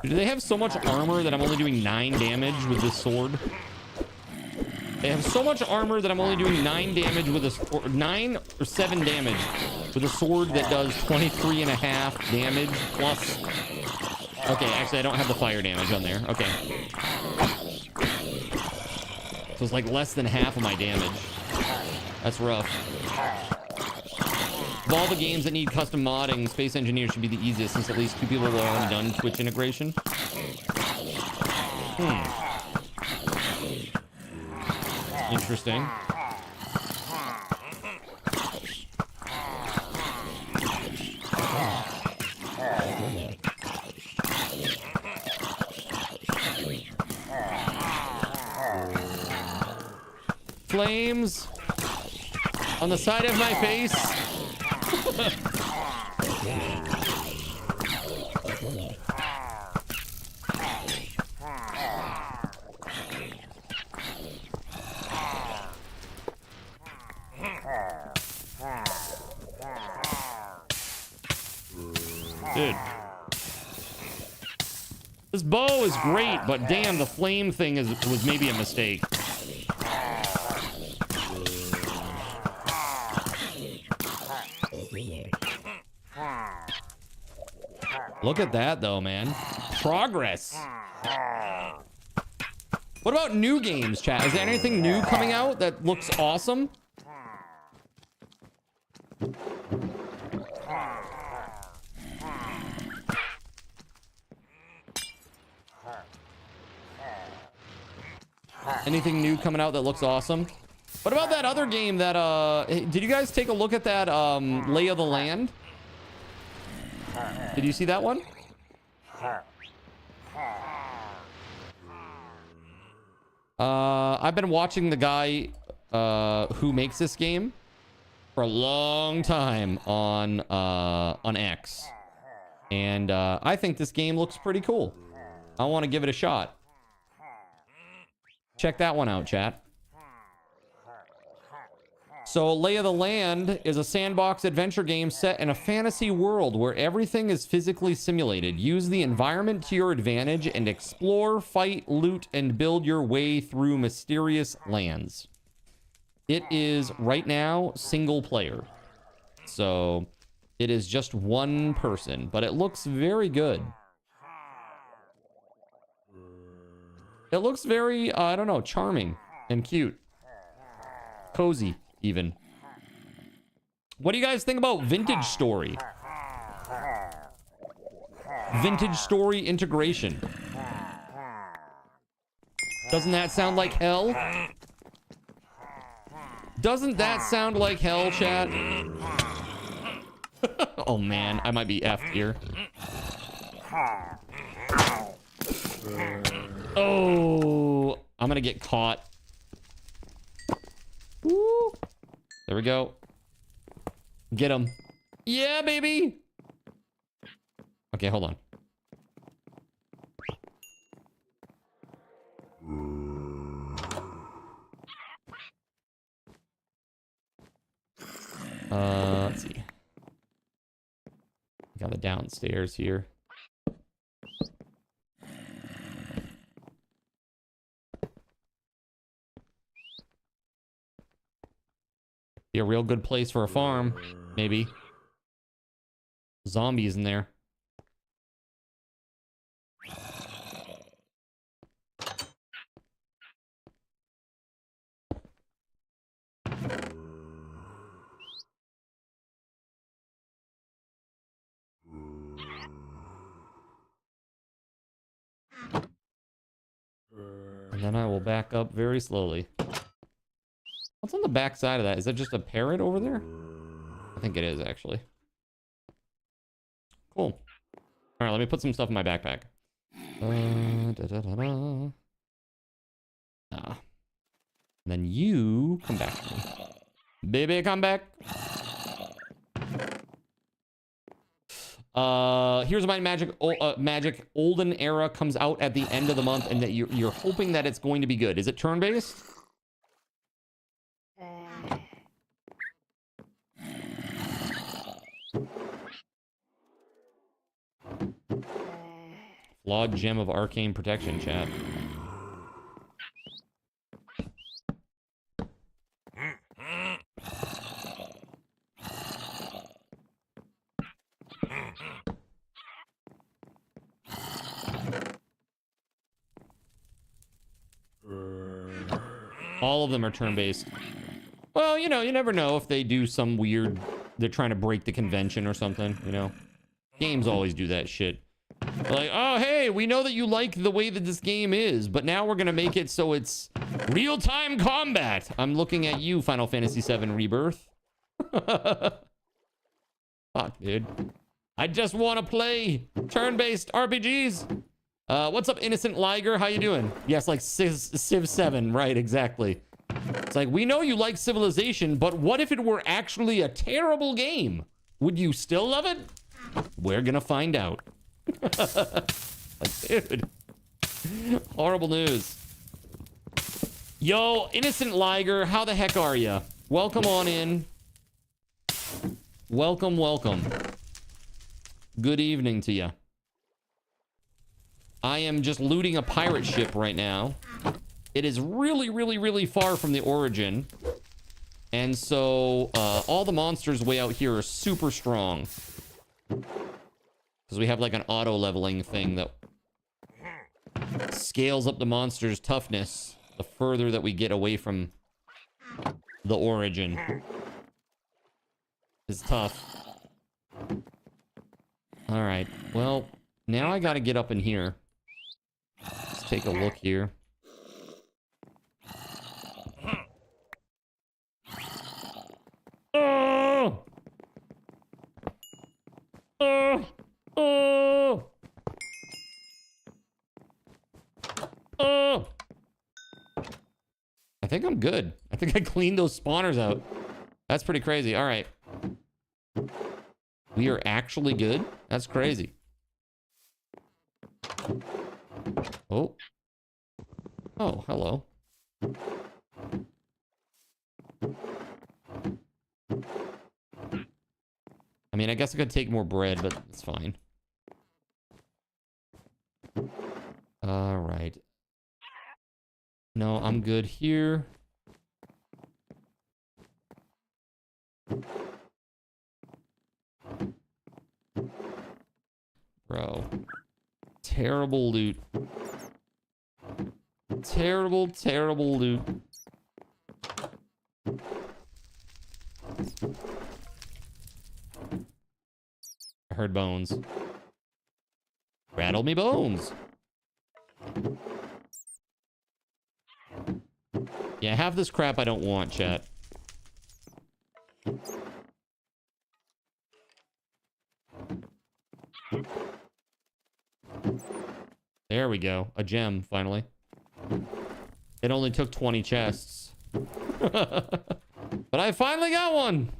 A: Do they have so much armor that I'm only doing 9 damage with this sword? They have so much armor that I'm only doing 9 damage with a 9 or 7 damage with a sword that does 23.5 damage plus. Okay, actually I don't have the fire damage on there. Okay. So it's like less than half of my damage. That's rough. Of all the games that need custom modding, Space Engineer should be the easiest since at least 2 people have already done Twitch integration. Interesting. Flames. On the side of my face. Dude. This bow is great, but damn, the flame thing was maybe a mistake. Look at that, though, man. Progress. What about new games, chat? Is there anything new coming out that looks awesome? Anything new coming out that looks awesome? What about that other game that, did you guys take a look at that, Lay of the Land? Did you see that one? I've been watching the guy, who makes this game for a long time on X. And, I think this game looks pretty cool. I want to give it a shot. Check that one out, chat. So, Lay of the Land is a sandbox adventure game set in a fantasy world where everything is physically simulated. Use the environment to your advantage and explore, fight, loot, and build your way through mysterious lands. It is, right now, single player. So, it is just one person, but it looks very good. It looks very, I don't know, charming and cute. Cozy, even. What do you guys think about Vintage Story? Vintage Story integration. Doesn't that sound like hell? Doesn't that sound like hell, chat? Oh man, I might be effed here. Oh, I'm gonna get caught. Woo. There we go. Get him. Yeah, baby. Okay, hold on. Let's see. Got the downstairs here. Be a real good place for a farm, maybe. Zombies in there. And then I will back up very slowly. What's on the back side of that? Is that just a parrot over there? I think it is, actually. Cool. All right, let me put some stuff in my backpack. And then you come back to me. Baby, come back. Here's my magic olden era comes out at the end of the month, and that you're hoping that it's going to be good. Is it turn-based? Flawed gem of arcane protection, chat. All of them are turn-based. Well, you know, you never know if they do some weird... They're trying to break the convention or something, you know? Games always do that shit. They're like, oh, hey, we know that you like the way that this game is, but now we're gonna make it so it's real-time combat. I'm looking at you, Final Fantasy VII Rebirth. Fuck, dude. I just want to play turn-based RPGs. What's up, Innocent Liger? How you doing? Yes, like Civ 7, right, exactly. It's like, we know you like Civilization, but what if it were actually a terrible game? Would you still love it? We're gonna find out. Like, dude. Horrible news. Yo, Innocent Liger, how the heck are you? Welcome on in. Welcome, welcome. Good evening to you. I am just looting a pirate ship right now. It is really, really, really far from the origin. And so, all the monsters way out here are super strong. Because we have like an auto-leveling thing that scales up the monster's toughness the further that we get away from the origin. It's tough. Alright, well, now I gotta get up in here. Let's take a look here. Oh! Oh! Oh! Oh! I think I'm good. I think I cleaned those spawners out. That's pretty crazy. All right. We are actually good? That's crazy. Oh. Oh, hello. I mean, I guess I could take more bread, but it's fine. All right. No, I'm good here. Bro. Terrible loot. Terrible, terrible loot. I heard bones. Rattle me bones. Yeah, half this crap I don't want, chat. There we go. A gem, finally. It only took 20 chests. But I finally got one!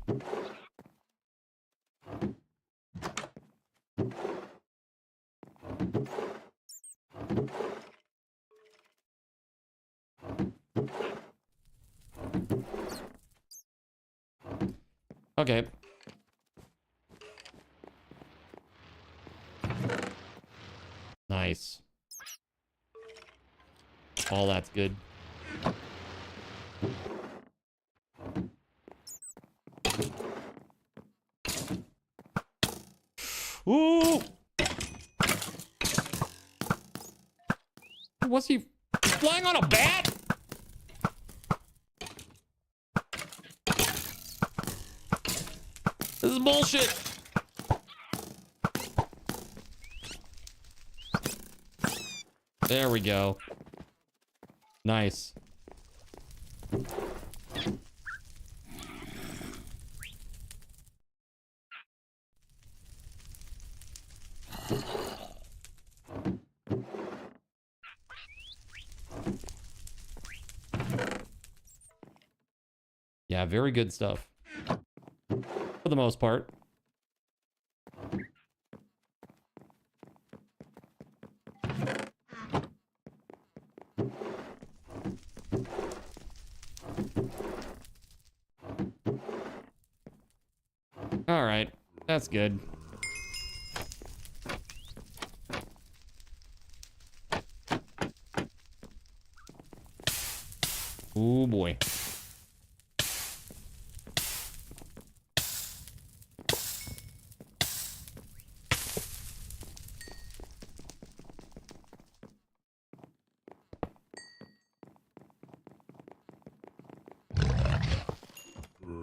A: Okay. Nice. All that's good. Ooh! Was he flying on a bat? This is bullshit. There we go. Nice. Yeah, very good stuff. For the most part. All right, that's good. Oh boy.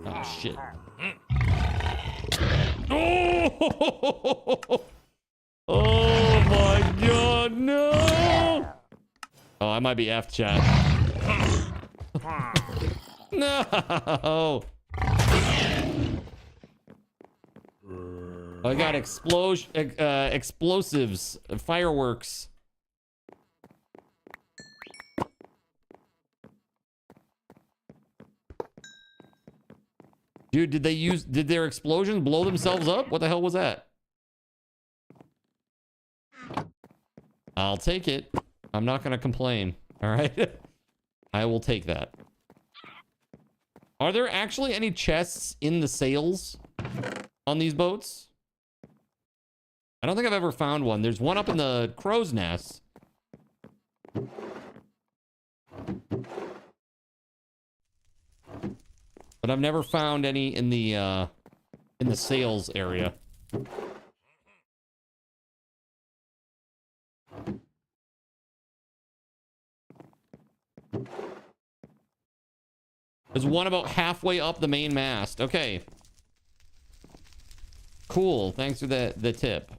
A: Oh shit. Oh! Oh my god, no! Oh, I might be F chat. No! I got explosives, fireworks. Dude, did their explosions blow themselves up? What the hell was that? I'll take it. I'm not going to complain. All right. I will take that. Are there actually any chests in the sails on these boats? I don't think I've ever found one. There's one up in the crow's nest. But I've never found any in the sails area. There's one about halfway up the main mast. Okay. Cool. Thanks for the tip.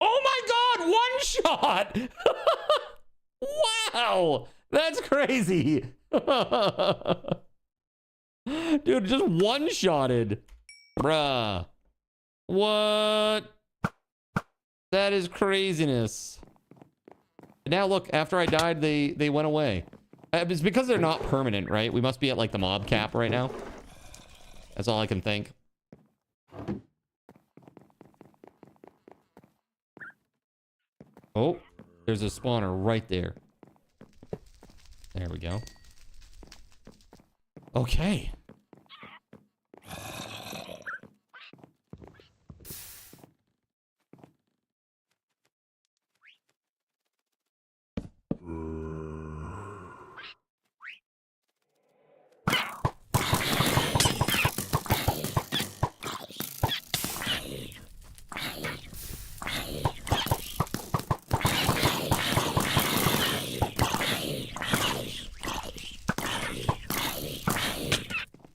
A: Oh my god, one shot! Wow, that's crazy. Dude, just one-shotted. Bruh. What? That is craziness. Now look, after I died, they went away. It's because they're not permanent, right? We must be at like the mob cap right now. That's all I can think. Oh, there's a spawner right there. There we go. Okay.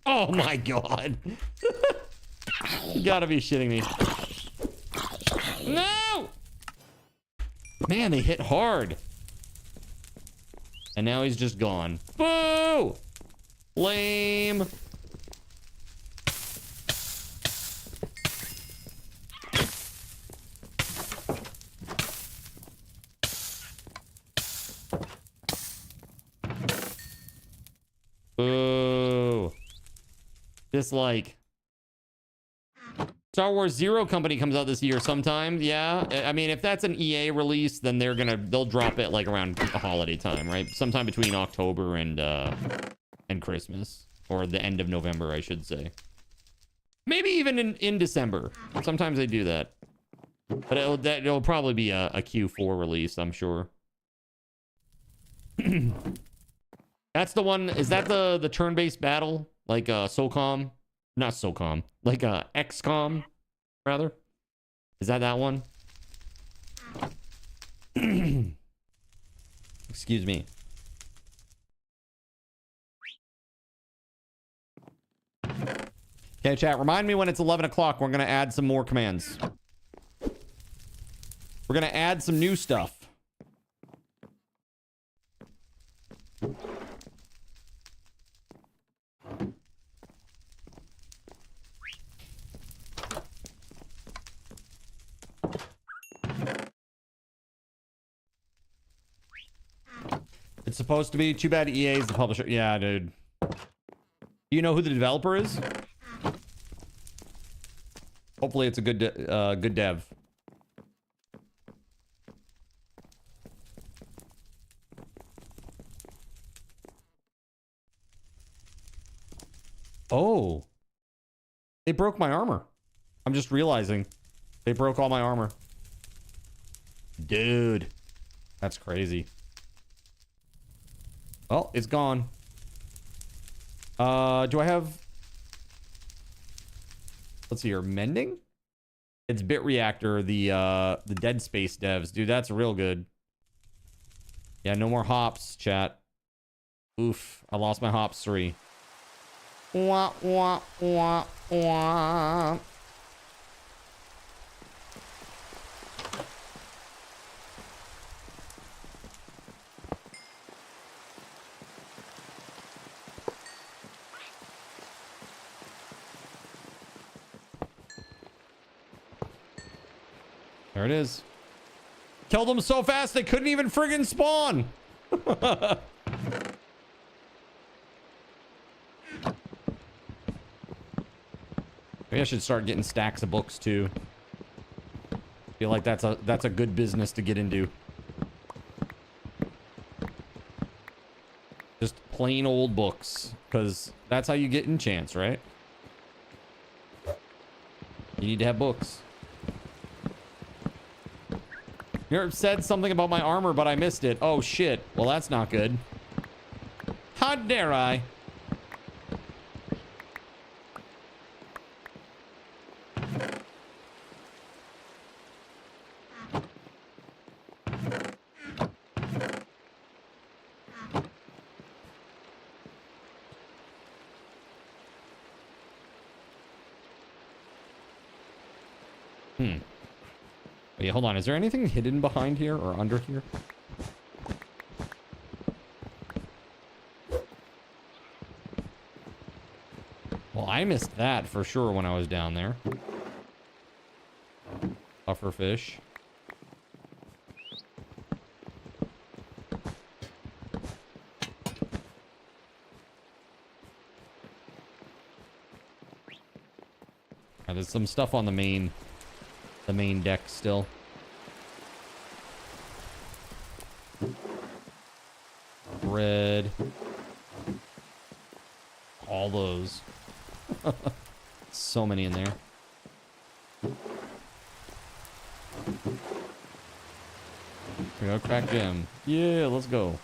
A: Oh my god. You gotta be shitting me. No! Man, they hit hard. And now he's just gone. Boo! Lame. Boo. This, like, Star Wars Zero Company comes out this year sometime. Yeah, I mean, if that's an EA release, then they'll drop it like around the holiday time, right? Sometime between October and Christmas, or the end of November, I should say. Maybe even in December. Sometimes they do that, but it'll probably be a Q4 release, I'm sure. That's the one. Is that the turn-based battle? Like SOCOM? Not SOCOM. Like XCOM, rather? Is that one? Excuse me. Okay, chat. Remind me when it's 11 o'clock. We're going to add some more commands. We're going to add some new stuff. It's supposed to be. Too bad EA is the publisher. Yeah, dude. Do you know who the developer is? Hopefully it's a good dev. Oh. They broke my armor. I'm just realizing. They broke all my armor. Dude. That's crazy. Oh, it's gone. Do I have... Let's see here. Mending? It's Bit Reactor, the Dead Space devs. Dude, that's real good. Yeah, no more hops, chat. Oof. I lost my hops 3. Wah, wah, wah, wah. There it is. Killed them so fast they couldn't even friggin' spawn. Maybe I should start getting stacks of books too. Feel like that's a good business to get into. Just plain old books, because that's how you get enchants, right? You need to have books. You said something about my armor, but I missed it. Oh shit. Well, that's not good. How dare I? Wait, hold on. Is there anything hidden behind here or under here? Well, I missed that for sure when I was down there. Puffer fish. There's some stuff on the main deck still. Bread. All those. So many in there. Here we go, crack gem. Yeah, let's go.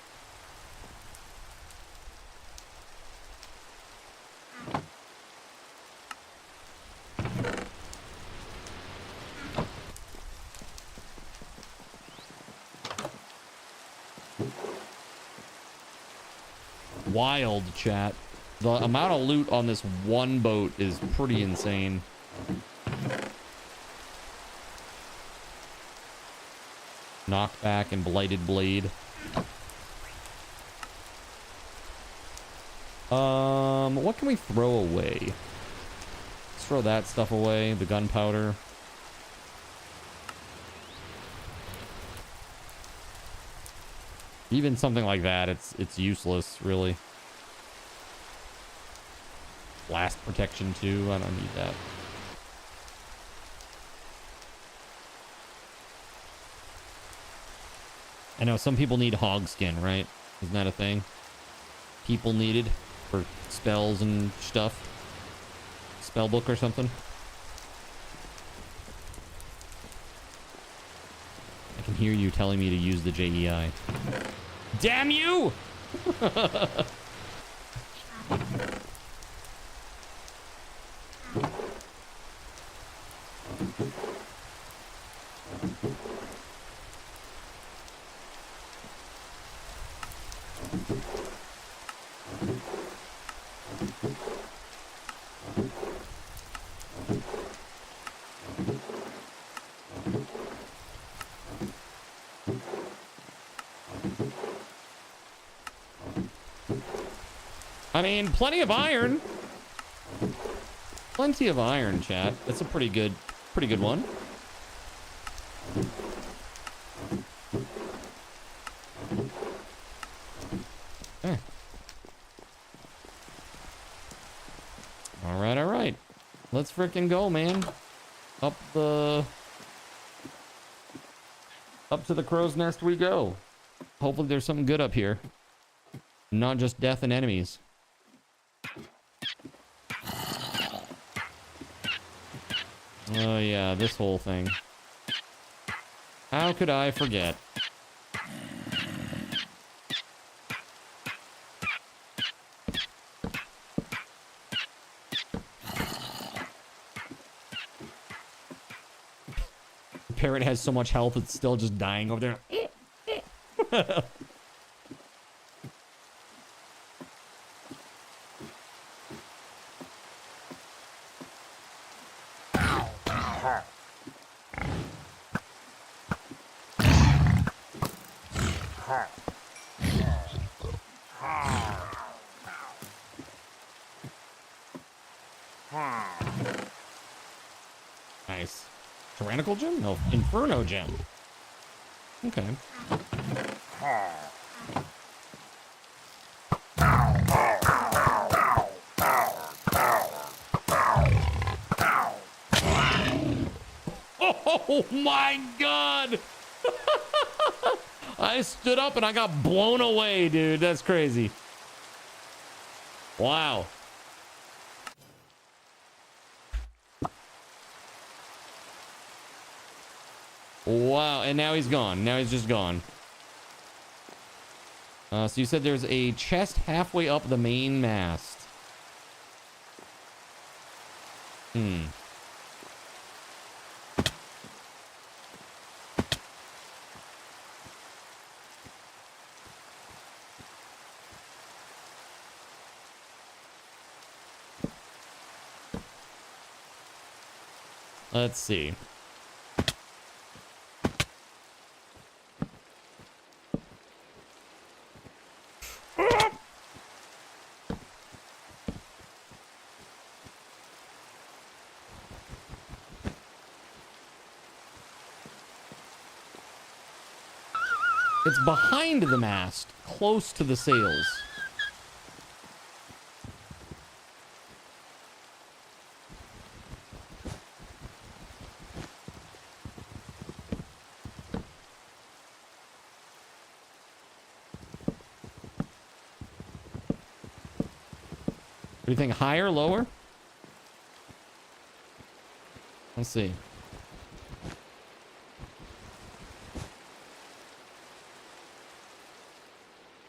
A: Wild, chat. The amount of loot on this one boat is pretty insane. Knockback and blighted blade. What can we throw away? Let's throw that stuff away. The gunpowder. Even something like that, it's useless, really. Blast protection too. I don't need that. I know some people need hog skin, right? Isn't that a thing? People needed for spells and stuff. Spell book or something. I can hear you telling me to use the JEI. Damn you! I mean, plenty of iron. Plenty of iron, chat. That's a pretty good one. Eh. All right. Let's frickin' go, man. Up to the crow's nest we go. Hopefully there's something good up here. Not just death and enemies. Oh yeah, this whole thing. How could I forget? The parrot has so much health, it's still just dying over there. Tyrannical Gem? No, Inferno Gem. Okay. Oh my god! I stood up and I got blown away, dude. That's crazy. Wow. Wow, and now he's gone. Now he's just gone. So you said there's a chest halfway up the main mast. Let's see. It's behind the mast, close to the sails. Do you think higher, lower? Let's see.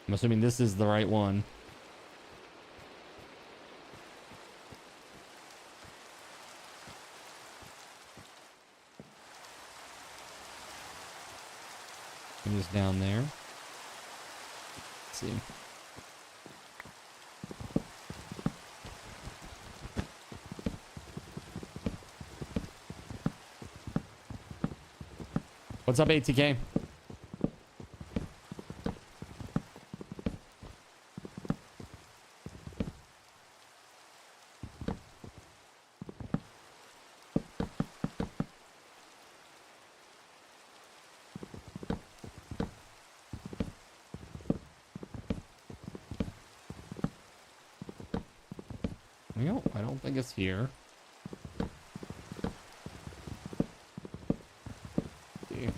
A: I'm assuming this is the right one. It is down there. Let's see. What's up, ATK? Nope, I don't think it's here. See.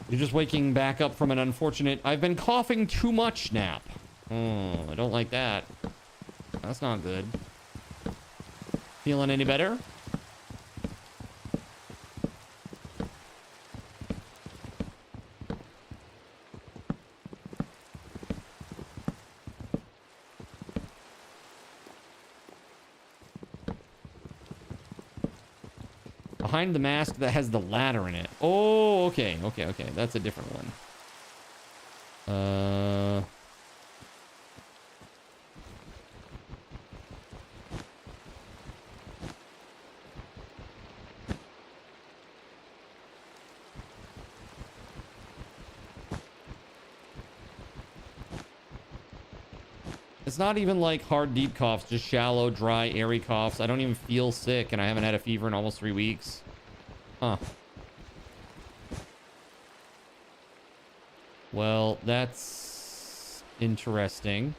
A: You're just waking back up from an unfortunate "I've been coughing too much" nap. Oh, I don't like that. That's not good. Feeling any better? Behind the mask that has the ladder in it. Oh, okay. That's a different one. It's not even like hard, deep coughs, just shallow, dry, airy coughs. I don't even feel sick, and I haven't had a fever in almost 3 weeks. Huh. Well, that's interesting.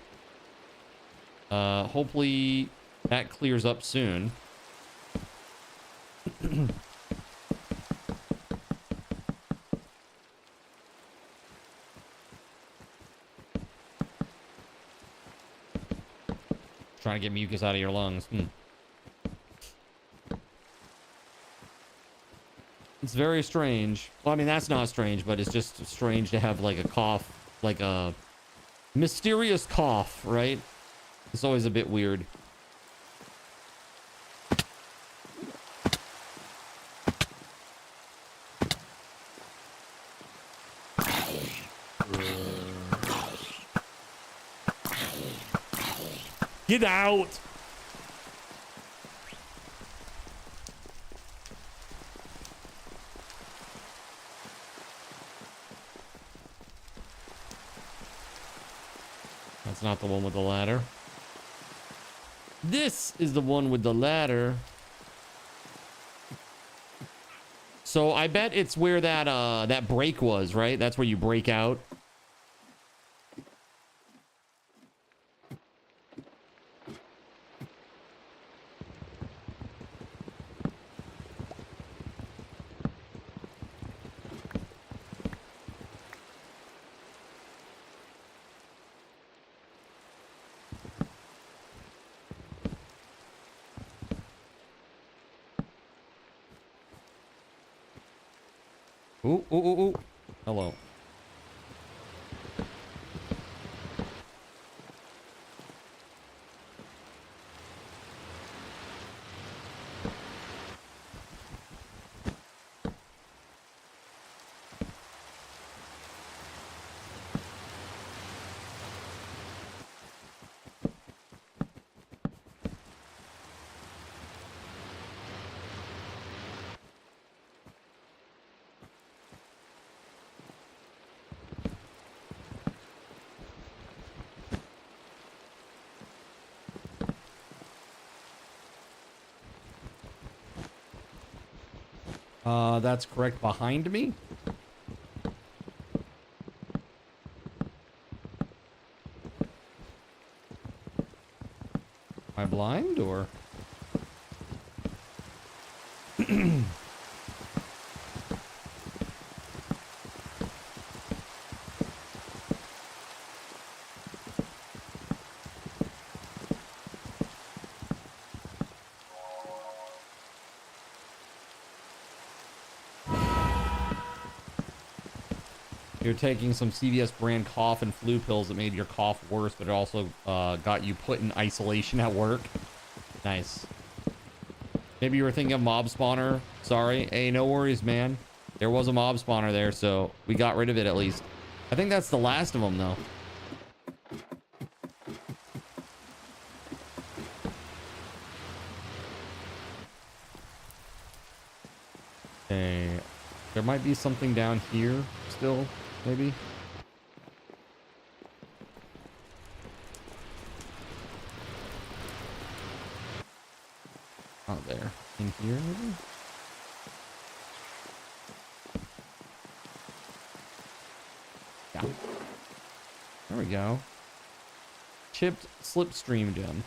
A: Hopefully that clears up soon. Trying to get mucus out of your lungs. It's very strange. Well, I mean, that's not strange, but it's just strange to have like a cough, like a mysterious cough, right? It's always a bit weird. Get out! That's not the one with the ladder. This is the one with the ladder. So I bet it's where that that break was, right? That's where you break out. Ooh, ooh, ooh, ooh. Hello. That's correct. Behind me? Am I blind or? You're taking some CVS brand cough and flu pills that made your cough worse, but it also got you put in isolation at work. Nice. Maybe you were thinking of mob spawner. Sorry. Hey, no worries, man. There was a mob spawner there, so we got rid of it at least. I think that's the last of them, though. Okay. There might be something down here still. Maybe. Out there. In here, maybe? Yeah. There we go. Chipped slipstream gem.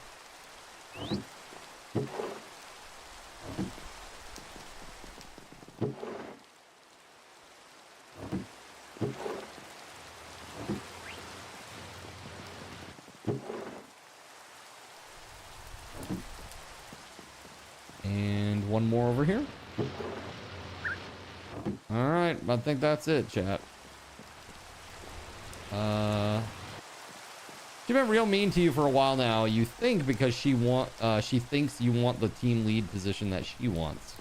A: And one more over here. All right, I think that's it, chat. She's been real mean to you for a while now. You think because she thinks you want the team lead position that she wants.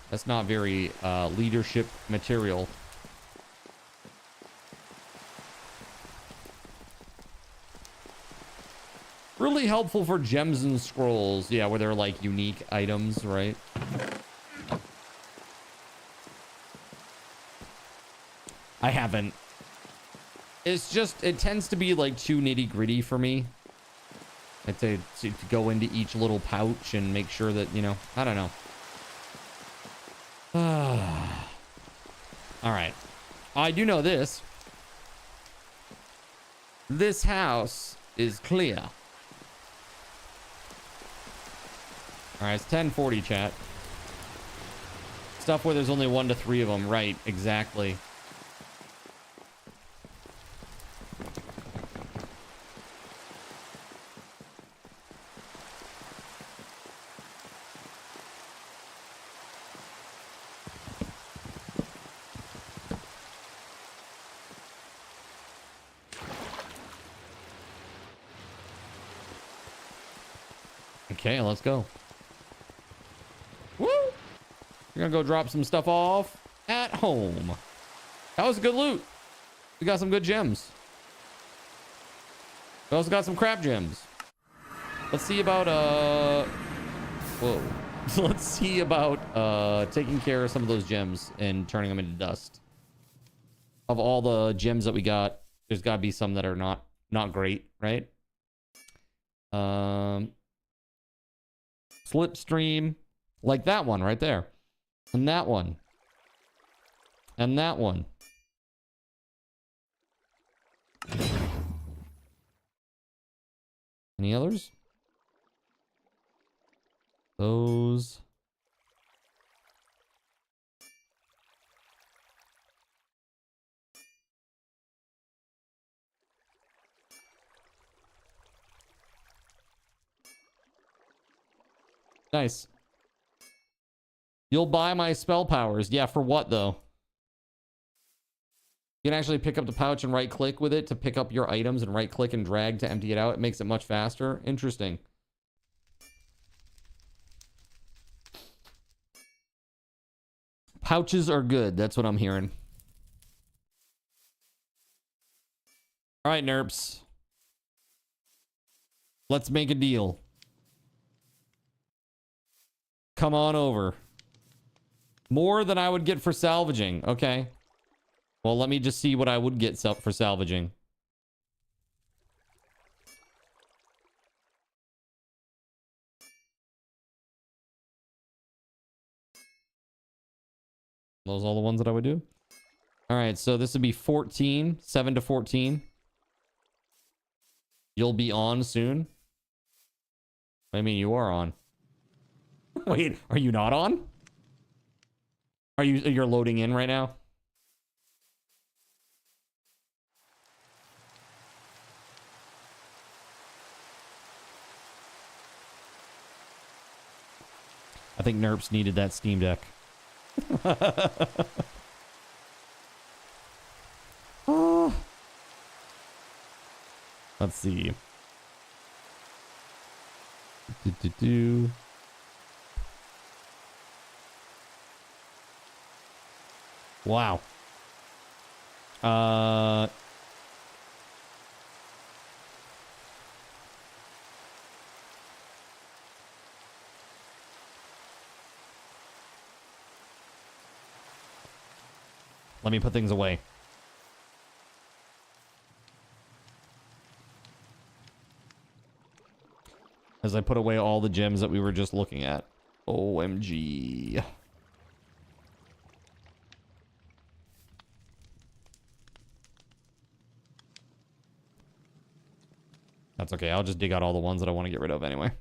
A: That's not very leadership material. Really helpful for gems and scrolls. Yeah, where they're like unique items, right? I haven't. It's just, it tends to be like too nitty gritty for me. I'd say to go into each little pouch and make sure that, you know, I don't know. All right. I do know this. This house is clear. All right, it's 10:40, chat. Stuff where there's only 1 to 3 of them. Right, exactly. Okay, let's go. Woo! We're gonna go drop some stuff off at home. That was good loot. We got some good gems. We also got some crap gems. Let's see about whoa. Let's see about taking care of some of those gems and turning them into dust. Of all the gems that we got, there's got to be some that are not great, right? Slipstream, like that one right there, and that one, and that one. Any others? Those. Nice. You'll buy my spell powers. Yeah, for what though? You can actually pick up the pouch and right click with it to pick up your items and right click and drag to empty it out. It makes it much faster. Interesting. Pouches are good. That's what I'm hearing. All right, Nerps. Let's make a deal. Come on over. More than I would get for salvaging. Okay. Well, let me just see what I would get for salvaging. Those all the ones that I would do? All right, so this would be 14. 7 to 14. You'll be on soon. I mean, you are on. Wait, are you not on? You're loading in right now? I think Nerps needed that Steam Deck. Oh. Let's see. Wow. Let me put things away. As I put away all the gems that we were just looking at. OMG. That's okay. I'll just dig out all the ones that I want to get rid of anyway.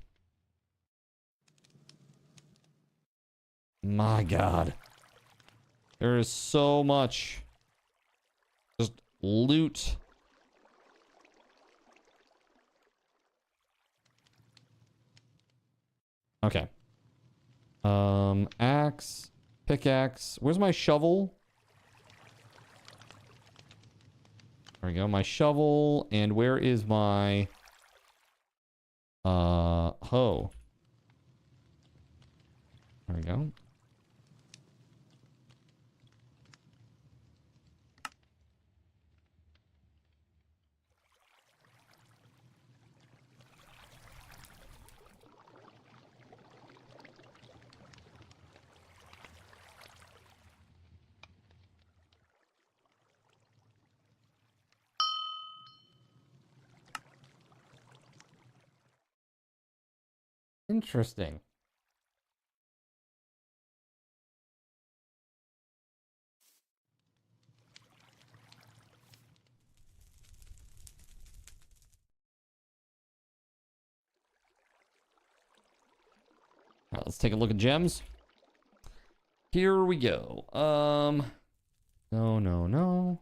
A: My God. There is so much. Just loot. Okay. Axe, pickaxe. Where's my shovel? There we go. My shovel. And where is my hoe? There we go. Interesting. All right, let's take a look at gems. Here we go. No.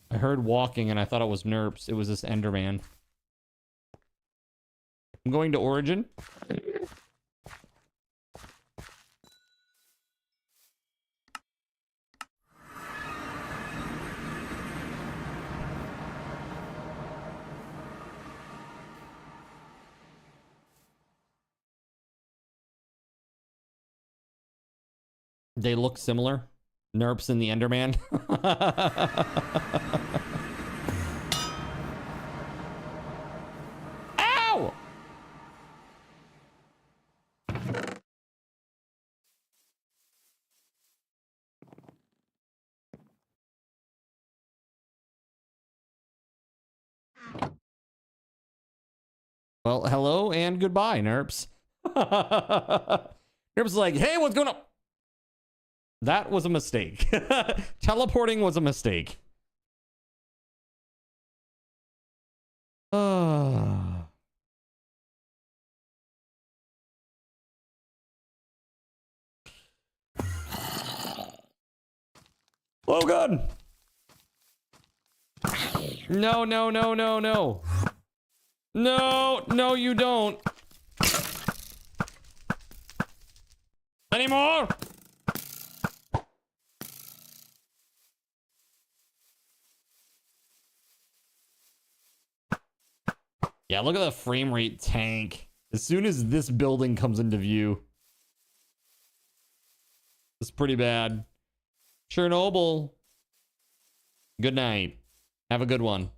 A: I heard walking and I thought it was Nerps. It was this Enderman. I'm going to Origin. They look similar. Nerps and the Enderman. Ow! Well, hello and goodbye, Nerps. Nerps is like, hey, what's going on? That was a mistake. Teleporting was a mistake. Oh, Logan! No, no, no, no, no. No, no, you don't. Anymore? Yeah, look at the frame rate tank. As soon as this building comes into view. It's pretty bad. Chernobyl. Good night. Have a good one.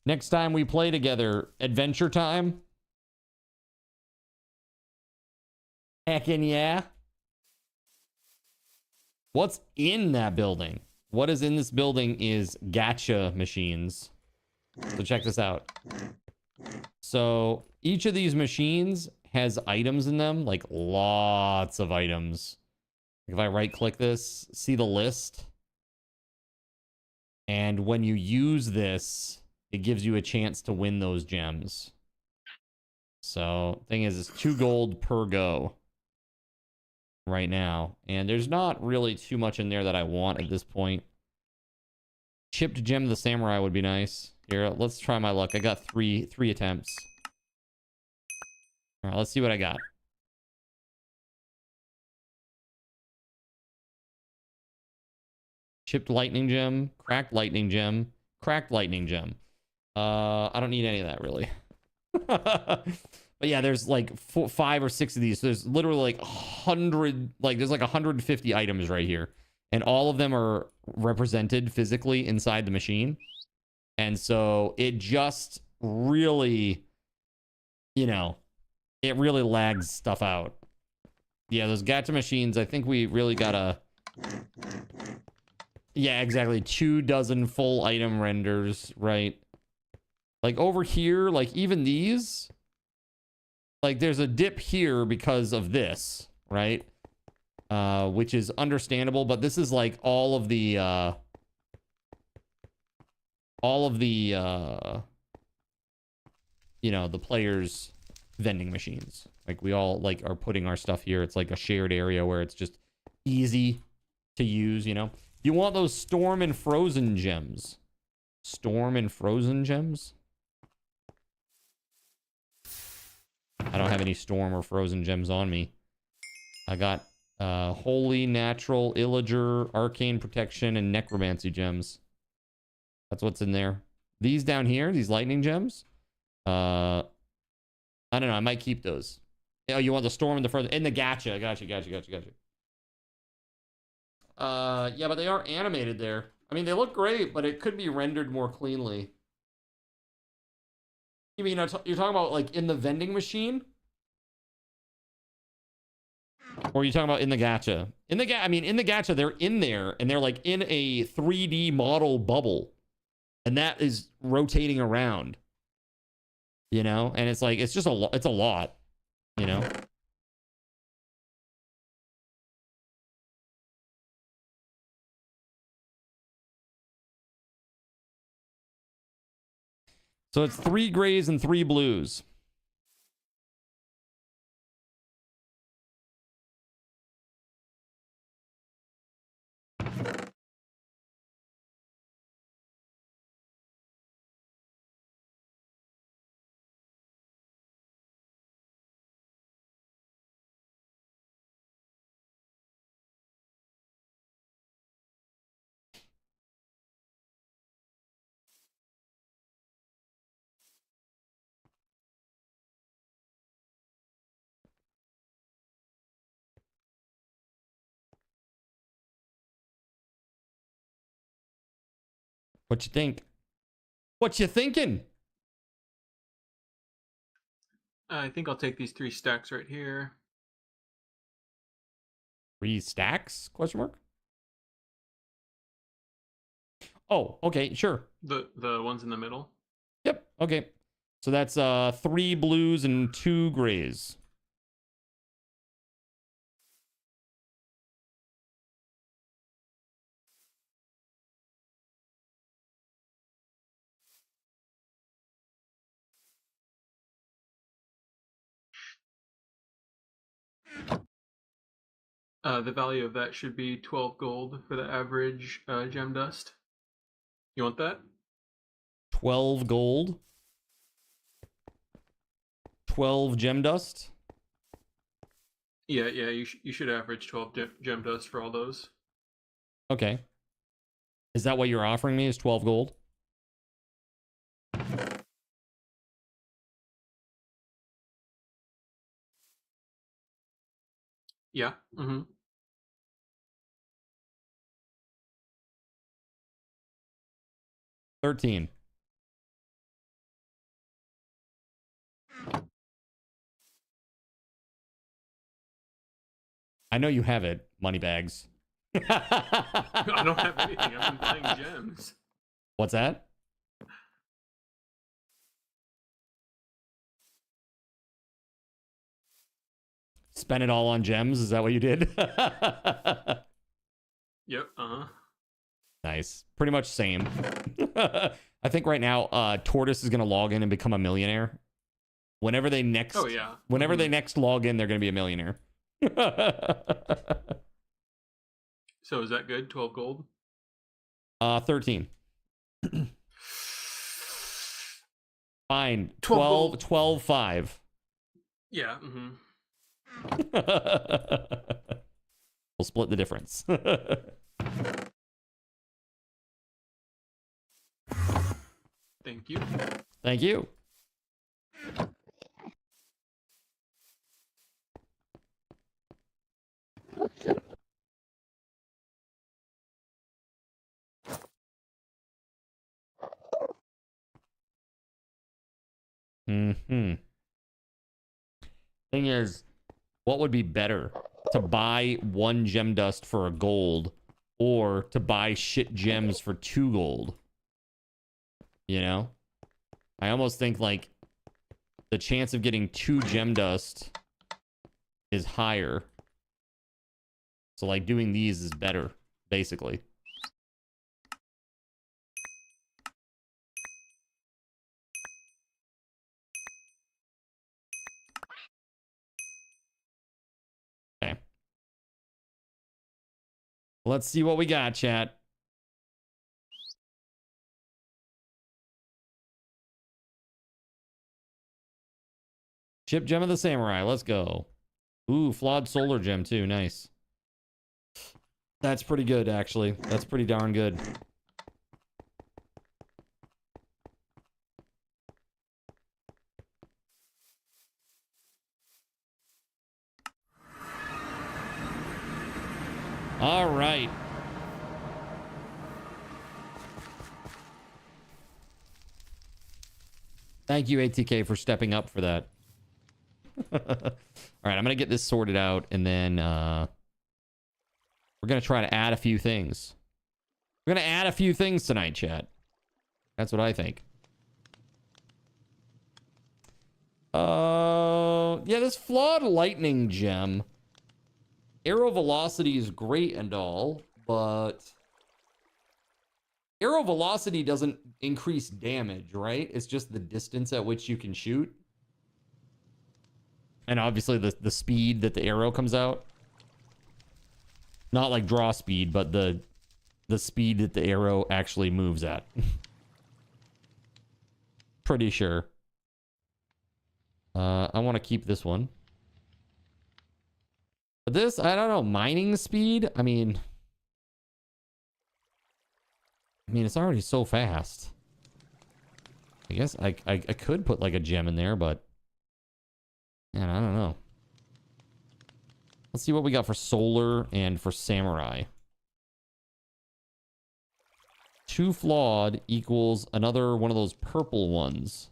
A: Next time we play together, adventure time? Heckin' yeah. What's in that building? What is in this building is gacha machines. So check this out. So each of these machines has items in them, like lots of items. If I right click this, see the list. And when you use this, it gives you a chance to win those gems. So thing is, it's 2 gold per go right now. And there's not really too much in there that I want at this point. Chipped gem of the samurai would be nice. Here, let's try my luck. I got three attempts. All right, let's see what I got. Chipped lightning gem, cracked lightning gem, cracked lightning gem. I don't need any of that really. But yeah, there's like 5 or 6 of these. So there's literally like 100, like there's like 150 items right here. And all of them are represented physically inside the machine. And so it just really, you know, it really lags stuff out. Yeah, those gacha machines, I think we really gotta... Yeah, exactly. 24 full item renders, right? Like over here, like even these, like there's a dip here because of this, right? Which is understandable, but this is like all of the you know, the players' vending machines. Like we all like are putting our stuff here. It's like a shared area where it's just easy to use, you know. You want those storm and frozen gems. Storm and frozen gems? I don't have any storm or frozen gems on me. I got holy, natural, illager, arcane protection, and necromancy gems. That's what's in there. These down here, these lightning gems. I don't know. I might keep those. Oh, you want the storm and the frozen and the gacha. Gotcha. Yeah, but they are animated there. I mean, they look great, but it could be rendered more cleanly. You mean you're talking about like in the vending machine? Or are you talking about in the gacha? In the gacha, they're in there and they're like in a 3D model bubble. And that is rotating around. You know? And it's like, it's just it's a lot. You know? So it's 3 grays and 3 blues. What you think? What you thinking?
S: I think I'll take these 3 stacks right here.
A: 3 stacks? Question mark. Oh, okay, sure.
S: The ones in the middle.
A: Yep. Okay. So that's 3 blues and 2 grays.
S: The value of that should be 12 gold for the average gem dust. You want that?
A: 12 gold. 12 gem dust.
S: Yeah, you should average 12 gem dust for all those.
A: Okay. Is that what you're offering me? Is 12 gold?
S: Yeah. Mm-hmm.
A: $13. I know you have it, Moneybags.
S: I don't have anything. I've been playing gems.
A: What's that? Spend it all on gems? Is that what you did?
S: Yep. Uh-huh.
A: Nice. Pretty much same. I think right now, Tortoise is going to log in and become a millionaire. Whenever they next,
S: Oh, yeah.
A: Whenever they next log in, they're going to be a millionaire.
S: So is that good? 12 gold?
A: 13. Fine.
S: 12
A: 12, 5.
S: Yeah. Mm-hmm.
A: We'll split the difference.
S: Thank you.
A: Thank you. Thing is, what would be better? To buy 1 gem dust for a gold, or to buy shit gems for 2 gold? You know? I almost think, like, the chance of getting 2 gem dust is higher. So, like, doing these is better, basically. Okay. Let's see what we got, chat. Chip gem of the samurai. Let's go. Ooh, flawed solar gem too. Nice. That's pretty good, actually. That's pretty darn good. All right. Thank you, ATK, for stepping up for that. All right, I'm going to get this sorted out, and then we're going to try to add a few things. We're going to add a few things tonight, chat. That's what I think. Yeah, this flawed lightning gem. Arrow velocity is great and all, but arrow velocity doesn't increase damage, right? It's just the distance at which you can shoot. And obviously the speed that the arrow comes out. Not like draw speed, but the speed that the arrow actually moves at. Pretty sure. I want to keep this one. But this, I don't know, mining speed? I mean, it's already so fast. I guess I could put like a gem in there, but man, I don't know. Let's see what we got for solar and for samurai. 2 flawed equals another one of those purple ones.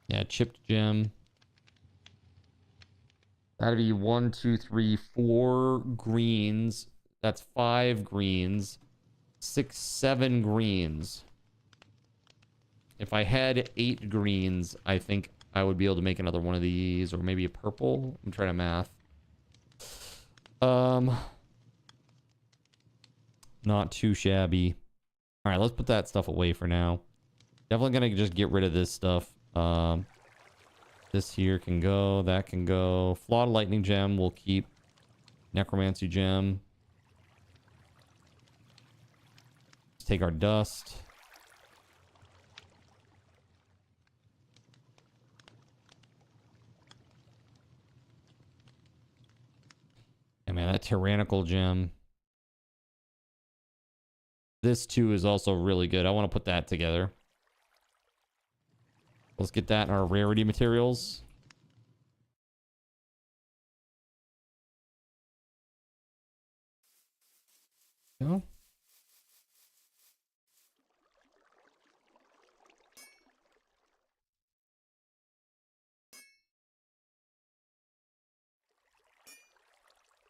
A: Yeah, chipped gem. That'd be 1, 2, 3, 4 greens. That's 5 greens. 6, 7 greens. If I had 8 greens, I think I would be able to make another one of these, or maybe a purple. I'm trying to math. Not too shabby. All right, let's put that stuff away for now. Definitely gonna just get rid of this stuff. This here can go. That can go. Flawed lightning gem. We'll keep. Necromancy gem. Let's take our dust. Yeah, man, that tyrannical gem. This too is also really good. I want to put that together. Let's get that in our rarity materials. No.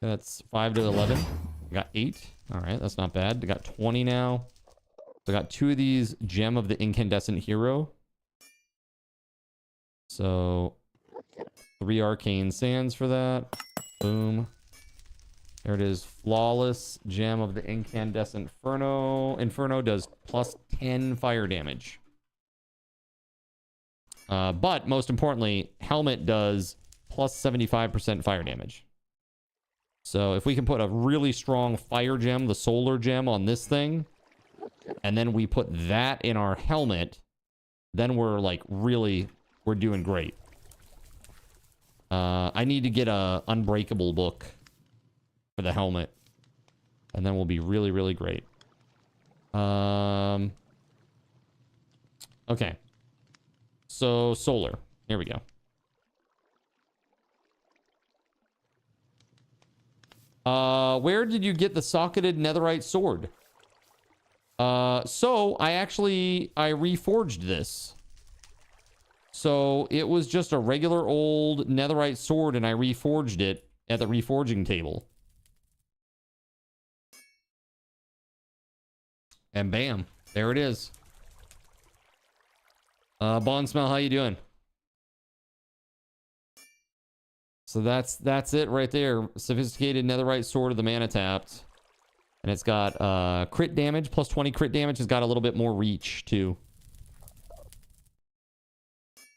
A: That's 5 to 11. I got 8. All right, that's not bad. I got 20 now. So I got 2 of these Gem of the Incandescent Hero. So 3 arcane sands for that. Boom. There it is. Flawless Gem of the Incandescent Inferno. Inferno does plus 10 fire damage. But most importantly, Helmet does plus 75% fire damage. So if we can put a really strong fire gem, the solar gem on this thing, and then we put that in our helmet, then we're like really, we're doing great. I need to get a unbreakable book for the helmet, and then we'll be really, really great. Okay. So solar, here we go. Where did you get the socketed netherite sword? So I reforged this. So it was just a regular old netherite sword, and I reforged it at the reforging table. And bam, there it is. Bond Smell, how you doing? So that's it right there. Sophisticated netherite sword of the mana tapped. And it's got crit damage, plus 20 crit damage. It's got a little bit more reach too.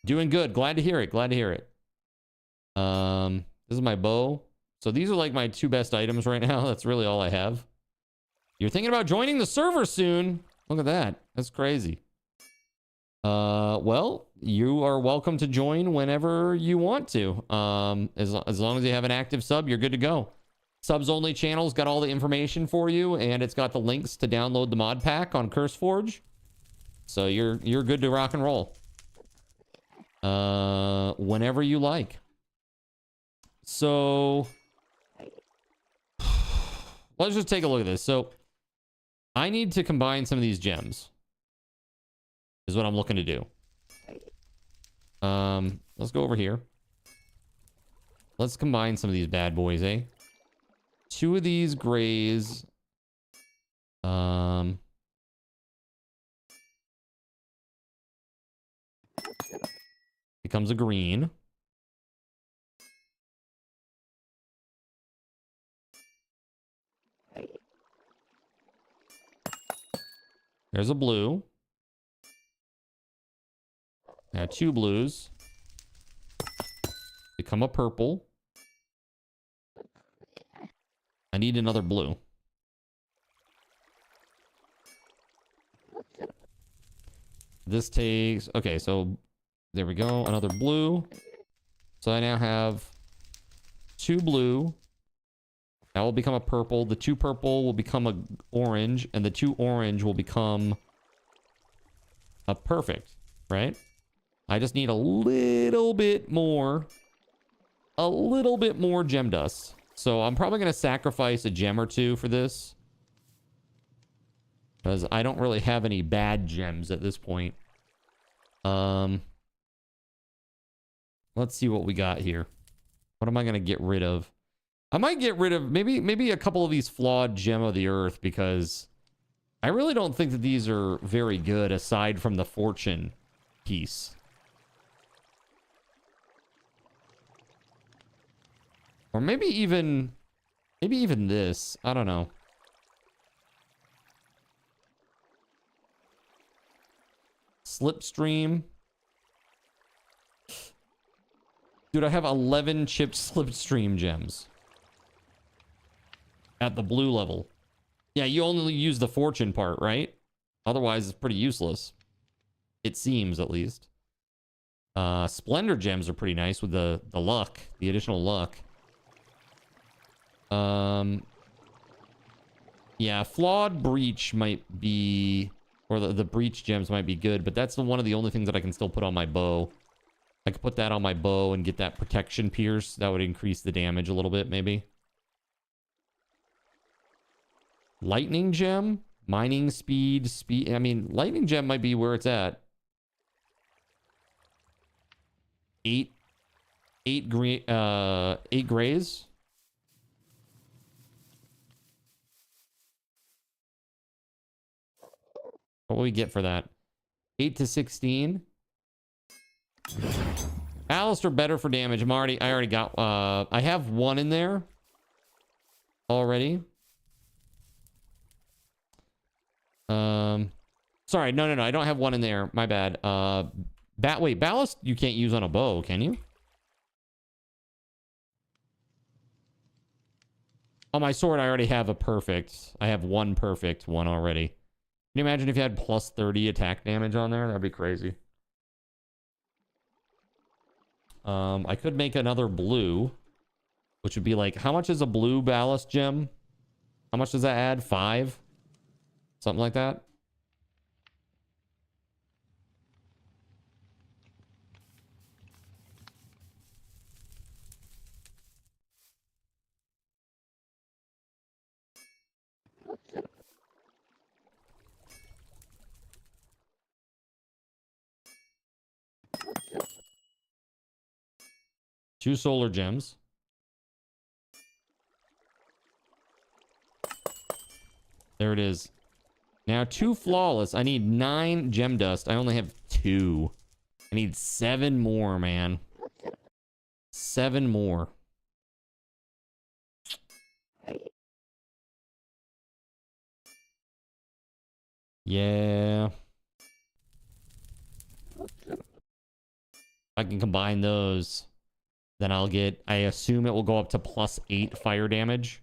A: Doing good. Glad to hear it. Glad to hear it. This is my bow. So these are like my 2 best items right now. That's really all I have. You're thinking about joining the server soon. Look at that. That's crazy. Well, you are welcome to join whenever you want to. As long as you have an active sub, you're good to go. Subs only channel's got all the information for you, and it's got the links to download the mod pack on CurseForge. So you're good to rock and roll. Whenever you like. So let's just take a look at this. So I need to combine some of these gems. Is what I'm looking to do. Let's go over here. Let's combine some of these bad boys, eh? 2 of these grays. Becomes a green. There's a blue. Now 2 blues. Become a purple. I need another blue. This takes... Okay, so there we go. Another blue. So I now have 2 blue That will become a purple. The 2 purple will become a orange, and the 2 orange will become a perfect, right? I just need a little bit more gem dust. So I'm probably going to sacrifice a gem or 2 for this, because I don't really have any bad gems at this point. Let's see what we got here. What am I going to get rid of? I might get rid of maybe a couple of these flawed gem of the earth, because I really don't think that these are very good aside from the fortune piece. Or maybe even this. I don't know. Slipstream. Dude, I have 11 chipped slipstream gems at the blue level. Yeah, you only use the fortune part, right? Otherwise, it's pretty useless. It seems, at least. Splendor gems are pretty nice with the luck, the additional luck. Yeah, flawed breach might be, or the breach gems might be good, but that's one of the only things that I can still put on my bow. I could put that on my bow and get that protection pierce. That would increase the damage a little bit, maybe. Lightning gem, mining speed. I mean, lightning gem might be where it's at. 8 grays. What will we get for that? 8 to 16. Alistair better for damage. I already got, I have 1 in there already. Sorry, no, I don't have 1 in there. My bad. Wait, ballast you can't use on a bow, can you? On my sword, I already have a perfect. I have 1 perfect one already. Can you imagine if you had plus 30 attack damage on there? That'd be crazy. I could make another blue, which would be like, how much is a blue ballast gem? How much does that add? 5? Something like that. Two solar gems. There it is. Now 2 flawless. I need 9 gem dust. I only have 2. I need 7 more, man. 7 more. Yeah. If I can combine those, then I'll get, I assume it will go up to plus 8 fire damage.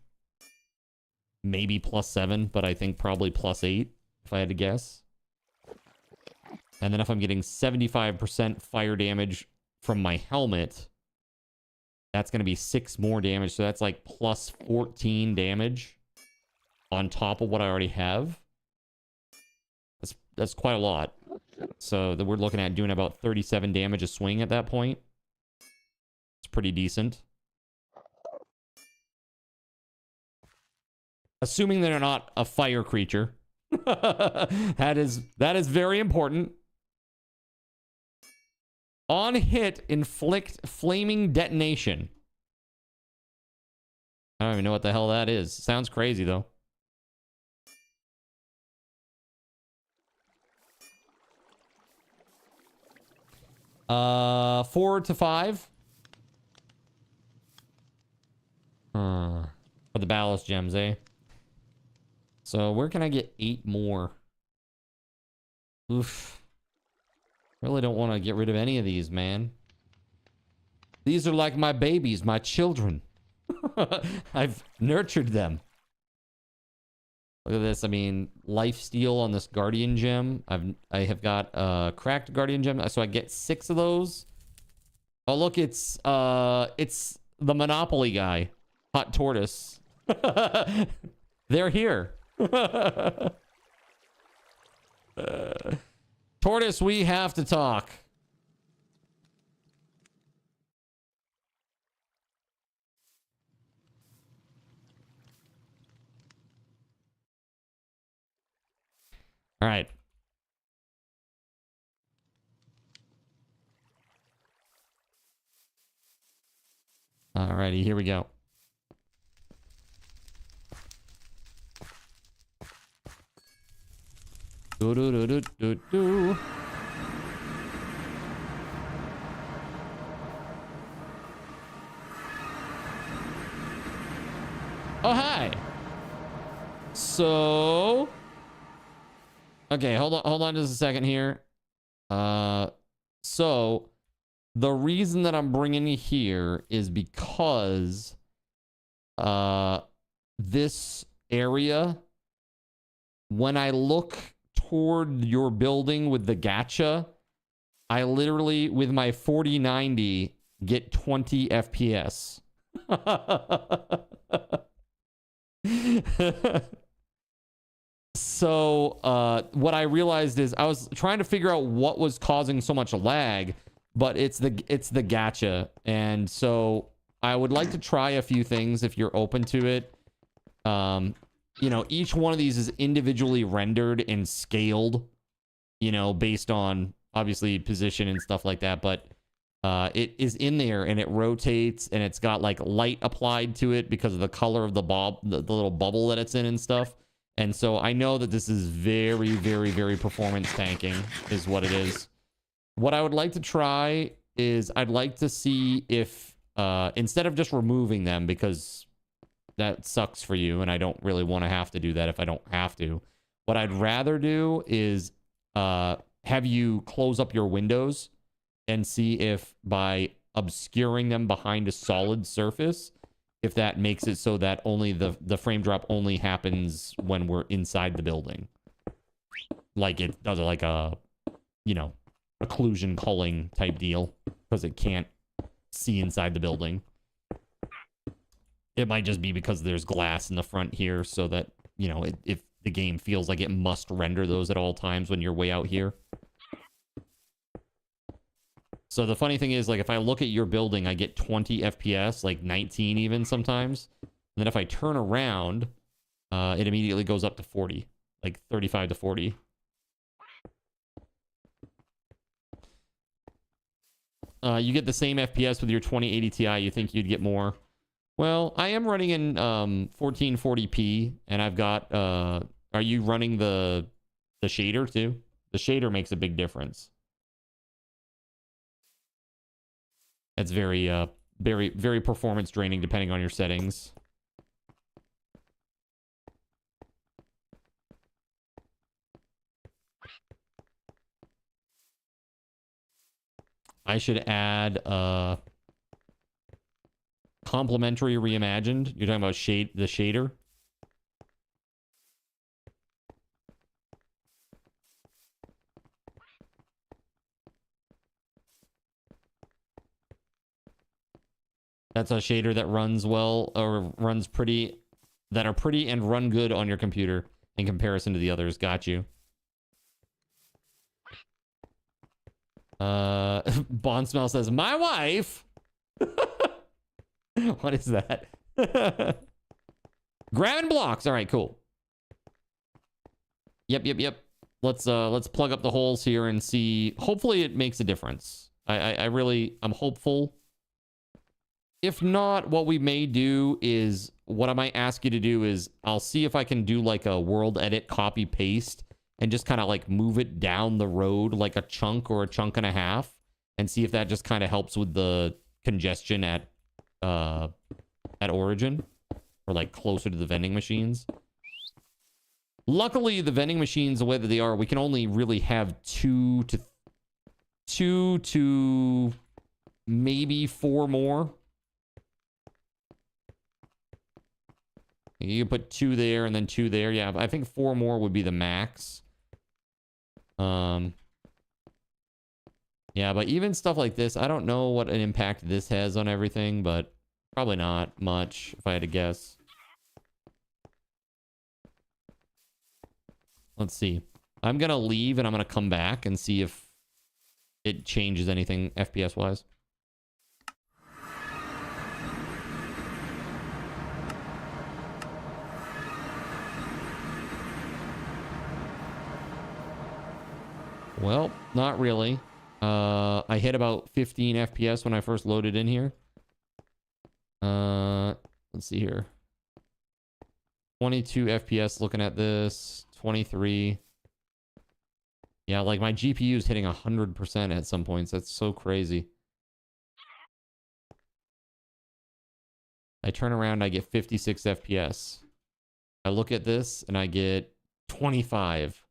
A: Maybe plus 7, but I think probably plus 8, if I had to guess. And then if I'm getting 75% fire damage from my helmet, that's going to be 6 more damage. So that's like plus 14 damage on top of what I already have. That's quite a lot. So we're looking at doing about 37 damage a swing at that point. It's pretty decent. Assuming they're not a fire creature. That is very important. On hit, inflict flaming detonation. I don't even know what the hell that is. Sounds crazy though. Uh, 4 to 5. For the ballast gems, eh? So where can I get 8 more? Oof. Really don't want to get rid of any of these, man. These are like my babies, my children. I've nurtured them. Look at this. I mean, life steal on this guardian gem. I have got cracked guardian gem, so I get 6 of those. Oh look, it's the Monopoly guy, Hot Tortoise. They're here. Tortoise, we have to talk. All right. Alrighty, here we go. Do do do do do do. Oh hi. So, okay, hold on just a second here. So the reason that I'm bringing you here is because this area, when I look toward your building with the gacha, I literally, with my 4090, get 20 FPS. So what I realized is I was trying to figure out what was causing so much lag, but it's the gacha. And so I would like to try a few things if you're open to it. You know, each one of these is individually rendered and scaled, you know, based on obviously position and stuff like that. But it is in there and it rotates and it's got like light applied to it because of the color of the little bubble that it's in and stuff. And so I know that this is very, very, very performance tanking is what it is. What I would like to try is I'd like to see if instead of just removing them, because that sucks for you and I don't really want to have to do that if I don't have to. What I'd rather do is have you close up your windows and see if by obscuring them behind a solid surface, if that makes it so that only the frame drop only happens when we're inside the building. Like it does like a, you know, occlusion culling type deal because it can't see inside the building. It might just be because there's glass in the front here so that, you know, if the game feels like it must render those at all times when you're way out here. So the funny thing is, like, if I look at your building, I get 20 FPS, like 19 even sometimes. And then if I turn around, it immediately goes up to 40, like 35 to 40. You get the same FPS with your 2080 Ti. You think you'd get more? Well, I am running in 1440p, and I've got... are you running the shader too? The shader makes a big difference. It's very, very, very performance draining depending on your settings. I should add complementary reimagined. You're talking about the shader. That's a shader that runs well or runs pretty, that are pretty and run good on your computer in comparison to the others. Got you. Bond Smell says, my wife. What is that? Grabbing blocks. All right, cool. Yep. Let's plug up the holes here and see. Hopefully it makes a difference. I'm hopeful. If not, what we may do is, what I might ask you to do is, I'll see if I can do like a world edit copy paste and just kind of like move it down the road like a chunk or a chunk and a half and see if that just kind of helps with the congestion at origin or like closer to the vending machines. Luckily, the vending machines, the way that they are, we can only really have two to maybe 4 more. You can put 2 there and then 2 there. Yeah, I think 4 more would be the max. Yeah, but even stuff like this, I don't know what an impact this has on everything, but probably not much, if I had to guess. Let's see. I'm going to leave and I'm going to come back and see if it changes anything FPS wise. Well, not really. I hit about 15 FPS when I first loaded in here. Let's see here. 22 FPS looking at this. 23. Yeah, like my GPU is hitting 100% at some points. That's so crazy. I turn around, I get 56 FPS. I look at this and I get 25.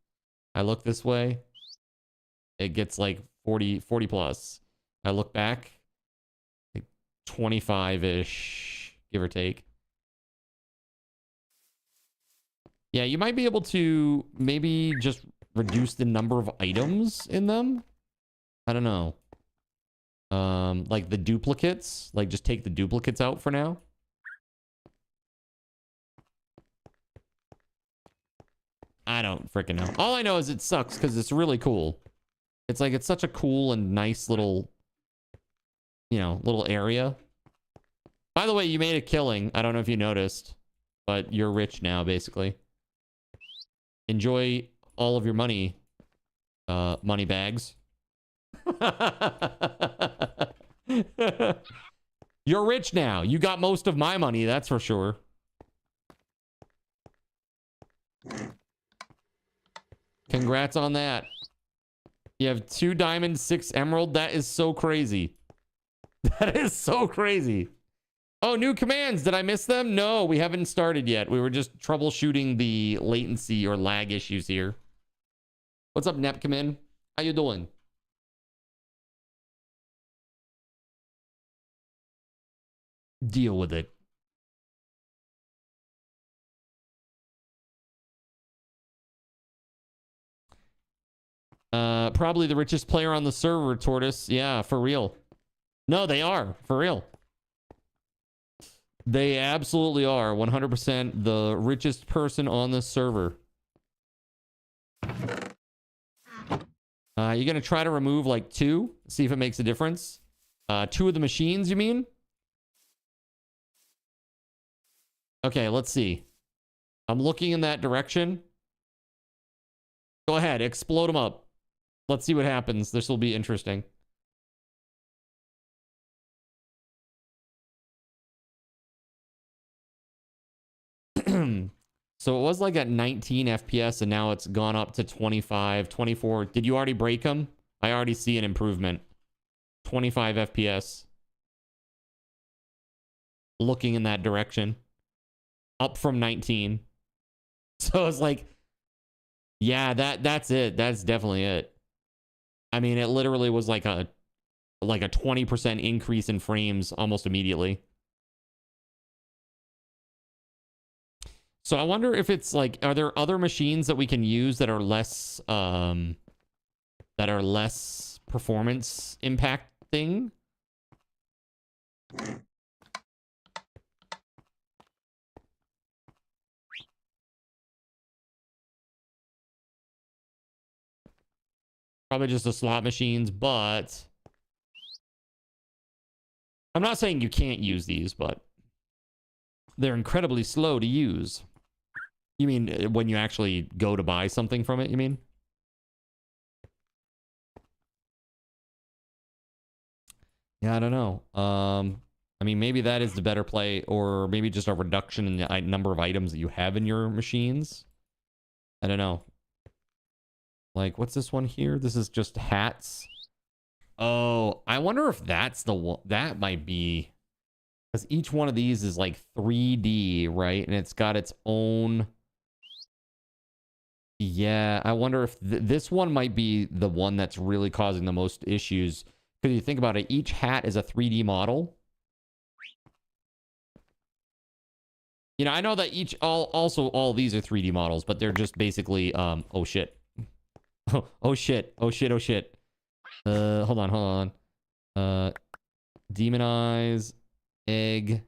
A: I look this way, it gets like 40 plus. I look back, like 25-ish, give or take. Yeah, you might be able to maybe just reduce the number of items in them. I don't know. Like the duplicates, like just take the duplicates out for now. I don't freaking know. All I know is it sucks because it's really cool. It's like, it's such a cool and nice little, you know, little area. By the way, you made a killing. I don't know if you noticed, but you're rich now, basically. Enjoy all of your money, money bags. You're rich now. You got most of my money, that's for sure. Congrats on that. You have 2 diamonds, 6 emerald. That is so crazy. That is so crazy. Oh, new commands. Did I miss them? No, we haven't started yet. We were just troubleshooting the latency or lag issues here. What's up, Nepcomin? How you doing? Deal with it. Probably the richest player on the server, Tortoise. Yeah, for real. No, they are. For real. They absolutely are. 100% the richest person on the server. You're going to try to remove like 2. See if it makes a difference. 2 of the machines, you mean? Okay, let's see. I'm looking in that direction. Go ahead, explode them up. Let's see what happens. This will be interesting. So it was like at 19 FPS and now it's gone up to 25, 24. Did you already break them? I already see an improvement. 25 FPS. Looking in that direction. Up from 19. So it's like, yeah, that's it. That's definitely it. I mean, it literally was like a 20% increase in frames almost immediately. So I wonder if it's like, are there other machines that we can use that are less performance impacting? Probably just the slot machines, but I'm not saying you can't use these, but they're incredibly slow to use. You mean when you actually go to buy something from it, you mean? Yeah, I don't know. I mean, maybe that is the better play, or maybe just a reduction in the number of items that you have in your machines. I don't know. Like, what's this one here? This is just hats. Oh, I wonder if that's the one. That might be, because each one of these is like 3D, right? And it's got its own. Yeah, I wonder if this one might be the one that's really causing the most issues. Because you think about it, each hat is a 3D model. You know, I know that all these are 3D models, but they're just basically, oh shit. Oh shit. Oh shit. Oh shit. Hold on. Demon eyes, egg,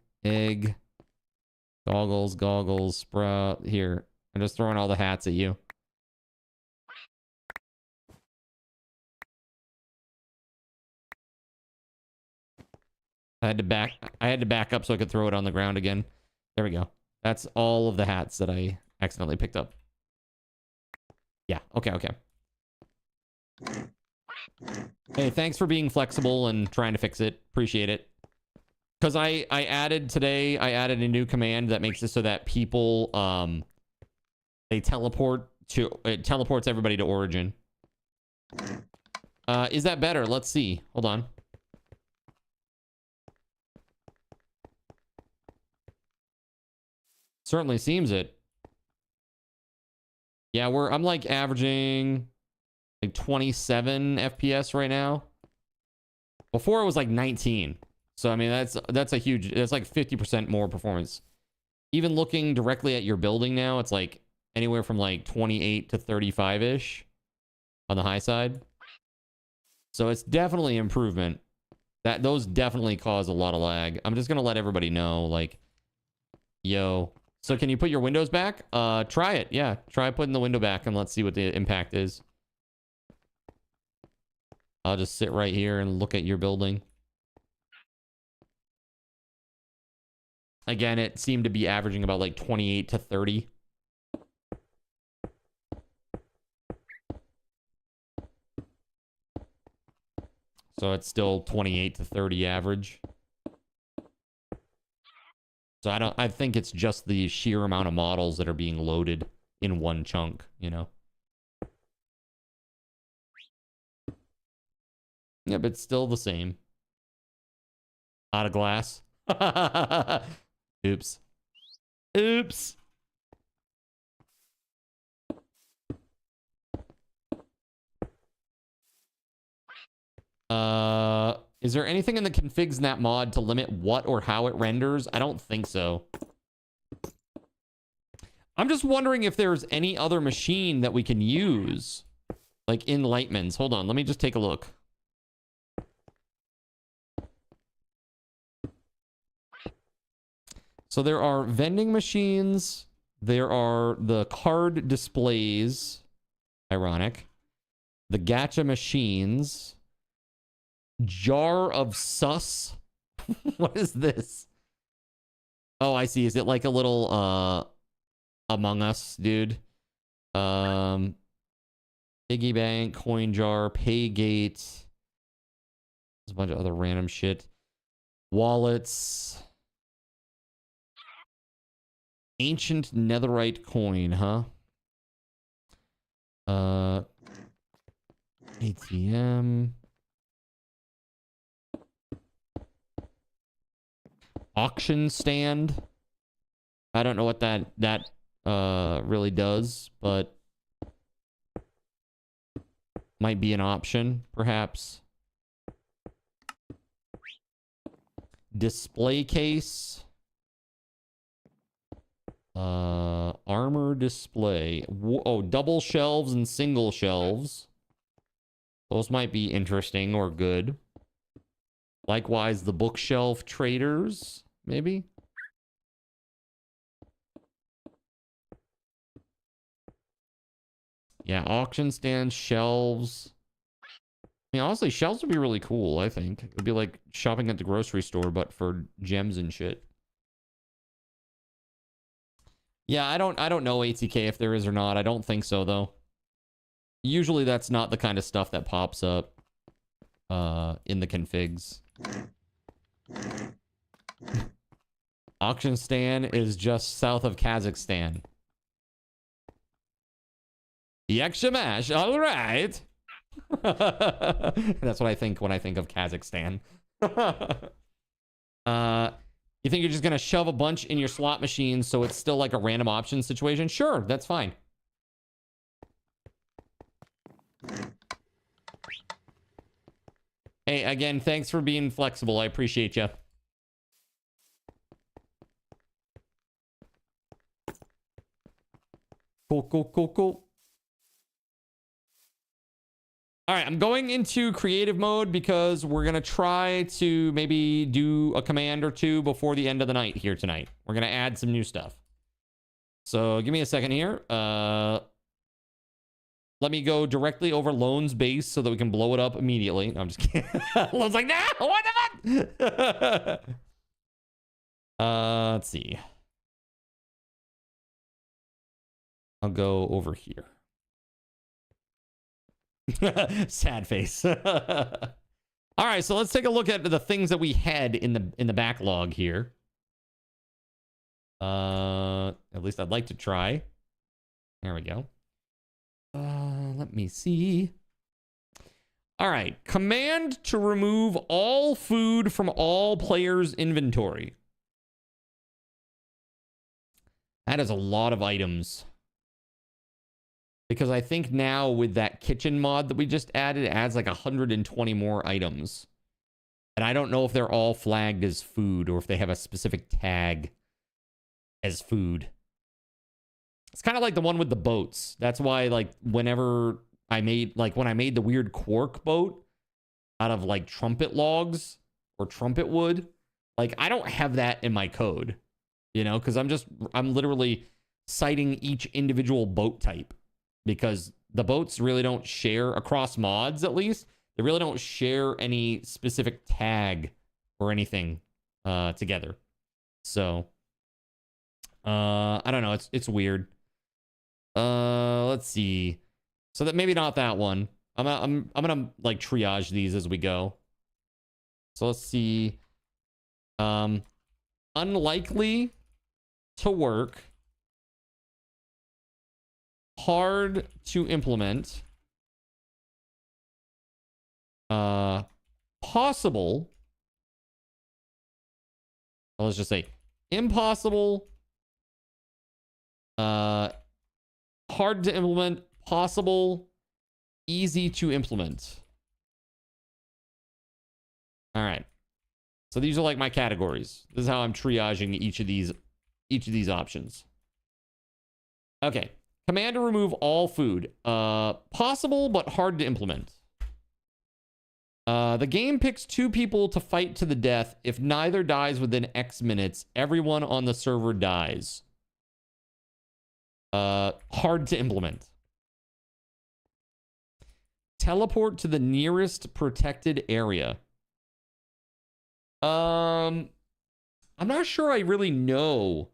A: goggles, sprout. Here, I'm just throwing all the hats at you. I had to back up so I could throw it on the ground again. There we go. That's all of the hats that I accidentally picked up. Yeah, okay. Hey, thanks for being flexible and trying to fix it. Appreciate it. Because I added a new command that makes it so that people, it teleports everybody to Origin. Is that better? Let's see. Hold on. Certainly seems it. Yeah, I'm like averaging like 27 FPS right now. Before it was like 19. So I mean that's like 50% more performance. Even looking directly at your building now, it's like anywhere from like 28 to 35-ish on the high side. So it's definitely improvement. Those definitely cause a lot of lag. I'm just gonna let everybody know, like, yo. So can you put your windows back? Try it. Yeah, try putting the window back and let's see what the impact is. I'll just sit right here and look at your building. Again, it seemed to be averaging about like 28 to 30. So it's still 28 to 30 average. So I think it's just the sheer amount of models that are being loaded in one chunk, you know. Yeah, but it's still the same. Out of glass. Oops. Oops. Is there anything in the configs in that mod to limit what or how it renders? I don't think so. I'm just wondering if there's any other machine that we can use, like in Lightman's. Hold on, let me just take a look. So there are vending machines. There are the card displays. Ironic. The gacha machines. Jar of sus. What is this? Oh, I see. Is it like a little Among Us, dude? Piggy bank, coin jar, paygate. There's a bunch of other random shit. Wallets. Ancient netherite coin, huh? ATM. Auction stand. I don't know what that really does, but might be an option, perhaps. Display case. Armor display. Oh, double shelves and single shelves. Those might be interesting or good. Likewise, the bookshelf traders, maybe. Yeah, auction stands, shelves. I mean, honestly, shelves would be really cool, I think. It would be like shopping at the grocery store, but for gems and shit. Yeah, I don't know ATK if there is or not. I don't think so, though. Usually that's not the kind of stuff that pops up in the configs. Auction stand is just south of Kazakhstan. Yakshamash, all right. That's what I think when I think of Kazakhstan. You think you're just going to shove a bunch in your slot machine so it's still like a random option situation? Sure, that's fine. Hey, again, thanks for being flexible. I appreciate you. Cool. All right, I'm going into creative mode because we're going to try to maybe do a command or two before the end of the night here tonight. We're going to add some new stuff. So give me a second here. Let me go directly over Lone's base so that we can blow it up immediately. No, I'm just kidding. Lone's like, no, why not? Let's see. I'll go over here. Sad face. All right, so let's take a look at the things that we had in the backlog here. At least I'd like to try. There we go. Let me see. All right, command to remove all food from all players' inventory. That is a lot of items. Because I think now with that kitchen mod that we just added, it adds like 120 more items. And I don't know if they're all flagged as food or if they have a specific tag as food. It's kind of like the one with the boats. That's why, like, whenever I made, like, when I made the weird quark boat out of, like, trumpet logs or trumpet wood, like, I don't have that in my code, you know, because I'm literally citing each individual boat type. Because the boats really don't share, across mods at least, they really don't share any specific tag or anything together. So, I don't know. It's weird. Let's see. So that maybe not that one. I'm gonna like triage these as we go. So let's see. Unlikely to work. Hard to implement. Possible. Well, let's just say impossible. Hard to implement. Possible. Easy to implement. All right. So these are like my categories. This is how I'm triaging each of these options. Okay. Command to remove all food. Possible, but hard to implement. The game picks 2 people to fight to the death. If neither dies within X minutes, everyone on the server dies. Hard to implement. Teleport to the nearest protected area. I'm not sure I really know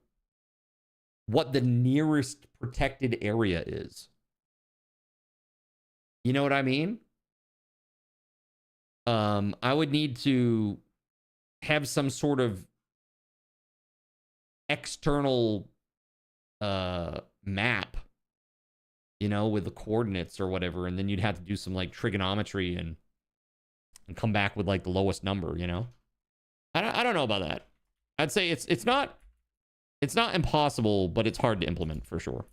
A: what the nearest protected area is. You know what I mean? I would need to have some sort of external map, you know, with the coordinates or whatever, and then you'd have to do some like trigonometry and come back with like the lowest number, you know? I don't know about that. I'd say it's not impossible, but it's hard to implement for sure.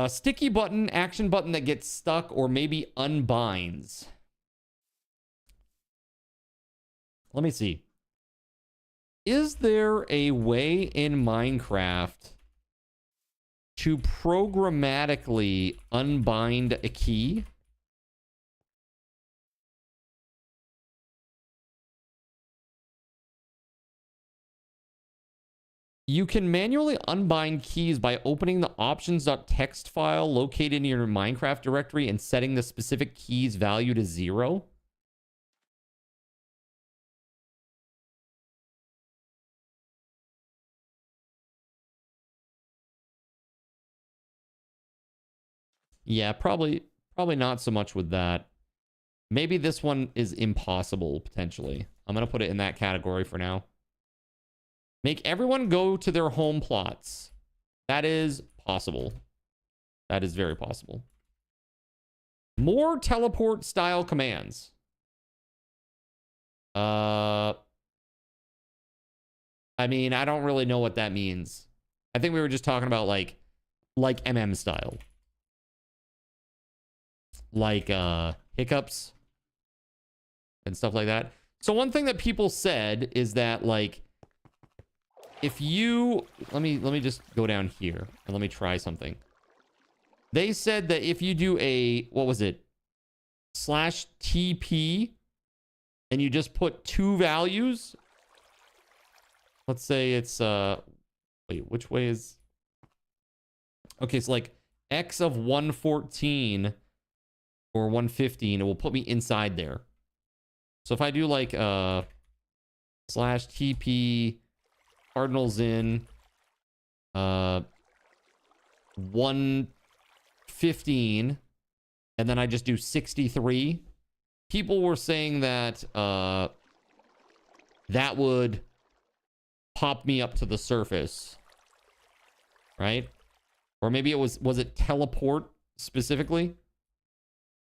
A: Sticky button, action button that gets stuck or maybe unbinds. Let me see. Is there a way in Minecraft to programmatically unbind a key? You can manually unbind keys by opening the options.txt file located in your Minecraft directory and setting the specific key's value to 0. Yeah, probably not so much with that. Maybe this one is impossible, potentially. I'm going to put it in that category for now. Make everyone go to their home plots. That is possible. That is very possible. More teleport style commands. I mean, I don't really know what that means. I think we were just talking about like MM style. Like hiccups and stuff like that. So one thing that people said is that like if you let me just go down here and let me try something. They said that if you do a what was it? /TP and you just put 2 values. Let's say it's wait, which way is okay, so like X of 114 or 115, it will put me inside there. So if I do like slash TP cardinals in 115, and then I just do 63, people were saying that that would pop me up to the surface, right? Or maybe it was it teleport specifically?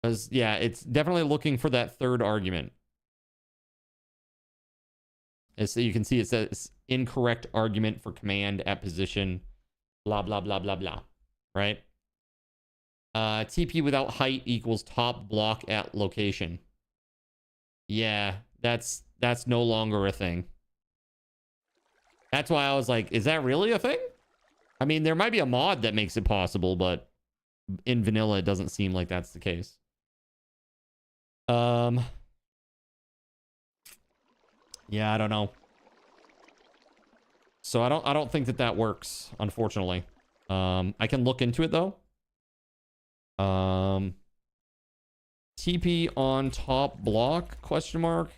A: Because yeah, it's definitely looking for that third argument. And so you can see it says incorrect argument for command at position, blah blah blah blah blah, right? TP without height equals top block at location. Yeah, that's no longer a thing. That's why I was like, is that really a thing? I mean, there might be a mod that makes it possible, but in vanilla, it doesn't seem like that's the case. Yeah, I don't know. So I don't think that works, unfortunately. I can look into it though. TP on top block question mark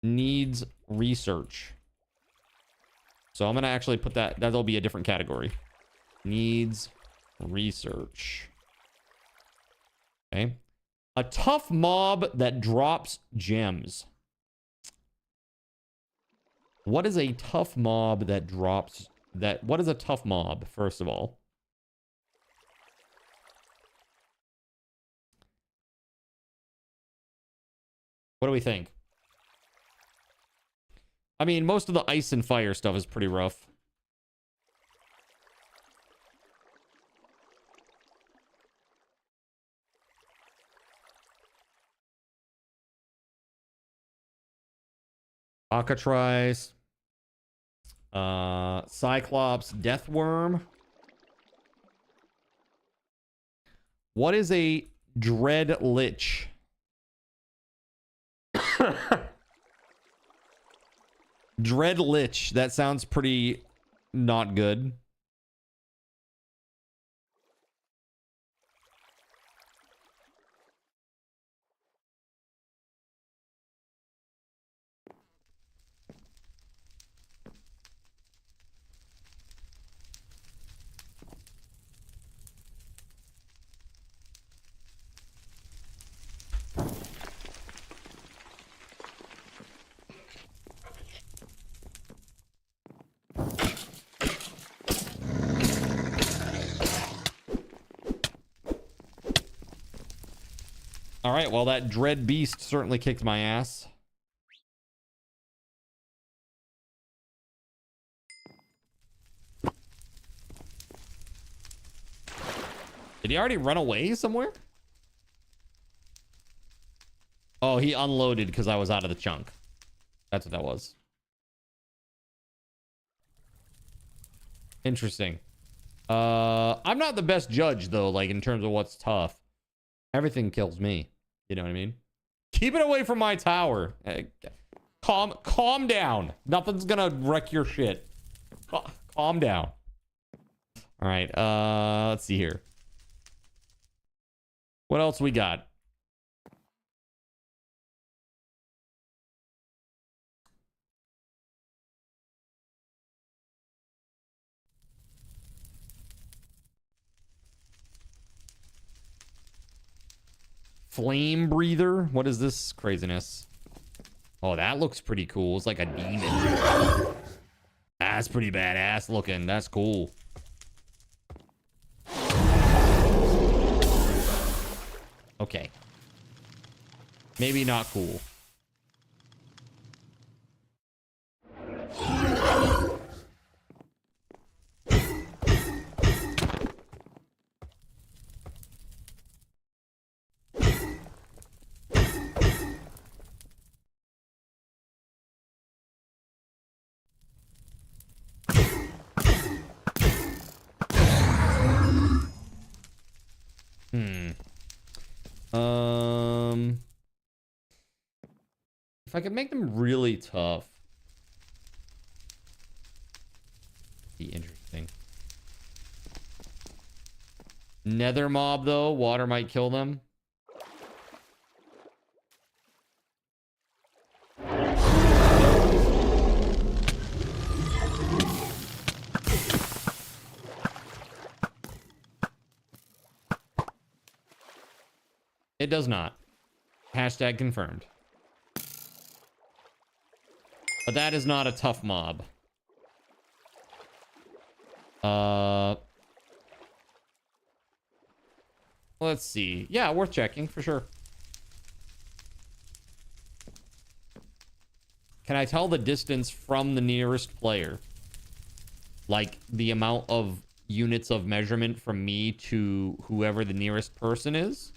A: needs research. So I'm gonna actually put that'll be a different category. Needs research. Okay. A tough mob that drops gems. What is a tough mob that drops what is a tough mob, first of all? What do we think? I mean, most of the ice and fire stuff is pretty rough. Cockatrice. Cyclops. Deathworm. What is a Dread Lich? Dread Lich. That sounds pretty not good. All right, well, that Dread Beast certainly kicked my ass. Did he already run away somewhere? Oh, he unloaded because I was out of the chunk. That's what that was. Interesting. I'm not the best judge, though, like, in terms of what's tough. Everything kills me. You know what I mean? Keep it away from my tower. Calm down. Nothing's gonna wreck your shit. Calm down. All right. Let's see here. What else we got? Flame breather. What is this craziness? Oh, that looks pretty cool. It's like a demon. That's pretty badass looking. That's cool. Okay. Maybe not cool. If I could make them really tough, be interesting. Nether mob, though. Water might kill them. It does not. Hashtag confirmed. But that is not a tough mob. Let's see. Yeah, worth checking for sure. Can I tell the distance from the nearest player? Like the amount of units of measurement from me to whoever the nearest person is?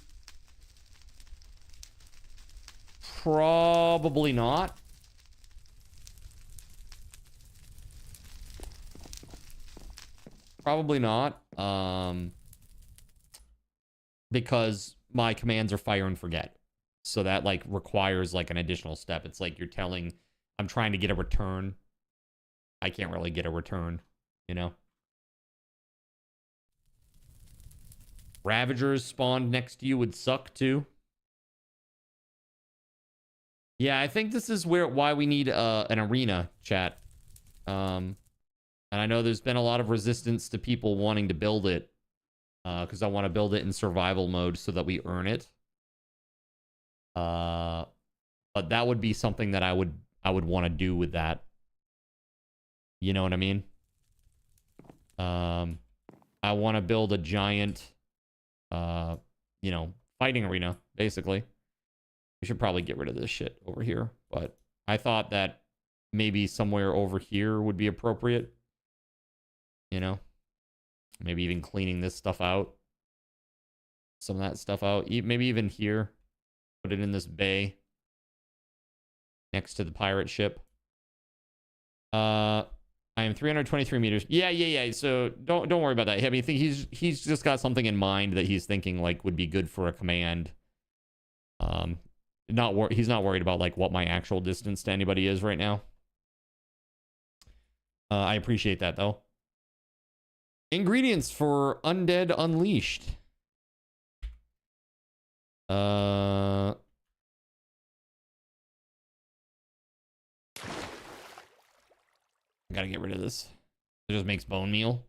A: Probably not. Probably not. Because my commands are fire and forget. So that like requires like an additional step. It's like you're telling, I'm trying to get a return. I can't really get a return, you know? Ravagers spawned next to you would suck too. Yeah, I think this is why we need an arena, chat. And I know there's been a lot of resistance to people wanting to build it. Because I want to build it in survival mode so that we earn it. But that would be something that I would want to do with that. You know what I mean? I want to build a giant, you know, fighting arena, basically. We should probably get rid of this shit over here. But I thought that maybe somewhere over here would be appropriate. You know? Maybe even cleaning this stuff out. Some of that stuff out. Maybe even here. Put it in this bay. Next to the pirate ship. I am 323 meters. Yeah. So don't worry about that. I mean, he's just got something in mind that he's thinking like would be good for a command. He's not worried about like what my actual distance to anybody is right now. I appreciate that though. Ingredients for Undead Unleashed. Gotta get rid of this. It just makes bone meal.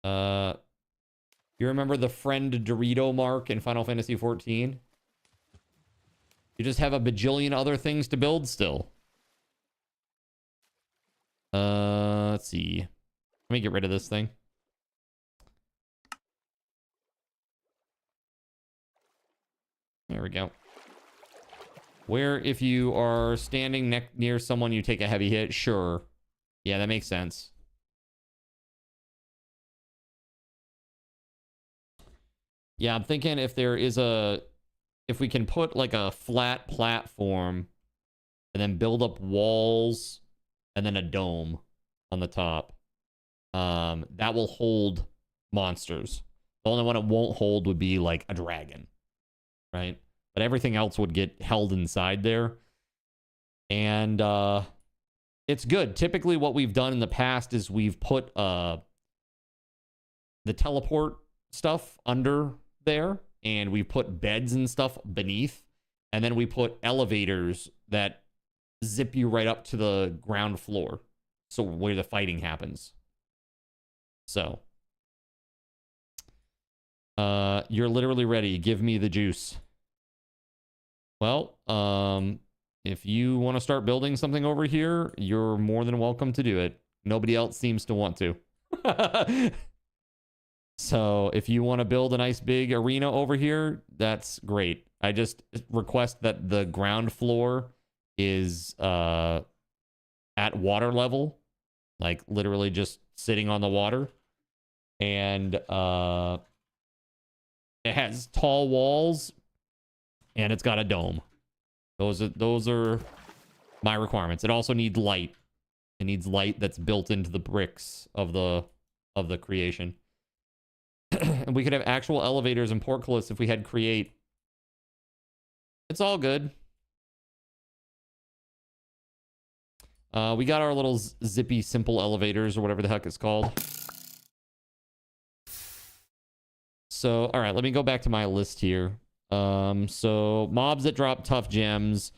A: You remember the friend Dorito mark in Final Fantasy XIV? You just have a bajillion other things to build still. Let's see. Let me get rid of this thing. There we go. Where if you are standing near someone, you take a heavy hit? Sure. Yeah, that makes sense. Yeah, I'm thinking if we can put like a flat platform and then build up walls and then a dome on the top, that will hold monsters. The only one it won't hold would be like a dragon, right? But everything else would get held inside there. And it's good. Typically what we've done in the past is we've put the teleport stuff under there, and we put beds and stuff beneath, and then we put elevators that zip you right up to the ground floor, so where the fighting happens. So you're literally ready. Give me the juice. Well, if you want to start building something over here, you're more than welcome to do it. Nobody else seems to want to. So if you want to build a nice big arena over here, that's great. I just request that the ground floor is at water level, like literally just sitting on the water. And it has tall walls and it's got a dome. Those are my requirements. It also needs light. It needs light that's built into the bricks of the creation. And we could have actual elevators and portcullis if we had create. It's all good. We got our little zippy simple elevators or whatever the heck it's called. So, all right, let me go back to my list here. So mobs that drop tough gems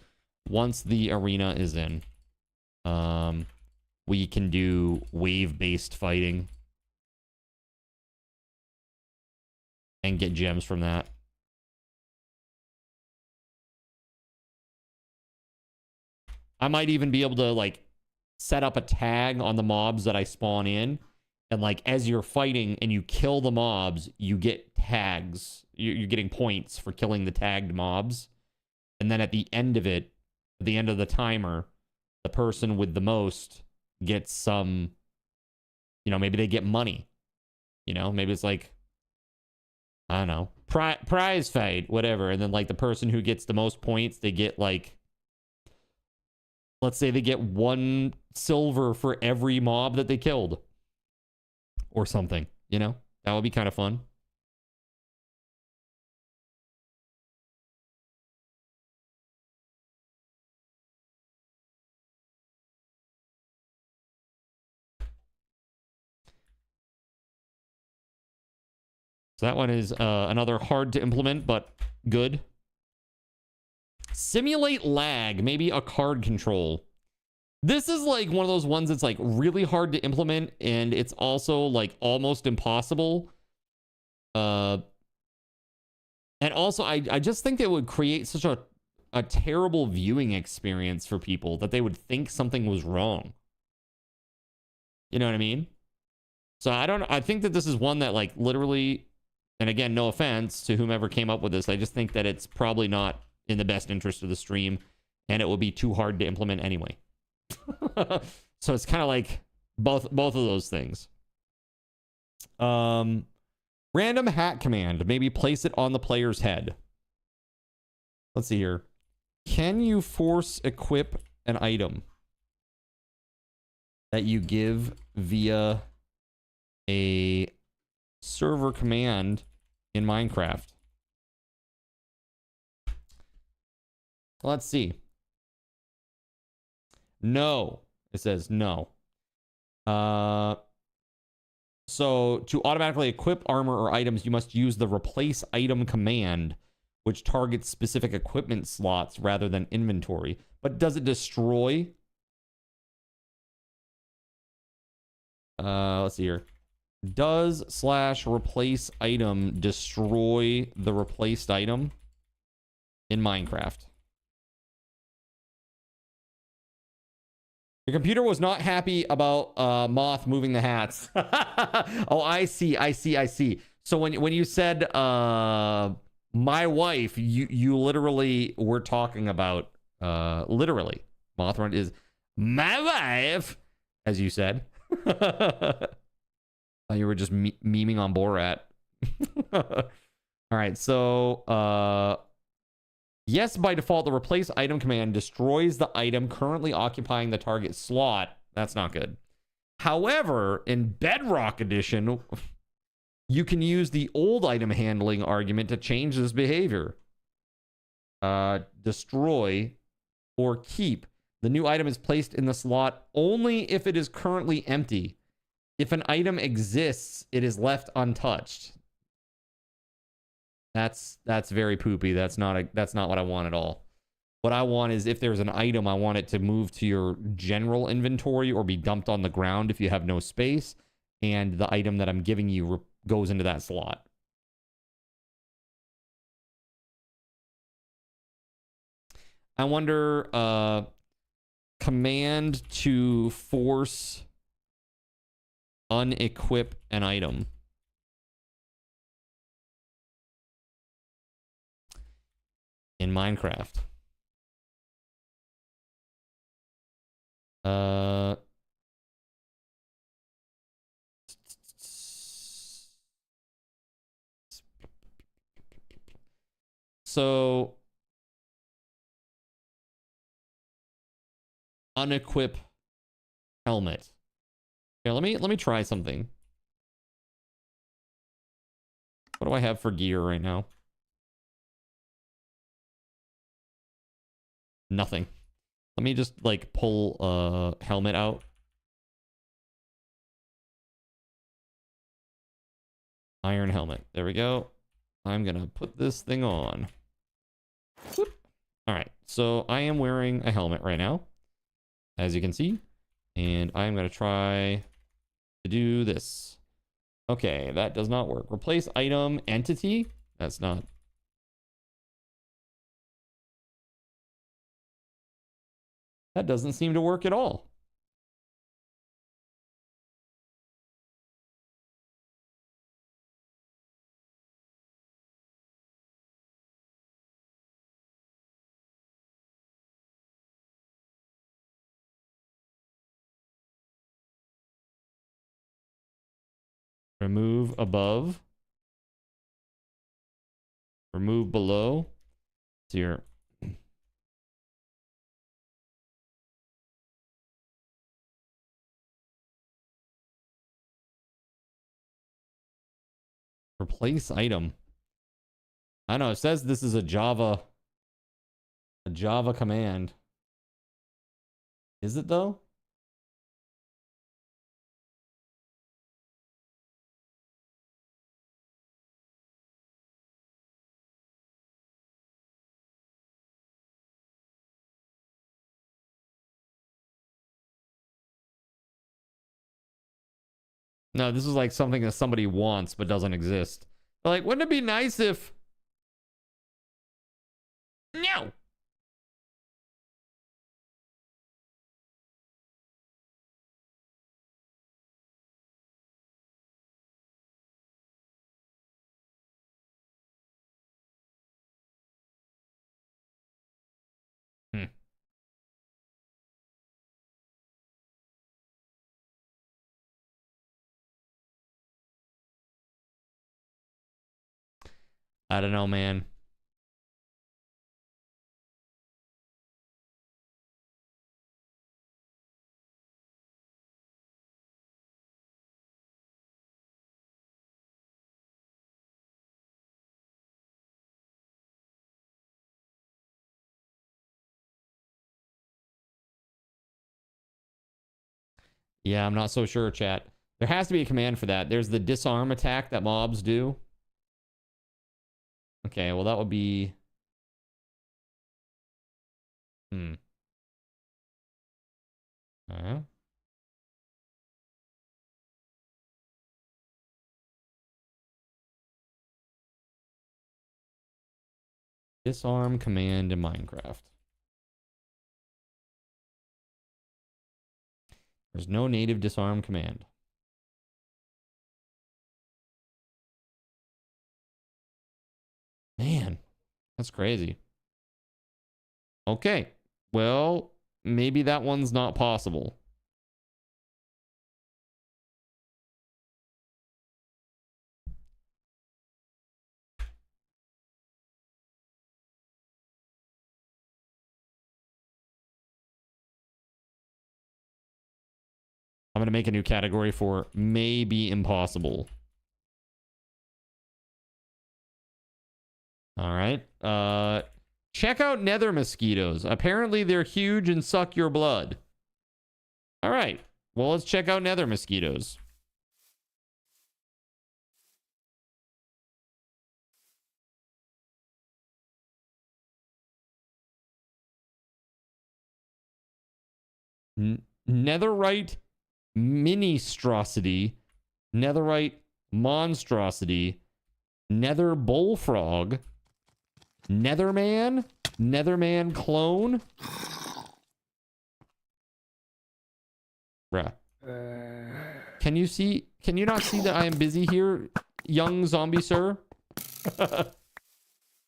A: once the arena is in. We can do wave-based fighting and get gems from that. I might even be able to like set up a tag on the mobs that I spawn in, and like as you're fighting and you kill the mobs, you get tags. You're getting points for killing the tagged mobs, and then at the end of it, at the end of the timer, the person with the most gets some, you know, maybe they get money, you know, maybe it's like, I don't know, prize fight, whatever, and then like the person who gets the most points, they get like, let's say they get 1 silver for every mob that they killed or something, you know, that would be kind of fun. So that one is another hard to implement, but good. Simulate lag, maybe a card control. This is like one of those ones that's like really hard to implement, and it's also like almost impossible. And also, I just think it would create such a terrible viewing experience for people that they would think something was wrong. You know what I mean? So I think that this is one that like literally, and again, no offense to whomever came up with this, I just think that it's probably not in the best interest of the stream, and it would be too hard to implement anyway. So it's kind of like both of those things. Random hat command, maybe place it on the player's head. Let's see here. Can you force equip an item that you give via a server command in Minecraft? Let's see. No. It says no. So to automatically equip armor or items, you must use the replace item command, which targets specific equipment slots rather than inventory. But does it destroy? Let's see here. Does /replace item destroy the replaced item in Minecraft? Your computer was not happy about Moth moving the hats. Oh, I see. So when you said my wife, you literally were talking about literally. Mothron is my wife, as you said. You were just memeing on Borat. All right, so yes, by default, the replace item command destroys the item currently occupying the target slot. That's not good. However, in Bedrock Edition, you can use the old item handling argument to change this behavior. Destroy or keep. The new item is placed in the slot only if it is currently empty. If an item exists, it is left untouched. That's very poopy. That's not what I want at all. What I want is if there's an item, I want it to move to your general inventory or be dumped on the ground if you have no space, and the item that I'm giving you goes into that slot. I wonder, command to force unequip an item. In Minecraft. So unequip helmet. Here, let me try something. What do I have for gear right now? Nothing. Let me just like pull helmet out. Iron helmet. There we go. I'm gonna put this thing on. Whoop. All right, so I am wearing a helmet right now, as you can see, and I'm gonna try to do this. Okay, that does not work. Replace item entity. That's not. That doesn't seem to work at all. Remove above. Remove below. It's here. Replace item. I know it says this is a Java command. Is it though? No, this is like something that somebody wants but doesn't exist. Like, wouldn't it be nice if... No! I don't know, man. Yeah, I'm not so sure, chat. There has to be a command for that. There's the disarm attack that mobs do. Okay, well, that would be... Disarm command in Minecraft. There's no native disarm command. Man, that's crazy. Okay, well, maybe that one's not possible. I'm going to make a new category for maybe impossible. All right. Check out nether mosquitoes. Apparently they're huge and suck your blood. All right. Well, let's check out nether mosquitoes. Netherite ministrosity, netherite monstrosity, nether bullfrog, netherman, netherman clone. Bruh. Can you not see that I am busy here, young zombie sir?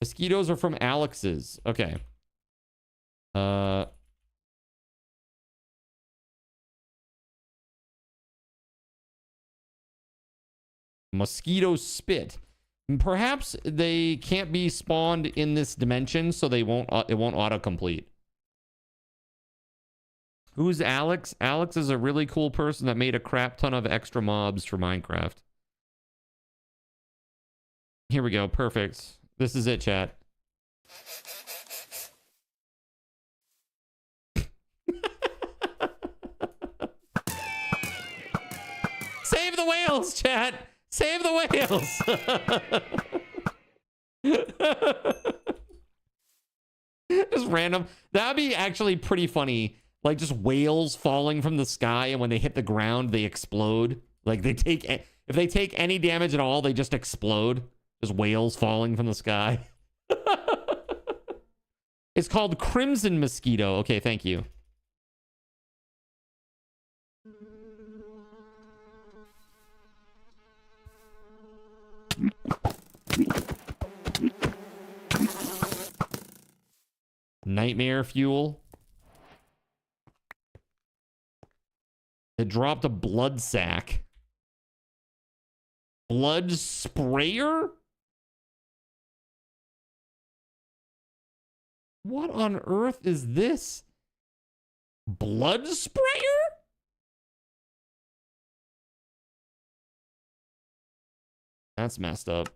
A: Mosquitoes are from Alex's. Okay. Mosquito spit. Perhaps they can't be spawned in this dimension, so they won't. It won't autocomplete. Who's Alex? Alex is a really cool person that made a crap ton of extra mobs for Minecraft. Here we go. Perfect. This is it, chat. the whales, chat. Save the whales. Just random. That'd be actually pretty funny. Like just whales falling from the sky, and when they hit the ground, they explode. Like they take, if they take any damage at all, they just explode. Just whales falling from the sky. It's called Crimson Mosquito. Okay, thank you. Nightmare fuel. It dropped a blood sack. Blood sprayer? What on earth is this? Blood sprayer? That's messed up.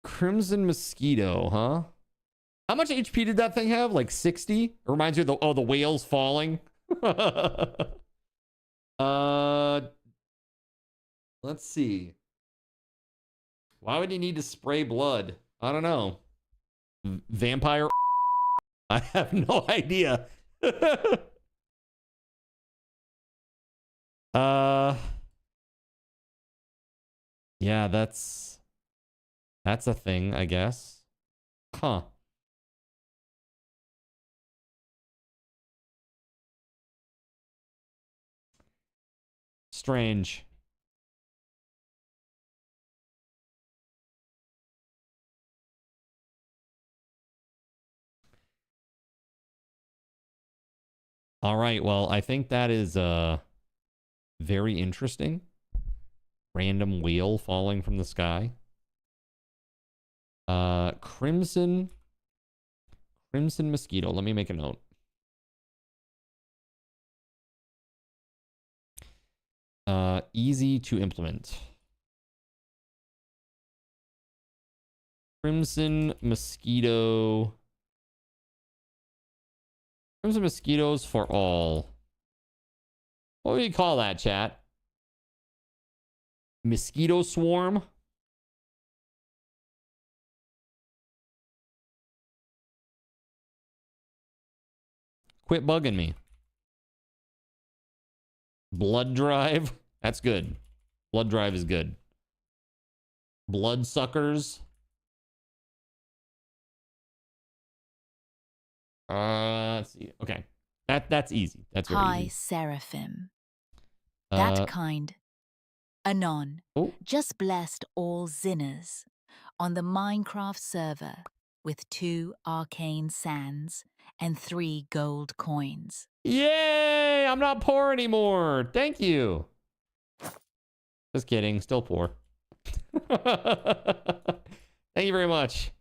A: Crimson Mosquito, huh? How much HP did that thing have? Like 60? It reminds you of the whales falling. Let's see. Why would you need to spray blood? I don't know. Vampire? I have no idea. Yeah, that's a thing, I guess. Huh. Strange. All right, well, I think that is very interesting. Random whale falling from the sky. Crimson Mosquito. Let me make a note. Easy to implement. Crimson Mosquito. Crimson Mosquitoes for all. What would you call that, chat? Mosquito swarm? Quit bugging me. Blood drive? That's good. Blood drive is good. Blood suckers? Let's see. Okay. That's easy. That's very
D: High
A: easy.
D: Seraphim. That kind. Anon.
A: Oh.
D: Just blessed all sinners on the Minecraft server with 2 arcane sands and 3 gold coins.
A: Yay! I'm not poor anymore. Thank you. Just kidding. Still poor. Thank you very much.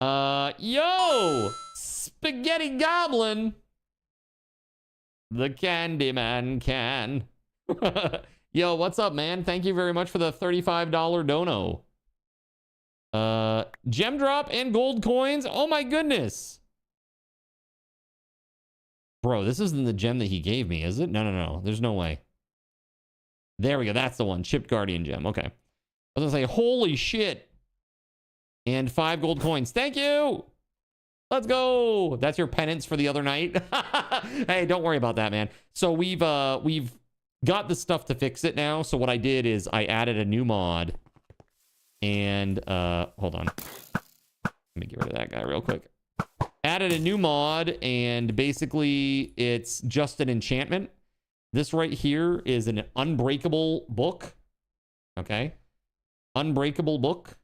A: Yo! Spaghetti Goblin! The Candyman can. Yo, what's up, man? Thank you very much for the $35 dono. Gem drop and gold coins. Oh my goodness. Bro, this isn't the gem that he gave me, is it? No. There's no way. There we go. That's the one. Chipped Guardian gem. Okay. I was gonna say, holy shit. And 5 gold coins. Thank you. Let's go. That's your penance for the other night. Hey, don't worry about that, man. So we've got the stuff to fix it now. So what I did is I added a new mod. And hold on. Let me get rid of that guy real quick. Added a new mod, and basically it's just an enchantment. This right here is an unbreakable book. Okay. Unbreakable book.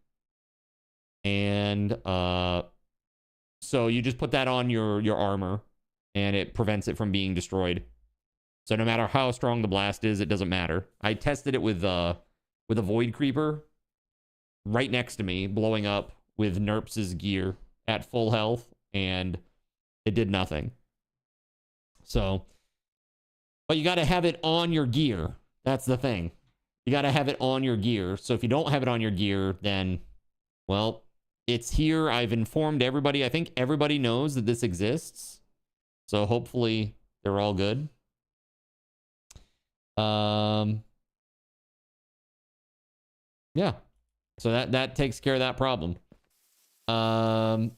A: And so you just put that on your armor, and it prevents it from being destroyed. So no matter how strong the blast is, it doesn't matter. I tested it with a Void Creeper right next to me, blowing up with Nerps's gear at full health, and it did nothing. So, but you got to have it on your gear. That's the thing. You got to have it on your gear. So if you don't have it on your gear, then, well, it's here. I've informed everybody. I think everybody knows that this exists. So hopefully they're all good. Yeah. So that takes care of that problem. And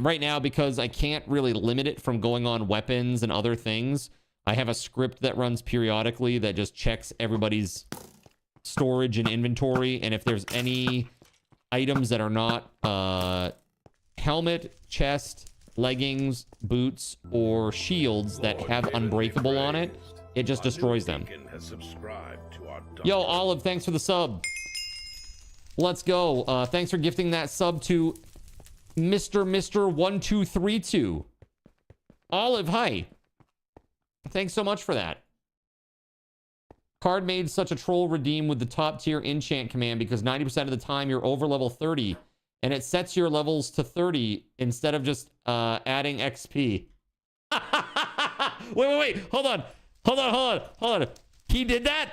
A: right now, because I can't really limit it from going on weapons and other things, I have a script that runs periodically that just checks everybody's storage and inventory. And if there's any items that are not helmet, chest, leggings, boots, or shields that have unbreakable on it, it just destroys them. Yo, Olive, thanks for the sub. Let's go. Thanks for gifting that sub to Mr. 1232. Olive, hi. Thanks so much for that. Card made such a troll redeem with the top tier enchant command because 90% of the time you're over level 30 and it sets your levels to 30 instead of just adding XP. Wait. Hold on. He did that?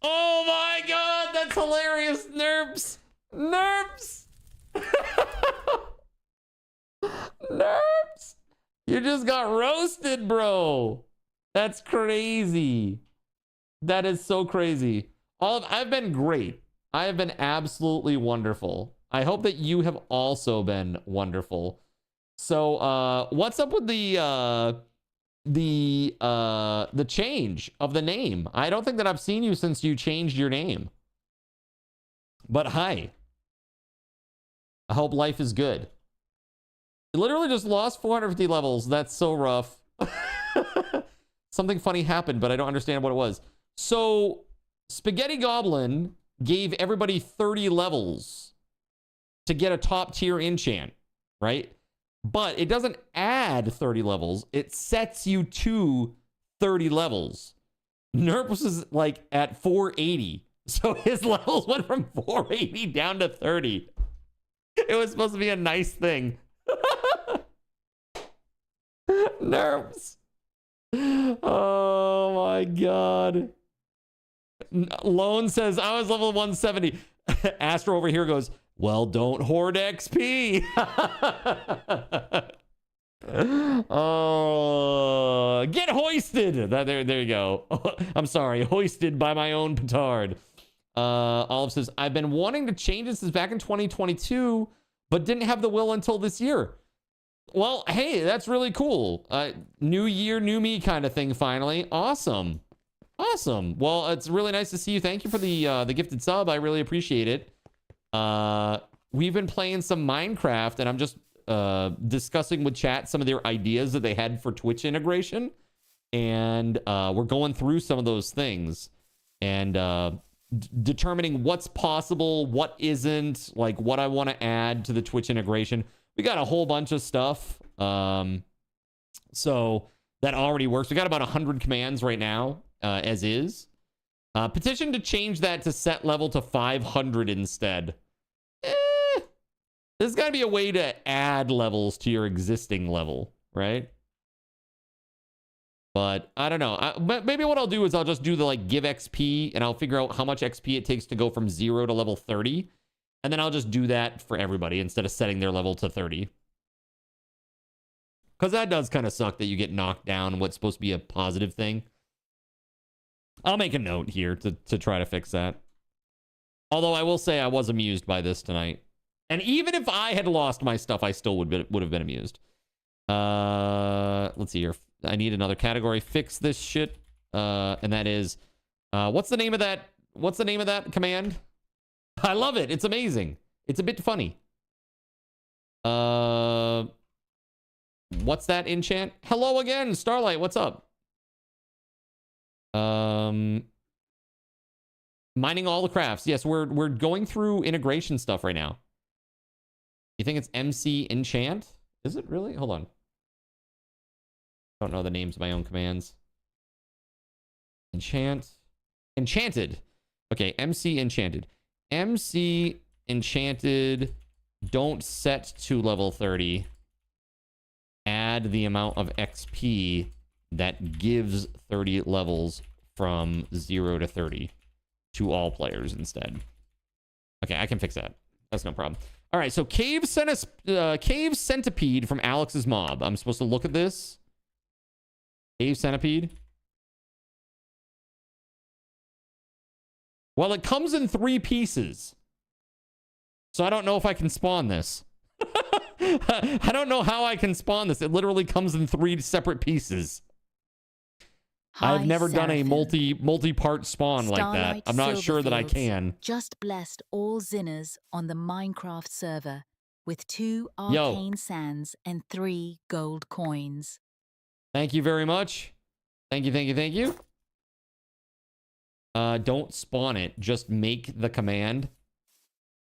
A: Oh my god, that's hilarious. Nerps. Nerps. You just got roasted, bro. That's crazy. That is so crazy. I've been great. I have been absolutely wonderful. I hope that you have also been wonderful. So, what's up with the change of the name? I don't think that I've seen you since you changed your name. But hi. I hope life is good. You literally just lost 450 levels. That's so rough. Something funny happened, but I don't understand what it was. So, Spaghetti Goblin gave everybody 30 levels to get a top tier enchant, right? But it doesn't add 30 levels. It sets you to 30 levels. Nerpus is like at 480. So his levels went from 480 down to 30. It was supposed to be a nice thing. Nerps. Oh my god. Lone says, I was level 170. Astro over here goes, well, don't hoard XP. Oh, get hoisted. There you go. I'm sorry, hoisted by my own petard. Olive says, I've been wanting to change it since back in 2022, but didn't have the will until this year. Well, hey, that's really cool. New year, new me kind of thing finally. Awesome. Well, it's really nice to see you. Thank you for the gifted sub. I really appreciate it. We've been playing some Minecraft, and I'm just discussing with chat some of their ideas that they had for Twitch integration. And we're going through some of those things and determining what's possible, what isn't, like what I want to add to the Twitch integration. We got a whole bunch of stuff. So that already works. We got about 100 commands right now, as is. Petition to change that to set level to 500 instead. There's got to be a way to add levels to your existing level, right? But I don't know. Maybe what I'll do is I'll just do the like give XP, and I'll figure out how much XP it takes to go from 0 to level 30. And then I'll just do that for everybody instead of setting their level to 30. Because that does kind of suck that you get knocked down what's supposed to be a positive thing. I'll make a note here to try to fix that. Although I will say I was amused by this tonight. And even if I had lost my stuff, I still would have been amused. Let's see here. I need another category. Fix this shit. And that is, what's the name of that? What's the name of that command? I love it. It's amazing. It's a bit funny. What's that enchant? Hello again, Starlight. What's up? Mining all the crafts. Yes, we're going through integration stuff right now. You think it's MC enchant? Is it really? Hold on. I don't know the names of my own commands. Enchant. Enchanted. Okay, MC enchanted. MC enchanted. Don't set to level 30. Add the amount of XP that gives 30 levels from 0 to 30 to all players instead. Okay, I can fix that. That's no problem. All right, so Cave Centipede from Alex's Mob. I'm supposed to look at this. Cave Centipede. Well, it comes in 3 pieces. So I don't know if I can spawn this. I don't know how I can spawn this. It literally comes in 3 separate pieces. I've never done a multi-part spawn like that. I'm not sure that I can.
D: Just blessed all Zinners on the Minecraft server with 2 arcane sands and 3 gold coins.
A: Thank you very much. Thank you, thank you, thank you. Don't spawn it. Just make the command.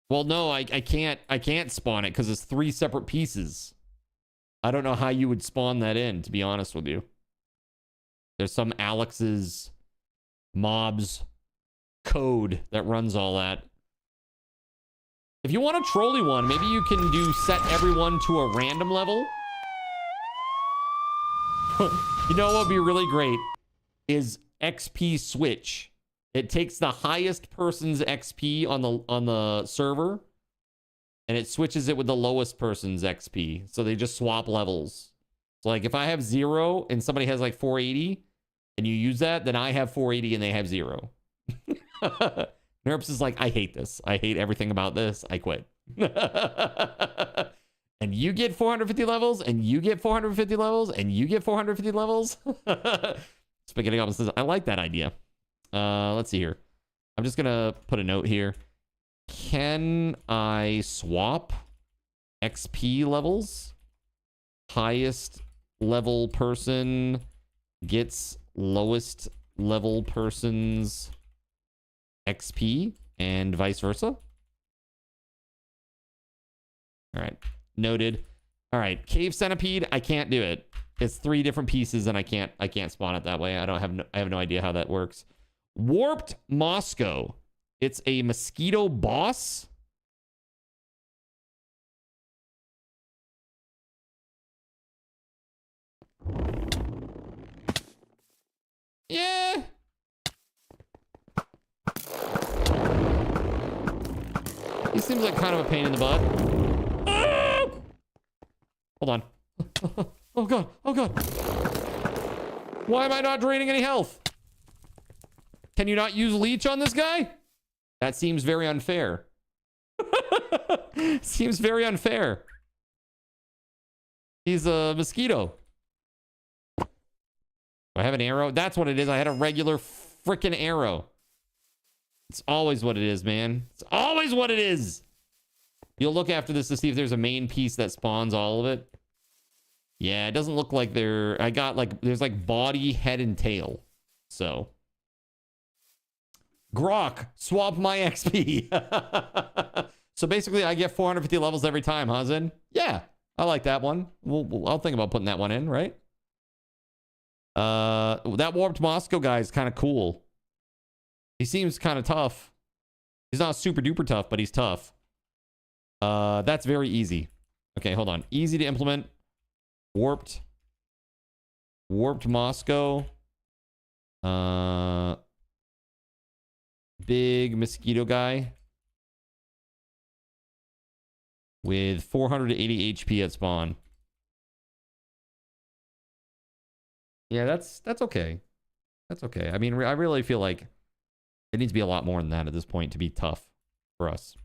A: Well, no, I can't spawn it because it's 3 separate pieces. I don't know how you would spawn that in, to be honest with you. There's some Alex's mobs code that runs all that. If you want a trolley one, maybe you can do set everyone to a random level. You know what would be really great is XP switch. It takes the highest person's XP on the server and it switches it with the lowest person's XP. So they just swap levels. So like if I have 0 and somebody has like 480 and you use that, then I have 480 and they have 0. Nerps is like, I hate this. I hate everything about this. I quit. And you get 450 levels and you get 450 levels and you get 450 levels. Spaghetti Goblin says, I like that idea. Let's see here. I'm just gonna put a note here. Can I swap XP levels? Highest level person gets lowest level person's XP and vice versa. All right, noted. All right, cave centipede. I can't do it. It's 3 different pieces, and I can't spawn it that way. I have no idea how that works. Warped Moscow. It's a mosquito boss. Yeah. He seems like kind of a pain in the butt. Ah! Hold on. Oh god. Oh god. Why am I not draining any health? Can you not use leech on this guy? That seems very unfair. Seems very unfair. He's a mosquito. Do I have an arrow? That's what it is. I had a regular freaking arrow. It's always what it is, man. It's always what it is. You'll look after this to see if there's a main piece that spawns all of it. Yeah, it doesn't look like there. I got like, there's like body, head, and tail. So. Grok, swap my XP. So basically, I get 450 levels every time, huh, Zen? Yeah, I like that one. I'll think about putting that one in, right? That Warped Moscow guy is kind of cool. He seems kind of tough. He's not super duper tough, but he's tough. That's very easy. Okay, hold on. Easy to implement. Warped Moscow. Big mosquito guy with 480 HP at spawn. Yeah, that's okay. That's okay. I mean, I really feel like it needs to be a lot more than that at this point to be tough for us.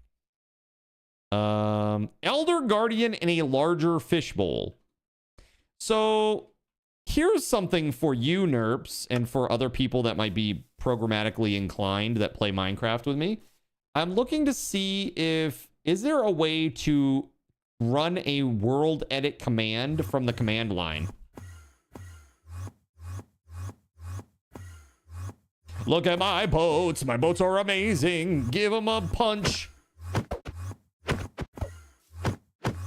A: Elder Guardian in a larger fishbowl. So here's something for you, Nerps, and for other people that might be programmatically inclined that play Minecraft with me. I'm looking to see is there a way to run a world edit command from the command line? Look at my boats. My boats are amazing. Give them a punch.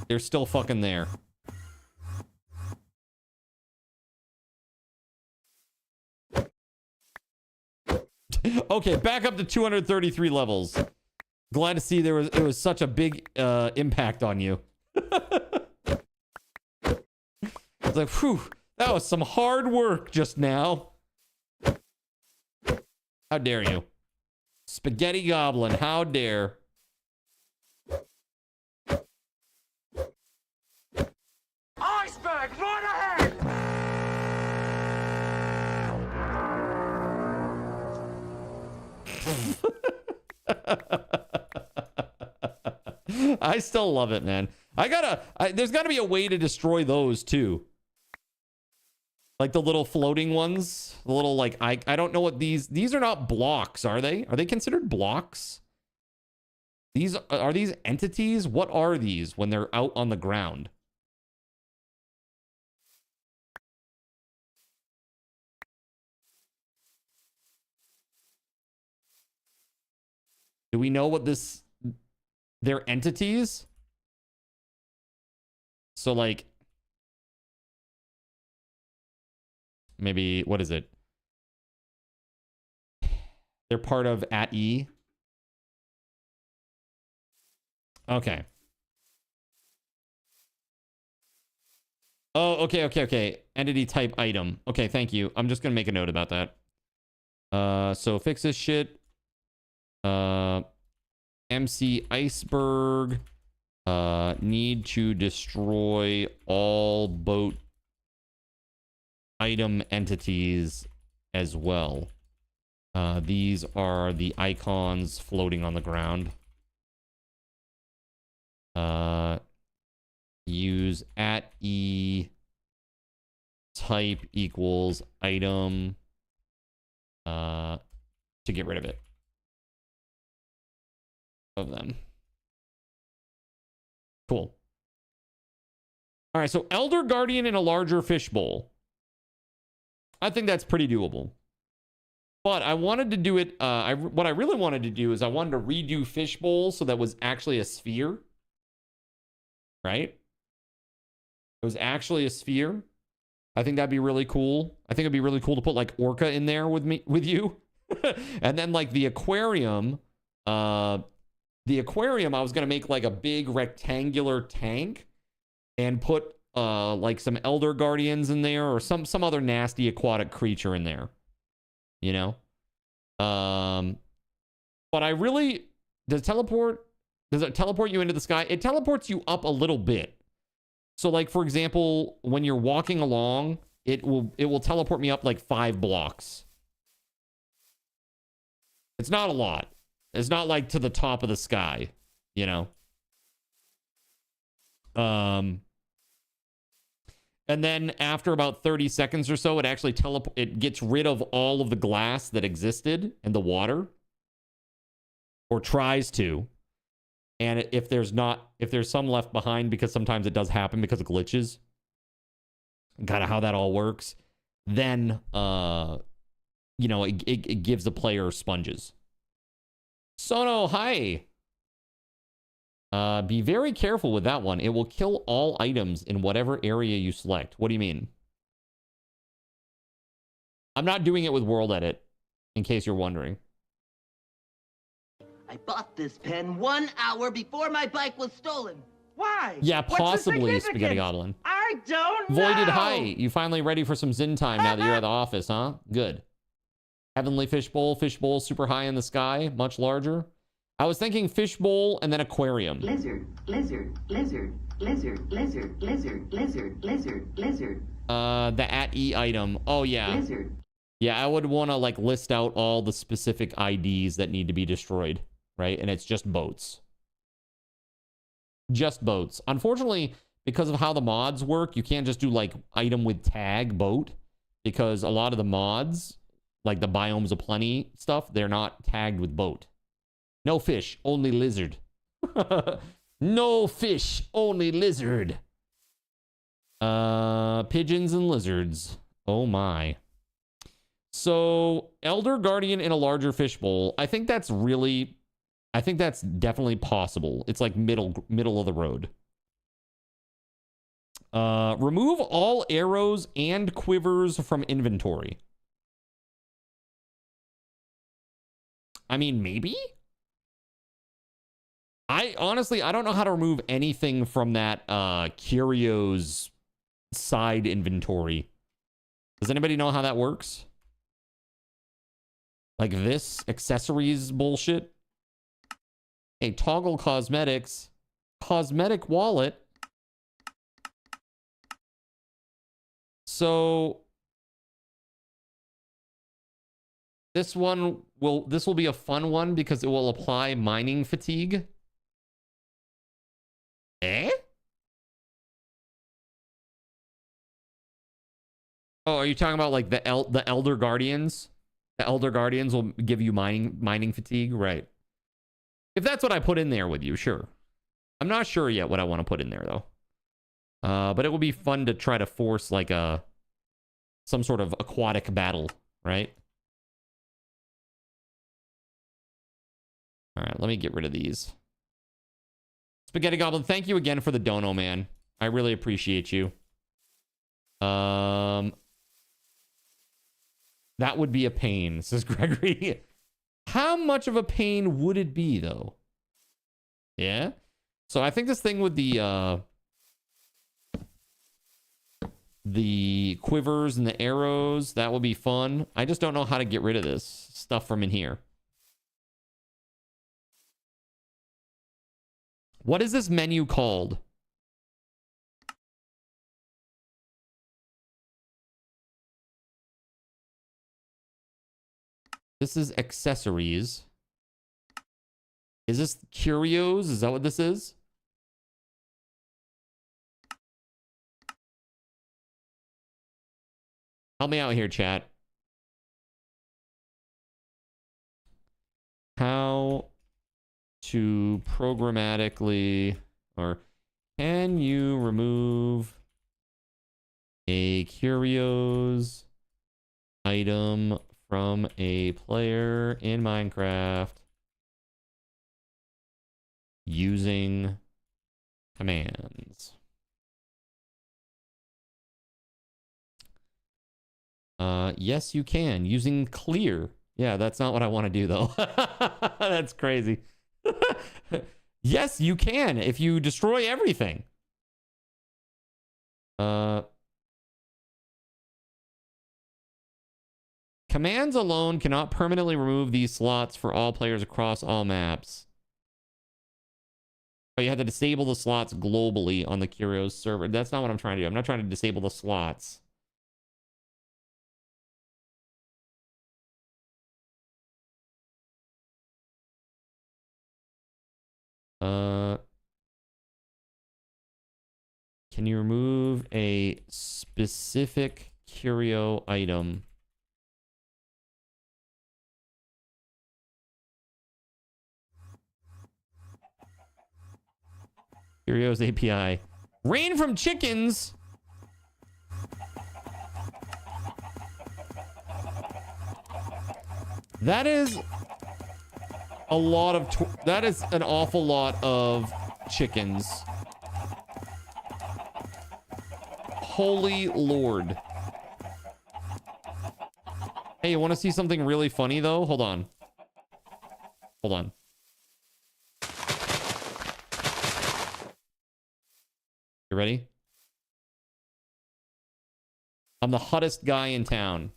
A: They're still fucking there. Okay, back up to 233 levels. Glad to see it was such a big impact on you. It's like, whew, that was some hard work just now. How dare you? Spaghetti Goblin, how dare.
I: Iceberg, right ahead!
A: I still love it, man. There's gotta be a way to destroy those too. Like the little floating ones. The little, like, I don't know what these are not blocks, are they? Are they considered blocks? Are these entities? What are these when they're out on the ground? Do we know what they're entities? So like, maybe, what is it? They're part of @E. Okay. Oh, okay. Entity type item. Okay, thank you. I'm just gonna make a note about that. So fix this shit. MC Iceberg. Need to destroy all boat item entities as well. These are the icons floating on the ground. Use @E type equals item to get rid of it. Of them. Cool. All right, so Elder Guardian in a larger fishbowl. I think that's pretty doable. But I wanted to do it, what I really wanted to do is I wanted to redo fishbowl so that was actually a sphere. Right? It was actually a sphere. I think that'd be really cool. I think it'd be really cool to put like Orca in there with you. And then like the aquarium, I was going to make like a big rectangular tank and put like some Elder Guardians in there or some other nasty aquatic creature in there. You know? But I really, does it teleport you into the sky? It teleports you up a little bit. So like, for example, when you're walking along, it will teleport me up like 5 blocks. It's not a lot. It's not like to the top of the sky, you know? And then after about 30 seconds or so, it actually it gets rid of all of the glass that existed in the water. Or tries to. And if there's some left behind, because sometimes it does happen because of glitches, kind of how that all works, then, you know, it gives the player sponges. Sono, hi. Be very careful with that one. It will kill all items in whatever area you select. What do you mean? I'm not doing it with World Edit, in case you're wondering.
T: I bought this pen 1 hour before my bike was stolen. Why?
A: Yeah, possibly, Spaghetti Goblin.
T: I don't know.
A: Voided Hi. You finally ready for some Zen time now that you're at the office, huh? Good. Heavenly Fishbowl. Fishbowl super high in the sky. Much larger. I was thinking fishbowl and then aquarium.
T: Lizard. The
A: @E item. Oh, yeah.
T: Lizard.
A: Yeah, I would want to, like, list out all the specific IDs that need to be destroyed, right? And it's just boats. Just boats. Unfortunately, because of how the mods work, you can't just do, like, item with tag boat. Because a lot of the mods, like the Biomes of Plenty stuff, they're not tagged with boat. No fish, only lizard. No fish, only lizard. Pigeons and lizards. Oh my. So, Elder Guardian in a larger fishbowl. I think that's definitely possible. It's like middle of the road. Remove all arrows and quivers from inventory. I mean, maybe? Honestly, I don't know how to remove anything from that Curios side inventory. Does anybody know how that works? Like this accessories bullshit? Hey, toggle cosmetics. Cosmetic wallet. So This will be a fun one because it will apply mining fatigue. Eh? Oh, are you talking about like the Elder Guardians? The Elder Guardians will give you mining fatigue, right? If that's what I put in there with you, sure. I'm not sure yet what I want to put in there though. But it would be fun to try to force like some sort of aquatic battle, right? All right, let me get rid of these. Spaghetti Goblin, thank you again for the dono, man. I really appreciate you. That would be a pain, says Gregory. How much of a pain would it be, though? Yeah? So I think this thing with the quivers and the arrows, that would be fun. I just don't know how to get rid of this stuff from in here. What is this menu called? This is accessories. Is this curios? Is that what this is? Help me out here, chat. How to programmatically, or can you remove a curios item from a player in Minecraft using commands? Yes, you can, using clear. Yeah, that's not what I want to do though. That's crazy. Yes, you can if you destroy everything. Commands alone cannot permanently remove these slots for all players across all maps. Oh, you have to disable the slots globally on the Curios server. That's not what I'm trying to do. I'm not trying to disable the slots. Can you remove a specific curio item? Curios API. Rain from chickens. That is a lot of... that is an awful lot of chickens. Holy Lord. Hey, you want to see something really funny, though? Hold on. Hold on. You ready? I'm the hottest guy in town.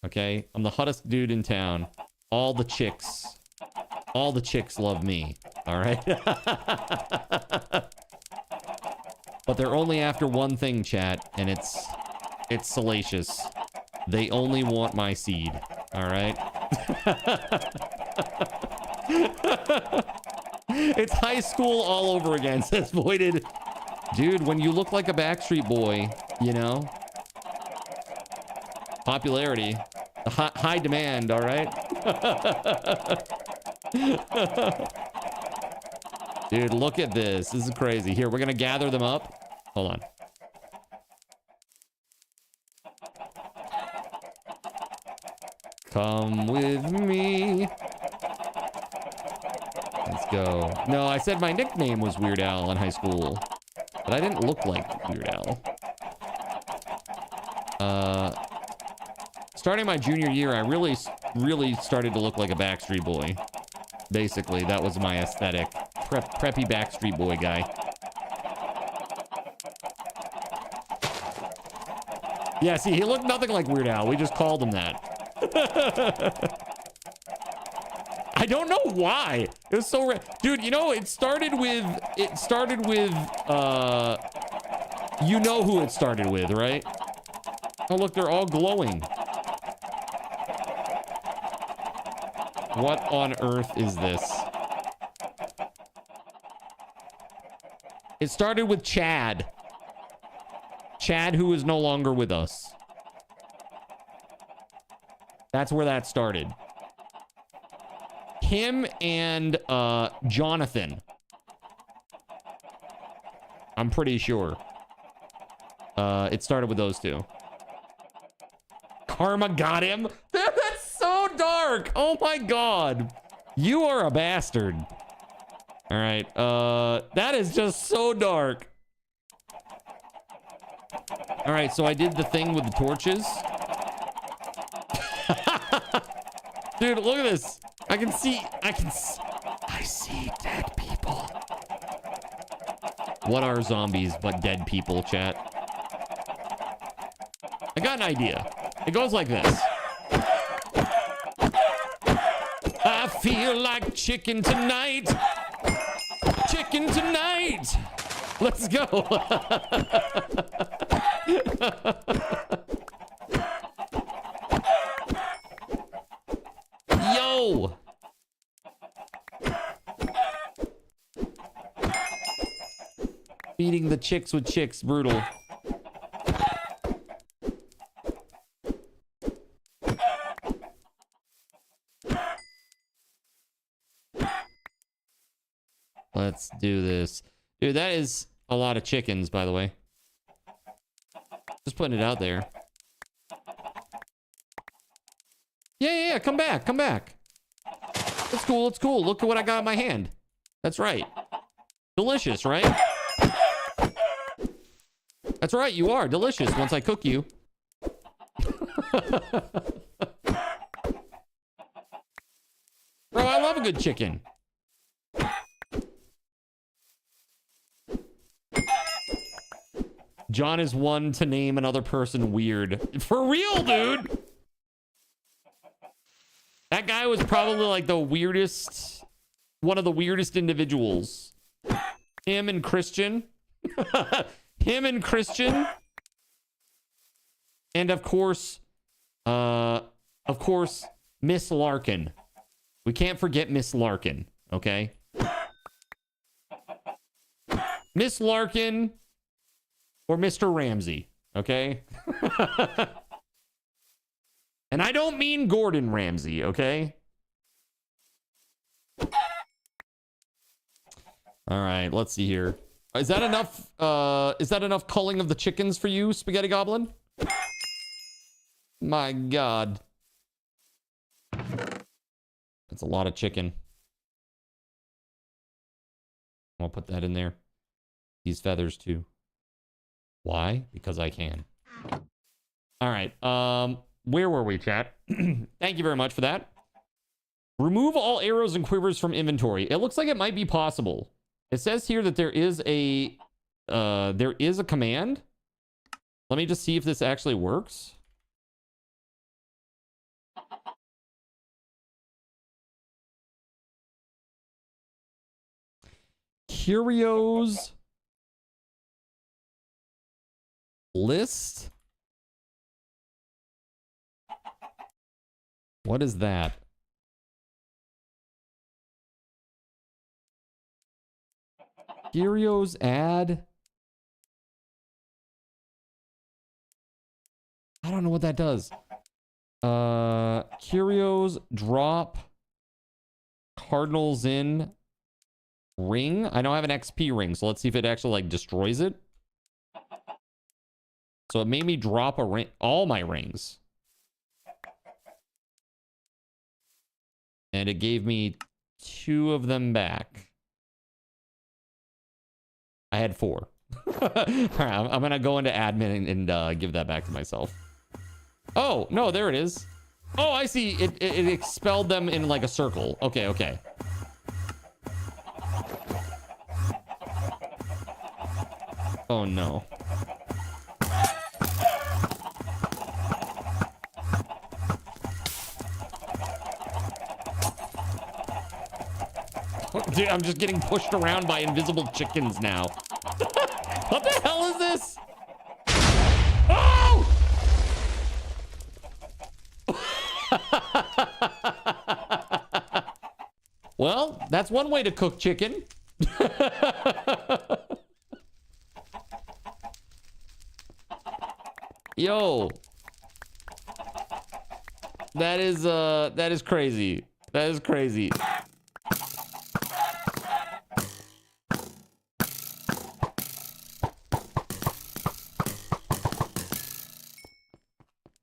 A: Okay? I'm the hottest dude in town. All the chicks love me. All right? But they're only after one thing, chat, and it's salacious. They only want my seed. All right? It's high school all over again, says Voided. Dude, when you look like a Backstreet Boy, you know? Popularity. High demand, all right? Dude, look at this. This is crazy. Here, we're going to gather them up. Hold on. Come with me. Let's go. No, I said my nickname was Weird Al in high school, but I didn't look like Weird Al. Starting my junior year, I really started to look like a Backstreet Boy. Basically, that was my aesthetic. Preppy Backstreet Boy guy. Yeah, see, he looked nothing like Weird Al. We just called him that. I don't know why. It was so dude, you know, it started with you know who it started with, right? Oh, look, they're all glowing. What on earth is this? It started with Chad. Chad, who is no longer with us. That's where that started. Him and Jonathan. I'm pretty sure. It started with those two. Karma got him. That's so dark. Oh my god. You are a bastard. All right. That is just so dark. All right, so I did the thing with the torches. Dude, look at this. I see dead people. What are zombies but dead people, chat? I got an idea. It goes like this. I feel like chicken tonight. Chicken tonight. Let's go. Yo. Feeding the chicks with chicks, brutal. Let's do this. Dude, that is a lot of chickens, by the way. Just putting it out there. Yeah, come back, come back. It's cool, it's cool. Look at what I got in my hand. That's right. Delicious, right? That's right, you are delicious once I cook you. Bro, I love a good chicken. John is one to name another person weird. For real, dude! That guy was probably like the weirdest, one of the weirdest individuals. Him and Christian. Him and Christian. And of course, Miss Larkin. We can't forget Miss Larkin, okay? Miss Larkin or Mr. Ramsay, okay? And I don't mean Gordon Ramsay, okay? All right, let's see here. Is that enough? Is that enough culling of the chickens for you, Spaghetti Goblin? My God. That's a lot of chicken. I'll put that in there. These feathers too. Why? Because I can. All right. Where were we, chat? Thank you very much for that. Remove all arrows and quivers from inventory. It looks like it might be possible. It says here that there is a command. Let me just see if this actually works. Curios list. What is that? Curios add. I don't know what that does. Curios drop cardinals in ring. I know I have an XP ring, so let's see if it actually like destroys it. So it made me drop a ring, all my rings. And it gave me 2 of them back. I had 4. All right, I'm gonna go into admin and give that back to myself. Oh, no, there it is. Oh, I see. It expelled them in like a circle. Okay, okay. Oh, no. Dude, I'm just getting pushed around by invisible chickens now. What the hell is this? Oh! Well, that's one way to cook chicken. Yo. That is crazy. That is crazy.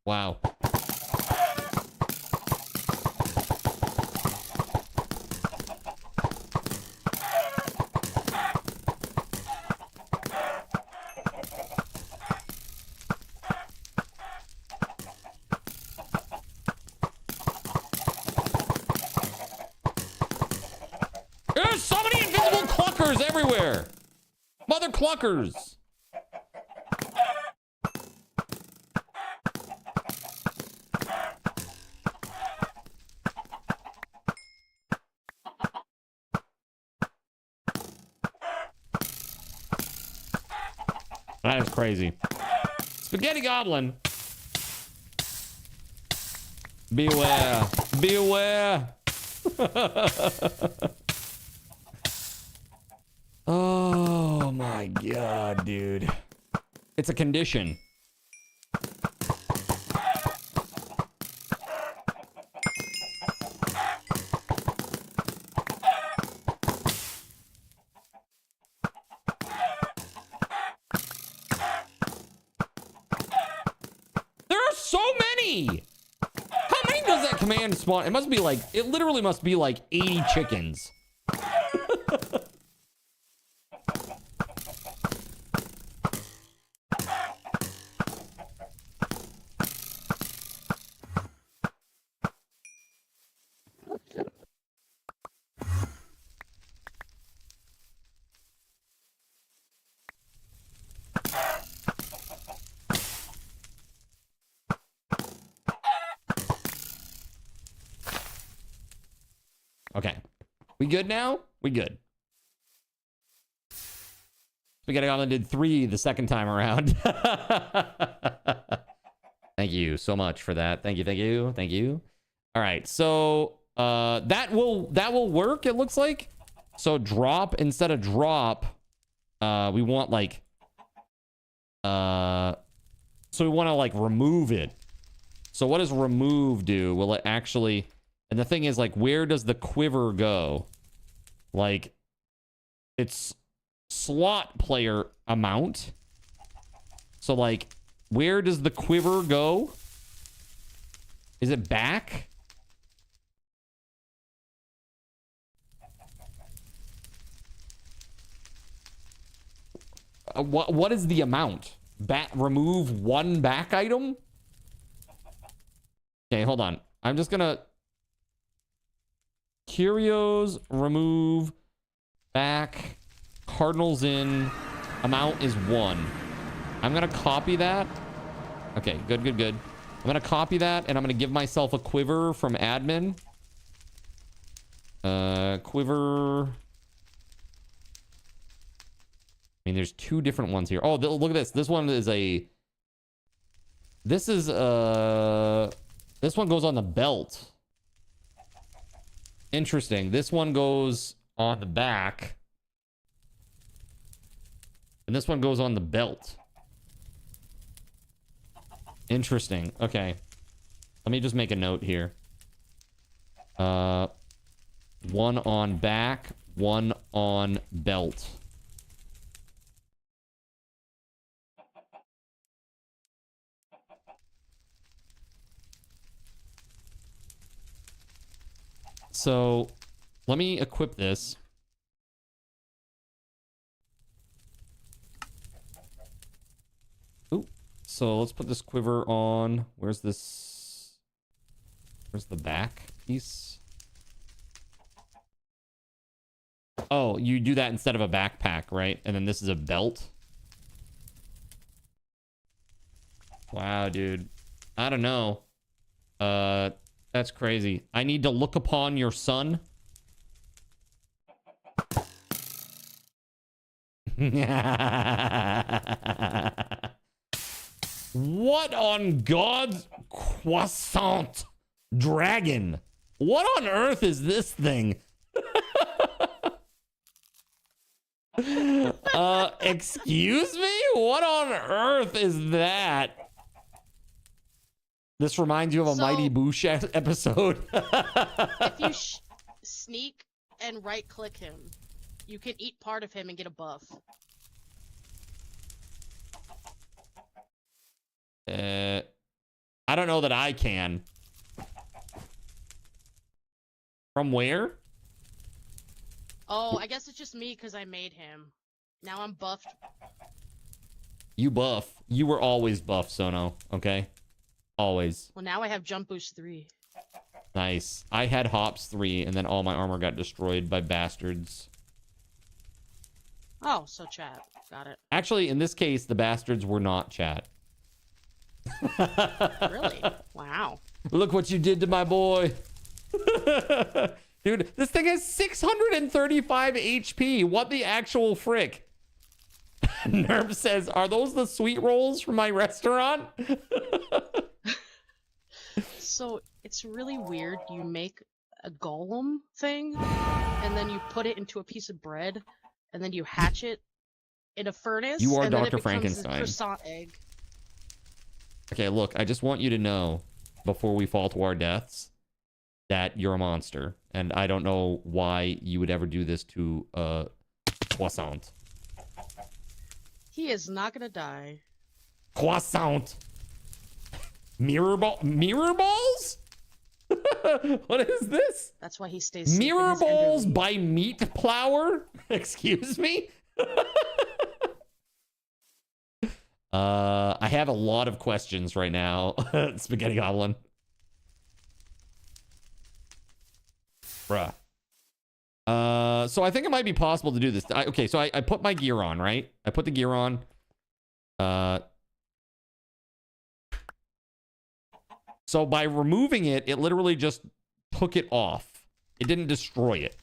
A: Wow. There's so many invisible cluckers everywhere. Mother cluckers. That is crazy. Spaghetti Goblin. Beware. Beware. Oh my god, dude. It's a condition. There are so many! How many does that command spawn? It must be like, it literally must be like 80 chickens. Okay. We good now? We good. Spaghetti Goblin did 3 the second time around. Thank you so much for that. Thank you, thank you, thank you. All right, so that will work, it looks like. So drop instead of drop, we want like so we want to like remove it. So what does remove do? Will it actually? And the thing is, like, where does the quiver go? Like, it's slot player amount. So, like, where does the quiver go? Is it back? What is the amount? Remove 1 back item? Okay, hold on. I'm just gonna... Curios, remove, back, cardinals in, amount is 1. I'm gonna copy that. Okay, good, good, good. I'm gonna copy that, and I'm gonna give myself a quiver from admin. Quiver. I mean, there's 2 different ones here. Oh, look at this. This one is a... This is, this one goes on the belt. Interesting. This one goes on the back. And this one goes on the belt. Interesting. Okay. Let me just make a note here. 1 on back, 1 on belt. So, let me equip this. Ooh. So, let's put this quiver on. Where's this? Where's the back piece? Oh, you do that instead of a backpack, right? And then this is a belt. Wow, dude. I don't know. That's crazy. I need to look upon your son. What on God's croissant dragon? What on earth is this thing? Excuse me? What on earth is that? This reminds you of a Mighty Boosh episode.
U: If you sneak and right-click him, you can eat part of him and get a buff.
A: I don't know that I can. From where?
U: Oh, I guess it's just me because I made him. Now I'm buffed.
A: You buff. You were always buff, Sono. Okay? Always.
U: Well, now I have Jump Boost 3.
A: Nice. I had Hops 3, and then all my armor got destroyed by bastards.
U: Oh, so chat. Got it.
A: Actually, in this case, the bastards were not chat.
U: Really? Wow.
A: Look what you did to my boy. Dude, this thing has 635 HP. What the actual frick? Nerv says, are those the sweet rolls from my restaurant?
U: So, it's really weird. You make a golem thing, and then you put it into a piece of bread, and then you hatch it in a furnace.
A: You are
U: and then
A: Dr.
U: it becomes
A: Frankenstein.
U: A croissant egg.
A: Okay, look, I just want you to know, before we fall to our deaths, that you're a monster. And I don't know why you would ever do this to a croissant.
U: He is not gonna die.
A: Croissant. Mirror balls? What is this?
U: That's why he stays.
A: Mirror balls by Meat Plower? Excuse me? I have a lot of questions right now. Spaghetti Goblin. Bruh. So I think it might be possible to do this. Okay, so I put my gear on, right? I put the gear on. So by removing it, it literally just took it off. It didn't destroy it.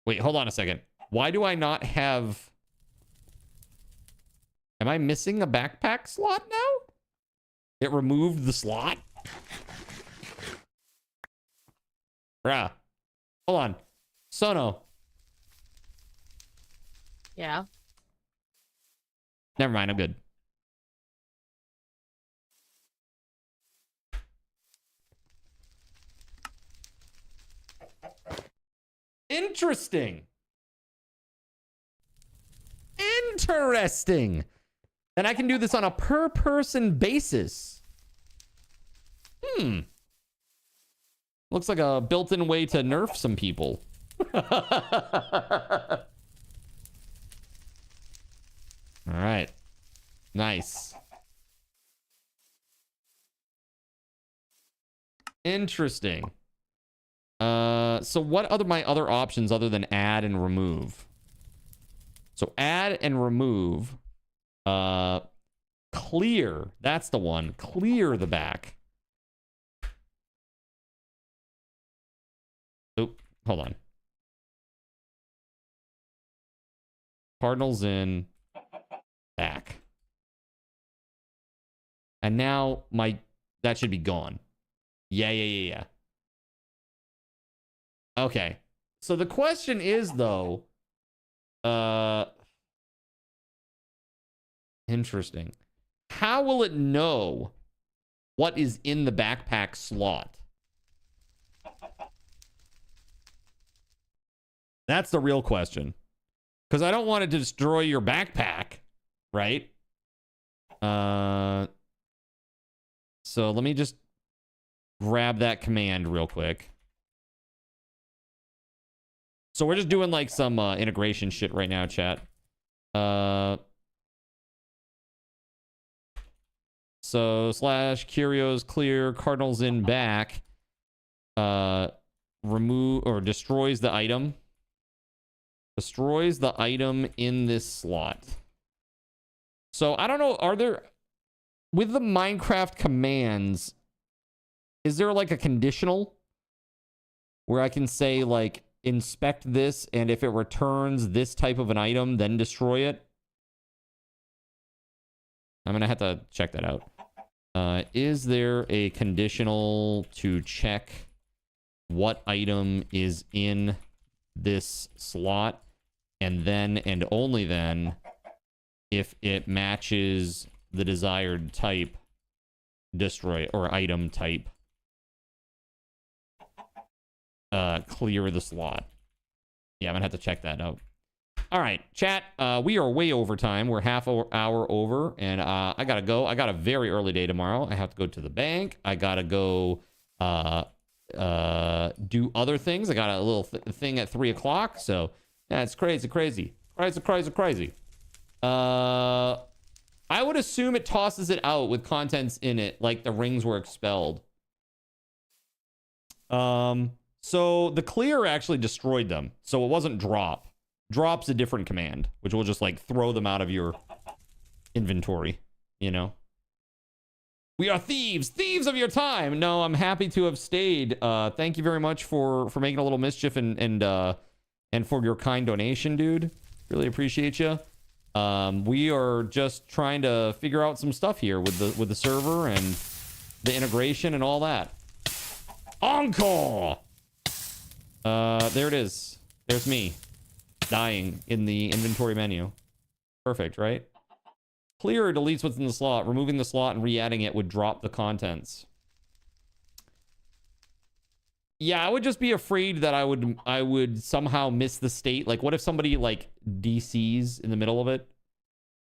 A: Wait, hold on a second. Why do I not have... Am I missing a backpack slot now? It removed the slot? Bruh. Hold on. Sono.
U: Yeah.
A: Never mind, I'm good. Interesting. Interesting. Then I can do this on a per person basis. Looks like a built-in way to nerf some people. All right. Nice. Interesting. So what are my other options other than add and remove? So add and remove. Clear. That's the one. Clear the back. Oh, hold on. Cardinals in. Back. And now that should be gone. Yeah. Okay. So the question is, though, interesting. How will it know what is in the backpack slot? That's the real question. Because I don't want it to destroy your backpack, right? So let me just grab that command real quick. So we're just doing like some integration shit right now, chat. So /curios clear cardinals in back. Remove or destroys the item. Destroys the item in this slot. So I don't know, are there, with the Minecraft commands, is there like a conditional where I can say like, inspect this, and if it returns this type of an item, then destroy it? I'm going to have to check that out. Is there a conditional to check what item is in this slot, and then and only then if it matches the desired type, destroy, or item type, clear the slot? Yeah, I'm gonna have to check that out. All right, chat, we are way over time. We're half hour over, and I gotta go. I got a very early day tomorrow. I have to go to the bank. I gotta go do other things. I got a little thing at 3 o'clock, so yeah, it's crazy. I would assume it tosses it out with contents in it, like the rings were expelled. So the clear actually destroyed them, so it wasn't drop. Drop's a different command, which will just like throw them out of your inventory, you know? We are thieves of your time. No, I'm happy to have stayed. Thank you very much for making a little mischief and for your kind donation, dude. Really appreciate you. We are just trying to figure out some stuff here with the server and the integration and all that. Encore. There it is. There's me dying in the inventory menu. Perfect, right? Clear deletes what's in the slot. Removing the slot and re-adding it would drop the contents. Yeah, I would just be afraid that I would somehow miss the state. Like, what if somebody like DCs in the middle of it?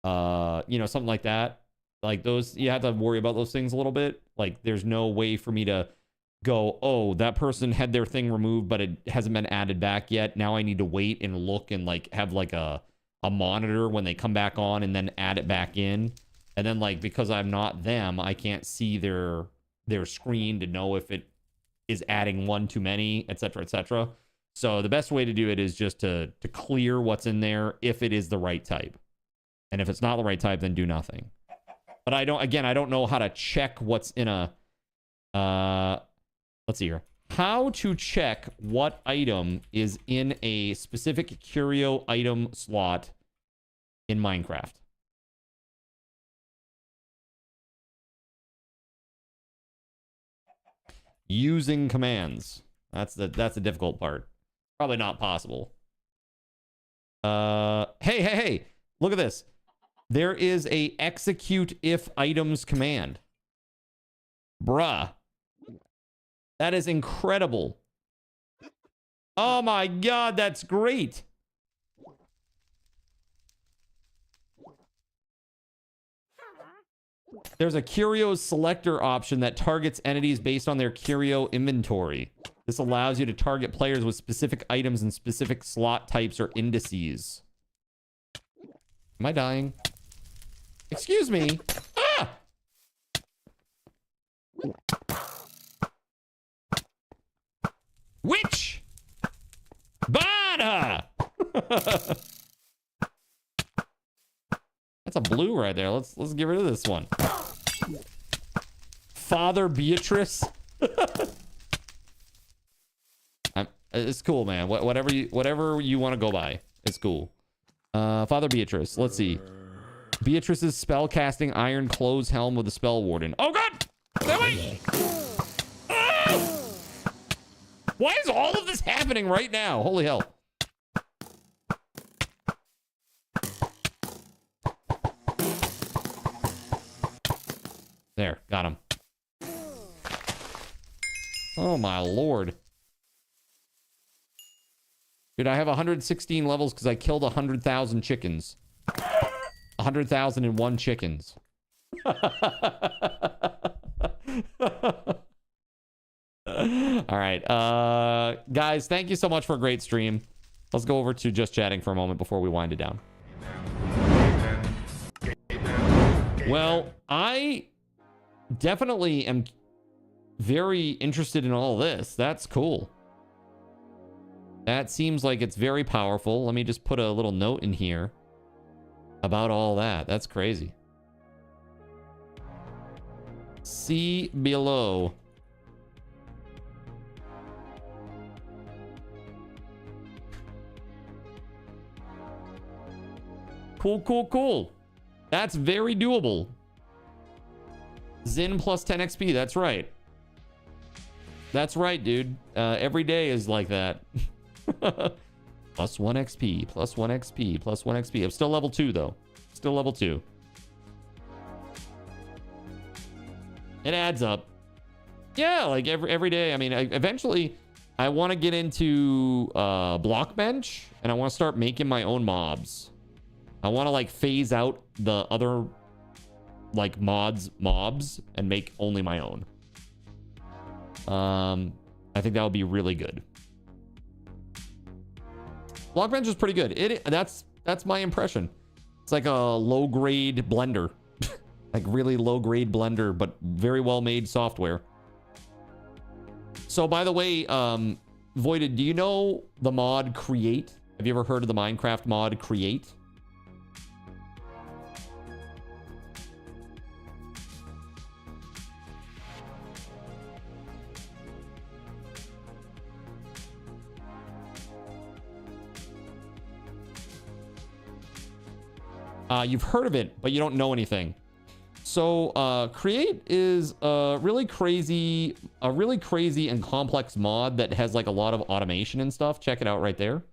A: You know, something like that. Like those, you have to worry about those things a little bit. Like, there's no way for me to go, oh, that person had their thing removed, but it hasn't been added back yet. Now I need to wait and look and like have like a monitor when they come back on and then add it back in. And then like, because I'm not them, I can't see their screen to know if it is adding one too many, etc., etc. So the best way to do it is just to clear what's in there if it is the right type. And if it's not the right type, then do nothing. But I don't know how to check what's in a let's see here. How to check what item is in a specific curio item slot in Minecraft. Using commands. That's the difficult part. Probably not possible. Hey. Look at this. There is a execute if items command. Bruh. That is incredible. Oh my god, that's great. There's a curios selector option that targets entities based on their curio inventory. This allows you to target players with specific items and specific slot types or indices. Am I dying? Excuse me. Ah! Witch! Bada! That's a blue right there. Let's get rid of this one. Father Beatrice. It's cool, man. Whatever you want to go by, it's cool. Father Beatrice. Let's see. Beatrice's spell casting iron clothes helm with a spell warden. Oh god! Wait! Ah! Why is all of this happening right now? Holy hell. There, got him. Oh my lord. Dude, I have 116 levels because I killed 100,000 chickens. 100,001 chickens. All right. Guys, thank you so much for a great stream. Let's go over to just chatting for a moment before we wind it down. Well, I definitely am very interested in all this. That's cool. That seems like it's very powerful. Let me just put a little note in here about all that. That's crazy. See below. Cool. That's very doable. Zin plus 10 XP. That's right. That's right, dude. Every day is like that. Plus 1 XP, plus 1 XP, plus 1 XP. I'm still level 2, though. Still level 2. It adds up. Yeah, like every day. I mean, eventually, I want to get into Blockbench, and I want to start making my own mobs. I want to, like, phase out the other, like, mobs, and make only my own. I think that would be really good. Blockbench is pretty good. That's my impression. It's like a low-grade blender. Like really low-grade blender, but very well-made software. So, by the way, Voided, do you know the mod Create? Have you ever heard of the Minecraft mod Create? You've heard of it, but you don't know anything. So, Create is a really crazy and complex mod that has like a lot of automation and stuff. Check it out right there.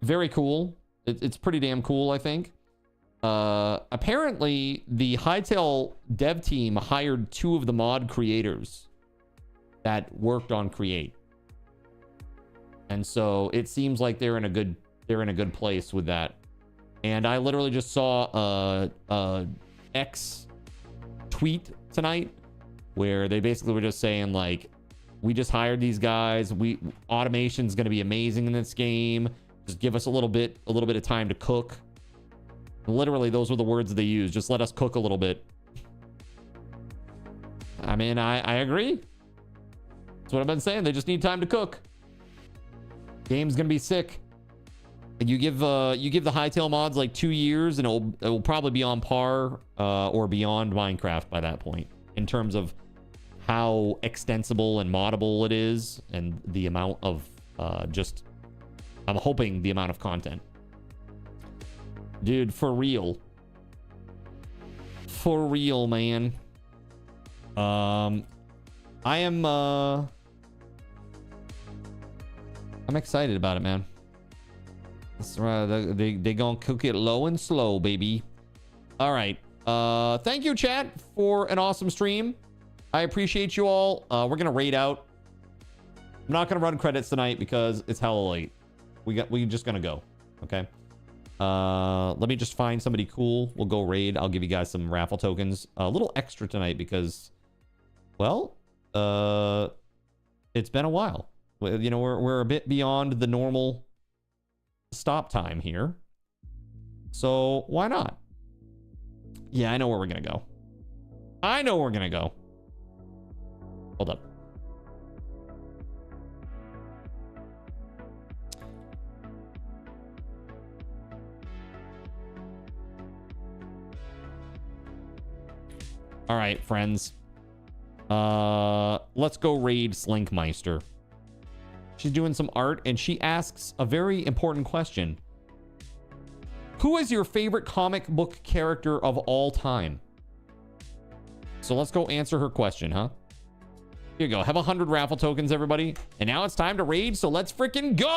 A: Very cool. It's pretty damn cool, I think. Apparently, the Hightail dev team hired 2 of the mod creators that worked on Create, and so it seems like they're in a good place with that. And I literally just saw a X tweet tonight where they basically were just saying, like, we just hired these guys. Automation's going to be amazing in this game. Just give us a little bit of time to cook. Literally, those were the words they used. Just let us cook a little bit. I mean, I agree. That's what I've been saying. They just need time to cook. Game's going to be sick. You give the Hightail mods like 2 years, and it will probably be on par or beyond Minecraft by that point in terms of how extensible and moddable it is, and the amount of I'm hoping the amount of content. Dude, for real, man. I'm excited about it, man. That's right. They gonna cook it low and slow, baby. All right. Thank you, chat, for an awesome stream. I appreciate you all. We're gonna raid out. I'm not gonna run credits tonight because it's hella late. We just gonna go. Okay. Let me just find somebody cool. We'll go raid. I'll give you guys some raffle tokens. A little extra tonight because, well, it's been a while. You know, we're a bit beyond the normal stop time here, so why not? Yeah, I know where we're gonna go. Hold up. All right, friends. Let's go raid Slinkmeister. She's doing some art, and she asks a very important question. Who is your favorite comic book character of all time? So let's go answer her question, huh? Here you go. Have 100 raffle tokens, everybody. And now it's time to raid, so let's freaking go!